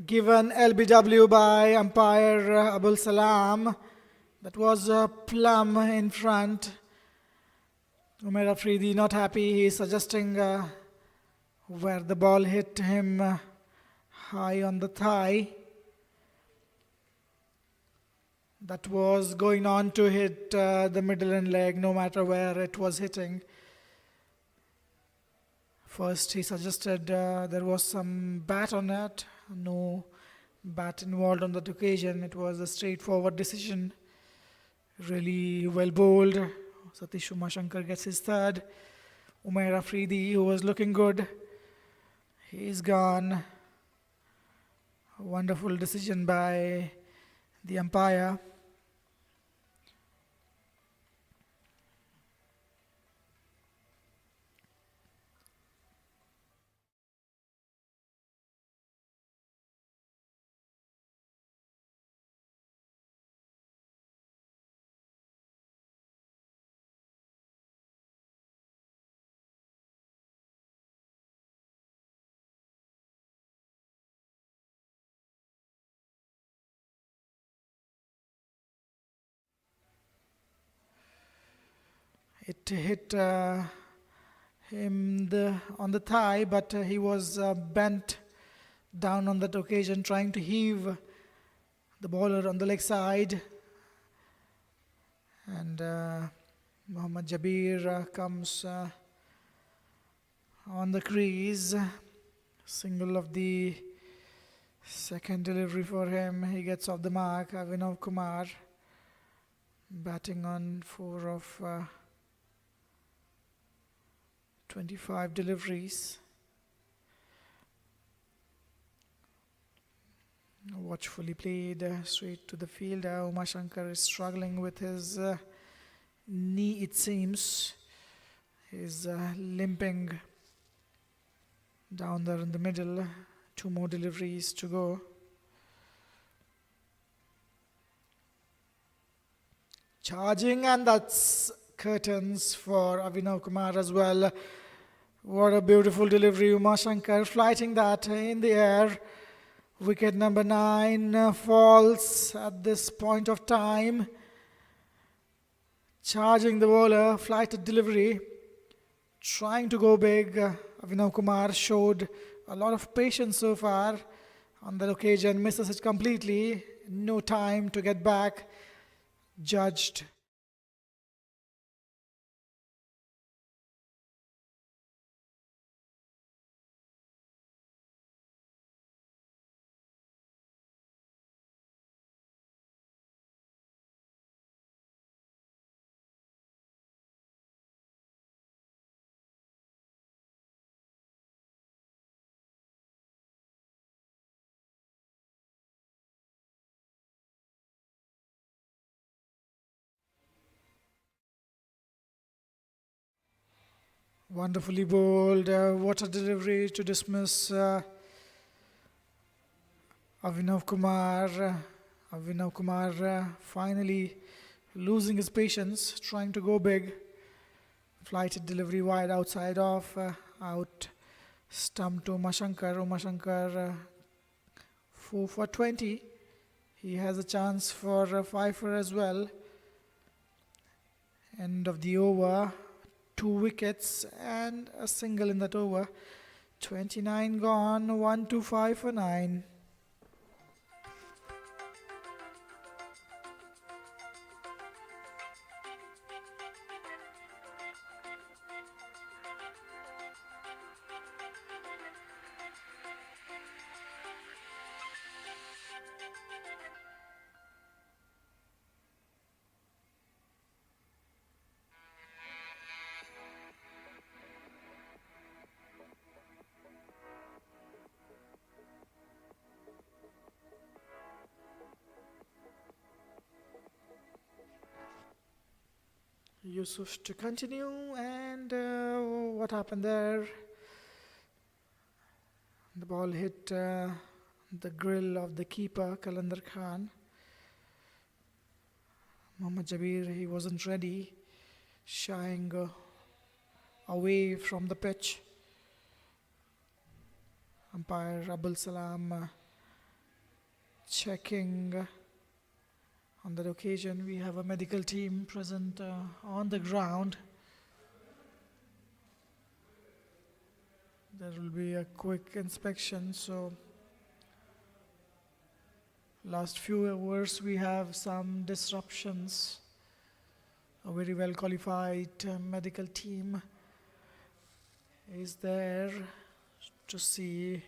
Given LBW by umpire Abul Salam. That was a plum in front. Umair Afridi not happy. He is suggesting where the ball hit him high on the thigh. That was going on to hit the middle and leg, no matter where it was hitting. First, he suggested there was some bat on it. No bat involved on that occasion. It was a straightforward decision. Really well bowled. Satish Umashankar gets his third. Umair Afridi, who was looking good, he's gone. A wonderful decision by the umpire. It hit him on the thigh, but he was bent down on that occasion, trying to heave the bowler on the leg side. And Mohammad Jabir comes on the crease. Single of the second delivery for him. He gets off the mark. Avinav Kumar batting on 4 of 25 deliveries. Watchfully played straight to the fielder. Umashankar is struggling with his knee, it seems. He's limping down there in the middle. 2 more deliveries to go. Charging, and that's curtains for Avinav Kumar as well. What a beautiful delivery. Umashankar flighting that in the air. Wicket number 9 falls at this point of time. Charging the bowler, flighted delivery. Trying to go big. Avinav Kumar showed a lot of patience so far. On that occasion, misses it completely. No time to get back. Judged. Wonderfully bowled. What a delivery to dismiss Avinav Kumar. Avinav Kumar finally losing his patience, trying to go big. Flighted delivery wide outside off. Out stump to Umashankar. Umashankar 4 for 20. He has a chance for a 5-er as well. End of the over. 2 wickets and a single in that over. 29 gone, 1-5 for 9. Yusuf to continue, and what happened there? The ball hit the grill of the keeper, Kalandar Khan. Mohammad Jabir, he wasn't ready, shying away from the pitch. Umpire Abul Salam checking. On that occasion, we have a medical team present on the ground. There will be a quick inspection. So, last few hours we have some disruptions. A very well qualified medical team is there to see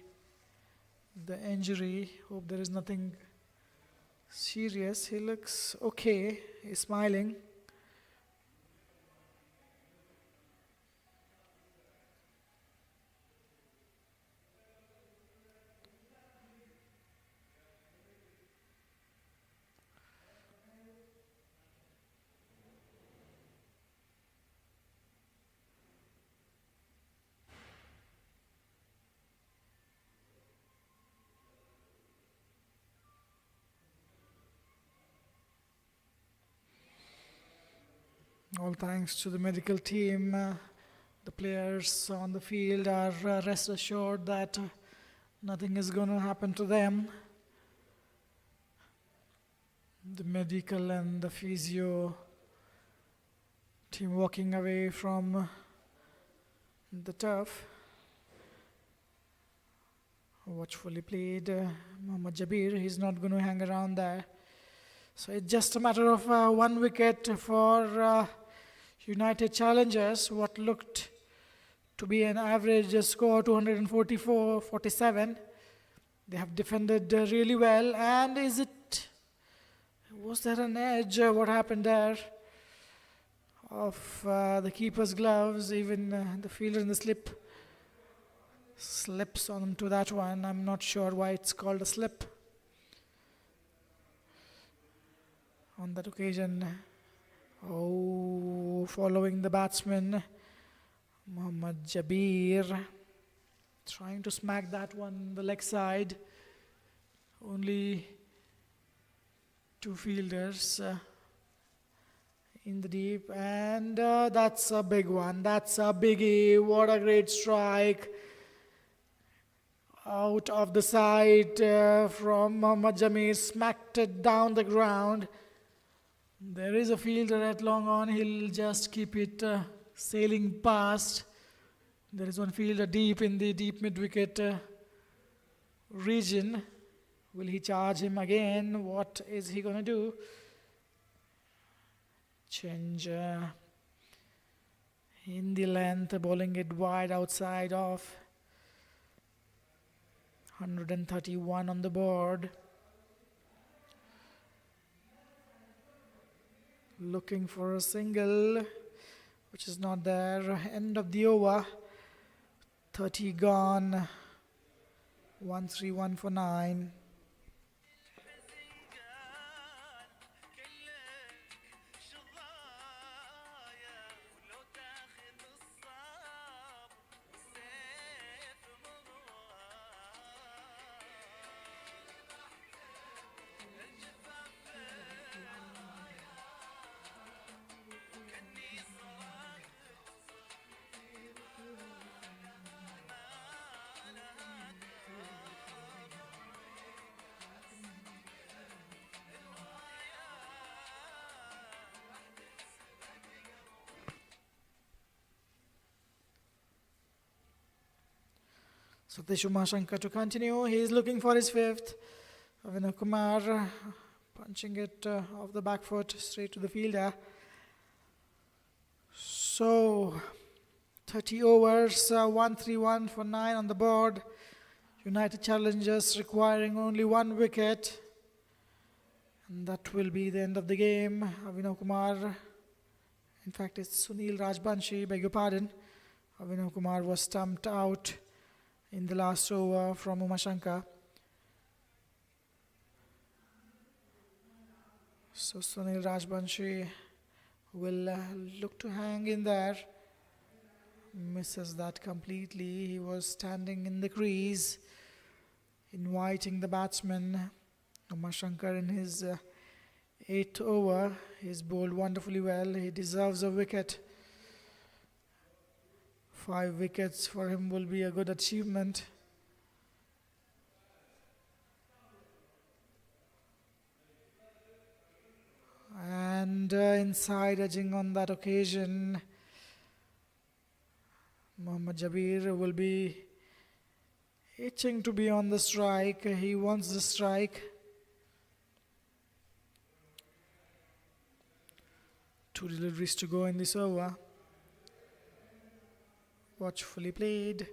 the injury. Hope there is nothing serious. He looks okay. He's smiling. All thanks to the medical team. The players on the field are rest assured that nothing is going to happen to them. The medical and the physio team walking away from the turf. Watchfully played. Mohammad Jabir, he's not going to hang around there. So it's just a matter of 1 wicket for United Challengers. What looked to be an average score 244-47. They have defended really well. And was there an edge? What happened there? Of the keeper's gloves, even the fielder in the slip slips onto that one. I'm not sure why it's called a slip. On that occasion, following the batsman, Mohammad Jabir, trying to smack that one the leg side. Only 2 fielders in the deep, and that's a big one. That's a biggie. What a great strike. Out of the side from Mohammad Jamir, smacked it down the ground. There is a fielder at long on. He'll just keep it sailing past. There is one fielder deep in the deep mid-wicket region. Will he charge him again? What is he going to do? Change in the length, bowling it wide outside off. 131 on the board. Looking for a single, which is not there. End of the over. 30 gone. 131 for 9. Satish Umashankar to continue. He is looking for his 5th. Avinav Kumar punching it off the back foot straight to the fielder. So 30 overs, 131 for 9 on the board. United Challengers requiring only 1 wicket. And that will be the end of the game. Avinav Kumar, in fact it's Sunil Rajbanshi, beg your pardon. Avinav Kumar was stumped out in the last over from Umashankar. So Sunil Rajbanshi will look to hang in there. Misses that completely. He was standing in the crease, inviting the batsman. Umashankar in his 8th over. He's bowled wonderfully well. He deserves a wicket. 5 wickets for him will be a good achievement. And inside edging on that occasion, Mohammad Jabir will be itching to be on the strike. He wants the strike. 2 deliveries to go in this over. Watchfully played.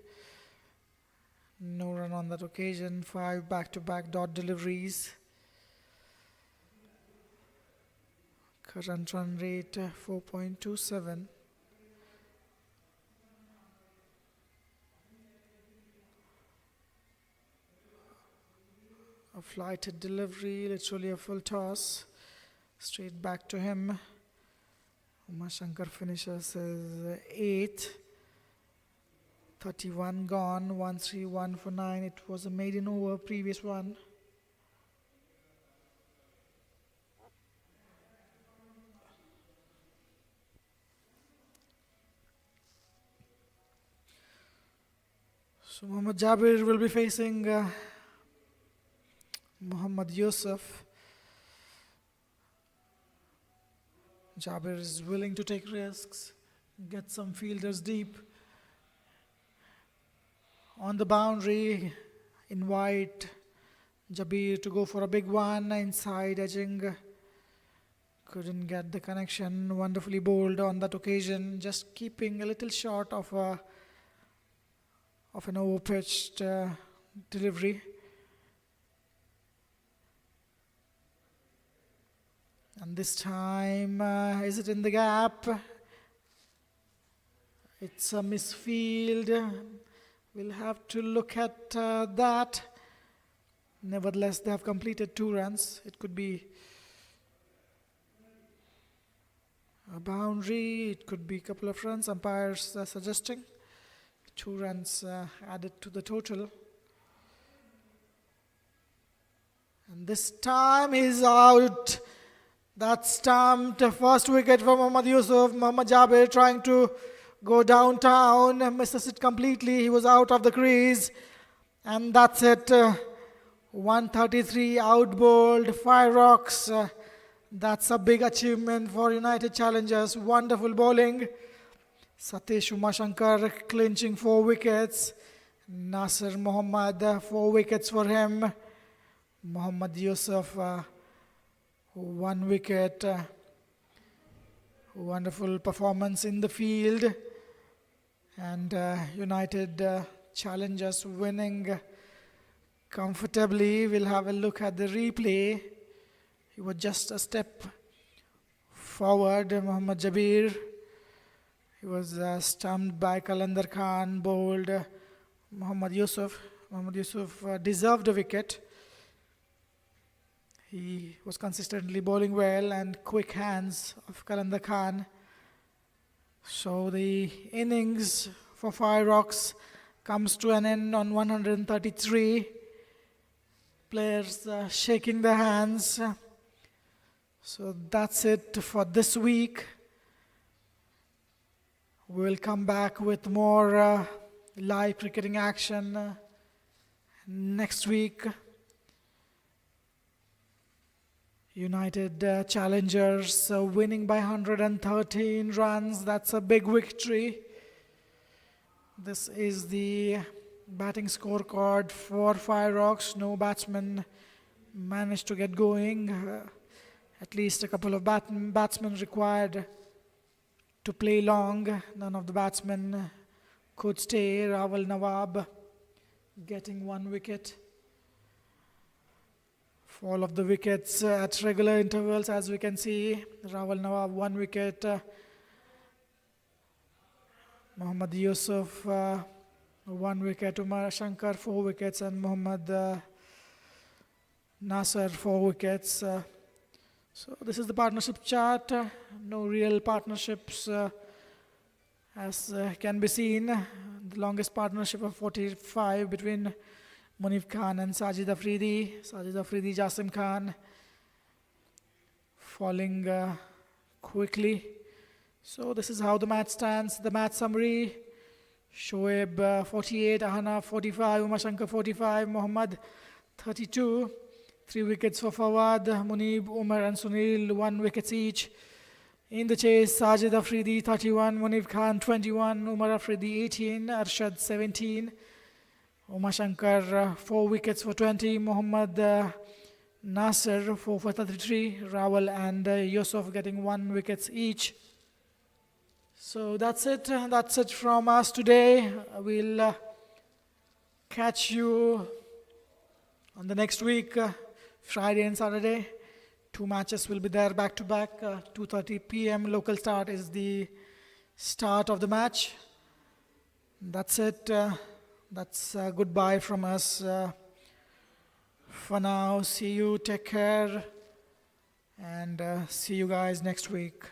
No run on that occasion. 5 back-to-back dot deliveries. Current run rate 4.27. A flighted delivery, literally a full toss. Straight back to him. Umar Shankar finishes as 8. 31 gone, 131 for 9. It was a maiden over, previous one. So Muhammad Jabir will be facing Muhammad Yusuf. Jabir is willing to take risks, get some fielders deep. On the boundary, invite Jabir to go for a big one, inside edging. Couldn't get the connection, wonderfully bowled on that occasion, just keeping a little short of an overpitched delivery. And this time, is it in the gap? It's a misfield. We'll have to look at that. Nevertheless, they have completed 2 runs. It could be a boundary, it could be a couple of runs. Umpires are suggesting 2 runs added to the total. And this time he's out. That's stumped. First wicket for Muhammad Yusuf. Muhammad Jabir trying to go downtown. Misses it completely. He was out of the crease. And that's it. 133 out bowled. Fireox. That's a big achievement for United Challengers. Wonderful bowling. Satish Umashankar clinching 4 wickets. Nasir Muhammad 4 wickets for him. Muhammad Yusuf 1 wicket. Wonderful performance in the field. And United Challengers winning comfortably. We'll have a look at the replay. He was just a step forward, Muhammad Jabir. He was stumped by Qalandar Khan, bowled Muhammad Yusuf. Muhammad Yusuf deserved a wicket. He was consistently bowling well, and quick hands of Qalandar Khan. So the innings for Fireox comes to an end on 133. Players shaking their hands. So that's it for this week. We'll come back with more live cricketing action next week. United Challengers winning by 113 runs. That's a big victory. This is the batting scorecard for Fireox. No batsman managed to get going. At least a couple of batsmen required to play long. None of the batsmen could stay. Rawal Nawab getting 1 wicket. Fall of the wickets at regular intervals, as we can see. Rawal Nawab 1 wicket. Muhammad Yusuf 1 wicket. Umar Shankar 4 wickets. And Muhammad Nasser 4 wickets. So this is the partnership chart. No real partnerships as can be seen. The longest partnership of 45 between Munif Khan and Sajid Afridi. Sajid Afridi, Jasim Khan falling quickly. So this is how the match stands. The match summary: Shoaib 48, Ahana 45, Umashankar 45, Muhammad 32, 3 wickets for Fawad, Munib, Umar and Sunil, 1 wickets each. In the chase, Sajid Afridi 31, Munib Khan 21, Umar Afridi 18, Arshad 17, Umar Shankar 4 wickets for 20, Muhammad Nasser 4 for 33, Rawal and Yusuf getting 1 wickets each. So that's it. That's it from us today. We'll catch you on the next week, Friday and Saturday. 2 matches will be there back to back. 2:30 p.m. local start is the start of the match. That's it. That's goodbye from us for now. See you. Take care. And see you guys next week.